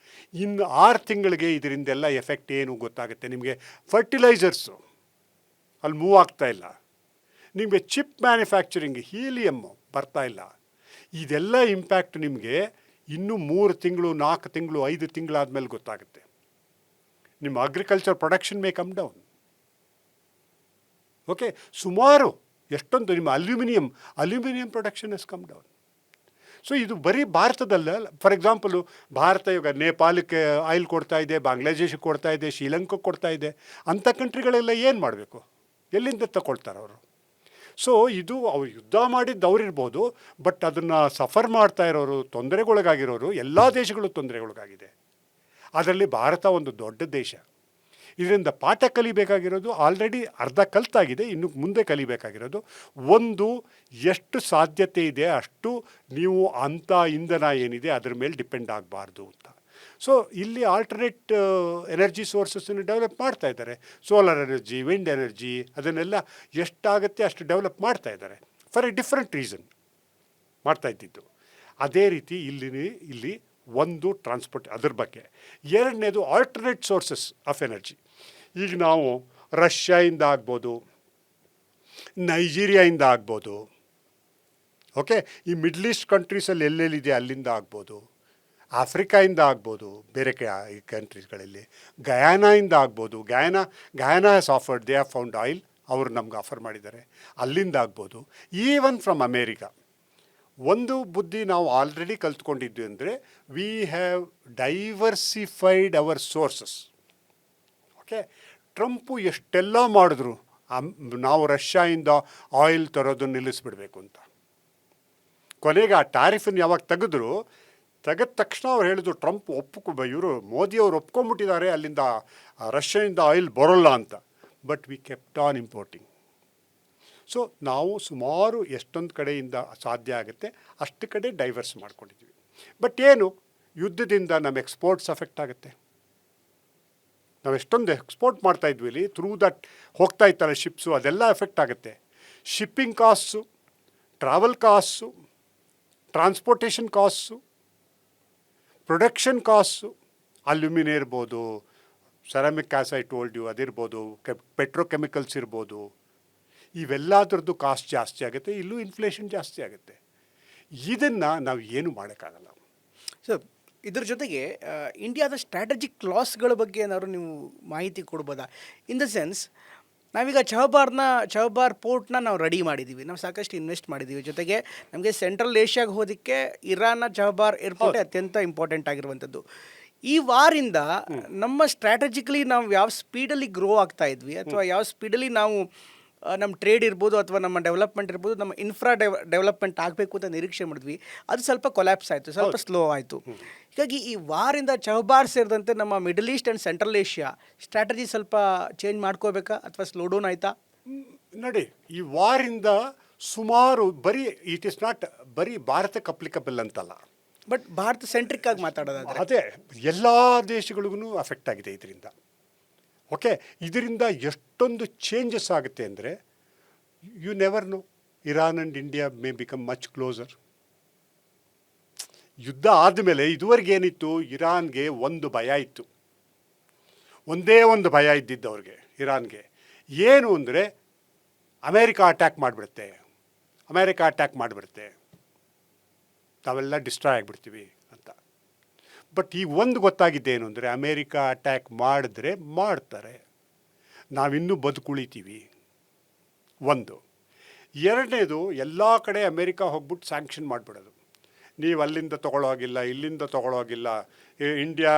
ಇನ್ನು 6 ತಿಂಗಳಿಗೆ ಇದರಿಂದೆಲ್ಲ ಎಫೆಕ್ಟ್ ಏನು ಗೊತ್ತಾಗುತ್ತೆ. ನಿಮಗೆ ಫರ್ಟಿಲೈಸರ್ಸು ಅಲ್ಲಿ ಮೂವ್ ಆಗ್ತಾ ಇಲ್ಲ, ನಿಮಗೆ ಚಿಪ್ ಮ್ಯಾನುಫ್ಯಾಕ್ಚರಿಂಗ್, ಹೀಲಿಯಮ್ಮು ಬರ್ತಾ ಇಲ್ಲ. ಇದೆಲ್ಲ ಇಂಪ್ಯಾಕ್ಟ್ ನಿಮಗೆ ಇನ್ನೂ 3 ತಿಂಗಳು, 4 ತಿಂಗಳು, 5 ತಿಂಗಳಾದಮೇಲೆ ಗೊತ್ತಾಗುತ್ತೆ. ನಿಮ್ಮ agriculture production may come down. Okay, ಸುಮಾರು ಎಷ್ಟೊಂದು ನಿಮ್ಮ aluminium production is come down. So ಇದು ಬರೀ ಭಾರತದಲ್ಲ. ಫಾರ್ ಎಕ್ಸಾಂಪಲು ಭಾರತ ಇವಾಗ ನೇಪಾಳಕ್ಕೆ ಆಯಿಲ್ ಕೊಡ್ತಾ ಇದೆ, ಬಾಂಗ್ಲಾದೇಶಕ್ಕೆ ಕೊಡ್ತಾ ಇದೆ, ಶ್ರೀಲಂಕಾಕ್ಕೆ ಕೊಡ್ತಾ ಇದೆ. ಅಂಥ ಕಂಟ್ರಿಗಳೆಲ್ಲ ಏನು ಮಾಡಬೇಕು, ಎಲ್ಲಿಂದ ತಗೊಳ್ತಾರೆ ಅವರು? ಸೊ ಇದು ಅವ್ರು ಯುದ್ಧ ಮಾಡಿದ್ದು ಅವರಿರ್ಬೋದು, ಬಟ್ ಅದನ್ನು ಸಫರ್ ಮಾಡ್ತಾ ಇರೋರು, ತೊಂದರೆಗೊಳಗಾಗಿರೋರು ಎಲ್ಲ ದೇಶಗಳು ತೊಂದರೆಗೊಳಗಾಗಿದೆ. ಅದರಲ್ಲಿ ಭಾರತ ಒಂದು ದೊಡ್ಡ ದೇಶ. ಇದರಿಂದ ಪಾಠ ಕಲಿಬೇಕಾಗಿರೋದು ಆಲ್ರೆಡಿ ಅರ್ಧ ಕಲ್ತಾಗಿದೆ, ಇನ್ನು ಮುಂದೆ ಕಲಿಬೇಕಾಗಿರೋದು ಒಂದು, ಎಷ್ಟು ಸಾಧ್ಯತೆ ಇದೆ ಅಷ್ಟು ನೀವು ಅಂಥ ಇಂಧನ ಏನಿದೆ ಅದರ ಮೇಲೆ ಡಿಪೆಂಡ್ ಆಗಬಾರ್ದು ಅಂತ. ಸೊ ಇಲ್ಲಿ ಆಲ್ಟರ್ನೇಟ್ ಎನರ್ಜಿ ಸೋರ್ಸಸ್ಸನ್ನು ಡೆವಲಪ್ ಮಾಡ್ತಾ ಇದ್ದಾರೆ. ಸೋಲಾರ್ ಎನರ್ಜಿ, ವಿಂಡ್ ಎನರ್ಜಿ, ಅದನ್ನೆಲ್ಲ ಎಷ್ಟಾಗುತ್ತೆ ಅಷ್ಟು ಡೆವಲಪ್ ಮಾಡ್ತಾ ಇದ್ದಾರೆ. ಫಾರ್ ಎ ಡಿಫ್ರೆಂಟ್ ರೀಸನ್ ಮಾಡ್ತಾ ಇದ್ದಿದ್ದು. ಅದೇ ರೀತಿ ಇಲ್ಲಿ ಒಂದು ಟ್ರಾನ್ಸ್ಪೋರ್ಟ್ ಅದ್ರ ಬಗ್ಗೆ. ಎರಡನೇದು ಆಲ್ಟರ್ನೇಟ್ ಸೋರ್ಸಸ್ ಆಫ್ ಎನರ್ಜಿ. ಈಗ ನಾವು ರಷ್ಯಾಯಿಂದ ಆಗ್ಬೋದು, ನೈಜೀರಿಯಾಯಿಂದ ಆಗ್ಬೋದು, ಓಕೆ, ಈ ಮಿಡ್ಲ್ ಈಸ್ಟ್ ಕಂಟ್ರೀಸಲ್ಲಿ ಎಲ್ಲೆಲ್ಲಿದೆ ಅಲ್ಲಿಂದ ಆಗ್ಬೋದು, ಆಫ್ರಿಕಾಯಿಂದ ಆಗ್ಬೋದು, ಬೇರೆ ಕಂಟ್ರೀಸ್ಗಳಲ್ಲಿ ಗಯಾನಾಯಿಂದ ಆಗ್ಬೋದು. Guyana has offered, they have found oil, ಅವರು ನಮ್ಗೆ ಆಫರ್ ಮಾಡಿದ್ದಾರೆ, ಅಲ್ಲಿಂದ ಆಗ್ಬೋದು. Even from America. ಒಂದು ಬುದ್ಧಿ ನಾವು ಆಲ್ರೆಡಿ ಕಲ್ತ್ಕೊಂಡಿದ್ವಿ ಅಂದರೆ we have diversified our sources. Okay, Trump ಎಷ್ಟೆಲ್ಲ ಮಾಡಿದ್ರು ನಾವು ರಷ್ಯಾಯಿಂದ ಆಯಿಲ್ ತರೋದನ್ನು ನಿಲ್ಲಿಸ್ಬಿಡ್ಬೇಕು ಅಂತ. ಕೊನೆಗೆ ಆ ಟ್ಯಾರಿಫನ್ನು ಯಾವಾಗ ತೆಗೆದ ತಕ್ಷಣ ಅವ್ರು ಹೇಳಿದ್ರು, ಟ್ರಂಪ್ ಮೋದಿಯವರು ಒಪ್ಕೊಂಡ್ಬಿಟ್ಟಿದ್ದಾರೆ ಅಲ್ಲಿಂದ ರಷ್ಯಾದಿಂದ ಆಯಿಲ್ ಬರೋಲ್ಲ ಅಂತ. But we kept on importing. So ನಾವು ಸುಮಾರು ಎಷ್ಟೊಂದು ಕಡೆಯಿಂದ ಸಾಧ್ಯ ಆಗುತ್ತೆ ಅಷ್ಟು ಕಡೆ ಡೈವರ್ಸ್ ಮಾಡ್ಕೊಂಡಿದ್ವಿ. ಬಟ್ ಏನು, ಯುದ್ಧದಿಂದ ನಮ್ಮ ಎಕ್ಸ್ಪೋರ್ಟ್ಸ್ ಅಫೆಕ್ಟ್ ಆಗುತ್ತೆ. ನಾವು ಎಷ್ಟೊಂದು ಎಕ್ಸ್ಪೋರ್ಟ್ ಮಾಡ್ತಾಯಿದ್ವಿ ಇಲ್ಲಿ, ಥ್ರೂ ದಟ್ ಹೋಗ್ತಾ ಇತ್ತಲ್ಲ ಶಿಪ್ಸು, ಅದೆಲ್ಲ ಎಫೆಕ್ಟ್ ಆಗುತ್ತೆ. Shipping ಕಾಸ್ಟ್ಸು, travel ಕಾಸ್ಟ್ಸು, transportation ಕಾಸ್ಟ್ಸು, production ಕಾಸ್ಟ್ಸು, aluminium ಇರ್ಬೋದು, ceramic ಕ್ಯಾಸ್ I told you ಅದಿರ್ಬೋದು, petrochemicals ಇರ್ಬೋದು, ಇವೆಲ್ಲದ್ರದ್ದು ಕಾಸ್ಟ್ ಜಾಸ್ತಿ ಆಗುತ್ತೆ. ಇಲ್ಲೂ ಇನ್ಫ್ಲೇಷನ್ ಜಾಸ್ತಿ ಆಗುತ್ತೆ. ಇದನ್ನು ನಾವು ಏನು ಮಾಡೋಕ್ಕಾಗಲ್ಲ. ಸರ್, ಇದ್ರ ಜೊತೆಗೆ ಇಂಡಿಯಾದ ಸ್ಟ್ರಾಟಜಿಕ್ ಲಾಸ್ಗಳ ಬಗ್ಗೆ ಏನಾದ್ರು ನೀವು ಮಾಹಿತಿ ಕೊಡ್ಬೋದಾ? ಇನ್ ದ ಸೆನ್ಸ್, ನಾವೀಗ ಚಹಬಾರ್ ಪೋರ್ಟ್ನ ನಾವು ರೆಡಿ ಮಾಡಿದ್ದೀವಿ, ನಾವು ಸಾಕಷ್ಟು ಇನ್ವೆಸ್ಟ್ ಮಾಡಿದ್ದೀವಿ. ಜೊತೆಗೆ ನಮಗೆ ಸೆಂಟ್ರಲ್ ಏಷ್ಯಾಗೆ ಹೋದಕ್ಕೆ ಇರಾನ್ನ ಚಹಬಾರ್ ಏರ್ಪೋರ್ಟೇ ಅತ್ಯಂತ ಇಂಪಾರ್ಟೆಂಟ್ ಆಗಿರುವಂಥದ್ದು. ಈ ವಾರಿಂದ ನಮ್ಮ ಸ್ಟ್ರಾಟಜಿಕಲಿ ನಾವು ಯಾವ ಸ್ಪೀಡಲ್ಲಿ ಗ್ರೋ ಆಗ್ತಾ ಇದ್ವಿ, ಅಥವಾ ಯಾವ ಸ್ಪೀಡಲ್ಲಿ ನಾವು ನಮ್ಮ ಟ್ರೇಡ್ ಇರ್ಬೋದು, ಅಥವಾ ನಮ್ಮ ಡೆವಲಪ್ಮೆಂಟ್ ಇರ್ಬೋದು, ನಮ್ಮ ಡೆವಲಪ್ಮೆಂಟ್ ಆಗಬೇಕು ಅಂತ ನಿರೀಕ್ಷೆ ಮಾಡಿದ್ವಿ, ಅದು ಸ್ವಲ್ಪ ಕೊಲ್ಯಾಪ್ಸ್ ಆಯಿತು, ಸ್ವಲ್ಪ ಸ್ಲೋ ಆಯಿತು. ಹೀಗಾಗಿ ಈ ವಾರಿಂದ ಚಹಬಾರ್ ಸೇರಿದಂತೆ ನಮ್ಮ middle East and central Asia strategy ಸ್ವಲ್ಪ ಚೇಂಜ್ ಮಾಡ್ಕೋಬೇಕಾ, ಅಥವಾ ಸ್ಲೋ ಡೌನ್ ಆಯಿತಾ? ನೋಡಿ, ಈ ವಾರಿಂದ ಸುಮಾರು ಇಟ್ ಇಸ್ ನಾಟ್ ಬರೀ ಭಾರತಕ್ಕೆ ಅಪ್ಲಿಕಬಲ್ ಅಂತಲ್ಲ, ಬಟ್ ಭಾರತ ಸೆಂಟ್ರಿಕ್ ಆಗಿ ಮಾತಾಡೋದಾದ್ರೆ ಅದೇ ಎಲ್ಲ ದೇಶಗಳಿಗೂ ಅಫೆಕ್ಟ್ ಆಗಿದೆ ಇದರಿಂದ. ಓಕೆ, ಇದರಿಂದ ಎಷ್ಟೊಂದು ಚೇಂಜಸ್ ಆಗುತ್ತೆ ಅಂದರೆ, you never know, Iran and India may become much closer. ಯುದ್ಧ ಆದಮೇಲೆ ಇದುವರೆಗೆ ಏನಿತ್ತು, ಇರಾನ್ಗೆ ಒಂದು ಭಯ ಇತ್ತು, ಒಂದೇ ಒಂದು ಭಯ ಇದ್ದಿದ್ದು ಅವ್ರಿಗೆ, ಇರಾನ್ಗೆ ಏನು ಅಂದರೆ ಅಮೇರಿಕಾ ಅಟ್ಯಾಕ್ ಮಾಡಿಬಿಡುತ್ತೆ, ನಾವೆಲ್ಲ ಡಿಸ್ಟ್ರಾಯ್ ಆಗಿಬಿಡ್ತೀವಿ ಅಂತ. ಬಟ್ ಈಗ ಒಂದು ಗೊತ್ತಾಗಿದ್ದೇನು ಅಂದರೆ, ಅಮೇರಿಕಾ ಅಟ್ಯಾಕ್ ಮಾಡಿದ್ರೆ ಮಾಡ್ತಾರೆ, ನಾವಿನ್ನೂ ಬದುಕುಳಿತೀವಿ ಒಂದು. ಎರಡನೇದು, ಎಲ್ಲ ಕಡೆ ಅಮೇರಿಕಾ ಹೋಗ್ಬಿಟ್ಟು ಸ್ಯಾಂಕ್ಷನ್ ಮಾಡಿಬಿಡೋದು, ನೀವು ಅಲ್ಲಿಂದ ತೊಗೊಳ್ಳೋ ಹಾಗಿಲ್ಲ, ಇಲ್ಲಿಂದ ತೊಗೊಳ್ಳೋ ಹಾಗಿಲ್ಲ, ಇಂಡಿಯಾ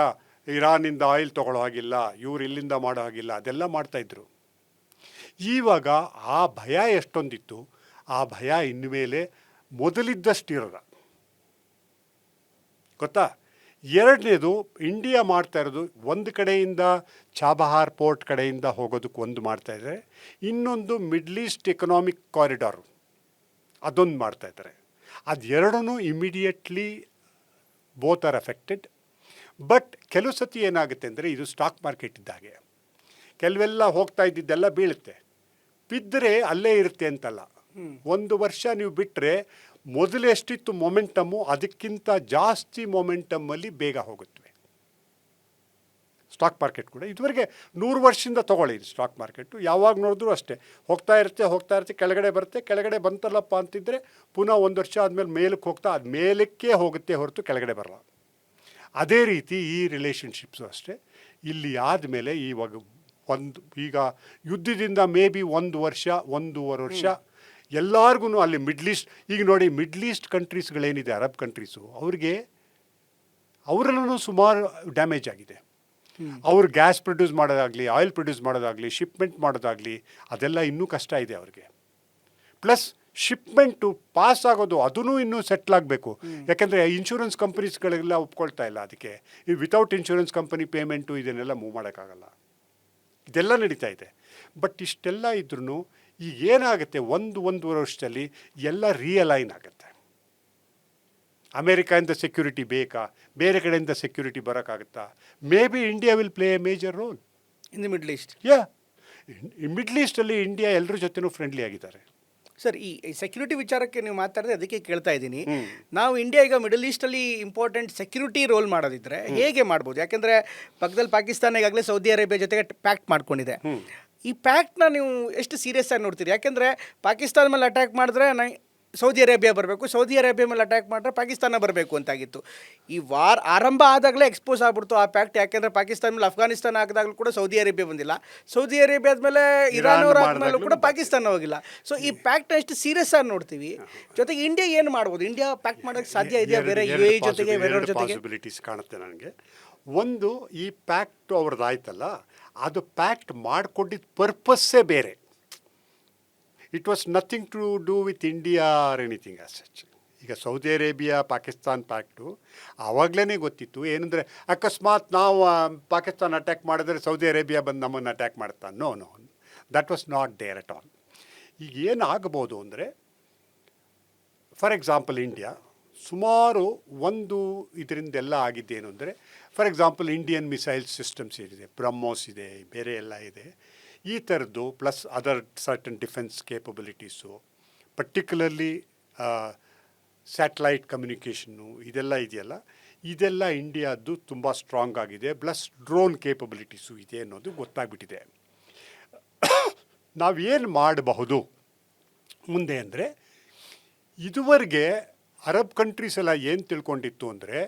ಇರಾನಿಂದ ಆಯಿಲ್ ತೊಗೊಳ್ಳೋ ಹಾಗಿಲ್ಲ, ಇವ್ರು ಇಲ್ಲಿಂದ ಮಾಡೋ ಹಾಗಿಲ್ಲ, ಅದೆಲ್ಲ ಮಾಡ್ತಾಯಿದ್ರು. ಇವಾಗ ಆ ಭಯ ಎಷ್ಟೊಂದಿತ್ತು, ಆ ಭಯ ಇನ್ಮೇಲೆ ಮೊದಲಿದ್ದಷ್ಟು ಇರೋಲ್ಲ, ಗೊತ್ತಾ? ಎರಡನೇದು, ಇಂಡಿಯಾ ಮಾಡ್ತಾ ಇರೋದು ಒಂದು ಕಡೆಯಿಂದ ಚಾಬಹಾರ್ ಪೋರ್ಟ್ ಕಡೆಯಿಂದ ಹೋಗೋದಕ್ಕೆ ಒಂದು ಮಾಡ್ತಾಯಿದ್ದಾರೆ, ಇನ್ನೊಂದು ಮಿಡ್ಲ್ ಈಸ್ಟ್ ಎಕನಾಮಿಕ್ ಕಾರಿಡಾರು ಅದೊಂದು ಮಾಡ್ತಾಯಿದ್ದಾರೆ. ಅದೆರಡೂ immediately both are affected. But ಕೆಲವು ಸತಿ ಏನಾಗುತ್ತೆ ಅಂದರೆ, ಇದು ಸ್ಟಾಕ್ ಮಾರ್ಕೆಟ್ ಇದ್ದಾಗೆ, ಕೆಲವೆಲ್ಲ ಹೋಗ್ತಾ ಇದ್ದಿದ್ದೆಲ್ಲ ಬೀಳುತ್ತೆ, ಬಿದ್ದರೆ ಅಲ್ಲೇ ಇರುತ್ತೆ ಅಂತಲ್ಲ. ಒಂದು ವರ್ಷ ನೀವು ಬಿಟ್ಟರೆ ಮೊದಲು ಎಷ್ಟಿತ್ತು ಮೊಮೆಂಟಮ್ಮು, ಅದಕ್ಕಿಂತ ಜಾಸ್ತಿ ಮೊಮೆಂಟಮ್ಮಲ್ಲಿ ಬೇಗ ಹೋಗುತ್ತವೆ ಸ್ಟಾಕ್ ಮಾರ್ಕೆಟ್ ಕೂಡ. ಇದುವರೆಗೆ 100 ವರ್ಷದಿಂದ ತೊಗೊಳ್ಳಿ ಸ್ಟಾಕ್ ಮಾರ್ಕೆಟು, ಯಾವಾಗ ನೋಡಿದ್ರೂ ಅಷ್ಟೇ ಹೋಗ್ತಾ ಇರುತ್ತೆ, ಕೆಳಗಡೆ ಬರುತ್ತೆ, ಕೆಳಗಡೆ ಬಂತಲ್ಲಪ್ಪ ಅಂತಿದ್ದರೆ ಪುನಃ ಒಂದು ವರ್ಷ ಆದಮೇಲೆ ಮೇಲಕ್ಕೆ ಹೋಗ್ತಾ, ಅದು ಮೇಲಕ್ಕೆ ಹೋಗುತ್ತೆ ಹೊರತು ಕೆಳಗಡೆ ಬರಲ್ಲ. ಅದೇ ರೀತಿ ಈ ರಿಲೇಷನ್ಶಿಪ್ಸು ಅಷ್ಟೇ. ಇಲ್ಲಿ ಆದಮೇಲೆ ಈಗ ಯುದ್ಧದಿಂದ ಮೇ ಬಿ 1 ವರ್ಷ 1.5 ವರ್ಷ ಎಲ್ಲರಿಗೂ ಅಲ್ಲಿ ಮಿಡ್ಲ್ ಈಸ್ಟ್, ಈಗ ನೋಡಿ ಮಿಡ್ಲ್ ಈಸ್ಟ್ ಕಂಟ್ರೀಸ್ಗಳೇನಿದೆ, ಅರಬ್ ಕಂಟ್ರೀಸು, ಅವರಲ್ಲೂ ಸುಮಾರು ಡ್ಯಾಮೇಜ್ ಆಗಿದೆ. ಅವ್ರು ಗ್ಯಾಸ್ ಪ್ರೊಡ್ಯೂಸ್ ಮಾಡೋದಾಗಲಿ, ಆಯಿಲ್ ಪ್ರೊಡ್ಯೂಸ್ ಮಾಡೋದಾಗಲಿ, ಶಿಪ್ಮೆಂಟ್ ಮಾಡೋದಾಗಲಿ, ಅದೆಲ್ಲ ಇನ್ನೂ ಕಷ್ಟ ಇದೆ ಅವ್ರಿಗೆ. ಪ್ಲಸ್ ಶಿಪ್ಮೆಂಟು ಪಾಸ್ ಆಗೋದು ಅದೂ ಇನ್ನೂ ಸೆಟ್ಲ್ ಆಗಬೇಕು, ಯಾಕೆಂದರೆ ಇನ್ಶೂರೆನ್ಸ್ ಕಂಪನೀಸ್ಗಳೆಲ್ಲ ಒಪ್ಕೊಳ್ತಾ ಇಲ್ಲ ಅದಕ್ಕೆ. ವಿತೌಟ್ ಇನ್ಶೂರೆನ್ಸ್ ಕಂಪನಿ ಪೇಮೆಂಟು ಇದನ್ನೆಲ್ಲ ಮೂವ್ ಮಾಡೋಕ್ಕಾಗಲ್ಲ, ಇದೆಲ್ಲ ನಡೀತಾ ಇದೆ. ಬಟ್ ಇಷ್ಟೆಲ್ಲ ಇದ್ರೂ ಈಗ ಏನಾಗುತ್ತೆ, 1-1.5 ವರ್ಷದಲ್ಲಿ ಎಲ್ಲ ರಿಯಲೈನ್ ಆಗುತ್ತೆ. ಅಮೇರಿಕಾಯಿಂದ ಸೆಕ್ಯೂರಿಟಿ ಬೇಕಾ, ಬೇರೆ ಕಡೆಯಿಂದ ಸೆಕ್ಯೂರಿಟಿ ಬರೋಕ್ಕಾಗುತ್ತಾ? Maybe India will play a major role in the Middle East. Middle ಈಸ್ಟಲ್ಲಿ ಇಂಡಿಯಾ ಎಲ್ಲರ ಜೊತೆನೂ ಫ್ರೆಂಡ್ಲಿ ಆಗಿದ್ದಾರೆ. ಸರ್, ಈ ಸೆಕ್ಯೂರಿಟಿ ವಿಚಾರಕ್ಕೆ ನೀವು ಮಾತಾಡಿದ್ರೆ ಅದಕ್ಕೆ ಕೇಳ್ತಾ ಇದ್ದೀನಿ. ನಾವು ಇಂಡಿಯಾ ಈಗ ಮಿಡಲ್ ಈಸ್ಟಲ್ಲಿ ಇಂಪಾರ್ಟೆಂಟ್ ಸೆಕ್ಯೂರಿಟಿ ರೋಲ್ ಮಾಡೋದಿದ್ರೆ ಹೇಗೆ ಮಾಡ್ಬೋದು? ಯಾಕೆಂದರೆ ಪಕ್ಕದಲ್ಲಿ ಪಾಕಿಸ್ತಾನ ಈಗಾಗಲೇ ಸೌದಿ ಅರೇಬಿಯಾ ಜೊತೆಗೆ ಪ್ಯಾಕ್ಟ್ ಮಾಡ್ಕೊಂಡಿದೆ. ಈ ಪ್ಯಾಕ್ಟ್ನ ನೀವು ಎಷ್ಟು ಸೀರಿಯಸ್ ಆಗಿ ನೋಡ್ತೀರಿ? ಯಾಕೆಂದರೆ ಪಾಕಿಸ್ತಾನ ಮೇಲೆ ಅಟ್ಯಾಕ್ ಮಾಡಿದ್ರೆ ಸೌದಿ ಅರೇಬಿಯಾ ಬರಬೇಕು, ಸೌದಿ ಅರೇಬಿಯಾ ಮೇಲೆ ಅಟ್ಯಾಕ್ ಮಾಡಿದ್ರೆ ಪಾಕಿಸ್ತಾನ ಬರಬೇಕು ಅಂತಾಗಿತ್ತು. ಈ ವಾರ್ ಆರಂಭ ಆದಾಗಲೇ ಎಕ್ಸ್ಪೋಸ್ ಆಗ್ಬಿಡ್ತು ಆ ಪ್ಯಾಕ್ಟ್. ಯಾಕೆಂದರೆ ಪಾಕಿಸ್ತಾನ ಮೇಲೆ ಅಫ್ಘಾನಿಸ್ತಾನ ಹಾಕಿದಾಗಲೂ ಕೂಡ ಸೌದಿ ಅರೇಬಿಯಾ ಬಂದಿಲ್ಲ, ಸೌದಿ ಅರೇಬಿಯಾದ ಮೇಲೆ ಇರಾನ್ ಅವ್ರು ಆದ್ಮೇಲೂ ಕೂಡ ಪಾಕಿಸ್ತಾನ ಹೋಗಿಲ್ಲ. ಸೊ ಈ ಪ್ಯಾಕ್ಟ್ನ ಎಷ್ಟು ಸೀರಿಯಸ್ ಆಗಿ ನೋಡ್ತೀವಿ. ಜೊತೆಗೆ ಇಂಡಿಯಾ ಏನು ಮಾಡ್ಬೋದು? ಇಂಡಿಯಾ ಪ್ಯಾಕ್ಟ್ ಮಾಡೋಕ್ಕೆ ಸಾಧ್ಯ ಇದೆಯಾ ಬೇರೆ UAE ಜೊತೆಗೆ ಬೇರೆಯವ್ರ ಜೊತೆಗೆ? ಪಾಸಿಬಿಲಿಟೀಸ್ ಕಾಣುತ್ತೆ ನನಗೆ. ಒಂದು, ಈ ಪ್ಯಾಕ್ಟ್ ಅವ್ರದ್ದು ಆಯ್ತಲ್ಲ, ಅದು ಪ್ಯಾಕ್ಟ್ ಮಾಡಿಕೊಂಡಿದ್ದ ಪರ್ಪಸ್ಸೇ ಬೇರೆ. It was nothing to do with India or anything as such. ಈಗ ಸೌದಿ ಅರೇಬಿಯಾ ಪಾಕಿಸ್ತಾನ್ ಪ್ಯಾಕ್ಟು ಆವಾಗಲೇ ಗೊತ್ತಿತ್ತು. ಏನಂದರೆ ಅಕಸ್ಮಾತ್ ನಾವು ಪಾಕಿಸ್ತಾನ ಅಟ್ಯಾಕ್ ಮಾಡಿದ್ರೆ ಸೌದಿ ಅರೇಬಿಯಾ ಬಂದು ನಮ್ಮನ್ನು ಅಟ್ಯಾಕ್ ಮಾಡ್ತಾ, no, that was not there at all. ಈಗ ಏನಾಗಬಹುದು ಅಂದರೆ, ಫಾರ್ ಎಕ್ಸಾಂಪಲ್ ಇಂಡಿಯಾ ಸುಮಾರು ಇದರಿಂದೆಲ್ಲ ಆಗಿದ್ದೇನು ಅಂದರೆ, for example Indian missile systems ಏನಿದೆ, ಬ್ರಹ್ಮೋಸ್ ಇದೆ, ಬೇರೆ ಎಲ್ಲ ಇದೆ, ಈ ಥರದ್ದು plus other certain defence capabilities, particularly satellite communication, ಇದೆಲ್ಲ ಇದೆಯಲ್ಲ, ಇದೆಲ್ಲ ಇಂಡಿಯಾದ್ದು ತುಂಬ ಸ್ಟ್ರಾಂಗ್ ಆಗಿದೆ. ಪ್ಲಸ್ ಡ್ರೋನ್ ಕೇಪಬಿಲಿಟೀಸು ಇದೆ ಅನ್ನೋದು ಗೊತ್ತಾಗ್ಬಿಟ್ಟಿದೆ. ನಾವೇನು ಮಾಡಬಹುದು ಮುಂದೆ ಅಂದರೆ, ಇದುವರೆಗೆ ಅರಬ್ ಕಂಟ್ರೀಸ್ ಎಲ್ಲ ಏನು ತಿಳ್ಕೊಂಡಿತ್ತು ಅಂದರೆ,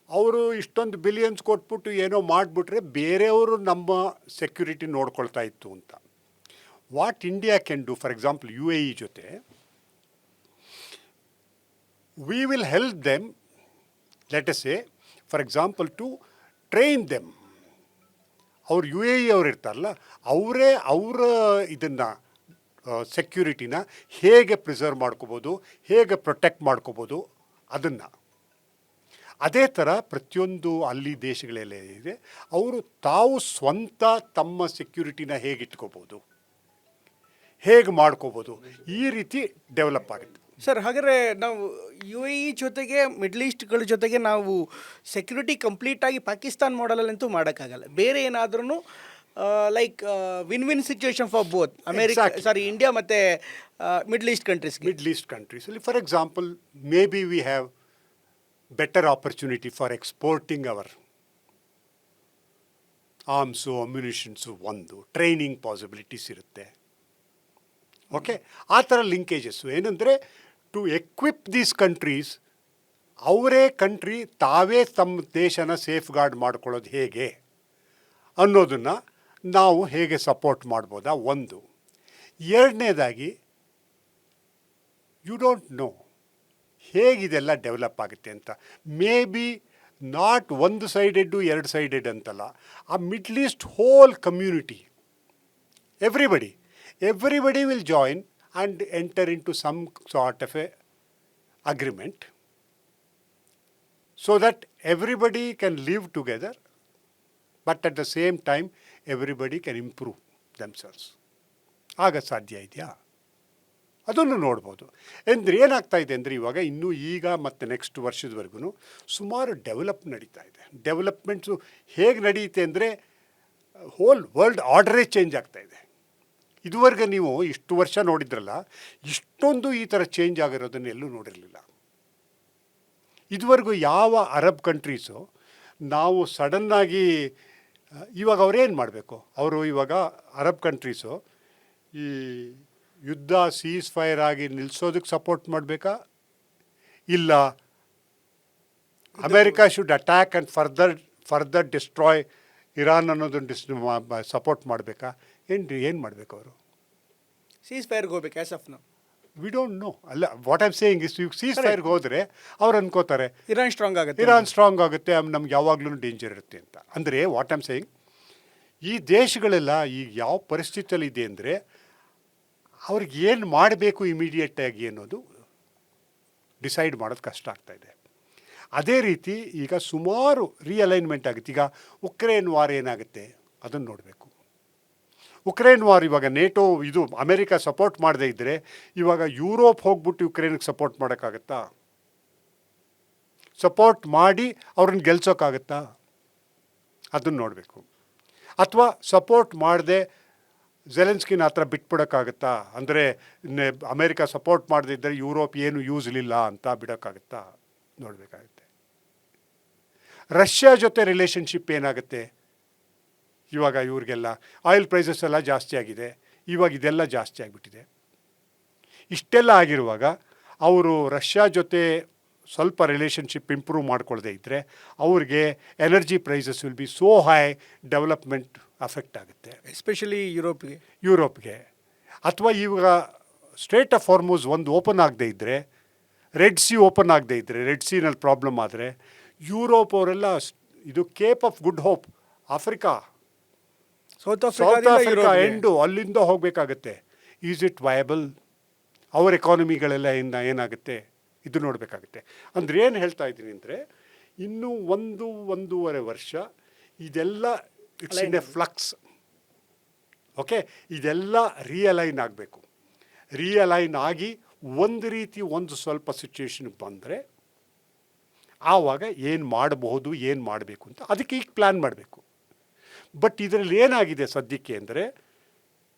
ಅವರು ಇಷ್ಟೊಂದು ಬಿಲಿಯನ್ಸ್ ಕೊಟ್ಬಿಟ್ಟು ಏನೋ ಮಾಡಿಬಿಟ್ರೆ ಬೇರೆಯವರು ನಮ್ಮ ಸೆಕ್ಯೂರಿಟಿ ನೋಡ್ಕೊಳ್ತಾ ಇತ್ತು ಅಂತ. What India can do, for example UAE ಜೊತೆ we will help them, let us say, for example, to train them. ಅವ್ರು UAE ಅವ್ರು ಇರ್ತಾರಲ್ಲ, ಅವರ ಇದನ್ನು ಸೆಕ್ಯೂರಿಟಿನ ಹೇಗೆ ಪ್ರಿಸರ್ವ್ ಮಾಡ್ಕೋಬೋದು, ಹೇಗೆ ಪ್ರೊಟೆಕ್ಟ್ ಮಾಡ್ಕೋಬೋದು ಅದನ್ನು. ಅದೇ ಥರ ಪ್ರತಿಯೊಂದು ಅಲ್ಲಿ ದೇಶಗಳೆಲ್ಲ ಇದೆ, ಅವರು ತಾವು ಸ್ವಂತ ತಮ್ಮ ಸೆಕ್ಯೂರಿಟಿನ ಹೇಗೆ ಇಟ್ಕೋಬೋದು, ಹೇಗೆ ಮಾಡ್ಕೋಬೋದು, ಈ ರೀತಿ ಡೆವಲಪ್ ಆಗುತ್ತೆ. ಸರ್, ಹಾಗಾದರೆ ನಾವು UAE ಜೊತೆಗೆ ಮಿಡ್ಲ್ ಈಸ್ಟ್ಗಳ ಜೊತೆಗೆ ನಾವು ಸೆಕ್ಯೂರಿಟಿ ಕಂಪ್ಲೀಟಾಗಿ ಪಾಕಿಸ್ತಾನ್ ಮಾಡಲಂತೂ ಮಾಡೋಕ್ಕಾಗಲ್ಲ. ಬೇರೆ ಏನಾದ್ರೂ like win situation for both America, sorry, India ಮತ್ತು ಮಿಡ್ಲ್ ಈಸ್ಟ್ ಕಂಟ್ರೀಸಲ್ಲಿ for example maybe we have better opportunity for exporting our arms, ammunitions, ಒಂದು ಟ್ರೈನಿಂಗ್ ಪಾಸಿಬಿಲಿಟೀಸ್ ಇರುತ್ತೆ. ಓಕೆ, ಆ ಥರ ಲಿಂಕೇಜಸ್ಸು ಏನಂದರೆ ಟು ಎಕ್ವಿಪ್ ದೀಸ್ ಕಂಟ್ರೀಸ್, ಅವರೇ country ತಾವೇ ತಮ್ಮ ದೇಶನ ಸೇಫ್ ಗಾರ್ಡ್ ಮಾಡ್ಕೊಳ್ಳೋದು ಹೇಗೆ ಅನ್ನೋದನ್ನು ನಾವು ಹೇಗೆ ಸಪೋರ್ಟ್ ಮಾಡ್ಬೋದಾ ಒಂದು. ಎರಡನೇದಾಗಿ ಯು ಡೋಂಟ್ ನೋ ಹೇಗಿದೆಲ್ಲ ಡೆವಲಪ್ ಆಗುತ್ತೆ ಅಂತ. ಮೇ ಬಿ ನಾಟ್ ಒಂದು ಸೈಡೆಡ್ಡು ಎರಡು ಸೈಡೆಡ್ ಅಂತಲ್ಲ, ಆ middle east whole community, everybody will join and enter into some sort of a agreement so that everybody can live together, but at the same time everybody can improve themselves. ಆಗ ಸಾಧ್ಯ ಇದೆಯಾ? ಅದನ್ನು ನೋಡ್ಬೋದು. ಅಂದರೆ ಏನಾಗ್ತಾ ಇದೆ ಅಂದರೆ ಇವಾಗ ಇನ್ನೂ ಈಗ ಮತ್ತು ನೆಕ್ಸ್ಟ್ ವರ್ಷದವರೆಗೂ ಸುಮಾರು ನಡೀತಾ ಇದೆ. ಡೆವಲಪ್ಮೆಂಟ್ಸು ಹೇಗೆ ನಡೆಯುತ್ತೆ ಅಂದರೆ ಹೋಲ್ ವರ್ಲ್ಡ್ ಆರ್ಡರೇ ಚೇಂಜ್ ಆಗ್ತಾ ಇದೆ. ಇದುವರೆಗೆ ನೀವು ಇಷ್ಟು ವರ್ಷ ನೋಡಿದ್ರಲ್ಲ, ಇಷ್ಟೊಂದು ಈ ಥರ ಚೇಂಜ್ ಆಗಿರೋದನ್ನು ಎಲ್ಲೂ ನೋಡಿರಲಿಲ್ಲ. ಇದುವರೆಗೂ ಯಾವ ಅರಬ್ ಕಂಟ್ರೀಸು ನಾವು ಸಡನ್ನಾಗಿ ಇವಾಗ ಅವ್ರೇನು ಮಾಡಬೇಕು, ಅವರು ಇವಾಗ ಅರಬ್ ಕಂಟ್ರೀಸು ಈ ಯುದ್ಧ ಸೀಸ್ ಫೈರ್ ಆಗಿ ನಿಲ್ಲಿಸೋದಕ್ಕೆ ಸಪೋರ್ಟ್ ಮಾಡಬೇಕಾ, ಇಲ್ಲ America should attack and further destroy Iran ಅನ್ನೋದನ್ನು ಸಪೋರ್ಟ್ ಮಾಡಬೇಕಾ, ಏನು ಮಾಡಬೇಕು ಅವರು? ಸೀಸ್ ಫೈರ್ಗೆ ಹೋಗ್ಬೇಕು as of now. We don't know. ಅಲ್ಲ, what I'm saying is cease ಫೈರ್ಗೆ ಹೋದರೆ ಅವ್ರು ಅನ್ಕೋತಾರೆ ಇರಾನ್ ಸ್ಟ್ರಾಂಗ್ ಆಗುತ್ತೆ, ನಮ್ಗೆ ಯಾವಾಗಲೂ ಡೇಂಜರ್ ಇರುತ್ತೆ ಅಂತ. ಅಂದರೆ ವಾಟ್ ಐಮ್ ಸೇಯಿಂಗ್, ಈ ದೇಶಗಳೆಲ್ಲ ಈಗ ಯಾವ ಪರಿಸ್ಥಿತಿಯಲ್ಲಿ ಇದೆ ಅಂದರೆ ಅವ್ರಿಗೆ ಏನು ಮಾಡಬೇಕು ಇಮಿಡಿಯೇಟಾಗಿ ಅನ್ನೋದು ಡಿಸೈಡ್ ಮಾಡೋದು ಕಷ್ಟ ಆಗ್ತಾಯಿದೆ. ಅದೇ ರೀತಿ ಈಗ ಸುಮಾರು ರಿಅಲೈನ್ಮೆಂಟ್ ಆಗುತ್ತೆ. ಈಗ ಉಕ್ರೇನ್ ವಾರ್ ಏನಾಗುತ್ತೆ ಅದನ್ನು ನೋಡಬೇಕು. ಉಕ್ರೇನ್ ವಾರ್ ಇವಾಗ ನೇಟೋ ಇದು ಅಮೇರಿಕಾ ಸಪೋರ್ಟ್ ಮಾಡದೇ ಇದ್ದರೆ ಇವಾಗ ಯುರೋಪ್ ಹೋಗ್ಬಿಟ್ಟು ಯುಕ್ರೇನ್ಗೆ ಸಪೋರ್ಟ್ ಮಾಡೋಕ್ಕಾಗತ್ತಾ? ಸಪೋರ್ಟ್ ಮಾಡಿ ಅವ್ರನ್ನ ಗೆಲ್ಸೋಕ್ಕಾಗತ್ತಾ? ಅದನ್ನು ನೋಡಬೇಕು. ಅಥವಾ ಸಪೋರ್ಟ್ ಮಾಡದೆ ಝೆಲೆನ್ಸ್ಕಿನ ಹತ್ರ ಬಿಟ್ಬಿಡೋಕ್ಕಾಗತ್ತಾ? ಅಂದರೆ ಅಮೇರಿಕಾ ಸಪೋರ್ಟ್ ಮಾಡದೇ ಇದ್ದರೆ ಯುರೋಪ್ ಏನು ಯೂಸ್ ಇಲ್ಲ ಅಂತ ಬಿಡೋಕ್ಕಾಗತ್ತಾ? ನೋಡಬೇಕಾಗುತ್ತೆ. ರಷ್ಯಾ ಜೊತೆ ರಿಲೇಷನ್ಶಿಪ್ ಏನಾಗುತ್ತೆ? ಇವಾಗ ಇವ್ರಿಗೆಲ್ಲ ಆಯಿಲ್ ಪ್ರೈಸಸ್ ಎಲ್ಲ ಜಾಸ್ತಿ ಆಗಿದೆ, ಇವಾಗ ಇದೆಲ್ಲ ಜಾಸ್ತಿ ಆಗಿಬಿಟ್ಟಿದೆ. ಇಷ್ಟೆಲ್ಲ ಆಗಿರುವಾಗ ಅವರು ರಷ್ಯಾ ಜೊತೆ ಸ್ವಲ್ಪ ರಿಲೇಷನ್ಶಿಪ್ ಇಂಪ್ರೂವ್ ಮಾಡ್ಕೊಳ್ಳದೆ ಇದ್ದರೆ ಅವ್ರಿಗೆ energy prices will be so high, development affect ಆಗುತ್ತೆ, ಎಸ್ಪೆಷಲಿ ಯುರೋಪ್ಗೆ. ಅಥವಾ ಇವಾಗ ಸ್ಟ್ರೇಟ್ ಆಫ್ ಹಾರ್ಮುಜ್ ಒಂದು ಓಪನ್ ಆಗದೆ ಇದ್ದರೆ, ರೆಡ್ ಸಿ ಓಪನ್ ಆಗದೆ ಇದ್ದರೆ, ರೆಡ್ ಸಿನಲ್ಲಿ ಪ್ರಾಬ್ಲಮ್ ಆದರೆ ಯುರೋಪ್ ಅವರೆಲ್ಲ ಇದು Cape of good hope, Africa, south Africa end ಅಲ್ಲಿಂದ ಹೋಗಬೇಕಾಗತ್ತೆ. Is it viable? ಅವರ ಎಕಾನಮಿಗಳೆಲ್ಲ ಏನಾಗುತ್ತೆ ಇದು ನೋಡಬೇಕಾಗುತ್ತೆ. ಅಂದರೆ ಏನು ಹೇಳ್ತಾ ಇದ್ದೀನಿ ಅಂದರೆ ಇನ್ನೂ ಒಂದೂವರೆ ವರ್ಷ ಇದೆಲ್ಲ it's in a flux. Okay, ಇದೆಲ್ಲ ರಿಯಲೈನ್ ಆಗಬೇಕು. ರಿಯಲೈನ್ ಆಗಿ ಒಂದು ರೀತಿ ಒಂದು ಸ್ವಲ್ಪ ಸಿಚುವೇಶನ್ಗೆ ಬಂದರೆ ಆವಾಗ ಏನು ಮಾಡಬಹುದು, ಏನು ಮಾಡಬೇಕು ಅಂತ ಅದಕ್ಕೆ ಈಗ ಪ್ಲ್ಯಾನ್ ಮಾಡಬೇಕು. ಬಟ್ ಇದರಲ್ಲಿ ಏನಾಗಿದೆ ಸದ್ಯಕ್ಕೆ ಅಂದರೆ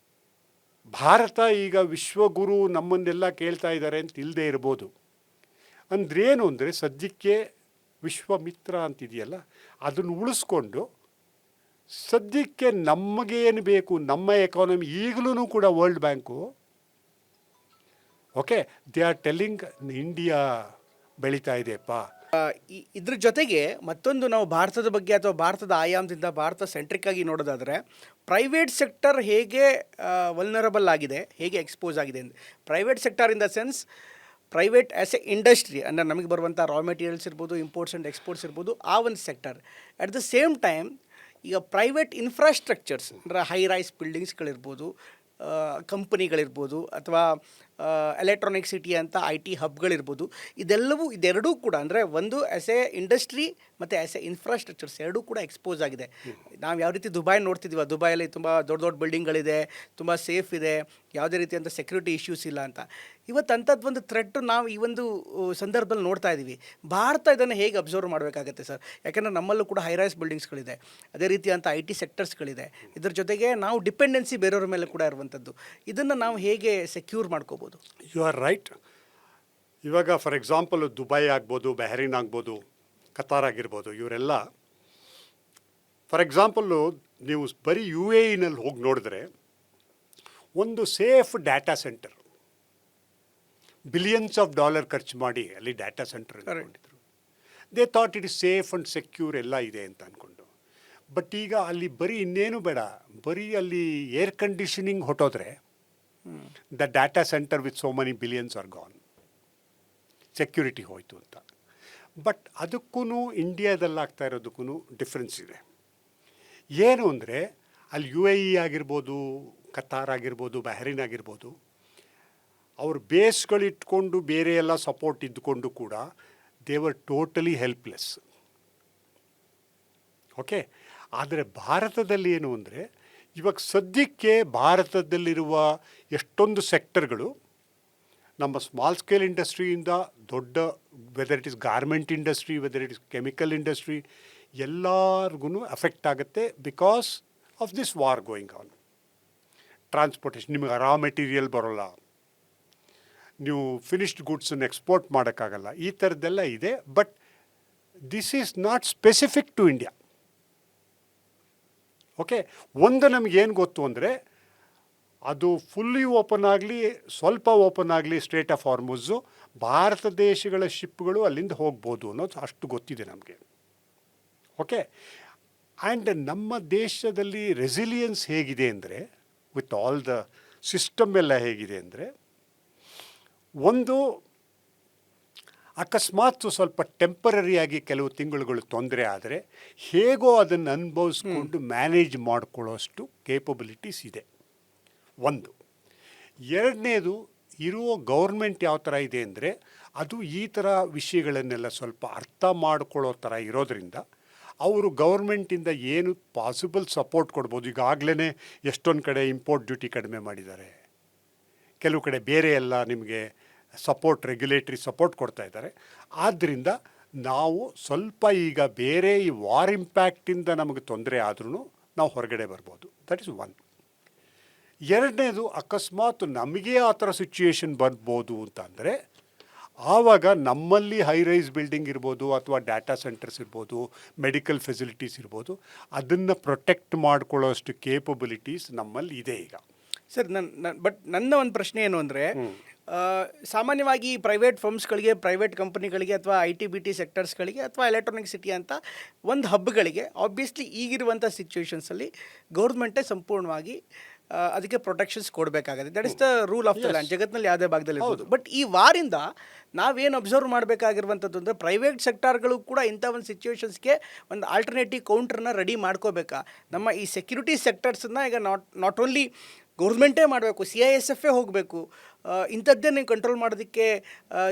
ಭಾರತ ಈಗ ವಿಶ್ವಗುರು ನಮ್ಮನ್ನೆಲ್ಲ ಕೇಳ್ತಾ ಇದ್ದಾರೆ ಅಂತ ಇಲ್ಲದೆ ಇರ್ಬೋದು. ಅಂದ್ರೇನು ಅಂದರೆ ಸದ್ಯಕ್ಕೆ ವಿಶ್ವಮಿತ್ರ ಅಂತಿದೆಯಲ್ಲ ಅದನ್ನು ಉಳಿಸ್ಕೊಂಡು ಸದ್ಯಕ್ಕೆ ನಮಗೇನು ಬೇಕು, ನಮ್ಮ ಎಕಾನಮಿ ಈಗಲೂ ಕೂಡ world bank okay they are telling India ಬೆಳೀತಾ ಇದೆಯಪ್ಪ, ಇದ್ರ ಜೊತೆಗೆ ಮತ್ತೊಂದು ನಾವು ಭಾರತದ ಬಗ್ಗೆ ಅಥವಾ ಭಾರತದ ಆಯಾಮದಿಂದ ಭಾರತ ಸೆಂಟ್ರಿಕ್ ಆಗಿ ನೋಡೋದಾದರೆ ಪ್ರೈವೇಟ್ ಸೆಕ್ಟರ್ ಹೇಗೆ ವಲ್ನರಬಲ್ ಆಗಿದೆ, ಹೇಗೆ ಎಕ್ಸ್ಪೋಸ್ ಆಗಿದೆ ಅಂದರೆ private sector in the sense private as A industry ಅಂದರೆ ನಮಗೆ ಬರುವಂಥ ರಾ ಮೆಟೀರಿಯಲ್ಸ್ ಇರ್ಬೋದು, ಇಂಪೋರ್ಟ್ಸ್ ಆ್ಯಂಡ್ ಎಕ್ಸ್ಪೋರ್ಟ್ಸ್ ಇರ್ಬೋದು, ಆ ಒಂದು sector. At the same time ಈಗ ಪ್ರೈವೇಟ್ ಇನ್ಫ್ರಾಸ್ಟ್ರಕ್ಚರ್ಸ್ ಅಂದರೆ ಹೈ ರೈಸ್ ಬಿಲ್ಡಿಂಗ್ಸ್ಗಳಿರ್ಬೋದು, ಕಂಪನಿಗಳಿರ್ಬೋದು, ಅಥವಾ ಎಲೆಕ್ಟ್ರಾನಿಕ್ ಸಿಟಿ ಅಂತ IT ಹಬ್ಗಳಿರ್ಬೋದು, ಇದೆರಡೂ ಕೂಡ ಅಂದರೆ ಒಂದು ಆ್ಯಸ್ ಎ ಇಂಡಸ್ಟ್ರಿ ಮತ್ತು ಆ್ಯಸ್ ಎ ಇನ್ಫ್ರಾಸ್ಟ್ರಕ್ಚರ್ಸ್ ಎರಡೂ ಕೂಡ ಎಕ್ಸ್ಪೋಸ್ ಆಗಿದೆ. ನಾವು ಯಾವ ರೀತಿ ದುಬೈ ನೋಡ್ತಿದ್ದೀವಿ, ದುಬೈಯಲ್ಲಿ ತುಂಬ ದೊಡ್ಡ ದೊಡ್ಡ ಬಿಲ್ಡಿಂಗ್ಗಳಿದೆ, ತುಂಬ ಸೇಫ್ ಇದೆ, ಯಾವುದೇ ರೀತಿಯಂಥ ಸೆಕ್ಯೂರಿಟಿ ಇಶ್ಯೂಸ್ ಇಲ್ಲ ಅಂತ. ಇವತ್ತು ಅಂಥದ್ದು ಒಂದು ಥ್ರೆಟ್ ನಾವು ಈ ಒಂದು ಸಂದರ್ಭದಲ್ಲಿ ನೋಡ್ತಾ ಇದ್ದೀವಿ. ಭಾರತ ಇದನ್ನು ಹೇಗೆ ಅಬ್ಸರ್ವ್ ಮಾಡಬೇಕಾಗತ್ತೆ ಸರ್? ಯಾಕೆಂದರೆ ನಮ್ಮಲ್ಲೂ ಕೂಡ ಹೈ ರೈಸ್ ಬಿಲ್ಡಿಂಗ್ಸ್ಗಳಿದೆ, ಅದೇ ರೀತಿಯಂಥ IT ಸೆಕ್ಟರ್ಸ್ಗಳಿದೆ. ಇದ್ರ ಜೊತೆಗೆ ನಾವು ಡಿಪೆಂಡೆನ್ಸಿ ಬೇರೆಯವ್ರ ಮೇಲೆ ಕೂಡ ಇರುವಂಥದ್ದು. ಇದನ್ನು ನಾವು ಹೇಗೆ ಸೆಕ್ಯೂರ್ ಮಾಡ್ಕೋಬೋದು? You are right. ಇವಾಗ ಫಾರ್ ಎಕ್ಸಾಂಪಲ್ ದುಬೈ ಆಗ್ಬೋದು, ಬಹ್ರೈನ್ ಆಗ್ಬೋದು, ಕತಾರ್ ಆಗಿರ್ಬೋದು, ಇವರೆಲ್ಲ ಫಾರ್ ಎಕ್ಸಾಂಪಲ್ಲು ನೀವು ಬರೀ UAEನಲ್ಲಿ ಹೋಗಿ ನೋಡಿದ್ರೆ ಒಂದು safe data centre billions of dollar ಖರ್ಚು ಮಾಡಿ ಅಲ್ಲಿ ಡಾಟಾ ಸೆಂಟರ್ ಅಂದ್ಕೊಂಡಿದ್ರು. They thought it is safe and secure ಎಲ್ಲ ಇದೆ ಅಂತ ಅಂದ್ಕೊಂಡು. ಬಟ್ ಈಗ ಅಲ್ಲಿ ಬರೀ ಇನ್ನೇನು ಬೇಡ, ಬರೀ ಅಲ್ಲಿ ಏರ್ ಕಂಡೀಷನಿಂಗ್ ಹೊಟ್ಟೋದ್ರೆ the data centre with so many billions are gone, security ಹೋಯಿತು ಅಂತ. ಬಟ್ ಅದಕ್ಕೂ ಇಂಡಿಯಾದಲ್ಲಿ ಆಗ್ತಾ ಇರೋದಕ್ಕೂ ಡಿಫ್ರೆನ್ಸ್ ಇದೆ. ಏನು ಅಂದರೆ ಅಲ್ಲಿ UAE ಆಗಿರ್ಬೋದು, ಕತಾರ್ ಆಗಿರ್ಬೋದು, ಬಹ್ರೈನ್ ಆಗಿರ್ಬೋದು, ಅವ್ರ ಬೇಸ್ಗಳಿಟ್ಕೊಂಡು ಬೇರೆ ಎಲ್ಲ ಸಪೋರ್ಟ್ ಇದ್ದುಕೊಂಡು ಕೂಡ they were totally helpless. Okay. ಆದರೆ ಭಾರತದಲ್ಲಿ ಏನು ಅಂದರೆ ಇವಾಗ ಸದ್ಯಕ್ಕೆ ಭಾರತದಲ್ಲಿರುವ ಎಷ್ಟೊಂದು ಸೆಕ್ಟರ್ಗಳು ನಮ್ಮ ಸ್ಮಾಲ್ ಸ್ಕೇಲ್ ಇಂಡಸ್ಟ್ರಿಯಿಂದ ದೊಡ್ಡ, weather it is garment industry, weather it is chemical industry, ಎಲ್ಲರಿಗೂ ಅಫೆಕ್ಟ್ ಆಗುತ್ತೆ because of this war going on. Transportation, ನಿಮಗೆ ರಾ ಮೆಟೀರಿಯಲ್ ಬರೋಲ್ಲ, ನೀವು ಫಿನಿಶ್ಡ್ ಗುಡ್ಸನ್ನು ಎಕ್ಸ್ಪೋರ್ಟ್ ಮಾಡೋಕ್ಕಾಗಲ್ಲ, ಈ ಥರದ್ದೆಲ್ಲ ಇದೆ. But this is not specific to India. Okay. ಒಂದು ನಮಗೇನು ಗೊತ್ತು ಅಂದರೆ ಅದು ಫುಲ್ಲಿ ಓಪನ್ ಆಗಲಿ, ಸ್ವಲ್ಪ ಓಪನ್ ಆಗಲಿ, ಸ್ಟ್ರೇಟ್ ಆಫ್ ಹಾರ್ಮುಝು, ಭಾರತ ದೇಶಗಳ ಶಿಪ್ಗಳು ಅಲ್ಲಿಂದ ಹೋಗ್ಬೋದು ಅನ್ನೋದು ಅಷ್ಟು ಗೊತ್ತಿದೆ ನಮಗೆ. ಓಕೆ. ಆ್ಯಂಡ್ ನಮ್ಮ ದೇಶದಲ್ಲಿ ರೆಸಿಲಿಯನ್ಸ್ ಹೇಗಿದೆ ಅಂದರೆ, ವಿತ್ ಆಲ್ ದ ಸಿಸ್ಟಮ್ ಎಲ್ಲ ಹೇಗಿದೆ ಅಂದರೆ, ಒಂದು ಅಕಸ್ಮಾತ್ ಸ್ವಲ್ಪ ಟೆಂಪರರಿಯಾಗಿ ಕೆಲವು ತಿಂಗಳುಗಳು ತೊಂದರೆ ಆದರೆ ಹೇಗೋ ಅದನ್ನು ಅನುಭವಿಸ್ಕೊಂಡು ಮ್ಯಾನೇಜ್ ಮಾಡ್ಕೊಳ್ಳೋಷ್ಟು ಕೇಪಬಿಲಿಟೀಸ್ ಇದೆ ಒಂದು. ಎರಡನೇದು, ಇರುವ ಗೌರ್ಮೆಂಟ್ ಯಾವ ಥರ ಇದೆ ಅಂದರೆ ಅದು ಈ ಥರ ವಿಷಯಗಳನ್ನೆಲ್ಲ ಸ್ವಲ್ಪ ಅರ್ಥ ಮಾಡ್ಕೊಳ್ಳೋ ಥರ ಇರೋದರಿಂದ ಅವರು ಗೌರ್ಮೆಂಟಿಂದ ಏನು ಪಾಸಿಬಲ್ ಸಪೋರ್ಟ್ ಕೊಡ್ಬೋದು. ಈಗಾಗಲೇ ಎಷ್ಟೊಂದು ಕಡೆ ಇಂಪೋರ್ಟ್ ಡ್ಯೂಟಿ ಕಡಿಮೆ ಮಾಡಿದ್ದಾರೆ, ಕೆಲವು ಕಡೆ ಬೇರೆ ಎಲ್ಲ ನಿಮಗೆ ಸಪೋರ್ಟ್, ರೆಗ್ಯುಲೇಟರಿ ಸಪೋರ್ಟ್ ಕೊಡ್ತಾ ಇದ್ದಾರೆ. ಆದ್ದರಿಂದ ನಾವು ಸ್ವಲ್ಪ ಈಗ ಬೇರೆ ಈ ವಾರ್ ಇಂಪ್ಯಾಕ್ಟಿಂದ ನಮಗೆ ತೊಂದರೆ ಆದ್ರೂ ನಾವು ಹೊರಗಡೆ ಬರ್ಬೋದು. That is one. ಎರಡನೇದು, ಅಕಸ್ಮಾತ್ ನಮಗೆ ಆ ಥರ ಸಿಚುಯೇಷನ್ ಬರ್ಬೋದು ಅಂತಂದರೆ ಆವಾಗ ನಮ್ಮಲ್ಲಿ ಹೈ ರೈಸ್ ಬಿಲ್ಡಿಂಗ್ ಇರ್ಬೋದು, ಅಥವಾ ಡಾಟಾ ಸೆಂಟರ್ಸ್ ಇರ್ಬೋದು, ಮೆಡಿಕಲ್ ಫೆಸಿಲಿಟೀಸ್ ಇರ್ಬೋದು, ಅದನ್ನು ಪ್ರೊಟೆಕ್ಟ್ ಮಾಡ್ಕೊಳ್ಳೋಷ್ಟು ಕೇಪಬಿಲಿಟೀಸ್ ನಮ್ಮಲ್ಲಿ ಇದೆ ಈಗ. ಸರ್, ನನ್ನ ಒಂದು ಪ್ರಶ್ನೆ ಏನು ಅಂದರೆ, ಸಾಮಾನ್ಯವಾಗಿ ಪ್ರೈವೇಟ್ ಫರ್ಮ್ಸ್ಗಳಿಗೆ, ಪ್ರೈವೇಟ್ ಕಂಪನಿಗಳಿಗೆ, ಅಥವಾ IT-BT ಸೆಕ್ಟರ್ಸ್ಗಳಿಗೆ, ಅಥವಾ ಎಲೆಕ್ಟ್ರಾನಿಕ್ ಸಿಟಿ ಅಂತ ಒಂದು ಹಬ್ಗಳಿಗೆ ಆಬ್ವಿಯಸ್ಲಿ ಈಗಿರುವಂಥ ಸಿಚುವೇಶನ್ಸಲ್ಲಿ ಗೌರ್ಮೆಂಟೇ ಸಂಪೂರ್ಣವಾಗಿ ಅದಕ್ಕೆ ಪ್ರೊಟೆಕ್ಷನ್ಸ್ ಕೊಡಬೇಕಾಗುತ್ತೆ. That is the rule of the land, ಜಗತ್ತಿನಲ್ಲಿ ಯಾವುದೇ ಭಾಗದಲ್ಲಿ ಇರ್ಬೋದು. ಬಟ್ ಈ ವಾರಿಂದ ನಾವೇನು ಅಬ್ಸರ್ವ್ ಮಾಡಬೇಕಾಗಿರುವಂಥದ್ದು ಅಂದರೆ, ಪ್ರೈವೇಟ್ ಸೆಕ್ಟರ್ಗಳು ಕೂಡ ಇಂಥ ಒಂದು ಸಿಚುವೇಶನ್ಸ್ಗೆ ಒಂದು ಆಲ್ಟರ್ನೇಟಿವ್ ಕೌಂಟ್ರನ್ನ ರೆಡಿ ಮಾಡ್ಕೋಬೇಕಾ? ನಮ್ಮ ಈ ಸೆಕ್ಯೂರಿಟಿ ಸೆಕ್ಟರ್ಸನ್ನು ಈಗ ನಾಟ್ ಓನ್ಲಿ ಗೌರ್ಮೆಂಟೇ ಮಾಡಬೇಕು, CISF ಹೋಗಬೇಕು, ಇಂಥದ್ದೇ ನೀವು ಕಂಟ್ರೋಲ್ ಮಾಡೋದಕ್ಕೆ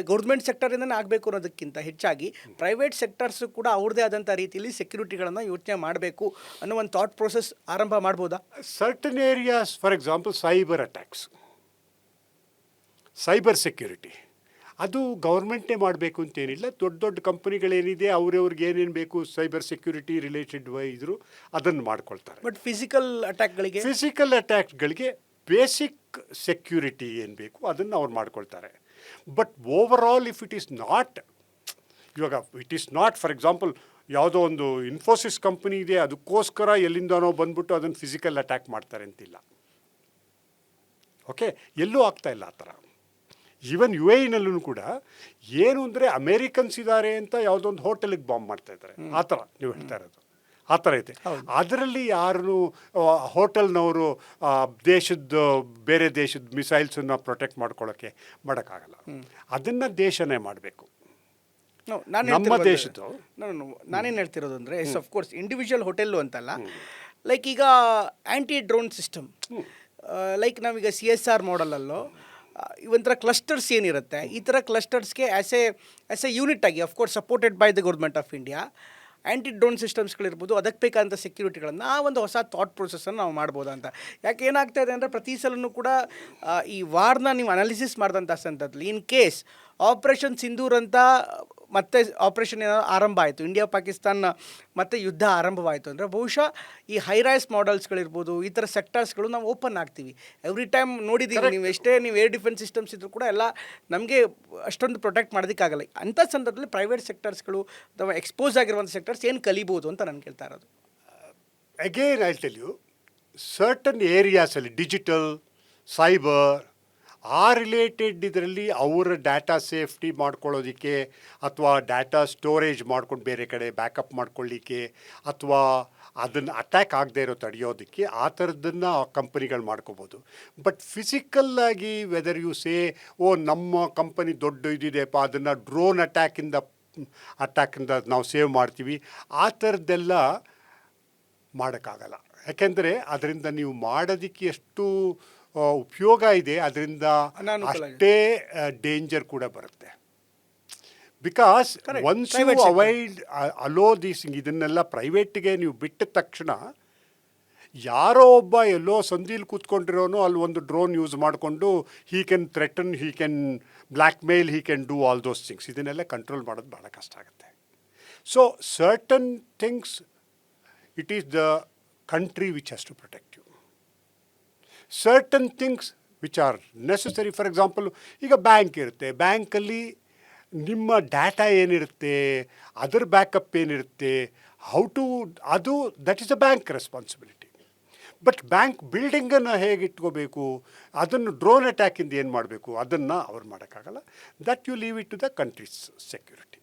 ಗೌರ್ಮೆಂಟ್ ಸೆಕ್ಟರಿಂದನೇ ಆಗಬೇಕು ಅನ್ನೋದಕ್ಕಿಂತ ಹೆಚ್ಚಾಗಿ ಪ್ರೈವೇಟ್ ಸೆಕ್ಟರ್ಸು ಕೂಡ ಅವ್ರದ್ದೇ ಆದಂಥ ರೀತಿಯಲ್ಲಿ ಸೆಕ್ಯೂರಿಟಿಗಳನ್ನು ಯೋಚನೆ ಮಾಡಬೇಕು ಅನ್ನೋ ಒಂದು ಥಾಟ್ ಪ್ರೋಸೆಸ್ ಆರಂಭ ಮಾಡ್ಬೋದಾ? Certain areas, for example cyber attacks, cyber security, ಅದು ಗೌರ್ಮೆಂಟೇ ಮಾಡಬೇಕು ಅಂತೇನಿಲ್ಲ. ದೊಡ್ಡ ದೊಡ್ಡ ಕಂಪನಿಗಳೇನಿದೆ ಅವ್ರವ್ರಿಗೆ ಏನೇನು ಬೇಕು ಸೈಬರ್ ಸೆಕ್ಯೂರಿಟಿ ರಿಲೇಟೆಡ್ ಇದ್ರು ಅದನ್ನು ಮಾಡ್ಕೊಳ್ತಾರೆ. ಬಟ್ ಫಿಸಿಕಲ್ ಅಟ್ಯಾಕ್ಗಳಿಗೆ ಬೇಸಿಕ್ ಸೆಕ್ಯೂರಿಟಿ ಏನು ಬೇಕು ಅದನ್ನು ಅವ್ರು ಮಾಡ್ಕೊಳ್ತಾರೆ. But overall if it is not, ಇವಾಗ it is not, for example ಯಾವುದೋ ಒಂದು ಇನ್ಫೋಸಿಸ್ ಕಂಪನಿ ಇದೆ, ಅದಕ್ಕೋಸ್ಕರ ಎಲ್ಲಿಂದನೋ ಬಂದ್ಬಿಟ್ಟು ಅದನ್ನು ಫಿಸಿಕಲ್ ಅಟ್ಯಾಕ್ ಮಾಡ್ತಾರೆ ಅಂತಿಲ್ಲ. ಓಕೆ, ಎಲ್ಲೂ ಆಗ್ತಾ ಇಲ್ಲ ಆ ಥರ. ಈವನ್ ಯು ಎನಲ್ಲೂ ಕೂಡ ಏನು ಅಂದರೆ ಅಮೇರಿಕನ್ಸ್ ಇದ್ದಾರೆ ಅಂತ ಯಾವುದೊಂದು ಹೋಟೆಲಿಗೆ ಬಾಂಬ್ ಮಾಡ್ತಾ ಇದ್ದಾರೆ, ಆ ಥರ ನೀವು ಹೇಳ್ತಾ ಇರೋದು ಆ ಥರ ಇದೆ. ಅದರಲ್ಲಿ ಯಾರು ಹೋಟೆಲ್ನವರು ದೇಶದ ಬೇರೆ ದೇಶದ ಮಿಸೈಲ್ಸನ್ನು ಪ್ರೊಟೆಕ್ಟ್ ಮಾಡ್ಕೊಳ್ಳೋಕ್ಕೆ ಮಾಡೋಕ್ಕಾಗಲ್ಲ. ಅದನ್ನು ದೇಶನೇ ಮಾಡಬೇಕು. ನಮ್ಮ ದೇಶದ್ದು ನಾನೇನು ಹೇಳ್ತಿರೋದು ಅಂದರೆ ಆಫ್ ಕೋರ್ಸ್ ಇಂಡಿವಿಜುವಲ್ ಹೋಟೆಲ್ಲು ಅಂತಲ್ಲ, ಲೈಕ್ ಈಗ ಆ್ಯಂಟಿ ಡ್ರೋನ್ ಸಿಸ್ಟಮ್, ಲೈಕ್ ನಾವೀಗ CSR ಮಾಡಲಲ್ಲೋ ಒಂಥರ ಕ್ಲಸ್ಟರ್ಸ್ ಏನಿರುತ್ತೆ, ಈ ಥರ ಕ್ಲಸ್ಟರ್ಸ್ಗೆ ಆ್ಯಸ್ ಎ ಯೂನಿಟ್ ಆಗಿ of course supported by the government of India anti drone ಸಿಸ್ಟಮ್ಸ್ಗಳಿರ್ಬೋದು, ಅದಕ್ಕೆ ಬೇಕಾದಂಥ ಸೆಕ್ಯೂರಿಟಿಗಳನ್ನು ಆ ಒಂದು ಹೊಸ ಥಾಟ್ ಪ್ರೊಸೆಸನ್ನು ನಾವು ಮಾಡ್ಬೋದು ಅಂತ. ಯಾಕೆ ಏನಾಗ್ತಾ ಇದೆ ಅಂದರೆ ಪ್ರತಿ ಸಲನೂ ಕೂಡ ಈ ವಾರ್ನ ನೀವು ಅನಾಲಿಸಿಸ್ ಮಾಡಿದಂಥ ಸಂದರ್ಭದಲ್ಲಿ ಇನ್ ಕೇಸ್ ಆಪ್ರೇಷನ್ ಸಿಂಧೂರ್ ಅಂತ ಮತ್ತೆ ಆಪ್ರೇಷನ್ ಏನೋ ಆರಂಭ ಆಯಿತು, ಇಂಡಿಯಾ ಪಾಕಿಸ್ತಾನ ಮತ್ತೆ ಯುದ್ಧ ಆರಂಭವಾಯಿತು ಅಂದರೆ ಬಹುಶಃ ಈ ಹೈರೈಸ್ ಮಾಡೆಲ್ಸ್ಗಳಿರ್ಬೋದು, ಈ ಥರ ಸೆಕ್ಟರ್ಸ್ಗಳು ನಾವು ಓಪನ್ ಆಗ್ತೀವಿ. ಎವ್ರಿ ಟೈಮ್ ನೋಡಿದ್ದೀವಿ, ನೀವು ಎಷ್ಟೇ ನೀವು ಏರ್ ಡಿಫೆನ್ಸ್ ಸಿಸ್ಟಮ್ಸ್ ಇದ್ರೂ ಕೂಡ ಎಲ್ಲ ನಮಗೆ ಅಷ್ಟೊಂದು ಪ್ರೊಟೆಕ್ಟ್ ಮಾಡೋದಕ್ಕಾಗಲ್ಲ. ಅಂಥ ಸಂದರ್ಭದಲ್ಲಿ ಪ್ರೈವೇಟ್ ಸೆಕ್ಟರ್ಸ್ಗಳು ಅಥವಾ ಎಕ್ಸ್ಪೋಸ್ ಆಗಿರುವಂಥ ಸೆಕ್ಟರ್ಸ್ ಏನು ಕಲಿಬೋದು ಅಂತ ನಾನು ಕೇಳ್ತಾ ಇರೋದು. Again I tell you, certain ಏರಿಯಾಸಲ್ಲಿ ಡಿಜಿಟಲ್, ಸೈಬರ್ ಆ ರಿಲೇಟೆಡ್ ಇದರಲ್ಲಿ ಅವರ ಡಾಟಾ ಸೇಫ್ಟಿ ಮಾಡ್ಕೊಳ್ಳೋದಕ್ಕೆ ಅಥವಾ ಡಾಟಾ ಸ್ಟೋರೇಜ್ ಮಾಡ್ಕೊಂಡು ಬೇರೆ ಕಡೆ ಬ್ಯಾಕಪ್ ಮಾಡ್ಕೊಳ್ಳಿಕ್ಕೆ ಅಥವಾ ಅದನ್ನು ಅಟ್ಯಾಕ್ ಆಗದೆ ಇರೋ ತಡೆಯೋದಕ್ಕೆ ಆ ಥರದ್ದನ್ನು ಕಂಪನಿಗಳು ಮಾಡ್ಕೋಬೋದು. ಬಟ್ ಫಿಸಿಕಲ್ಲಾಗಿ ವೆದರ್ ಯು ಸೇ ನಮ್ಮ ಕಂಪನಿ ದೊಡ್ಡ ಇದಿದೆಪ್ಪ, ಅದನ್ನು ಡ್ರೋನ್ ಅಟ್ಯಾಕಿಂದ ನಾವು ಸೇವ್ ಮಾಡ್ತೀವಿ, ಆ ಥರದ್ದೆಲ್ಲ ಮಾಡೋಕ್ಕಾಗಲ್ಲ. ಯಾಕೆಂದರೆ ಅದರಿಂದ ನೀವು ಮಾಡೋದಕ್ಕೆ ಎಷ್ಟು ಉಪಯೋಗ ಇದೆ, ಅದರಿಂದ ಅಷ್ಟೇ ಡೇಂಜರ್ ಕೂಡ ಬರುತ್ತೆ. Because once you avoid allow these, ಇದನ್ನೆಲ್ಲ ಪ್ರೈವೇಟಿಗೆ ನೀವು ಬಿಟ್ಟ ತಕ್ಷಣ ಯಾರೋ ಒಬ್ಬ ಎಲ್ಲೋ ಸಂಧಿಲಿ ಕೂತ್ಕೊಂಡಿರೋನು ಅಲ್ಲಿ ಒಂದು ಡ್ರೋನ್ ಯೂಸ್ ಮಾಡಿಕೊಂಡು he can threaten, he can blackmail, he can do all those things. ಇದನ್ನೆಲ್ಲ ಕಂಟ್ರೋಲ್ ಮಾಡೋದು ಭಾಳ ಕಷ್ಟ ಆಗುತ್ತೆ. So certain things it is the country which has to protect you. Certain things which are necessary, for example, ಈಗ bank ಇರುತ್ತೆ, ಬ್ಯಾಂಕಲ್ಲಿ ನಿಮ್ಮ data ಏನಿರುತ್ತೆ, ಅದರ ಬ್ಯಾಕಪ್ ಏನಿರುತ್ತೆ, ಅದು that is a bank responsibility. But bank ಬಿಲ್ಡಿಂಗನ್ನು ಹೇಗೆ ಇಟ್ಕೋಬೇಕು, ಅದನ್ನು ಡ್ರೋನ್ ಅಟ್ಯಾಕಿಂದ ಏನು ಮಾಡಬೇಕು, ಅದನ್ನು ಅವ್ರು ಮಾಡೋಕ್ಕಾಗಲ್ಲ. That you leave it to the countries security,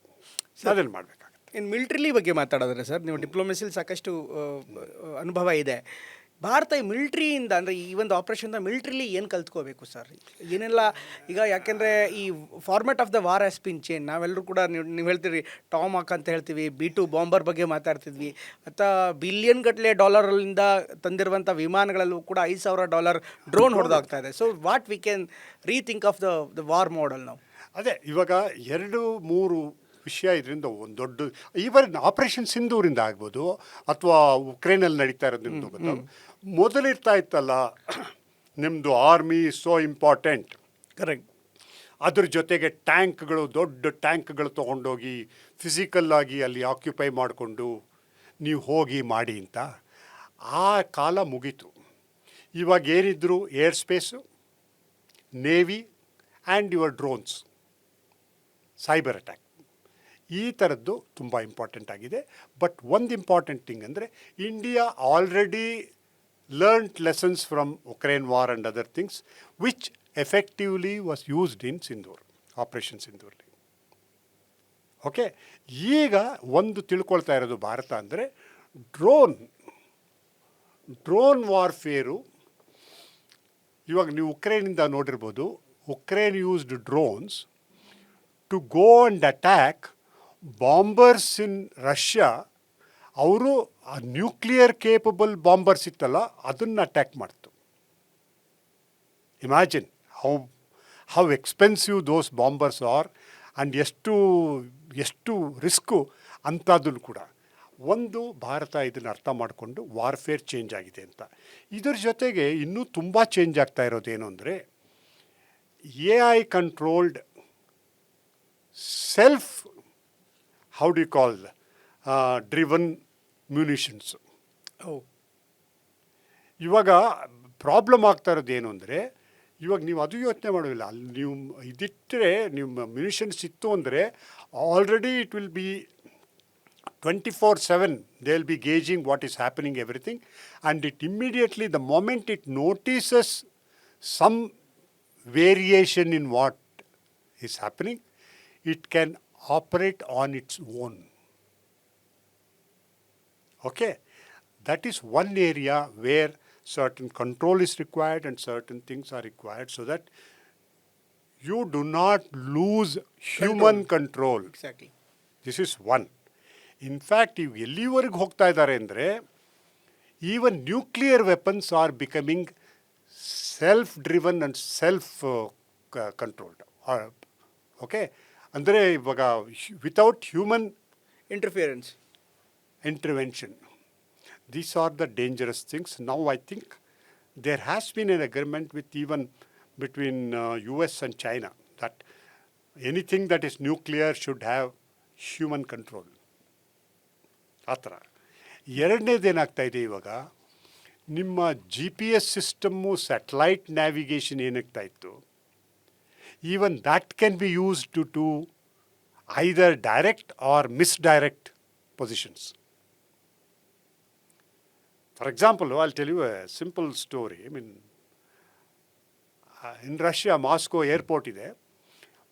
ಅದನ್ನು ಮಾಡಬೇಕಾಗುತ್ತೆ. ಇನ್ನು ಮಿಲ್ಟ್ರಿ ಬಗ್ಗೆ ಮಾತಾಡಿದ್ರೆ ಸರ್, ನೀವು ಡಿಪ್ಲೊಮೆಸಿಲಿ ಸಾಕಷ್ಟು ಅನುಭವ ಇದೆ. ಭಾರತ ಈ ಮಿಲ್ಟ್ರಿಯಿಂದ ಅಂದರೆ ಈ ಒಂದು ಆಪ್ರೇಷನ್ದ ಮಿಲ್ಟ್ರಿಲಿ ಏನು ಕಲ್ತ್ಕೋಬೇಕು ಸರ್? ಏನೆಲ್ಲ ಈಗ, ಯಾಕೆಂದರೆ ಈ format of the war has been change. ನಾವೆಲ್ಲರೂ ಕೂಡ ನೀವು ಹೇಳ್ತೀರಿ ಟಾಮಾಕ್ ಅಂತ ಹೇಳ್ತೀವಿ, B2 ಬಾಂಬರ್ ಬಗ್ಗೆ ಮಾತಾಡ್ತಿದ್ವಿ, ಅಥವಾ ಬಿಲಿಯನ್ ಗಟ್ಟಲೆ ಡಾಲರ್ಲಿಂದ ತಂದಿರುವಂಥ ವಿಮಾನಗಳಲ್ಲೂ ಕೂಡ $5,000 ಡ್ರೋನ್ ಹೊಡೆದಾಗ್ತಾ ಇದೆ. So what we can rethink of the war model ನಾವು? ಅದೇ ಇವಾಗ 2-3 ವಿಷಯ ಇದರಿಂದ ಒಂದು ದೊಡ್ಡ, ಈವನ್ ಆಪರೇಷನ್ ಸಿಂಧೂರಿಂದ ಆಗ್ಬೋದು ಅಥವಾ ಉಕ್ರೇನಲ್ಲಿ ನಡೀತಾ ಇರೋದು ನಿಮ್ಮದು ಗೊತ್ತಾ. ಮೊದಲಿರ್ತಾ ಇತ್ತಲ್ಲ, ನಿಮ್ಮದು ಆರ್ಮಿ ಸೋ ಇಂಪಾರ್ಟೆಂಟ್, ಕರೆಕ್ಟ್, ಅದ್ರ ಜೊತೆಗೆ ಟ್ಯಾಂಕ್ಗಳು, ದೊಡ್ಡ ಟ್ಯಾಂಕ್ಗಳು ತೊಗೊಂಡೋಗಿ ಫಿಸಿಕಲ್ಲಾಗಿ ಅಲ್ಲಿ ಆಕ್ಯುಪೈ ಮಾಡಿಕೊಂಡು ನೀವು ಹೋಗಿ ಮಾಡಿ ಅಂತ. ಆ ಕಾಲ ಮುಗೀತು. ಇವಾಗ ಏನಿದ್ರು airspace, navy and your drones, cyber attack, ಈ ಥರದ್ದು ತುಂಬ ಇಂಪಾರ್ಟೆಂಟ್ ಆಗಿದೆ. ಬಟ್ ಒಂದು ಇಂಪಾರ್ಟೆಂಟ್ ಥಿಂಗ್ ಅಂದರೆ India already learned lessons from Ukraine war and other things which effectively was used in Sindoor, operation ಸಿಂಧೂರ್ಲಿ. ಓಕೆ, ಈಗ ಒಂದು ತಿಳ್ಕೊಳ್ತಾ ಇರೋದು ಭಾರತ ಅಂದರೆ ಡ್ರೋನ್ ವಾರ್ಫೇರು. ಇವಾಗ ನೀವು ಉಕ್ರೇನಿಂದ ನೋಡಿರ್ಬೋದು, Ukraine used drones to go and attack bombers in Russia. ಅವರು ಆ ನ್ಯೂಕ್ಲಿಯರ್ ಕೇಪಬಲ್ ಬಾಂಬರ್ಸ್ ಇತ್ತಲ್ಲ, ಅದನ್ನು ಅಟ್ಯಾಕ್ ಮಾಡ್ತು. Imagine how expensive those bombers are and ಎಷ್ಟು ರಿಸ್ಕು ಅಂಥದ್ದನ್ನು ಕೂಡ. ಒಂದು ಭಾರತ ಇದನ್ನು ಅರ್ಥ ಮಾಡಿಕೊಂಡು ವಾರ್ಫೇರ್ ಚೇಂಜ್ ಆಗಿದೆ ಅಂತ. ಇದರ ಜೊತೆಗೆ ಇನ್ನೂ ತುಂಬ ಚೇಂಜ್ ಆಗ್ತಾ ಇರೋದೇನು ಅಂದರೆ AI ಕಂಟ್ರೋಲ್ಡ್ ಸೆಲ್ಫ್ ಡ್ರಿವನ್ ಮ್ಯುನಿಷನ್ಸ್. ಇವಾಗ ಪ್ರಾಬ್ಲಮ್ ಆಗ್ತಾ ಇರೋದು ಏನು ಅಂದರೆ, ಇವಾಗ ನೀವು ಅದು ಯೋಚನೆ ಮಾಡೋದಿಲ್ಲ. ಅಲ್ಲಿ ನೀವು ಇದಿಟ್ಟರೆ, ನಿಮ್ಮ ಮ್ಯುನಿಷನ್ಸ್ ಇತ್ತು ಅಂದರೆ already it will B 24/7 they will be gauging what is happening, everything, and it immediately, the moment it notices some variation in what is happening, it can operate on its own. Okay? That is one area where certain control is required and certain things are required so that you do not lose human control. Exactly. This is one. In fact ಇವು ಎಲ್ಲಿವರೆಗೆ ಹೋಗ್ತಾ ಇದ್ದಾರೆ ಅಂದರೆ even nuclear weapons are becoming self driven and self controlled. Okay, ಅಂದರೆ ಇವಾಗ without human interference. intervention. These are the dangerous things. Now I think there has been an agreement with even between US and China that anything that is nuclear should have human control. ಆ ಥರ. ಎರಡನೇದೇನಾಗ್ತಾ ಇದೆ ಇವಾಗ, ನಿಮ್ಮ GPS system satellite navigation ಏನಾಗ್ತಾ ಇತ್ತು, even that can be used to do either direct or misdirect positions. For example, I'll tell you a simple story. I mean, in Russia, Moscow airport ಇದೆ.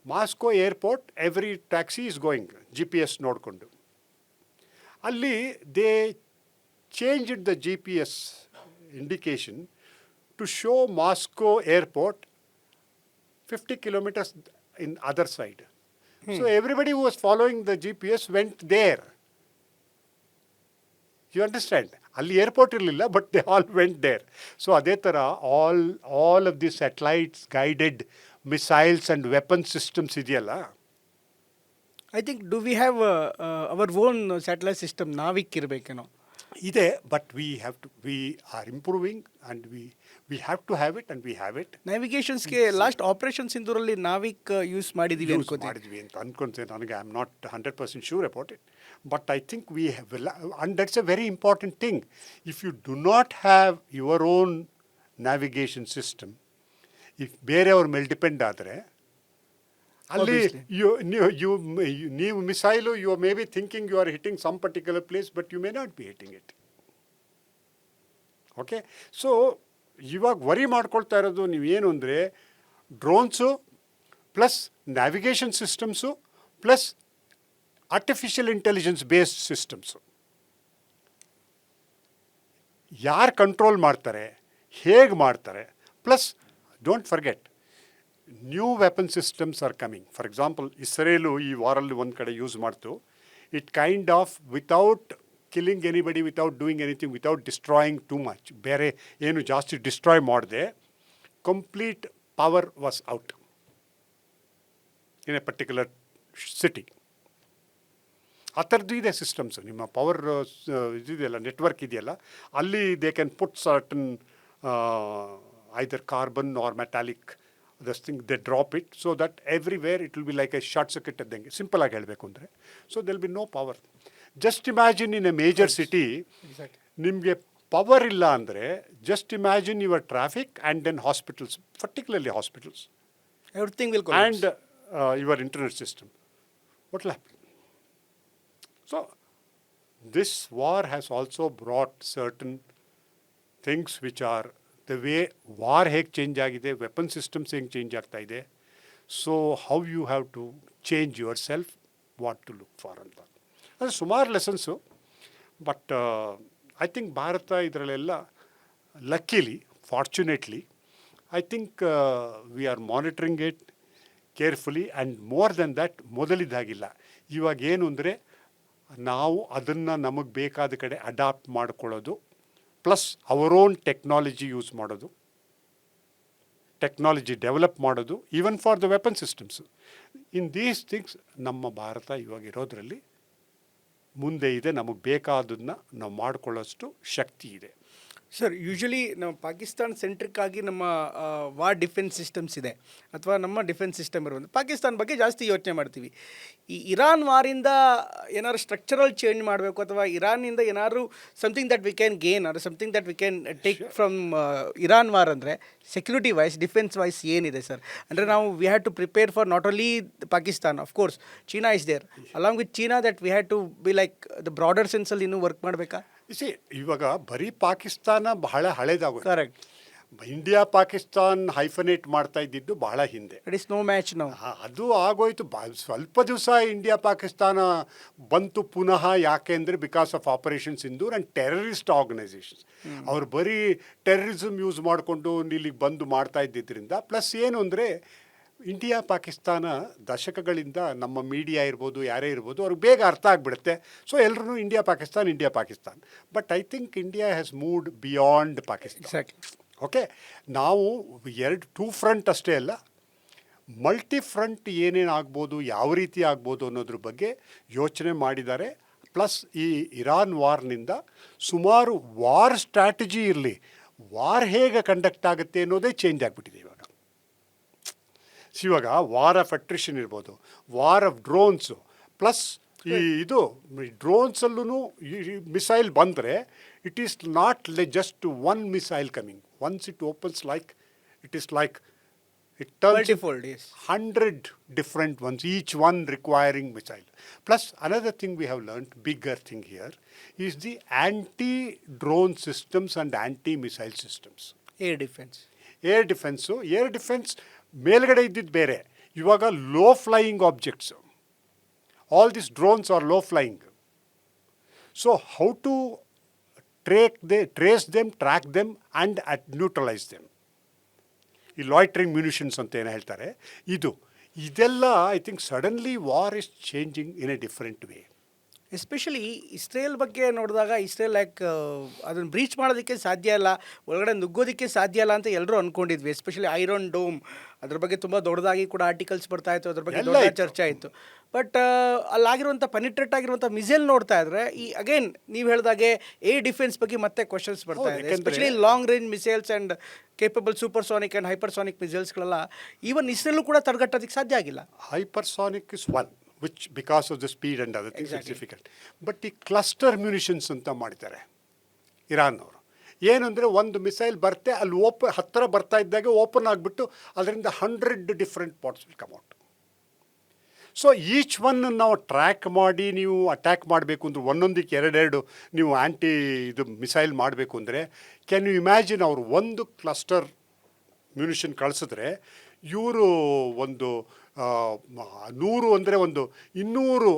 Moscow airport, every taxi is going GPS ನೋಡಿಕೊಂಡು. ಅಲ್ಲಿ they changed the GPS indication to show Moscow airport 50 kilometers in other side. So everybody who was following the GPS went there. You understand? ಅಲ್ಲಿ airport ಇರಲಿಲ್ಲ, but they all went there. So ಅದೇ ಥರ all of the satellites guided missiles and weapon systems ಇದೆಯಲ್ಲ, I think do we have our own satellite system NavIC ಇರಬೇಕೇನೋ. ಇದೆ, but we are improving and we have to have it and we have it. ನ್ಯಾವಿಗೇಷನ್ಸ್ಗೆ last operation ಸಿಂಧೂರಲ್ಲಿ NavIC use ಮಾಡಿದ್ದೀವಿ ಮಾಡಿದ್ವಿ ಅಂತ ಅನ್ಕೊಂತೇನೆ. ನನಗೆ I am not 100% sure about it. But I think we have, and that's a very important thing. If you do not have your own navigation system, if ಬೇರೆಯವ್ರ ಮೇಲೆ depend ಆದರೆ ಅಲ್ಲಿ ನೀವು missile you may be thinking you are hitting some particular place, but you may not be hitting it. Okay, so ಇವಾಗ worry ಮಾಡ್ಕೊಳ್ತಾ ಇರೋದು ನೀವೇನು ಅಂದರೆ drones plus navigation systems plus artificial intelligence based systems. ಯಾರು control ಮಾಡ್ತಾರೆ, ಹೇಗೆ ಮಾಡ್ತಾರೆ, plus don't forget new weapon systems are coming. For example, Israel ಈ ವಾರಲ್ಲಿ ಒಂದು ಕಡೆ ಯೂಸ್ ಮಾಡ್ತು. It kind of without killing anybody, without doing anything, without destroying too much, ಬೇರೆ ಏನು ಜಾಸ್ತಿ ಡಿಸ್ಟ್ರಾಯ್ ಮಾಡದೆ complete power was out in a particular city. ಆ ಥರದ್ದು ಇದೆ ಸಿಸ್ಟಮ್ಸು. ನಿಮ್ಮ ಪವರ್ ಇದಿದೆಯಲ್ಲ, ನೆಟ್ವರ್ಕ್ ಇದೆಯಲ್ಲ, ಅಲ್ಲಿ they can put certain either carbon or metallic this thing, they drop it so that everywhere it will be like a short circuit ಇದ್ದಂಗೆ, simple ಆಗಿ ಹೇಳಬೇಕು ಅಂದರೆ. So they'll be no power. Just imagine in a major city ನಿಮಗೆ power ಇಲ್ಲ ಅಂದರೆ, just imagine your traffic and then hospitals, particularly hospitals, everything will collapse. And your internet system, what will happen? So this war has also brought certain things which are the way war ಹೇಗೆ change ಆಗಿದೆ, weapon systems ಹೇಗೆ change ಆಗ್ತಾ ಇದೆ. So how you have to change yourself, what to look for ಅಂತ. ಅದು ಸುಮಾರು lessons. But I think Bharat ಇದರಲ್ಲೆಲ್ಲ luckily, fortunately, I think we are monitoring it carefully. And more than that, ಮೊದಲಿದ್ದಾಗಿಲ್ಲ. ಇವಾಗ ಏನು ಅಂದರೆ ನಾವು ಅದನ್ನು ನಮಗೆ ಬೇಕಾದ ಕಡೆ ಅಡಾಪ್ಟ್ ಮಾಡ್ಕೊಳ್ಳೋದು, plus our own technology use ಮಾಡೋದು, ಟೆಕ್ನಾಲಜಿ ಡೆವಲಪ್ ಮಾಡೋದು, even for the weapon systems. In these things ನಮ್ಮ ಭಾರತ ಇವಾಗ ಇರೋದರಲ್ಲಿ ಮುಂದೆ ಇದೆ. ನಮಗೆ ಬೇಕಾದನ್ನು ನಾವು ಮಾಡಿಕೊಳ್ಳೋಷ್ಟು ಶಕ್ತಿ ಇದೆ. ಸರ್, ಯೂಶ್ವಲಿ ನಮ್ಮ ಪಾಕಿಸ್ತಾನ್ ಸೆಂಟ್ರಿಕ್ ಆಗಿ ನಮ್ಮ ವಾರ್ ಡಿಫೆನ್ಸ್ ಸಿಸ್ಟಮ್ಸ್ ಇದೆ, ಅಥವಾ ನಮ್ಮ ಡಿಫೆನ್ಸ್ ಸಿಸ್ಟಮ್ ಇರುವಂಥ ಪಾಕಿಸ್ತಾನ ಬಗ್ಗೆ ಜಾಸ್ತಿ ಯೋಚನೆ ಮಾಡ್ತೀವಿ. ಈ ಇರಾನ್ ವಾರಿಂದ ಏನಾದ್ರು ಸ್ಟ್ರಕ್ಚರಲ್ ಚೇಂಜ್ ಮಾಡಬೇಕು, ಅಥವಾ ಇರಾನಿಂದ ಏನಾದ್ರು something that we can gain or something that we can take from Iran war ಅಂದರೆ ಸೆಕ್ಯೂರಿಟಿ ವೈಸ್, ಡಿಫೆನ್ಸ್ ವೈಸ್ ಏನಿದೆ ಸರ್? ಅಂದರೆ ನಾವು we had to prepare for not only Pakistan, of course China is there, along with China, that we had to be like the broader ಸೆನ್ಸಲ್ಲಿ ಇನ್ನೂ work ಮಾಡಬೇಕಾ? ಇವಾಗ ಬರೀ ಪಾಕಿಸ್ತಾನ ಬಹಳ ಹಳೇದಾಗುತ್ತೆ. ಕರೆಕ್ಟ್. ಇಂಡಿಯಾ ಪಾಕಿಸ್ತಾನ್ ಹೈಫನೇಟ್ ಮಾಡ್ತಾ ಇದ್ದಿದ್ದು ಬಹಳ ಹಿಂದೆ. ಇಟ್ ಇಸ್ ನೋ ಮ್ಯಾಚ್ ನಾವು. ಅದು ಆಗೋಯ್ತು. ಸ್ವಲ್ಪ ದಿವಸ ಇಂಡಿಯಾ ಪಾಕಿಸ್ತಾನ ಬಂತು ಪುನಃ. ಯಾಕೆಂದರೆ because of operation Sindoor and terrorist organisations. ಅವರು ಬರೀ ಟೆರರಿಸಮ್ ಯೂಸ್ ಮಾಡಿಕೊಂಡು ಇಲ್ಲಿಗೆ ಬಂದು ಮಾಡ್ತಾ ಇದ್ದಿದ್ದರಿಂದ, ಪ್ಲಸ್ ಏನು ಅಂದರೆ ಇಂಡಿಯಾ ಪಾಕಿಸ್ತಾನ ದಶಕಗಳಿಂದ ನಮ್ಮ ಮೀಡಿಯಾ ಇರ್ಬೋದು, ಯಾರೇ ಇರ್ಬೋದು, ಅವ್ರಿಗೆ ಬೇಗ ಅರ್ಥ ಆಗಿಬಿಡುತ್ತೆ. ಸೊ ಎಲ್ಲರೂ India Pakistan. But I think India has moved beyond Pakistan. Exactly. Okay, ನಾವು ಟೂ ಫ್ರಂಟ್ ಅಷ್ಟೇ ಅಲ್ಲ, ಮಲ್ಟಿ ಫ್ರಂಟ್ ಏನೇನು ಆಗ್ಬೋದು, ಯಾವ ರೀತಿ ಆಗ್ಬೋದು ಅನ್ನೋದ್ರ ಬಗ್ಗೆ ಯೋಚನೆ ಮಾಡಿದ್ದಾರೆ. ಪ್ಲಸ್ ಈ ಇರಾನ್ ವಾರ್ನಿಂದ ಸುಮಾರು ವಾರ್ ಸ್ಟ್ರಾಟಜಿ ಇರಲಿ, ವಾರ್ ಹೇಗೆ ಕಂಡಕ್ಟ್ ಆಗುತ್ತೆ ಅನ್ನೋದೇ ಚೇಂಜ್ ಆಗಿಬಿಟ್ಟಿದೆ ಇವಾಗ. ಇವಾಗ ವಾರ್ ಆಫ್ ಅಟ್ರಿಷನ್ ಇರ್ಬೋದು, ವಾರ್ ಆಫ್ ಡ್ರೋನ್ಸು, ಪ್ಲಸ್ ಇದು ಡ್ರೋನ್ಸಲ್ಲೂ ಮಿಸೈಲ್ ಬಂದರೆ it is not just one missile coming. Once it opens it turns Multifold, yes. 100 different ones, each one requiring missile. Plus another thing we have learned, bigger thing here, is the anti-drone systems and anti-missile systems. Air defense. Air defence ಮೇಲ್ಗಡೆ ಇದ್ದಿದ್ದು ಬೇರೆ, ಇವಾಗ low flying objects. All this drones are low flying. So how to trace them, track them and neutralise them. ಈ loitering munitions ಅಂತ ಏನು ಹೇಳ್ತಾರೆ, ಇದೆಲ್ಲ I think suddenly war is changing in a different way. Especially Israel ಬಗ್ಗೆ ನೋಡಿದಾಗ, Israel ಅದನ್ನು breach ಮಾಡೋದಕ್ಕೆ ಸಾಧ್ಯ ಇಲ್ಲ, ಒಳಗಡೆ ನುಗ್ಗೋದಕ್ಕೆ ಸಾಧ್ಯ ಇಲ್ಲ ಅಂತ ಎಲ್ಲರೂ ಅಂದ್ಕೊಂಡಿದ್ವಿ. ಎಸ್ಪೆಷಲಿ ಐರನ್ ಡೋಮ್, ಅದ್ರ ಬಗ್ಗೆ ತುಂಬ ದೊಡ್ಡದಾಗಿ ಕೂಡ ಆರ್ಟಿಕಲ್ಸ್ ಬರ್ತಾ ಇತ್ತು, ಅದ್ರ ಬಗ್ಗೆ ದೊಡ್ಡ ಚರ್ಚೆ ಆಯಿತು. ಬಟ್ ಅಲ್ಲಾಗಿರುವಂಥ ಪೆನಿಟ್ರೇಟ್ ಆಗಿರುವಂಥ ಮಿಸೈಲ್ ನೋಡ್ತಾ ಇದ್ರೆ, ಈ ಅಗೇನ್ ನೀವು ಹೇಳಿದಾಗೆ ಏರ್ ಡಿಫೆನ್ಸ್ ಬಗ್ಗೆ ಮತ್ತೆ ಕ್ವಶನ್ಸ್ ಬರ್ತಾ ಇದೆ. Especially long range missiles and capable supersonic and hypersonic ಮಿಸೈಲ್ಸ್ಗಳೆಲ್ಲ ಈವನ್ ಇಸ್ರೇಲೂ ಕೂಡ ತಡೆಗಟ್ಟೋದಕ್ಕೆ ಸಾಧ್ಯ ಆಗಿಲ್ಲ. Hypersonic is one which because of the speed and other things it's difficult. But ಈ ಕ್ಲಸ್ಟರ್ ಮ್ಯುನಿಷನ್ಸ್ ಅಂತ ಮಾಡಿದ್ದಾರೆ ಇರಾನ್ ಅವರು. ಏನಂದರೆ ಒಂದು ಮಿಸೈಲ್ ಬರುತ್ತೆ, ಅಲ್ಲಿ ಹತ್ತಿರ ಬರ್ತಾ ಇದ್ದಾಗ ಓಪನ್ ಆಗಿಬಿಟ್ಟು ಅದರಿಂದ 100 different parts will come out. So each one ನಾವು ಟ್ರ್ಯಾಕ್ ಮಾಡಿ ನೀವು ಅಟ್ಯಾಕ್ ಮಾಡಬೇಕು ಅಂದ್ರೆ, ಒಂದೊಂದಕ್ಕೆ ಎರಡೆರಡು ನೀವು ಮಿಸೈಲ್ ಮಾಡಬೇಕು ಅಂದರೆ, ಕ್ಯಾನ್ ಯು ಇಮ್ಯಾಜಿನ್ ಅವರು ಒಂದು ಕ್ಲಸ್ಟರ್ ಮ್ಯುನಿಷನ್ ಕಳಿಸಿದ್ರೆ ಇವರು ಒಂದು 100 ಅಂದರೆ ಒಂದು 200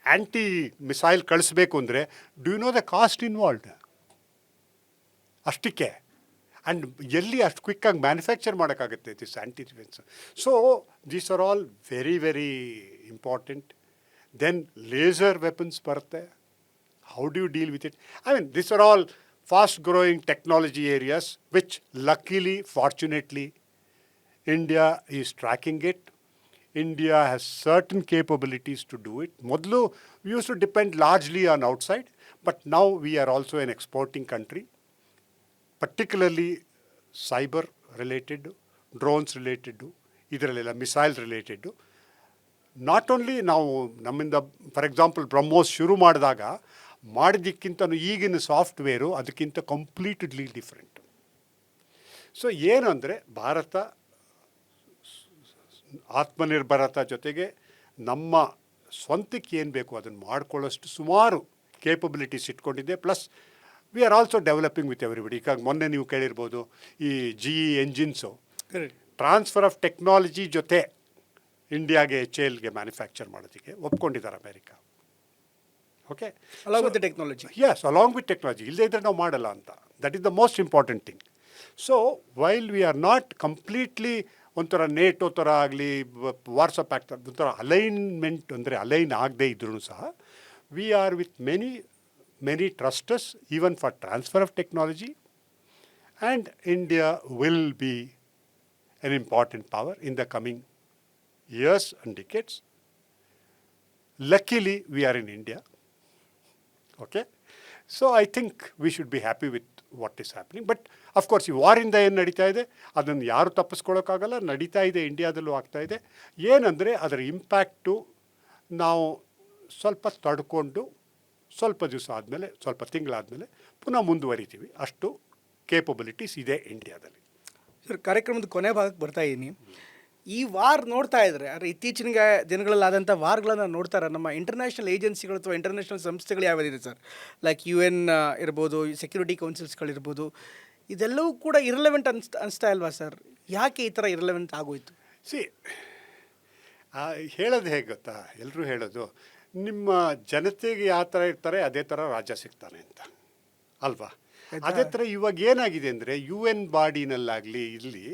ಆ್ಯಂಟಿ ಮಿಸೈಲ್ ಕಳಿಸ್ಬೇಕು ಅಂದರೆ, do you know the cost involved ಅಷ್ಟಕ್ಕೆ. ಆ್ಯಂಡ್ ಎಲ್ಲಿ ಅಷ್ಟು ಕ್ವಿಕ್ಕಾಗಿ ಮ್ಯಾನುಫ್ಯಾಕ್ಚರ್ ಮಾಡೋಕ್ಕಾಗುತ್ತೆ this anti defence. So these are all very very important. Then laser weapons ಬರುತ್ತೆ. How do you deal with it? I mean this are all fast growing technology areas which luckily, fortunately, India is tracking it. India has certain capabilities to do it. Modlu, we used to depend largely on outside, but now we are also an exporting country, particularly cyber related, drones related, idralella missile related. Not only now, ನಮ್ಮಿಂದ for example BrahMos ಶುರು ಮಾಡಿದ್ದಕ್ಕಿಂತ ಈಗಿನ software ಅದಕ್ಕಿಂತ completely different. So ಏನು ಅಂದರೆ, ಭಾರತ ಆತ್ಮನಿರ್ಭರತ ಜೊತೆಗೆ ನಮ್ಮ ಸ್ವಂತಕ್ಕೆ ಏನು ಬೇಕು ಅದನ್ನು ಮಾಡ್ಕೊಳ್ಳೋಷ್ಟು ಸುಮಾರು ಕೇಪಬಿಲಿಟೀಸ್ ಇಟ್ಕೊಂಡಿದೆ. Plus we are also developing with everybody. ಈಗ ಮೊನ್ನೆ ನೀವು ಕೇಳಿರ್ಬೋದು, ಈ GE engines transfer of technology ಜೊತೆ ಇಂಡಿಯಾಗೆ HALಗೆ ಮ್ಯಾನುಫ್ಯಾಕ್ಚರ್ ಮಾಡೋದಕ್ಕೆ ಒಪ್ಕೊಂಡಿದ್ದಾರೆ America. Okay, along with technology. Yes, along with technology. ಇಲ್ಲದೇ ಇದ್ದರೆ ನಾವು ಮಾಡಲ್ಲ ಅಂತ. That is the most important thing. So while we are not completely ಒಂಥರ ನೇಟೋ ಥರ ಆಗಲಿ, ವಾಟ್ಸಪ್ ಪ್ಯಾಕ್ಟ್ ಒಂಥರ ಅಲೈನ್ಮೆಂಟ್ ಅಂದರೆ ಅಲೈನ್ ಆಗದೇ ಇದ್ರೂ ಸಹ, we R with many trusters even for transfer of technology. And India will be an important power in the coming years and decades. Luckily, we are in India. Okay? So I think we should be happy with what is happening. But of course, ಈ ವಾರಿಂದ ಏನು ನಡೀತಾ ಇದೆ ಅದನ್ನು ಯಾರು ತಪ್ಪಿಸ್ಕೊಳ್ಳೋಕ್ಕಾಗಲ್ಲ. ನಡೀತಾ ಇದೆ, ಇಂಡಿಯಾದಲ್ಲೂ ಆಗ್ತಾ ಇದೆ. ಏನಂದರೆ ಅದರ ಇಂಪ್ಯಾಕ್ಟು ನಾವು ಸ್ವಲ್ಪ ತಡ್ಕೊಂಡು ಸ್ವಲ್ಪ ದಿವಸ ಆದಮೇಲೆ, ಸ್ವಲ್ಪ ತಿಂಗಳಾದಮೇಲೆ ಪುನಃ ಮುಂದುವರಿತೀವಿ. ಅಷ್ಟು ಕೇಪಬಿಲಿಟೀಸ್ ಇದೆ ಇಂಡಿಯಾದಲ್ಲಿ. ಸರ್, ಕಾರ್ಯಕ್ರಮದ ಕೊನೆ ಭಾಗಕ್ಕೆ ಬರ್ತಾ ಇದ್ದೀನಿ. ಈ ವಾರ್ ನೋಡ್ತಾ ಇದ್ರೆ, ಅಂದರೆ ಇತ್ತೀಚಿನ ದಿನಗಳಲ್ಲಾದಂಥ ವಾರ್ಗಳನ್ನು ನೋಡ್ತಾರೆ, ನಮ್ಮ ಇಂಟರ್ನ್ಯಾಷನಲ್ ಏಜೆನ್ಸಿಗಳು ಅಥವಾ ಇಂಟರ್ನ್ಯಾಷನಲ್ ಸಂಸ್ಥೆಗಳು ಯಾವ್ಯಾವಿದೆ ಸರ್, ಲೈಕ್ UN ಇರ್ಬೋದು, ಸೆಕ್ಯೂರಿಟಿ ಕೌನ್ಸಿಲ್ಸ್ಗಳಿರ್ಬೋದು, ಇದೆಲ್ಲವೂ ಕೂಡ ಇರಲೆವೆಂಟ್ ಅನಿಸ್ತಾ ಇಲ್ವಾ ಸರ್? ಯಾಕೆ ಈ ಥರ ಇರಲೆವೆಂಟ್ ಆಗೋಯ್ತು? ಸಿ ಹೇಳೋದು ಹೇಗೆ ಗೊತ್ತಾ, ಎಲ್ಲರೂ ಹೇಳೋದು ನಿಮ್ಮ ಜನತೆಗೆ ಯಾವ ಥರ ಇರ್ತಾರೆ ಅದೇ ಥರ ರಾಜ್ಯ ಸಿಗ್ತಾನೆ ಅಂತ ಅಲ್ವಾ? ಅದೇ ಥರ ಇವಾಗ ಏನಾಗಿದೆ ಅಂದರೆ ಯು ಎನ್ ಬಾಡಿನಲ್ಲಾಗಲಿ ಇಲ್ಲಿ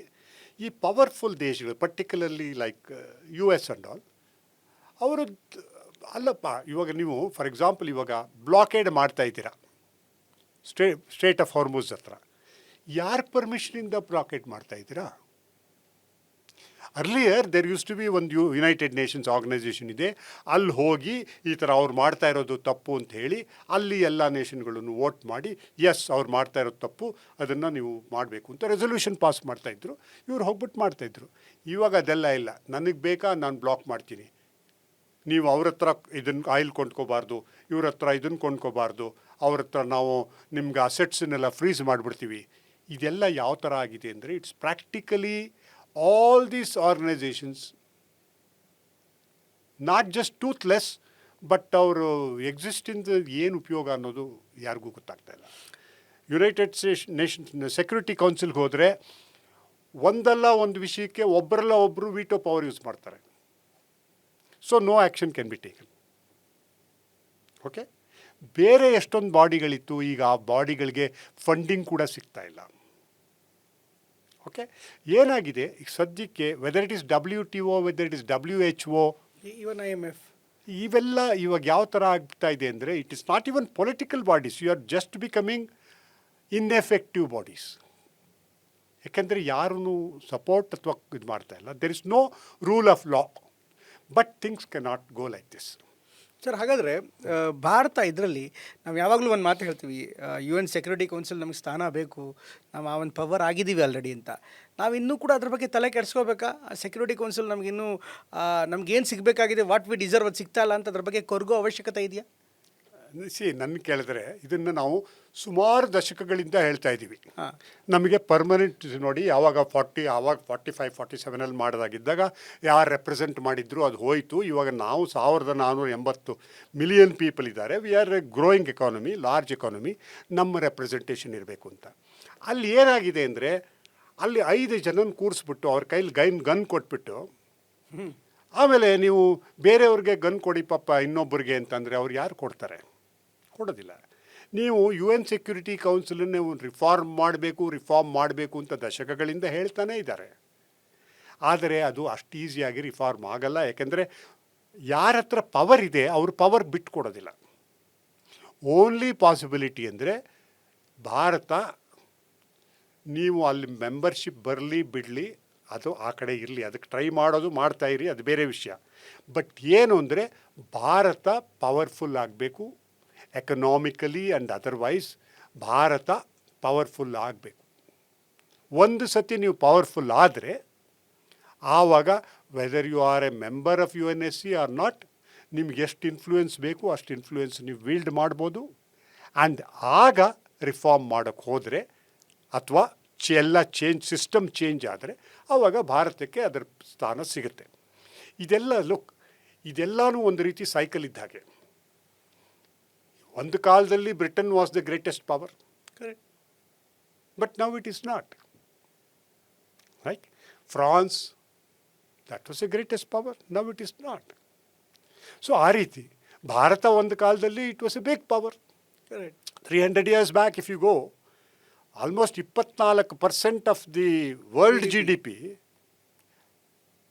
ಈ ಪವರ್ಫುಲ್ ದೇಶಗಳು particularly like U S and all ಅವರು ಅಲ್ಲಪ್ಪ, ಇವಾಗ ನೀವು ಫಾರ್ ಎಕ್ಸಾಂಪಲ್ ಇವಾಗ ಬ್ಲಾಕೇಡ್ ಮಾಡ್ತಾ ಇದ್ದೀರಾ ಸ್ಟೇಟ್ ಆಫ್ ಹಾರ್ಮುಜ್ ಹತ್ರ, ಯಾರ ಪರ್ಮಿಷನಿಂದ ಬ್ಲಾಕೇಡ್ ಮಾಡ್ತಾ ಇದ್ದೀರಾ? Earlier there used to be ಒಂದು ಯುನೈಟೆಡ್ ನೇಷನ್ಸ್ ಆರ್ಗನೈಸೇಷನ್ ಇದೆ, ಅಲ್ಲಿ ಹೋಗಿ ಈ ಥರ ಅವ್ರು ಮಾಡ್ತಾ ಇರೋದು ತಪ್ಪು ಅಂತ ಹೇಳಿ ಅಲ್ಲಿ ಎಲ್ಲ ನೇಷನ್ಗಳನ್ನು ವೋಟ್ ಮಾಡಿ ಎಸ್ ಅವ್ರು ಮಾಡ್ತಾ ಇರೋದು ತಪ್ಪು, ಅದನ್ನು ನೀವು ಮಾಡಬೇಕು ಅಂತ ರೆಸೊಲ್ಯೂಷನ್ ಪಾಸ್ ಮಾಡ್ತಾಯಿದ್ರು. ಇವ್ರು ಹೋಗ್ಬಿಟ್ಟು ಮಾಡ್ತಾಯಿದ್ರು. ಇವಾಗ ಅದೆಲ್ಲ ಇಲ್ಲ, ನನಗೆ ಬೇಕಾ ನಾನು ಬ್ಲಾಕ್ ಮಾಡ್ತೀನಿ, ನೀವು ಅವ್ರ ಹತ್ರ ಇದನ್ನು ಆಯಿಲ್ ಕೊಂಡ್ಕೋಬಾರ್ದು, ಇವ್ರ ಹತ್ರ ಇದನ್ನು ಕೊಂಡ್ಕೋಬಾರ್ದು, ಅವ್ರ ಹತ್ರ ನಾವು ನಿಮ್ಗೆ ಅಸೆಟ್ಸನ್ನೆಲ್ಲ ಫ್ರೀಸ್ ಮಾಡಿಬಿಡ್ತೀವಿ. ಇದೆಲ್ಲ ಯಾವ ಥರ ಆಗಿದೆ ಅಂದರೆ it's practically all these organizations not just toothless but ಅವರು ಎಕ್ಸಿಸ್ಟಿಂದ ಏನು ಉಪಯೋಗ ಅನ್ನೋದು ಯಾರಿಗೂ ಗೊತ್ತಾಗ್ತಾ ಇಲ್ಲ. ಯುನೈಟೆಡ್ ನೇಷನ್ಸ್ ಸೆಕ್ಯೂರಿಟಿ ಕೌನ್ಸಿಲ್ಗೆ ಹೋದರೆ ಒಂದಲ್ಲ ಒಂದು ವಿಷಯಕ್ಕೆ ಒಬ್ಬರಲ್ಲ ಒಬ್ಬರು ವೀಟೋ ಪವರ್ ಯೂಸ್ ಮಾಡ್ತಾರೆ. So no action can be taken. Okay, ಬೇರೆ ಎಷ್ಟೊಂದು ಬಾಡಿಗಳಿತ್ತು, ಈಗ ಆ ಬಾಡಿಗಳಿಗೆ ಫಂಡಿಂಗ್ ಕೂಡ ಸಿಗ್ತಾ ಇಲ್ಲ. ಓಕೆ, ಏನಾಗಿದೆ ಈಗ ಸದ್ಯಕ್ಕೆ whether it is WTO, whether it is WHO, even IMF, ಇವೆಲ್ಲ ಇವಾಗ ಯಾವ ಥರ ಆಗ್ತಾ ಇದೆ ಅಂದರೆ it is not even political bodies, you are just becoming ineffective bodies. ಯಾಕೆಂದರೆ ಯಾರೂ ಸಪೋರ್ಟ್ ಅಥವಾ ಇದು ಮಾಡ್ತಾ ಇಲ್ಲ. There is no rule of law, but things can not go like this. Sir, ಹಾಗಾದರೆ ಭಾರತ ಇದರಲ್ಲಿ ನಾವು ಯಾವಾಗಲೂ ಒಂದು ಮಾತು ಹೇಳ್ತೀವಿ, UN ಸೆಕ್ಯೂರಿಟಿ ಕೌನ್ಸಿಲ್ ನಮಗೆ ಸ್ಥಾನ ಬೇಕು, ನಾವು ಆ ಒಂದು ಪವರ್ ಆಗಿದ್ದೀವಿ ಆಲ್ರೆಡಿ ಅಂತ. ನಾವು ಇನ್ನೂ ಕೂಡ ಅದ್ರ ಬಗ್ಗೆ ತಲೆ ಕೆಡಿಸ್ಕೋಬೇಕಾ? ಸೆಕ್ಯೂರಿಟಿ ಕೌನ್ಸಿಲ್ ನಮಗಿನ್ನೂ ನಮಗೇನು ಸಿಗಬೇಕಾಗಿದೆ, ವಾಟ್ ವಿ ಡಿಸರ್ವ್ ಅದು ಸಿಗ್ತಾ ಇಲ್ಲ ಅಂತ ಅದ್ರ ಬಗ್ಗೆ ಕೊರಗೋ ಅವಶ್ಯಕತೆ ಇದೆಯಾ? ನನ್ನ ಕೇಳಿದ್ರೆ ಇದನ್ನು ನಾವು ಸುಮಾರು ದಶಕಗಳಿಂದ ಹೇಳ್ತಾ ಇದ್ದೀವಿ. ನಮಗೆ ಪರ್ಮನೆಂಟ್ ನೋಡಿ, ಆವಾಗ 45, 47 ಮಾಡೋದಾಗಿದ್ದಾಗ ಯಾರು ರೆಪ್ರೆಸೆಂಟ್ ಮಾಡಿದ್ರು ಅದು ಹೋಯಿತು. ಇವಾಗ ನಾವು 1480 ಮಿಲಿಯನ್ ಪೀಪಲ್ ಇದ್ದಾರೆ, we are A growing economy, large economy, ನಮ್ಮ ರೆಪ್ರೆಸೆಂಟೇಷನ್ ಇರಬೇಕು ಅಂತ. ಅಲ್ಲಿ ಏನಾಗಿದೆ ಅಂದರೆ ಅಲ್ಲಿ 5 ಜನನ ಕೂರಿಸ್ಬಿಟ್ಟು ಅವ್ರ ಕೈಲಿ ಗನ್ ಕೊಟ್ಬಿಟ್ಟು ಆಮೇಲೆ ನೀವು ಬೇರೆಯವ್ರಿಗೆ ಗನ್ ಕೊಡಿ ಪಾಪ ಇನ್ನೊಬ್ಬರಿಗೆ ಅಂತಂದರೆ ಅವ್ರು ಯಾರು ಕೊಡ್ತಾರೆ? ಕೊಡೋದಿಲ್ಲ. ನೀವು UN ಸೆಕ್ಯೂರಿಟಿ ಕೌನ್ಸಿಲನ್ನೇ ರಿಫಾರ್ಮ್ ಮಾಡಬೇಕು ಅಂತ ದಶಕಗಳಿಂದ ಹೇಳ್ತಾನೇ ಇದ್ದಾರೆ. ಆದರೆ ಅದು ಅಷ್ಟು ಈಸಿಯಾಗಿ ರಿಫಾರ್ಮ್ ಆಗಲ್ಲ. ಯಾಕೆಂದರೆ ಯಾರ ಹತ್ರ ಪವರ್ ಇದೆ ಅವರು ಪವರ್ ಬಿಟ್ಕೊಡೋದಿಲ್ಲ. ಓನ್ಲಿ ಪಾಸಿಬಿಲಿಟಿ ಅಂದರೆ ಭಾರತ, ನೀವು ಅಲ್ಲಿ ಮೆಂಬರ್ಶಿಪ್ ಬರಲಿ ಬಿಡಲಿ, ಅದು ಆ ಕಡೆ ಇರಲಿ, ಅದಕ್ಕೆ ಟ್ರೈ ಮಾಡೋದು ಮಾಡ್ತಾಯಿರಿ, ಅದು ಬೇರೆ ವಿಷಯ. ಬಟ್ ಏನು ಅಂದರೆ ಭಾರತ ಪವರ್ಫುಲ್ ಆಗಬೇಕು, economically and otherwise Bharat powerful ಆಗಬೇಕು. ಒಂದು ಸತಿ ನೀವು ಪವರ್ಫುಲ್ ಆದರೆ ಆವಾಗ whether you are a member of UNSC or not, ನಿಮ್ಗೆ ಎಷ್ಟು ಇನ್ಫ್ಲೂಯೆನ್ಸ್ ಬೇಕು ಅಷ್ಟು ಇನ್ಫ್ಲೂಯೆನ್ಸ್ ನೀವು ವೀಲ್ಡ್ ಮಾಡ್ಬೋದು. ಆ್ಯಂಡ್ ಆಗ ರಿಫಾರ್ಮ್ ಮಾಡೋಕ್ಕೆ ಹೋದರೆ ಅಥವಾ ಎಲ್ಲ ಸಿಸ್ಟಮ್ ಚೇಂಜ್ ಆದರೆ ಆವಾಗ ಭಾರತಕ್ಕೆ ಅದರ ಸ್ಥಾನ ಸಿಗುತ್ತೆ. ಇದೆಲ್ಲನೂ ಒಂದು ರೀತಿ ಸೈಕಲ್ ಇದ್ದ ಹಾಗೆ. ಒಂದು ಕಾಲದಲ್ಲಿ Britain was the greatest power, but now it is not. Right? France, that was a greatest power, now it is not. So ಆ ರೀತಿ ಭಾರತ ಒಂದು ಕಾಲದಲ್ಲಿ it was a big power. 300 years back if you go, almost 24% of the world GDP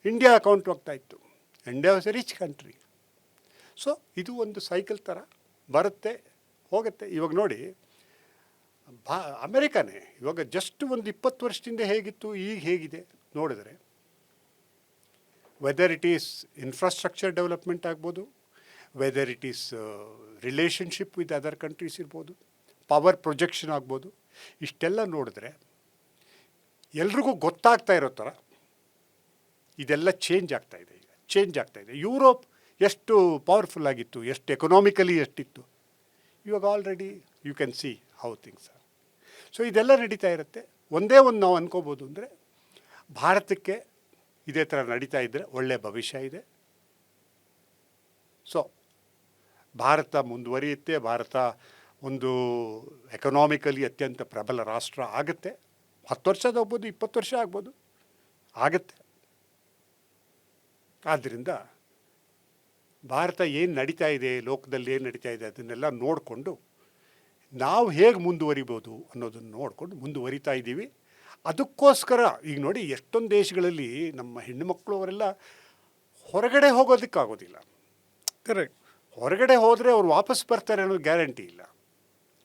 India account ಹೋಗ್ತಾ ಇತ್ತು. India was a rich country. So ಇದು ಒಂದು cycle ಥರ ಬರುತ್ತೆ ಹೋಗುತ್ತೆ. ಇವಾಗ ನೋಡಿ, ಅಮೆರಿಕಾನೇ ಇವಾಗ ಜಸ್ಟ್ ಒಂದು 20 ವರ್ಷದಿಂದ ಹೇಗಿತ್ತು, ಈಗ ಹೇಗಿದೆ ನೋಡಿದರೆ, whether it is infrastructure development ಆಗ್ಬೋದು, whether it is relationship with other countries ಇರ್ಬೋದು, ಪವರ್ ಪ್ರೊಜೆಕ್ಷನ್ ಆಗ್ಬೋದು, ಇಷ್ಟೆಲ್ಲ ನೋಡಿದ್ರೆ ಎಲ್ರಿಗೂ ಗೊತ್ತಾಗ್ತಾ ಇರೋ ಥರ ಇದೆಲ್ಲ ಚೇಂಜ್ ಆಗ್ತಾಯಿದೆ. ಯುರೋಪ್ ಎಷ್ಟು ಪವರ್ಫುಲ್ ಆಗಿತ್ತು, ಎಷ್ಟು ಎಕನಾಮಿಕಲಿ ಎಷ್ಟಿತ್ತು, ಇವಾಗ already you can see how things are. So ಇದೆಲ್ಲ ನಡೀತಾ ಇರುತ್ತೆ. ಒಂದೇ ಒಂದು ನಾವು ಅನ್ಕೋಬೋದು ಅಂದರೆ ಭಾರತಕ್ಕೆ ಇದೇ ಥರ ನಡೀತಾ ಇದ್ದರೆ ಒಳ್ಳೆಯ ಭವಿಷ್ಯ ಇದೆ. ಸೊ ಭಾರತ ಮುಂದುವರಿಯುತ್ತೆ, ಭಾರತ ಒಂದು ಎಕನಾಮಿಕಲಿ ಅತ್ಯಂತ ಪ್ರಬಲ ರಾಷ್ಟ್ರ ಆಗುತ್ತೆ. 10 ವರ್ಷದ ಆಗ್ಬೋದು, 20 ವರ್ಷ ಆಗ್ಬೋದು, ಆಗುತ್ತೆ. ಆದ್ದರಿಂದ ಭಾರತ ಏನು ನಡೀತಾ ಇದೆ, ಲೋಕದಲ್ಲಿ ಏನು ನಡೀತಾ ಇದೆ ಅದನ್ನೆಲ್ಲ ನೋಡಿಕೊಂಡು ನಾವು ಹೇಗೆ ಮುಂದುವರಿಬೋದು ಅನ್ನೋದನ್ನು ನೋಡಿಕೊಂಡು ಮುಂದುವರಿತಾ ಇದ್ದೀವಿ. ಅದಕ್ಕೋಸ್ಕರ ಈಗ ನೋಡಿ ಎಷ್ಟೊಂದು ದೇಶಗಳಲ್ಲಿ ನಮ್ಮ ಹೆಣ್ಣುಮಕ್ಕಳು ಅವರೆಲ್ಲ ಹೊರಗಡೆ ಹೋಗೋದಕ್ಕಾಗೋದಿಲ್ಲ. ಕರೆಕ್ಟ್. ಹೊರಗಡೆ ಹೋದರೆ ಅವ್ರು ವಾಪಸ್ ಬರ್ತಾರೆ ಅನ್ನೋದು ಗ್ಯಾರಂಟಿ ಇಲ್ಲ.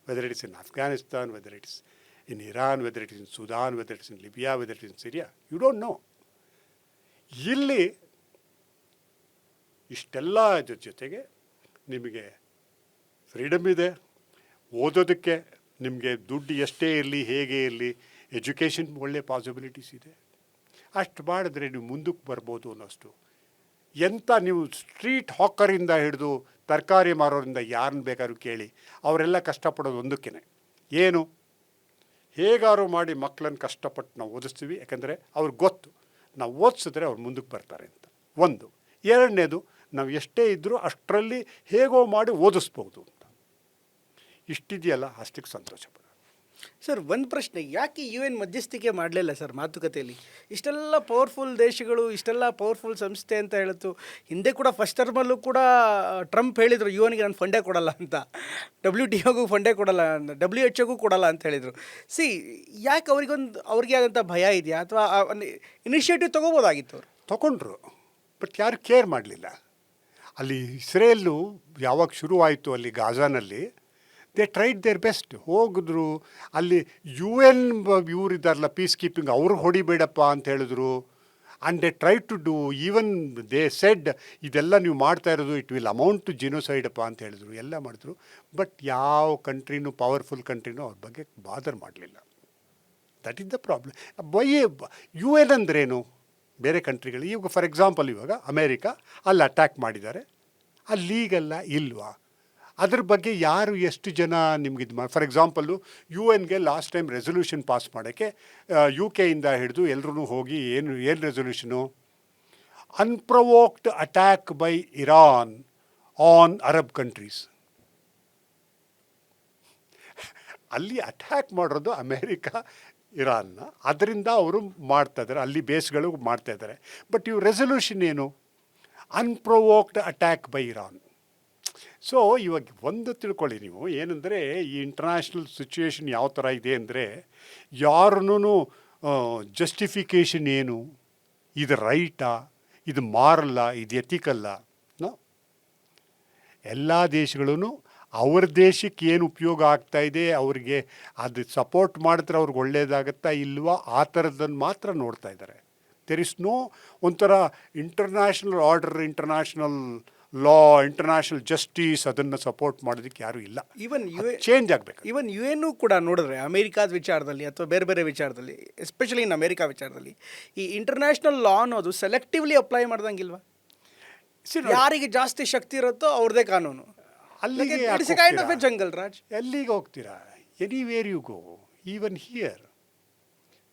Whether it is in Afghanistan, whether it is in Iran, whether it is in Sudan, whether it is in Libya, whether it is in Syria, you don't know. ಇಲ್ಲಿ ಇಷ್ಟೆಲ್ಲ ಜೊತೆಗೆ ನಿಮಗೆ ಫ್ರೀಡಮ್ ಇದೆ, ಓದೋದಕ್ಕೆ ನಿಮಗೆ ದುಡ್ಡು ಎಷ್ಟೇ ಇರಲಿ, ಹೇಗೆ ಇರಲಿ, ಎಜುಕೇಷನ್ ಒಳ್ಳೆ ಪಾಸಿಬಿಲಿಟೀಸ್ ಇದೆ. ಅಷ್ಟು ಮಾಡಿದ್ರೆ ನೀವು ಮುಂದಕ್ಕೆ ಬರ್ಬೋದು ಅನ್ನೋಷ್ಟು. ಎಂಥ ನೀವು ಸ್ಟ್ರೀಟ್ ಹಾಕರಿಂದ ಹಿಡಿದು ತರಕಾರಿ ಮಾರೋರಿಂದ ಯಾರನ್ನ ಬೇಕಾದ್ರೂ ಕೇಳಿ, ಅವರೆಲ್ಲ ಕಷ್ಟಪಡೋದು ಒಂದಕ್ಕೇ, ಏನು ಹೇಗಾರು ಮಾಡಿ ಮಕ್ಕಳನ್ನು ಕಷ್ಟಪಟ್ಟು ನಾವು ಓದಿಸ್ತೀವಿ. ಯಾಕಂದರೆ ಅವ್ರಿಗೆ ಗೊತ್ತು ನಾವು ಓದಿಸಿದ್ರೆ ಅವ್ರು ಮುಂದಕ್ಕೆ ಬರ್ತಾರೆ ಅಂತ. ಒಂದು. ಎರಡನೇದು, ನಾವು ಎಷ್ಟೇ ಇದ್ದರೂ ಅಷ್ಟರಲ್ಲಿ ಹೇಗೋ ಮಾಡಿ ಓದಿಸ್ಬೋದು ಅಂತ. ಇಷ್ಟಿದೆಯಲ್ಲ, ಅಷ್ಟಕ್ಕೆ ಸಂತೋಷ ಪಡ. ಸರ್, ಒಂದು ಪ್ರಶ್ನೆ, ಯಾಕೆ UN ಮಧ್ಯಸ್ಥಿಕೆ ಮಾಡಲಿಲ್ಲ ಸರ್ ಮಾತುಕತೆಯಲ್ಲಿ? ಇಷ್ಟೆಲ್ಲ ಪವರ್ಫುಲ್ ದೇಶಗಳು, ಇಷ್ಟೆಲ್ಲ ಪವರ್ಫುಲ್ ಸಂಸ್ಥೆ ಅಂತ ಹೇಳಿತು. ಹಿಂದೆ ಕೂಡ ಫಸ್ಟ್ ಟರ್ಮಲ್ಲೂ ಕೂಡ ಟ್ರಂಪ್ ಹೇಳಿದರು UNಗೆ ನಾನು ಫಂಡೇ ಕೊಡಲ್ಲ ಅಂತ, WTOಗೂ ಫಂಡೇ ಕೊಡಲ್ಲ, WHO ಕೊಡಲ್ಲ ಅಂತ ಹೇಳಿದರು. ಯಾಕೆ ಅವ್ರಿಗೆ ಆದಂಥ ಭಯ ಇದೆಯಾ, ಅಥವಾ ಇನಿಷಿಯೇಟಿವ್ ತೊಗೋಬೋದಾಗಿತ್ತು? ಅವರು ತೊಗೊಂಡ್ರು, ಬಟ್ ಯಾರು ಕೇರ್ ಮಾಡಲಿಲ್ಲ. ಅಲ್ಲಿ ಇಸ್ರೇಲು ಯಾವಾಗ ಶುರುವಾಯಿತು ಅಲ್ಲಿ ಗಾಜಾನಲ್ಲಿ, ದೇ ಟ್ರೈಡ್ ದೇರ್ ಬೆಸ್ಟ್. ಹೋಗಿದ್ರು ಅಲ್ಲಿ UN ಇವರಿದ್ದಾರಲ್ಲ ಪೀಸ್ ಕೀಪಿಂಗ್, ಅವ್ರಿಗೆ ಹೊಡಿಬೇಡಪ್ಪ ಅಂತ ಹೇಳಿದ್ರು. And they try to do, even they said ಇದೆಲ್ಲ ನೀವು ಮಾಡ್ತಾ ಇರೋದು ಇಟ್ ವಿಲ್ ಅಮೌಂಟ್ ಟು ಜಿನೋಸೈಡಪ್ಪ ಅಂತ ಹೇಳಿದ್ರು. ಎಲ್ಲ ಮಾಡಿದ್ರು, ಬಟ್ ಯಾವ ಕಂಟ್ರಿನೂ, ಪವರ್ಫುಲ್ ಕಂಟ್ರಿನೂ ಅವ್ರ ಬಗ್ಗೆ ಬಾದರ್ ಮಾಡಲಿಲ್ಲ. That is the problem. UN ಅಂದ್ರೇನು? ಬೇರೆ ಕಂಟ್ರಿಗಳು, ಈಗ ಫಾರ್ ಎಕ್ಸಾಂಪಲ್ ಇವಾಗ ಅಮೇರಿಕಾ ಅಲ್ಲಿ ಅಟ್ಯಾಕ್ ಮಾಡಿದ್ದಾರೆ, ಅಲ್ಲಿ ಲೀಗಲ್ಲ ಇಲ್ವಾ? ಅದ್ರ ಬಗ್ಗೆ ಯಾರು ಎಷ್ಟು ಜನ ನಿಮ್ಗೆ ಇದು for example UN last time resolution pass ಮಾಡೋಕ್ಕೆ UK ಇಂದ ಹಿಡಿದು ಎಲ್ಲರೂ ಹೋಗಿ ಏನು resolution, unprovoked attack by Iran on Arab countries. ಅಲ್ಲಿ ಅಟ್ಯಾಕ್ ಮಾಡೋದು ಅಮೇರಿಕಾ ಇರಾನ್ನ, ಅದರಿಂದ ಅವರು ಮಾಡ್ತಾಯಿದ್ದಾರೆ, ಅಲ್ಲಿ ಬೇಸ್ಗಳು ಮಾಡ್ತಾಯಿದ್ದಾರೆ. ಬಟ್ ಇವು ರೆಸೊಲ್ಯೂಷನ್ ಏನು? ಅನ್ಪ್ರೊವೋಕ್ಡ್ ಅಟ್ಯಾಕ್ ಬೈ ಇರಾನ್. ಸೊ ಇವಾಗ ಒಂದು ತಿಳ್ಕೊಳ್ಳಿ ನೀವು, ಏನಂದರೆ ಈ ಇಂಟರ್ನ್ಯಾಷನಲ್ ಸಿಚುವೇಶನ್ ಯಾವ ಥರ ಇದೆ ಅಂದರೆ, ಯಾರನ್ನೂ ಜಸ್ಟಿಫಿಕೇಷನ್ ಏನು, ಇದು ರೈಟಾ, ಇದು ಮಾರಲ್ಲ, ಇದು ಎಥಿಕಲ್ಲ, ಎಲ್ಲ ದೇಶಗಳೂ ಅವ್ರ ದೇಶಕ್ಕೆ ಏನು ಉಪಯೋಗ ಆಗ್ತಾಯಿದೆ, ಅವ್ರಿಗೆ ಅದು ಸಪೋರ್ಟ್ ಮಾಡಿದ್ರೆ ಅವ್ರಿಗೆ ಒಳ್ಳೆಯದಾಗತ್ತಾ ಇಲ್ವಾ, ಆ ಥರದ್ದನ್ನು ಮಾತ್ರ ನೋಡ್ತಾ ಇದ್ದಾರೆ. ದೇರ್ ಇಸ್ ನೋ ಒಂಥರ international order, international law, international justice ಅದನ್ನು ಸಪೋರ್ಟ್ ಮಾಡೋದಕ್ಕೆ ಯಾರೂ ಇಲ್ಲ. ಈವನ್ ಚೇಂಜ್ ಆಗಬೇಕು. ಈವನ್ UN ಕೂಡ ನೋಡಿದ್ರೆ ಅಮೇರಿಕಾದ ವಿಚಾರದಲ್ಲಿ ಅಥವಾ ಬೇರೆ ಬೇರೆ ವಿಚಾರದಲ್ಲಿ, ಎಸ್ಪೆಷಲಿ ಇನ್ ಅಮೇರಿಕಾ ವಿಚಾರದಲ್ಲಿ, ಈ ಇಂಟರ್ನ್ಯಾಷನಲ್ ಲಾ ಅನ್ನೋದು ಸೆಲೆಕ್ಟಿವ್ಲಿ ಅಪ್ಲೈ ಮಾಡ್ದಂಗಿಲ್ವಾ? ಯಾರಿಗೆ ಜಾಸ್ತಿ ಶಕ್ತಿ ಇರುತ್ತೋ ಅವ್ರದ್ದೇ ಕಾನೂನು. ಅಲ್ಲಿಗೆ ಜಂಗಲ್ ರಾಜ್. ಎಲ್ಲಿಗೆ ಹೋಗ್ತೀರಾ? Anywhere you go, even here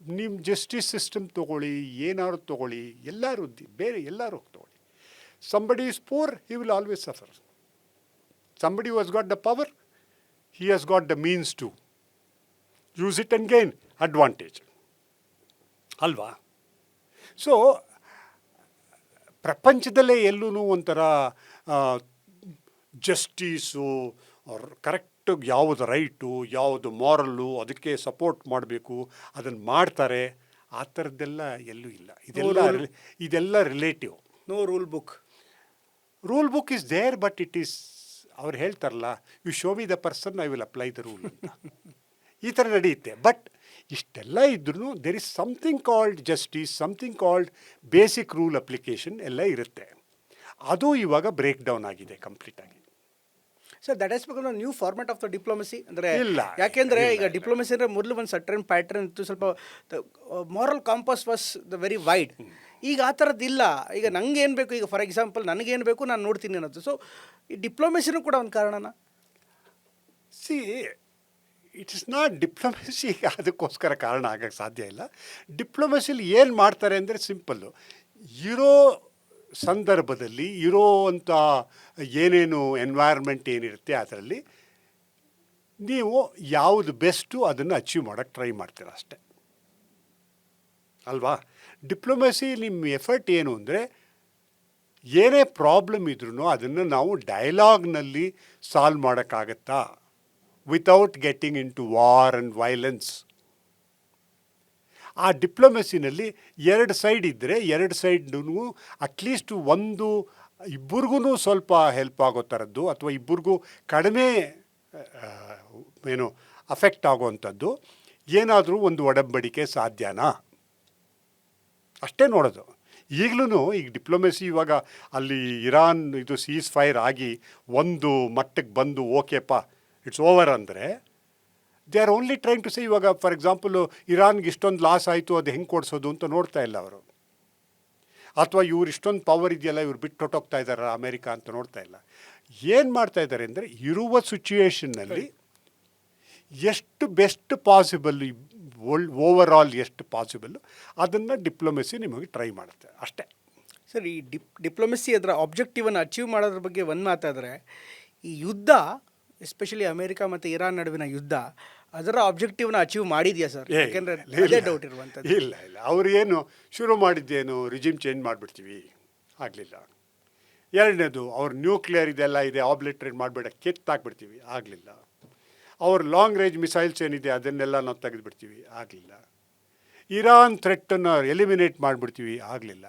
ನಿಮ್ಮ ಜಸ್ಟಿಸ್ ಸಿಸ್ಟಮ್ ತೊಗೊಳ್ಳಿ, ಏನಾದ್ರು ತೊಗೊಳ್ಳಿ, ಎಲ್ಲರೂ ಬೇರೆ ಎಲ್ಲರೂ ತೊಗೊಳ್ಳಿ. Somebody is poor, he will always suffer. Somebody who has got the power, he has got the means to use it and gain advantage. ಅಲ್ವಾ? So ಪ್ರಪಂಚದಲ್ಲೇ ಎಲ್ಲೂ ಒಂಥರ ಜಸ್ಟಿಸು, ಕರೆಕ್ಟಾಗಿ ಯಾವುದು ರೈಟು, ಯಾವುದು ಮಾರಲ್ಲು, ಅದಕ್ಕೆ ಸಪೋರ್ಟ್ ಮಾಡಬೇಕು, ಅದನ್ನು ಮಾಡ್ತಾರೆ, ಆ ಥರದ್ದೆಲ್ಲ ಎಲ್ಲೂ ಇಲ್ಲ. ಇದೆಲ್ಲ relative. No rule book. Rule book is there, but it is, ಅವ್ರು ಹೇಳ್ತಾರಲ್ಲ, you show me the person, I will apply the rule ಅಂತ. ಈ ಥರ ನಡೆಯುತ್ತೆ. ಬಟ್ ಇಷ್ಟೆಲ್ಲ ಇದ್ರೂ there is something called justice, something called basic rule application ಎಲ್ಲ ಇರುತ್ತೆ. ಅದು ಇವಾಗ ಬ್ರೇಕ್ ಡೌನ್ ಆಗಿದೆ ಕಂಪ್ಲೀಟಾಗಿ. Sir, that has become new format of the diplomacy. ಅಂದರೆ ಇಲ್ಲ, ಯಾಕೆಂದರೆ ಈಗ ಡಿಪ್ಲೊಮಸಿ ಅಂದರೆ ಮೊದಲು ಒಂದು ಸರ್ಟನ್ ಪ್ಯಾಟ್ರನ್ ಇತ್ತು, ಸ್ವಲ್ಪ moral compass was the very wide. ಈಗ ಆ ಥರದ್ದು ಇಲ್ಲ. ಈಗ ನಂಗೆ ಏನು ಬೇಕು, ಈಗ ಫಾರ್ ಎಕ್ಸಾಂಪಲ್ ನನಗೇನು ಬೇಕು ನಾನು ನೋಡ್ತೀನಿ ಅನ್ನೋದು. ಸೊ ಈ ಡಿಪ್ಲೊಮೆಸಿನೂ ಕೂಡ ಒಂದು ಕಾರಣನ. C, it is not diplomacy ಅದಕ್ಕೋಸ್ಕರ ಕಾರಣ ಆಗೋಕ್ಕೆ ಸಾಧ್ಯ ಇಲ್ಲ. ಡಿಪ್ಲೊಮೆಸಿಲಿ ಏನು ಮಾಡ್ತಾರೆ ಅಂದರೆ ಸಿಂಪಲ್ಲು, ಇರೋ ಸಂದರ್ಭದಲ್ಲಿ ಇರೋವಂಥ ಏನೇನು ಎನ್ವೈರ್ಮೆಂಟ್ ಏನಿರುತ್ತೆ ಅದರಲ್ಲಿ ನೀವು ಯಾವುದು ಬೆಸ್ಟು ಅದನ್ನು ಅಚೀವ್ ಮಾಡೋಕ್ಕೆ ಟ್ರೈ ಮಾಡ್ತೀರ ಅಷ್ಟೆ ಅಲ್ವಾ. ಡಿಪ್ಲೊಮೆಸಿ ನಿಮ್ಮ ಎಫರ್ಟ್ ಏನು ಅಂದರೆ ಏನೇ ಪ್ರಾಬ್ಲಮ್ ಇದ್ರೂ ಅದನ್ನು ನಾವು ಡೈಲಾಗ್ನಲ್ಲಿ ಸಾಲ್ವ್ ಮಾಡೋಕ್ಕಾಗತ್ತಾ without getting into war and violence. ಆ ಡಿಪ್ಲೊಮೆಸಿನಲ್ಲಿ ಎರಡು ಸೈಡ್ ಇದ್ದರೆ ಎರಡು ಸೈಡ್ನೂ ಅಟ್ಲೀಸ್ಟ್ ಒಂದು ಇಬ್ಬರಿಗೂ ಸ್ವಲ್ಪ ಹೆಲ್ಪ್ ಆಗೋ ಥರದ್ದು ಅಥವಾ ಇಬ್ಬರಿಗೂ ಕಡಿಮೆ ಏನು ಅಫೆಕ್ಟ್ ಆಗೋವಂಥದ್ದು ಏನಾದರೂ ಒಂದು ಒಡಂಬಡಿಕೆ ಸಾಧ್ಯನಾ ಅಷ್ಟೇ ನೋಡೋದು. ಈಗಲೂ ಈಗ ಡಿಪ್ಲೊಮೆಸಿ ಇವಾಗ ಅಲ್ಲಿ ಇರಾನ್ ಇದು ಸೀಸ್ ಫೈರ್ ಆಗಿ ಒಂದು ಮಟ್ಟಕ್ಕೆ ಬಂದು ಓಕೆಪ್ಪ ಇಟ್ಸ್ ಓವರ್ ಅಂದರೆ they are only trying to say ಇವಾಗ ಫಾರ್ ಎಕ್ಸಾಂಪಲು ಇರಾನ್ಗೆ ಇಷ್ಟೊಂದು ಲಾಸ್ ಆಯಿತು ಅದು ಹೆಂಗೆ ಕೊಡಿಸೋದು ಅಂತ ನೋಡ್ತಾ ಇಲ್ಲ ಅವರು. ಅಥವಾ ಇವ್ರು ಇಷ್ಟೊಂದು ಪವರ್ ಇದೆಯಲ್ಲ ಇವ್ರು ಬಿಟ್ಟು ಹೊಟ್ಟೋಗ್ತಾ ಇದ್ದಾರೆ ಅಮೇರಿಕಾ ಅಂತ ನೋಡ್ತಾ ಇಲ್ಲ. ಏನು ಮಾಡ್ತಾ ಇದ್ದಾರೆ ಅಂದರೆ ಇರುವ ಸಿಚುಯೇಷನ್ನಲ್ಲಿ ಎಷ್ಟು ಬೆಸ್ಟ್ ಪಾಸಿಬಲ್ ಓವರ್ ಆಲ್ ಎಷ್ಟು ಪಾಸಿಬಲ್ಲು ಅದನ್ನು ಡಿಪ್ಲೊಮೆಸಿ ನಿಮಗೆ ಟ್ರೈ ಮಾಡುತ್ತೆ ಅಷ್ಟೇ. ಸರ್, ಈ ಡಿಪ್ಲೊಮೆಸಿ ಅದರ ಆಬ್ಜೆಕ್ಟಿವನ್ನು ಅಚೀವ್ ಮಾಡೋದ್ರ ಬಗ್ಗೆ ಒಂದು ಮಾತಾದರೆ, ಈ ಯುದ್ಧ ಎಸ್ಪೆಷಲಿ ಅಮೇರಿಕಾ ಮತ್ತು ಇರಾನ್ ನಡುವಿನ ಯುದ್ಧ ಅದರ ಆಬ್ಜೆಕ್ಟಿವ್ನ ಅಚೀವ್ ಮಾಡಿದೆಯಾ ಸರ್? ಯಾಕೆಂದರೆ ಅದೇ ಡೌಟ್ ಇರುವಂಥದ್ದು. ಇಲ್ಲ ಅವ್ರು ಏನು ಶುರು ಮಾಡಿದ್ದೇನು ರಿಜಿಮ್ ಚೇಂಜ್ ಮಾಡಿಬಿಡ್ತೀವಿ, ಆಗಲಿಲ್ಲ. ಎರಡನೇದು ಅವ್ರ ನ್ಯೂಕ್ಲಿಯರ್ ಇದೆಲ್ಲ ಇದೆ ಆಬ್ಲಿಟ್ರೇಟ್ ಮಾಡಿಬಿಡ ಕಿತ್ತಾಕ್ಬಿಡ್ತೀವಿ, ಆಗಲಿಲ್ಲ. ಅವ್ರ ಲಾಂಗ್ ರೇಂಜ್ ಮಿಸೈಲ್ಸ್ ಏನಿದೆ ಅದನ್ನೆಲ್ಲ ನಾವು ತೆಗೆದುಬಿಡ್ತೀವಿ, ಆಗಲಿಲ್ಲ. ಇರಾನ್ ಥ್ರೆಟ್ಟನ್ನು ಎಲಿಮಿನೇಟ್ ಮಾಡಿಬಿಡ್ತೀವಿ, ಆಗಲಿಲ್ಲ.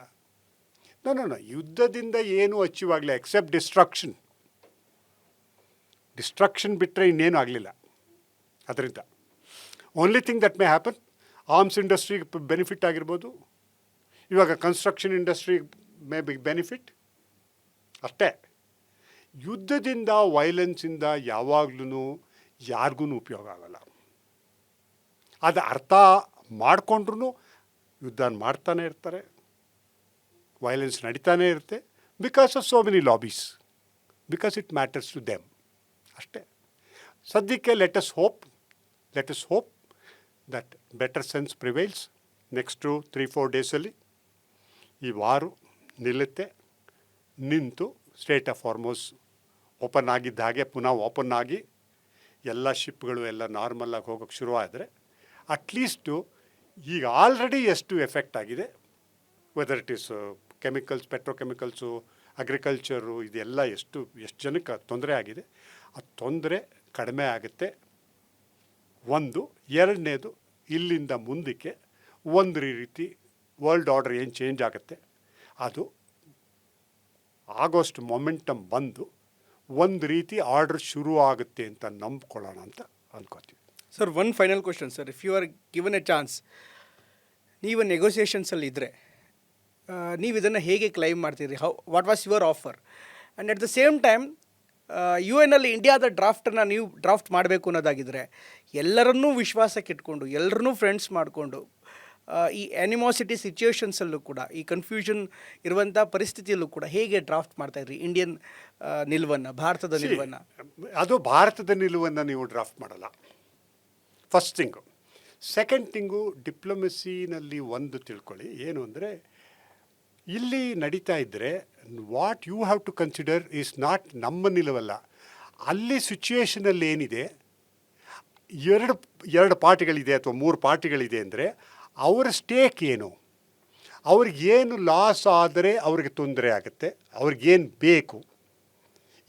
ನೋ ಯುದ್ಧದಿಂದ ಏನೂ ಅಚೀವ್ ಆಗಲಿಲ್ಲ ಎಕ್ಸೆಪ್ಟ್ ಡಿಸ್ಟ್ರಕ್ಷನ್ ಬಿಟ್ಟರೆ ಇನ್ನೇನು ಆಗಲಿಲ್ಲ ಅದರಿಂದ. Only thing that may happen arms ಇಂಡಸ್ಟ್ರಿಗೆ ಬೆನಿಫಿಟ್ ಆಗಿರ್ಬೋದು, ಇವಾಗ construction industry may be benefit ಅಷ್ಟೇ. ಯುದ್ಧದಿಂದ ವೈಲೆನ್ಸಿಂದ ಯಾವಾಗ್ಲೂ ಯಾರಿಗೂ ಉಪಯೋಗ ಆಗಲ್ಲ. ಅದು ಅರ್ಥ ಮಾಡಿಕೊಂಡ್ರೂ ಯುದ್ಧ ಮಾಡ್ತಾನೆ ಇರ್ತಾರೆ, ವೈಲೆನ್ಸ್ ನಡೀತಾನೆ ಇರುತ್ತೆ because of so many lobbies, because it matters to them ಅಷ್ಟೇ. ಸದ್ಯಕ್ಕೆ let us hope that better sense prevails. Next 3-4 ಡೇಸಲ್ಲಿ ಈ ವಾರು ನಿಲ್ಲುತ್ತೆ. ನಿಂತು ಸ್ಟೇಟ್ ಆಫ್ ಹಾರ್ಮೋಸ್ ಓಪನ್ ಆಗಿದ್ದ ಹಾಗೆ ಪುನಃ ಓಪನ್ ಆಗಿ ಎಲ್ಲ ಶಿಪ್ಗಳು ಎಲ್ಲ ನಾರ್ಮಲಾಗಿ ಹೋಗೋಕ್ಕೆ ಶುರುವಾದರೆ ಅಟ್ಲೀಸ್ಟು ಈಗ ಆಲ್ರೆಡಿ ಎಷ್ಟು ಎಫೆಕ್ಟ್ ಆಗಿದೆ, whether it is chemicals, petrochemicals, agriculture, ಇದೆಲ್ಲ ಎಷ್ಟು ಜನಕ್ಕೆ ತೊಂದರೆ ಆಗಿದೆ, ಆ ತೊಂದರೆ ಕಡಿಮೆ ಆಗುತ್ತೆ ಒಂದು. ಎರಡನೇದು, ಇಲ್ಲಿಂದ ಮುಂದಕ್ಕೆ ಒಂದು ರೀತಿ ವರ್ಲ್ಡ್ ಆರ್ಡರ್ ಏನು ಚೇಂಜ್ ಆಗುತ್ತೆ ಅದು ಆಗೋಷ್ಟು ಮೊಮೆಂಟಮ್ ಬಂದು ಒಂದು ರೀತಿ ಆರ್ಡರ್ ಶುರು ಆಗುತ್ತೆ ಅಂತ ನಂಬ್ಕೊಳ್ಳೋಣ ಅಂತ ಅಂದ್ಕೋತೀವಿ. Sir, one final question sir. If you are given a chance, ನೀವು ನೆಗೋಸಿಯೇಷನ್ಸಲ್ಲಿ ಇದ್ದರೆ ನೀವು ಇದನ್ನು ಹೇಗೆ ಕ್ಲೈಮ್ ಮಾಡ್ತೀರಿ? What was your offer? And at the same time UN ಇಂಡಿಯಾದ ಡ್ರಾಫ್ಟನ್ನು ನೀವು ಡ್ರಾಫ್ಟ್ ಮಾಡಬೇಕು ಅನ್ನೋದಾಗಿದ್ದರೆ ಎಲ್ಲರನ್ನೂ ವಿಶ್ವಾಸಕ್ಕೆ ಇಟ್ಕೊಂಡು ಎಲ್ಲರನ್ನೂ ಫ್ರೆಂಡ್ಸ್ ಮಾಡಿಕೊಂಡು ಈ ಆ್ಯನಿಮಾಸಿಟಿ ಸಿಚುಯೇಷನ್ಸಲ್ಲೂ ಕೂಡ ಈ ಕನ್ಫ್ಯೂಷನ್ ಇರುವಂಥ ಪರಿಸ್ಥಿತಿಯಲ್ಲೂ ಕೂಡ ಹೇಗೆ ಡ್ರಾಫ್ಟ್ ಮಾಡ್ತಾಯಿದ್ರಿ ಇಂಡಿಯನ್ ನಿಲುವನ್ನು, ಭಾರತದ ನಿಲುವನ್ನು? ಅದು ಭಾರತದ ನಿಲುವನ್ನು ನೀವು ಡ್ರಾಫ್ಟ್ ಮಾಡಲ್ಲ, ಫಸ್ಟ್ ಥಿಂಗು. ಸೆಕೆಂಡ್ ಥಿಂಗು, ಡಿಪ್ಲೊಮೆಸಿನಲ್ಲಿ ಒಂದು ತಿಳ್ಕೊಳ್ಳಿ ಏನು ಅಂದರೆ, ಇಲ್ಲಿ ನಡೀತಾ ಇದ್ದರೆ what you have to consider is not ನಮ್ಮ ನಿಲುವಲ್ಲ. ಅಲ್ಲಿ ಸಿಚುಯೇಷನಲ್ಲಿ ಏನಿದೆ, ಎರಡು ಪಾರ್ಟಿಗಳಿದೆ ಅಥವಾ 3 ಪಾರ್ಟಿಗಳಿದೆ ಅಂದರೆ ಅವರ ಸ್ಟೇಕ್ ಏನು, ಅವ್ರಿಗೇನು ಲಾಸ್ ಆದರೆ ಅವ್ರಿಗೆ ತೊಂದರೆ ಆಗುತ್ತೆ, ಅವ್ರಿಗೇನು ಬೇಕು,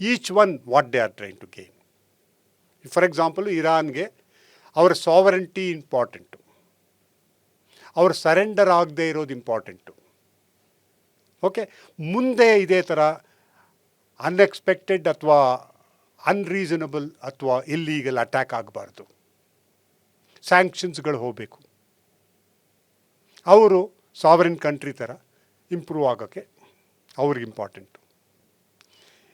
each one what they are trying to gain. For example ಇರಾನ್ಗೆ ಅವರ ಸಾವರೆಂಟಿ ಇಂಪಾರ್ಟೆಂಟು, ಅವ್ರ ಸರೆಂಡರ್ ಆಗದೆ ಇರೋದು ಇಂಪಾರ್ಟೆಂಟು. ಓಕೆ, ಮುಂದೆ ಇದೇ ಥರ ಅನ್ಎಕ್ಸ್ಪೆಕ್ಟೆಡ್ ಅಥವಾ ಅನ್ರೀಸನಬಲ್ ಅಥವಾ ಇಲ್ಲೀಗಲ್ ಅಟ್ಯಾಕ್ ಆಗಬಾರ್ದು, ಸ್ಯಾಂಕ್ಷನ್ಸ್ಗಳು ಹೋಗಬೇಕು. ಅವರು ಸಾವರಿನ್ ಕಂಟ್ರಿ ಥರ ಇಂಪ್ರೂವ್ ಆಗೋಕ್ಕೆ ಅವ್ರಿಗೆ ಇಂಪಾರ್ಟೆಂಟು.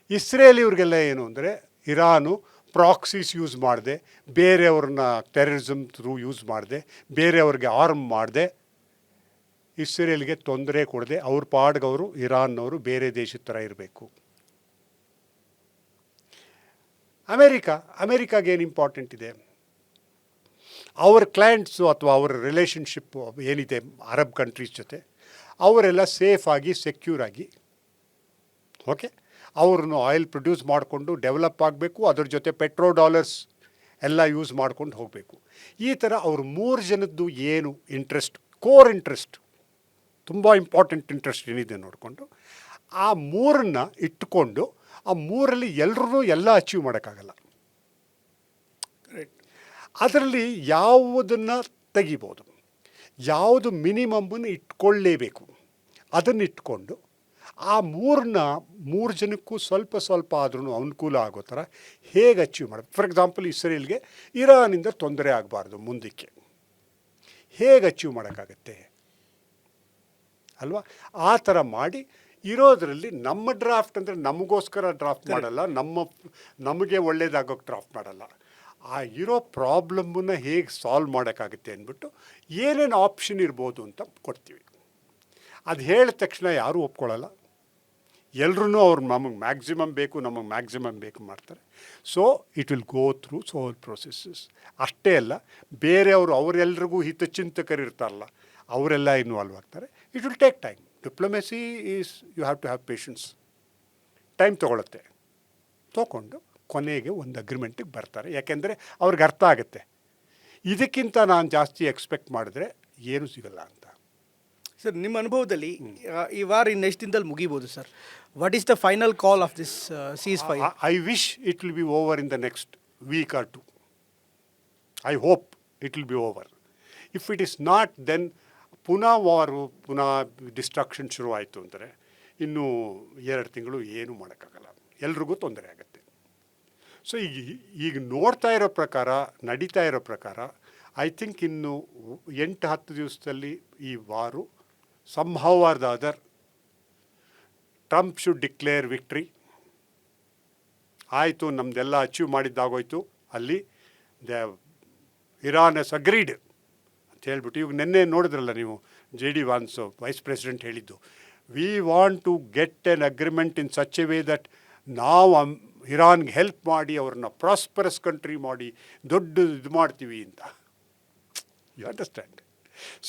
ಇಸ್ರೇಲ್ ಇವ್ರಿಗೆಲ್ಲ ಏನು ಅಂದರೆ, ಇರಾನು ಪ್ರಾಕ್ಸೀಸ್ ಯೂಸ್ ಮಾಡದೆ, ಬೇರೆಯವ್ರನ್ನ ಟೆರರಿಸಮ್ ಥ್ರೂ ಯೂಸ್ ಮಾಡದೆ, ಬೇರೆಯವ್ರಿಗೆ ಆರ್ಮ್ ಮಾಡದೆ, ಇಸ್ರೇಲ್ಗೆ ತೊಂದರೆ ಕೊಡದೆ ಅವ್ರ ಪಾಡ್ಗವರು ಇರಾನ್ನವರು ಬೇರೆ ದೇಶದ ಥರ ಇರಬೇಕು. ಅಮೇರಿಕಾಗೇನು ಇಂಪಾರ್ಟೆಂಟ್ ಇದೆ, ಅವ್ರ ಕ್ಲೈಂಟ್ಸು ಅಥವಾ ಅವರ ರಿಲೇಷನ್ಶಿಪ್ ಏನಿದೆ ಅರಬ್ ಕಂಟ್ರೀಸ್ ಜೊತೆ, ಅವರೆಲ್ಲ ಸೇಫಾಗಿ ಸೆಕ್ಯೂರಾಗಿ, ಓಕೆ, ಅವ್ರನ್ನು ಆಯಿಲ್ ಪ್ರೊಡ್ಯೂಸ್ ಮಾಡಿಕೊಂಡು ಡೆವಲಪ್ ಆಗಬೇಕು, ಅದ್ರ ಜೊತೆ $ಪೆಟ್ರೋ ಎಲ್ಲ ಯೂಸ್ ಮಾಡ್ಕೊಂಡು ಹೋಗಬೇಕು. ಈ ಥರ ಅವ್ರು 3 ಜನದ್ದು ಏನು ಇಂಟ್ರೆಸ್ಟ್, ಕೋರ್ ಇಂಟ್ರೆಸ್ಟ್, ತುಂಬ ಇಂಪಾರ್ಟೆಂಟ್ ಇಂಟ್ರೆಸ್ಟ್ ಏನಿದೆ ನೋಡಿಕೊಂಡು ಆ 3ನ್ನ ಇಟ್ಟುಕೊಂಡು ಆ 3ರಲ್ಲಿ ಎಲ್ಲರೂ ಎಲ್ಲ ಅಚೀವ್ ಮಾಡೋಕ್ಕಾಗಲ್ಲ. ಅದರಲ್ಲಿ ಯಾವುದನ್ನು ತೆಗಿಬೋದು, ಯಾವುದು ಮಿನಿಮಮ್ಮನ್ನು ಇಟ್ಕೊಳ್ಳೇಬೇಕು ಅದನ್ನು ಇಟ್ಕೊಂಡು ಆ 3 ಜನಕ್ಕೂ ಸ್ವಲ್ಪ ಸ್ವಲ್ಪ ಆದ್ರೂ ಅನುಕೂಲ ಆಗೋ ಥರ ಹೇಗೆ ಅಚೀವ್ ಮಾಡೋದು. ಫಾರ್ ಎಕ್ಸಾಂಪಲ್ ಇಸ್ರೇಲ್ಗೆ ಇರಾನಿಂದ ತೊಂದರೆ ಆಗಬಾರ್ದು, ಮುಂದಕ್ಕೆ ಹೇಗೆ ಅಚೀವ್ ಮಾಡೋಕ್ಕಾಗತ್ತೆ ಅಲ್ವಾ? ಆ ಥರ ಮಾಡಿ ಇರೋದರಲ್ಲಿ ನಮ್ಮ ಡ್ರಾಫ್ಟ್ ಅಂದರೆ ನಮಗೋಸ್ಕರ ಡ್ರಾಫ್ಟ್ ಮಾಡಲ್ಲ, ನಮಗೆ ಒಳ್ಳೇದಾಗೋಕ್ಕೆ ಡ್ರಾಫ್ಟ್ ಮಾಡಲ್ಲ. ಆ ಇರೋ ಪ್ರಾಬ್ಲಮ್ಮನ್ನು ಹೇಗೆ ಸಾಲ್ವ್ ಮಾಡೋಕ್ಕಾಗುತ್ತೆ ಅಂದ್ಬಿಟ್ಟು ಏನೇನು ಆಪ್ಷನ್ ಇರ್ಬೋದು ಅಂತ ಕೊಡ್ತೀವಿ. ಅದು ಹೇಳಿದ ತಕ್ಷಣ ಯಾರೂ ಒಪ್ಕೊಳ್ಳಲ್ಲ. ಎಲ್ರೂ ಅವ್ರು ನಮಗೆ ಮ್ಯಾಕ್ಸಿಮಮ್ ಬೇಕು ಮಾಡ್ತಾರೆ. So it will go through sole processes. ಅಷ್ಟೇ ಅಲ್ಲ, ಬೇರೆಯವರು ಅವರೆಲ್ರಿಗೂ ಹಿತಚಿಂತಕರಿರ್ತಾರಲ್ಲ ಅವರೆಲ್ಲ ಇನ್ವಾಲ್ವ್ ಆಗ್ತಾರೆ. It will take time. Diplomacy is you have to have patience. Time ತೊಗೊಳುತ್ತೆ. ತೊಗೊಂಡು ಕೊನೆಗೆ ಒಂದು ಅಗ್ರಿಮೆಂಟಿಗೆ ಬರ್ತಾರೆ. ಯಾಕೆಂದರೆ ಅವ್ರಿಗೆ ಅರ್ಥ ಆಗುತ್ತೆ ಇದಕ್ಕಿಂತ ನಾನು ಜಾಸ್ತಿ ಎಕ್ಸ್ಪೆಕ್ಟ್ ಮಾಡಿದ್ರೆ ಏನೂ ಸಿಗಲ್ಲ ಅಂತ. ಸರ್, ನಿಮ್ಮ ಅನುಭವದಲ್ಲಿ ಈ ವಾರ ಇನ್ನೆಷ್ಟು ದಿನದಲ್ಲಿ ಮುಗಿಬೋದು sir? What is the final call of this ceasefire? I wish it will be over in the next week or 2. I hope it will be over. If it is not, then ಪುನಃ destruction ಶುರುವಾಯಿತು ಅಂದರೆ ಇನ್ನೂ 2 ತಿಂಗಳು ಏನೂ ಮಾಡೋಕ್ಕಾಗಲ್ಲ, ಎಲ್ರಿಗೂ ತೊಂದರೆ ಆಗುತ್ತೆ. ಸೊ ಈಗ ನಡೀತಾ ಇರೋ ಪ್ರಕಾರ ಐ ಥಿಂಕ್ ಇನ್ನು 8-10 ದಿವಸದಲ್ಲಿ ಈ ವಾರು somehow or the other Trump should declare victory. ಆಯಿತು, ನಮ್ಮದೆಲ್ಲ ಅಚೀವ್ ಮಾಡಿದ್ದಾಗೋಯ್ತು, ಅಲ್ಲಿ ಇರಾನ್ ಎಸ್ ಅಗ್ರೀಡ್ ಅಂತ ಹೇಳ್ಬಿಟ್ಟು. ಇವಾಗ ನಿನ್ನೆ ನೋಡಿದ್ರಲ್ಲ ನೀವು, JD Vance ವೈಸ್ ಪ್ರೆಸಿಡೆಂಟ್ ಹೇಳಿದ್ದು, we want to get an agreement in such a way that ನಾವು ಇರಾನ್ಗೆ ಹೆಲ್ಪ್ ಮಾಡಿ ಅವ್ರನ್ನ ಪ್ರಾಸ್ಪರಸ್ ಕಂಟ್ರಿ ಮಾಡಿ ದೊಡ್ಡ ಇದು ಮಾಡ್ತೀವಿ ಅಂತ. You understand?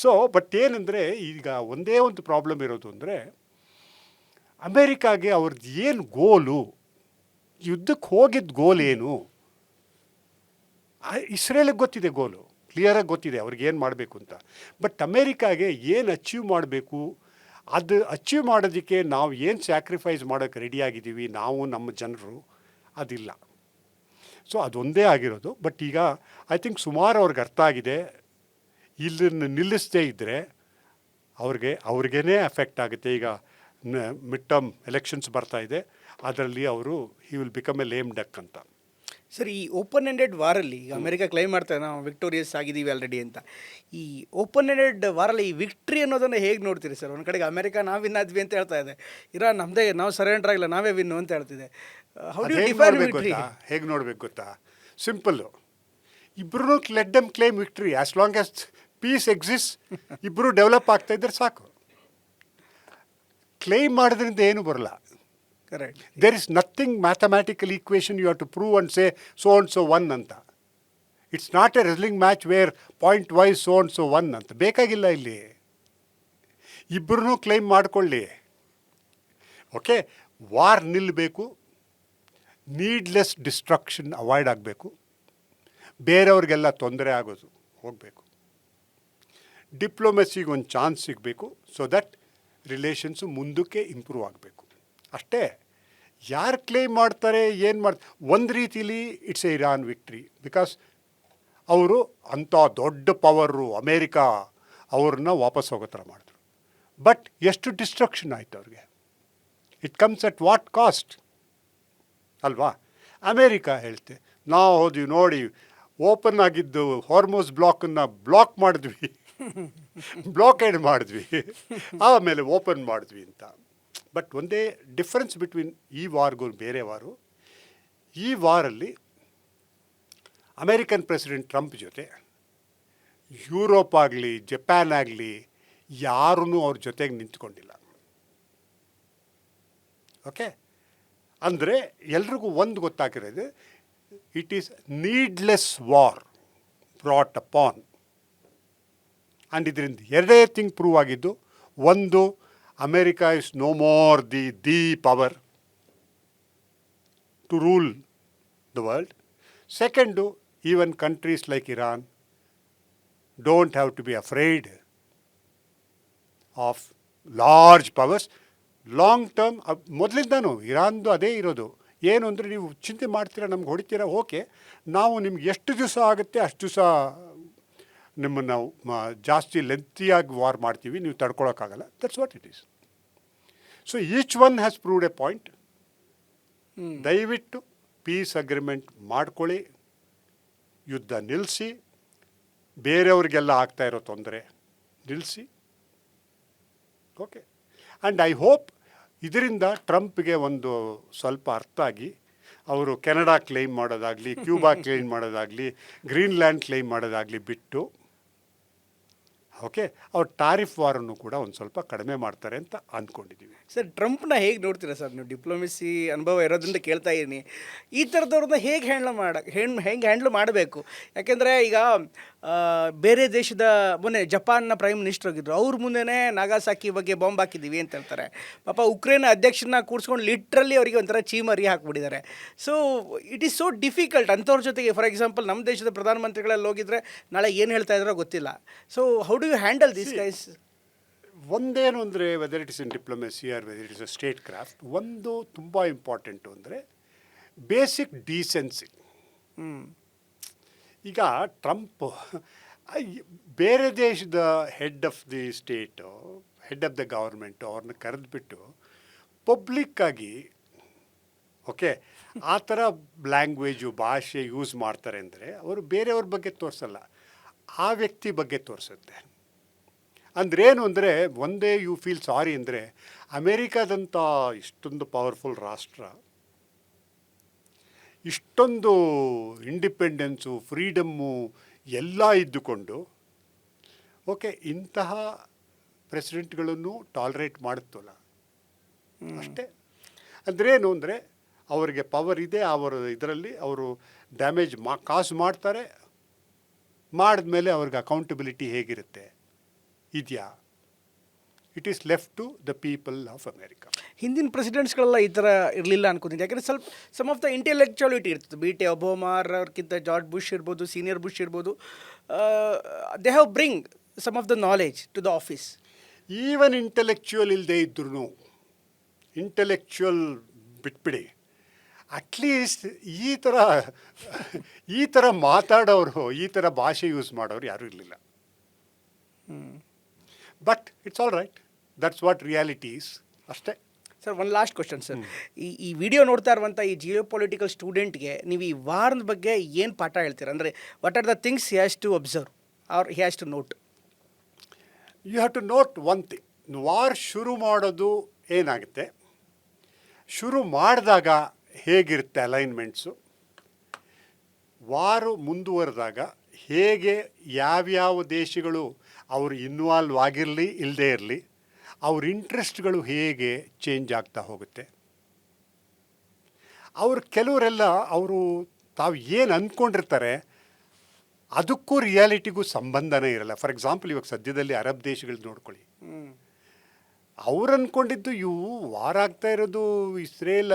ಸೊ ಬಟ್ ಏನಂದರೆ ಈಗ ಒಂದೇ ಒಂದು ಪ್ರಾಬ್ಲಮ್ ಇರೋದು ಅಂದರೆ ಅಮೇರಿಕಾಗೆ ಅವ್ರದ್ದು ಏನು ಗೋಲು, ಯುದ್ಧಕ್ಕೆ ಹೋಗಿದ್ದ ಗೋಲ್ ಏನು? ಇಸ್ರೇಲಿಗೆ ಗೊತ್ತಿದೆ ಗೋಲು, ಕ್ಲಿಯರಾಗಿ ಗೊತ್ತಿದೆ ಅವ್ರಿಗೆ ಏನು ಮಾಡಬೇಕು ಅಂತ. ಬಟ್ ಅಮೇರಿಕಾಗೆ ಏನು ಅಚೀವ್ ಮಾಡಬೇಕು, ಅದು ಅಚೀವ್ ಮಾಡೋದಕ್ಕೆ ನಾವು ಏನು ಸ್ಯಾಕ್ರಿಫೈಸ್ ಮಾಡೋಕ್ಕೆ ರೆಡಿಯಾಗಿದ್ದೀವಿ ನಾವು, ನಮ್ಮ ಜನರು, ಅದಿಲ್ಲ. ಸೊ ಅದೊಂದೇ ಆಗಿರೋದು. ಬಟ್ ಈಗ ಐ ಥಿಂಕ್ ಸುಮಾರು ಅವ್ರಿಗೆ ಅರ್ಥ ಆಗಿದೆ, ಇಲ್ಲನ್ನು ನಿಲ್ಲಿಸದೇ ಇದ್ದರೆ ಅವ್ರಿಗೇ ಎಫೆಕ್ಟ್ ಆಗುತ್ತೆ. ಈಗ ಮಿಡ್ ಟರ್ಮ್ ಎಲೆಕ್ಷನ್ಸ್ ಬರ್ತಾ ಇದೆ, ಅದರಲ್ಲಿ ಅವರು he will become A ಲೇಮ್ duck ಅಂತ. ಸರ್, ಈ ಓಪನ್ ಎಂಡೆಡ್ ವಾರಲ್ಲಿ ಈಗ ಅಮೆರಿಕ ಕ್ಲೈಮ್ ಮಾಡ್ತಾರೆ ನಾವು ವಿಕ್ಟೋರಿಯಸ್ ಆಗಿದ್ದೀವಿ ಆಲ್ರೆಡಿ ಅಂತ. ಈ ಓಪನ್ ಎಂಡೆಡ್ ವಾರಲ್ಲಿ ಈ ವಿಕ್ಟ್ರಿ ಅನ್ನೋದನ್ನು ಹೇಗೆ ನೋಡ್ತೀರಿ ಸರ್? ಒಂದು ಕಡೆಗೆ ಅಮೆರಿಕ ನಾವು ವಿನ್ ಆದ್ವಿ ಅಂತ ಹೇಳ್ತಾ ಇದೆ, ಇರಾನ್ ನಮ್ಮದೇ, ನಾವು ಸರೆಂಡರ್ ಆಗಿಲ್ಲ, ನಾವೇ ವಿನ್ನು ಅಂತ ಹೇಳ್ತಿದೆ. ಹೇಗೆ ನೋಡ್ಬೇಕು ಗೊತ್ತಾ? ಸಿಂಪಲ್ಲು, ಇಬ್ಬರೂ let them claim victory. As long as peace exist, ಇಬ್ಬರು ಡೆವಲಪ್ ಆಗ್ತಾ ಇದ್ರೆ ಸಾಕು. ಕ್ಲೇಮ್ ಮಾಡೋದ್ರಿಂದ ಏನು ಬರಲ್ಲ. Correct. There is nothing mathematical equation you have to prove and say so and so 1 ಅಂತ. It's not a wrestling match where point wise so and so 1 ಅಂತ ಬೇಕಾಗಿಲ್ಲ. ಇಲ್ಲಿ ಇಬ್ಬರೂ ಕ್ಲೇಮ್ ಮಾಡಿಕೊಳ್ಳಿ. ಓಕೆ, ವಾರ್ ನಿಲ್ಲಬೇಕು, ನೀಡ್ಲೆಸ್ ಡಿಸ್ಟ್ರಕ್ಷನ್ ಅವಾಯ್ಡ್ ಆಗಬೇಕು, ಬೇರೆಯವ್ರಿಗೆಲ್ಲ ತೊಂದರೆ ಆಗೋದು ಹೋಗಬೇಕು, ಡಿಪ್ಲೊಮೆಸಿಗೆ ಒಂದು ಚಾನ್ಸ್ ಸಿಗಬೇಕು, ಸೊ ದಟ್ ರಿಲೇಷನ್ಸು ಮುಂದಕ್ಕೆ ಇಂಪ್ರೂವ್ ಆಗಬೇಕು. ಅಷ್ಟೇ. ಯಾರು ಕ್ಲೇಮ್ ಮಾಡ್ತಾರೆ, ಏನು ಮಾಡ್ತಾರೆ, ಒಂದು ರೀತಿಲಿ it's A Iran victory. Because ಅವರು ಅಂಥ ದೊಡ್ಡ ಪವರು ಅಮೇರಿಕಾ ಅವ್ರನ್ನ ವಾಪಸ್ ಹೋಗೋ ಥರ ಮಾಡಿದ್ರು. ಬಟ್ ಎಷ್ಟು ಡಿಸ್ಟ್ರಕ್ಷನ್ ಆಯಿತು ಅವ್ರಿಗೆ. It comes at what cost ಅಲ್ವಾ? ಅಮೇರಿಕಾ ಹೇಳ್ತೆ, ನಾವು ಹೋದ್ವಿ ನೋಡಿ, ಓಪನ್ ಆಗಿದ್ದು ಹಾರ್ಮೋಸ್ ಬ್ಲಾಕನ್ನು ಬ್ಲಾಕ್ ಮಾಡಿದ್ವಿ, ಬ್ಲಾಕೇಡ್ ಮಾಡಿದ್ವಿ, ಆಮೇಲೆ ಓಪನ್ ಮಾಡಿದ್ವಿ ಅಂತ. ಬಟ್ ಒಂದೇ ಡಿಫ್ರೆನ್ಸ್ ಬಿಟ್ವೀನ್ ಈ ವಾರ್ಗೂ ಬೇರೆ ವಾರು, ಈ ವಾರಲ್ಲಿ ಅಮೇರಿಕನ್ ಪ್ರೆಸಿಡೆಂಟ್ ಟ್ರಂಪ್ ಜೊತೆ ಯುರೋಪ್ ಆಗಲಿ ಜಪಾನ್ ಆಗಲಿ ಯಾರೂ ಅವ್ರ ಜೊತೆಗೆ ನಿಂತ್ಕೊಂಡಿಲ್ಲ. ಓಕೆ, ಅಂದರೆ ಎಲ್ರಿಗೂ ಒಂದು ಗೊತ್ತಾಗಿರೋದು, it is needless war brought upon. And ಇದರಿಂದ 2 ಥಿಂಗ್ ಪ್ರೂವ್ ಆಗಿದ್ದು. ಒಂದು, America is no more the power to rule the world. Second, even countries like Iran don't have to be afraid of large powers. Long term ಮೊದಲಿಂದನೂ ಇರಾನ್ದು ಅದೇ ಇರೋದು. ಏನು ಅಂದರೆ ನೀವು ಚಿಂತೆ ಮಾಡ್ತೀರಾ, ನಮ್ಗೆ ಹೊಡಿತೀರಾ, ಓಕೆ, ನಾವು ನಿಮ್ಗೆ ಎಷ್ಟು ದಿವಸ ಆಗುತ್ತೆ ಅಷ್ಟು ದಿವಸ ನಿಮ್ಮನ್ನು ನಾವು ಜಾಸ್ತಿ ಲೆಂತಿಯಾಗಿ ವಾರ್ ಮಾಡ್ತೀವಿ, ನೀವು ತಡ್ಕೊಳಕ್ಕಾಗಲ್ಲ. That's what it is. So each one has proved a point. ದಯವಿಟ್ಟು ಪೀಸ್ ಅಗ್ರಿಮೆಂಟ್ ಮಾಡ್ಕೊಳ್ಳಿ, ಯುದ್ಧ ನಿಲ್ಲಿಸಿ, ಬೇರೆಯವ್ರಿಗೆಲ್ಲ ಆಗ್ತಾ ಇರೋ ತೊಂದರೆ ನಿಲ್ಲಿಸಿ. ಓಕೆ, ಆ್ಯಂಡ್ ಐ ಹೋಪ್ ಇದರಿಂದ ಟ್ರಂಪ್ಗೆ ಒಂದು ಸ್ವಲ್ಪ ಅರ್ಥ ಆಗಿ ಅವರು ಕೆನಡಾ ಕ್ಲೈಮ್ ಮಾಡೋದಾಗಲಿ, ಕ್ಯೂಬಾ ಕ್ಲೈಮ್ ಮಾಡೋದಾಗಲಿ, ಗ್ರೀನ್ಲ್ಯಾಂಡ್ ಕ್ಲೈಮ್ ಮಾಡೋದಾಗಲಿ ಬಿಟ್ಟು, ಓಕೆ, ಅವ್ರು ಟಾರಿಫ್ ವಾರನ್ನು ಕೂಡ ಒಂದು ಸ್ವಲ್ಪ ಕಡಿಮೆ ಮಾಡ್ತಾರೆ ಅಂತ ಅಂದ್ಕೊಂಡಿದ್ದೀವಿ. ಸರ್, ಟ್ರಂಪ್ನ ಹೇಗೆ ನೋಡ್ತೀರಾ ಸರ್ ನೀವು? ಡಿಪ್ಲೊಮೆಸಿ ಅನುಭವ ಇರೋದ್ರಿಂದ ಕೇಳ್ತಾ ಇದ್ದೀನಿ. ಈ ಥರದವ್ರನ್ನ ಹೇಗೆ ಹ್ಯಾಂಡ್ಲ್ ಮಾಡಬೇಕು? ಯಾಕೆಂದರೆ ಈಗ ಬೇರೆ ದೇಶದ ಮೊನ್ನೆ ಜಪಾನ್ನ ಪ್ರೈಮ್ ಮಿನಿಸ್ಟರ್ ಆಗಿದ್ದರು, ಅವ್ರ ಮುಂದೆನೇ ನಾಗಾಸಾಕಿ ಬಗ್ಗೆ ಬಾಂಬ್ ಹಾಕಿದ್ದೀವಿ ಅಂತ ಹೇಳ್ತಾರೆ. ಪಾಪ ಉಕ್ರೇನ್ ಅಧ್ಯಕ್ಷನ ಕೂರಿಸ್ಕೊಂಡು ಲಿಟ್ರಲಿ ಅವರಿಗೆ ಒಂಥರ ಚೀಮರಿ ಹಾಕ್ಬಿಟ್ಟಿದ್ದಾರೆ. So it is so difficult ಅಂಥವ್ರ ಜೊತೆಗೆ. ಫಾರ್ ಎಕ್ಸಾಂಪಲ್, ನಮ್ಮ ದೇಶದ ಪ್ರಧಾನಮಂತ್ರಿಗಳಲ್ಲಿ ಹೋಗಿದ್ರೆ ನಾಳೆ ಏನು ಹೇಳ್ತಾ ಇದ್ದಾರೋ ಗೊತ್ತಿಲ್ಲ. So how do you handle this guys? ಒಂದೇನು ಅಂದರೆ, whether it is in diplomacy or whether it is a statecraft, ಒಂದು ತುಂಬ ಇಂಪಾರ್ಟೆಂಟು ಅಂದರೆ ಬೇಸಿಕ್ ಡೀಸೆನ್ಸಿ. ಈಗ ಟ್ರಂಪ್ ಬೇರೆ ದೇಶದ head of the state, head of the government ಅವ್ರನ್ನ ಕರೆದುಬಿಟ್ಟು ಪಬ್ಲಿಕ್ಕಾಗಿ, okay, ಆ ಥರ ಲ್ಯಾಂಗ್ವೇಜು, ಭಾಷೆ ಯೂಸ್ ಮಾಡ್ತಾರೆ ಅಂದರೆ ಅವರು ಬೇರೆಯವ್ರ ಬಗ್ಗೆ ತೋರಿಸಲ್ಲ, ಆ ವ್ಯಕ್ತಿ ಬಗ್ಗೆ ತೋರಿಸುತ್ತೆ. ಅಂದ್ರೇನು ಅಂದರೆ, ಒಂದೇ ಯು ಫೀಲ್ ಸಾರಿ ಅಂದರೆ, ಅಮೇರಿಕಾದಂಥ ಇಷ್ಟೊಂದು ಪವರ್ಫುಲ್ ರಾಷ್ಟ್ರ, ಇಷ್ಟೊಂದು ಇಂಡಿಪೆಂಡೆನ್ಸು, ಫ್ರೀಡಮ್ಮು ಎಲ್ಲ ಇದ್ದುಕೊಂಡು, ಓಕೆ, ಇಂತಹ ಪ್ರೆಸಿಡೆಂಟ್ಗಳನ್ನು ಟಾಲರೇಟ್ ಮಾಡುತ್ತಲ್ಲ ಅಷ್ಟೇ. ಅಂದ್ರೇನು ಅಂದರೆ, ಅವರಿಗೆ ಪವರ್ ಇದೆ, ಅವರ ಇದರಲ್ಲಿ ಅವರು ಡ್ಯಾಮೇಜ್ ಕಾಸು ಮಾಡ್ತಾರೆ, ಮಾಡಿದ್ಮೇಲೆ ಅವ್ರಿಗೆ ಅಕೌಂಟಬಿಲಿಟಿ ಹೇಗಿರುತ್ತೆ ಇದೆಯಾ? It is left to the people of America. ಹಿಂದಿನ ಪ್ರೆಸಿಡೆಂಟ್ಸ್ಗಳೆಲ್ಲ ಈ ಥರ ಇರಲಿಲ್ಲ ಅನ್ಕೋತೀನಿ. ಯಾಕಂದರೆ ಸ್ವಲ್ಪ ಸಮ್ ಆಫ್ ದ ಇಂಟೆಲೆಕ್ಚುಯಾಲಿಟಿ ಇರ್ತದೆ. ಬಿ ಟಿ ಒಬಾಮಾರ್ ಅವ್ರಿಗಿಂತ ಜಾರ್ಜ್ ಬುಷ್ ಇರ್ಬೋದು, ಸೀನಿಯರ್ ಬುಷ್ ಇರ್ಬೋದು, they have bring some of the knowledge to the office. Even intellectual ಇಲ್ಲದೆ ಇದ್ರೂ, ಇಂಟೆಲೆಕ್ಚುಯಲ್ ಬಿಟ್ಬಿಡಿ, ಅಟ್ಲೀಸ್ಟ್ ಈ ಥರ ಮಾತಾಡೋರು, ಈ ಥರ ಭಾಷೆ ಯೂಸ್ ಮಾಡೋರು ಯಾರೂ ಇರಲಿಲ್ಲ. But it's all right, that's what reality is ಅಷ್ಟೇ. Sir, one last question sir. ಈ ವಿಡಿಯೋ ನೋಡ್ತಾ ಇರುವಂಥ ಈ ಜಿಯೋಪೊಲಿಟಿಕಲ್ ಸ್ಟೂಡೆಂಟ್ಗೆ ನೀವು ಈ ವಾರದ ಬಗ್ಗೆ ಏನು ಪಾಠ ಹೇಳ್ತೀರಾ? ಅಂದರೆ what are the things he has to observe or he has to note? You have to note one thing. War ಶುರು ಮಾಡೋದು ಏನಾಗುತ್ತೆ, ಶುರು ಮಾಡಿದಾಗ ಹೇಗಿರುತ್ತೆ ಅಲೈನ್ಮೆಂಟ್ಸು, ವಾರು ಮುಂದುವರೆದಾಗ ಹೇಗೆ ಯಾವ್ಯಾವ ದೇಶಗಳು ಅವರು ಇನ್ವಾಲ್ವ್ ಆಗಿರಲಿ ಇಲ್ಲದೇ ಇರಲಿ, ಅವ್ರ ಇಂಟ್ರೆಸ್ಟ್ಗಳು ಹೇಗೆ ಚೇಂಜ್ ಆಗ್ತಾ ಹೋಗುತ್ತೆ. ಕೆಲವರೆಲ್ಲ ಅವರು ತಾವು ಏನು ಅಂದ್ಕೊಂಡಿರ್ತಾರೆ ಅದಕ್ಕೂ ರಿಯಾಲಿಟಿಗೂ ಸಂಬಂಧನೇ ಇರಲ್ಲ. ಫಾರ್ ಎಕ್ಸಾಂಪಲ್, ಇವಾಗ ಸದ್ಯದಲ್ಲಿ ಅರಬ್ ದೇಶಗಳು ನೋಡ್ಕೊಳ್ಳಿ, ಅವ್ರು ಅಂದ್ಕೊಂಡಿದ್ದು ಇವು ವಾರ ಆಗ್ತಾ ಇರೋದು ಇಸ್ರೇಲ್,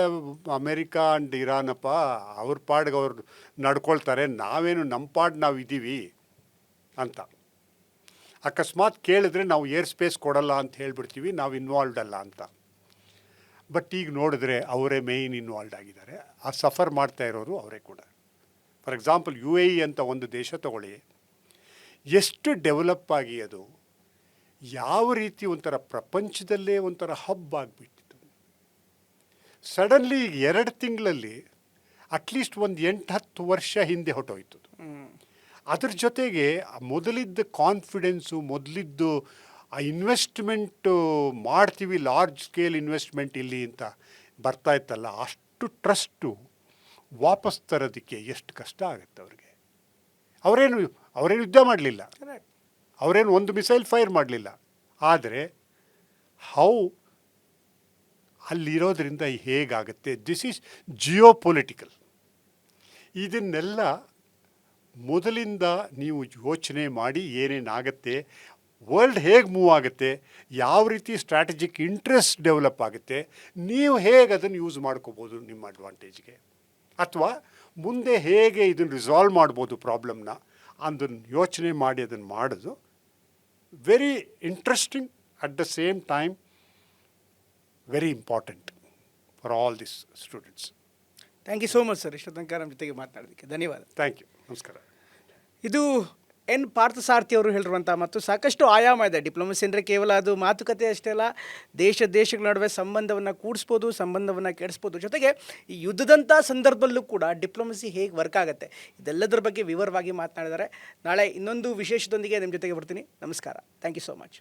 ಅಮೇರಿಕಾ ಆ್ಯಂಡ್ ಇರಾನಪ್ಪ, ಅವ್ರ ಪಾಡ್ಗೆ ಅವ್ರು ನಡ್ಕೊಳ್ತಾರೆ, ನಾವೇನು ನಮ್ಮ ಪಾಡ್ ನಾವು ಇದ್ದೀವಿ ಅಂತ. ಅಕಸ್ಮಾತ್ ಕೇಳಿದ್ರೆ ನಾವು ಏರ್ ಸ್ಪೇಸ್ ಕೊಡಲ್ಲ ಅಂತ ಹೇಳ್ಬಿಡ್ತೀವಿ, ನಾವು ಇನ್ವಾಲ್ವ್ಡ್ ಅಲ್ಲ ಅಂತ. ಬಟ್ ಈಗ ನೋಡಿದ್ರೆ ಅವರೇ ಮೇಯ್ನ್ ಇನ್ವಾಲ್ವ್ಡ್ ಆಗಿದ್ದಾರೆ, ಆ ಸಫರ್ ಮಾಡ್ತಾ ಇರೋರು ಅವರೇ ಕೂಡ. ಫಾರ್ ಎಕ್ಸಾಂಪಲ್, UAE ಅಂತ ಒಂದು ದೇಶ ತಗೊಳ್ಳಿ, ಎಷ್ಟು ಡೆವಲಪ್ ಆಗಿ ಅದು ಯಾವ ರೀತಿ ಒಂಥರ ಪ್ರಪಂಚದಲ್ಲೇ ಒಂಥರ ಹಬ್ ಆಗಿಬಿಟ್ಟಿತ್ತು. ಸಡನ್ಲಿ ಈಗ 2 ತಿಂಗಳಲ್ಲಿ ಅಟ್ಲೀಸ್ಟ್ ಒಂದು 8-10 ವರ್ಷ ಹಿಂದೆ ಹೊಟ್ಟೋಯ್ತು. ಅದ್ರ ಜೊತೆಗೆ ಮೊದಲಿದ್ದ ಕಾನ್ಫಿಡೆನ್ಸು, ಮೊದಲಿದ್ದು ಆ ಇನ್ವೆಸ್ಟ್ಮೆಂಟು ಮಾಡ್ತೀವಿ, ಲಾರ್ಜ್ ಸ್ಕೇಲ್ ಇನ್ವೆಸ್ಟ್ಮೆಂಟ್ ಇಲ್ಲಿ ಅಂತ ಬರ್ತಾ ಇತ್ತಲ್ಲ, ಅಷ್ಟು ಟ್ರಸ್ಟು ವಾಪಸ್ ತರೋದಕ್ಕೆ ಎಷ್ಟು ಕಷ್ಟ ಆಗುತ್ತೆ ಅವ್ರಿಗೆ. ಅವರೇನು ಯುದ್ಧ ಮಾಡಲಿಲ್ಲ, ಅವರೇನು ಒಂದು ಮಿಸೈಲ್ ಫೈರ್ ಮಾಡಲಿಲ್ಲ, ಆದರೆ ಅಲ್ಲಿರೋದ್ರಿಂದ ಹೇಗಾಗುತ್ತೆ. This is geopolitical. ಇದನ್ನೆಲ್ಲ ಮೊದಲಿಂದ ನೀವು ಯೋಚನೆ ಮಾಡಿ ಏನೇನಾಗುತ್ತೆ, ವರ್ಲ್ಡ್ ಹೇಗೆ ಮೂವ್ ಆಗುತ್ತೆ, ಯಾವ ರೀತಿ ಸ್ಟ್ರಾಟಜಿಕ್ ಇಂಟ್ರೆಸ್ಟ್ ಡೆವಲಪ್ ಆಗುತ್ತೆ, ನೀವು ಹೇಗೆ ಅದನ್ನು ಯೂಸ್ ಮಾಡ್ಕೋಬೋದು ನಿಮ್ಮ ಅಡ್ವಾಂಟೇಜ್ಗೆ. ಅಥವಾ ಮುಂದೆ ಹೇಗೆ ಇದನ್ನು ರಿಸಾಲ್ವ್ ಮಾಡ್ಬೋದು ಪ್ರಾಬ್ಲಮ್ನ ಅದನ್ನು ಯೋಚನೆ ಮಾಡಿ ಅದನ್ನು ಮಾಡೋದು very interesting, at the same time very important for all this students. Thank you so much sir, ಇಷ್ಟು ತನಕ ನಮ್ಮ ಜೊತೆಗೆ ಮಾತನಾಡೋದಕ್ಕೆ ಧನ್ಯವಾದ. ಥ್ಯಾಂಕ್ ಯು, ನಮಸ್ಕಾರ. ಇದು ಎನ್ ಪಾರ್ಥಸಾರಥಿ ಅವರು ಹೇಳಿರುವಂಥ ಮತ್ತು ಸಾಕಷ್ಟು ಆಯಾಮ ಇದೆ. ಡಿಪ್ಲೊಮಸಿ ಅಂದರೆ ಕೇವಲ ಅದು ಮಾತುಕತೆ ಅಷ್ಟೇ ಅಲ್ಲ, ದೇಶಗಳ ನಡುವೆ ಸಂಬಂಧವನ್ನು ಕೂಡಿಸ್ಬೋದು, ಸಂಬಂಧವನ್ನು ಕೆಡಿಸ್ಬೋದು. ಜೊತೆಗೆ ಈ ಯುದ್ಧದಂಥ ಸಂದರ್ಭದಲ್ಲೂ ಕೂಡ ಡಿಪ್ಲೊಮಸಿ ಹೇಗೆ ವರ್ಕ್ ಆಗುತ್ತೆ ಇದೆಲ್ಲದರ ಬಗ್ಗೆ ವಿವರವಾಗಿ ಮಾತನಾಡಿದ್ದಾರೆ. ನಾಳೆ ಇನ್ನೊಂದು ವಿಶೇಷದೊಂದಿಗೆ ನಿಮ್ಮ ಜೊತೆಗೆ ಬರ್ತೀನಿ. ನಮಸ್ಕಾರ. Thank you so much.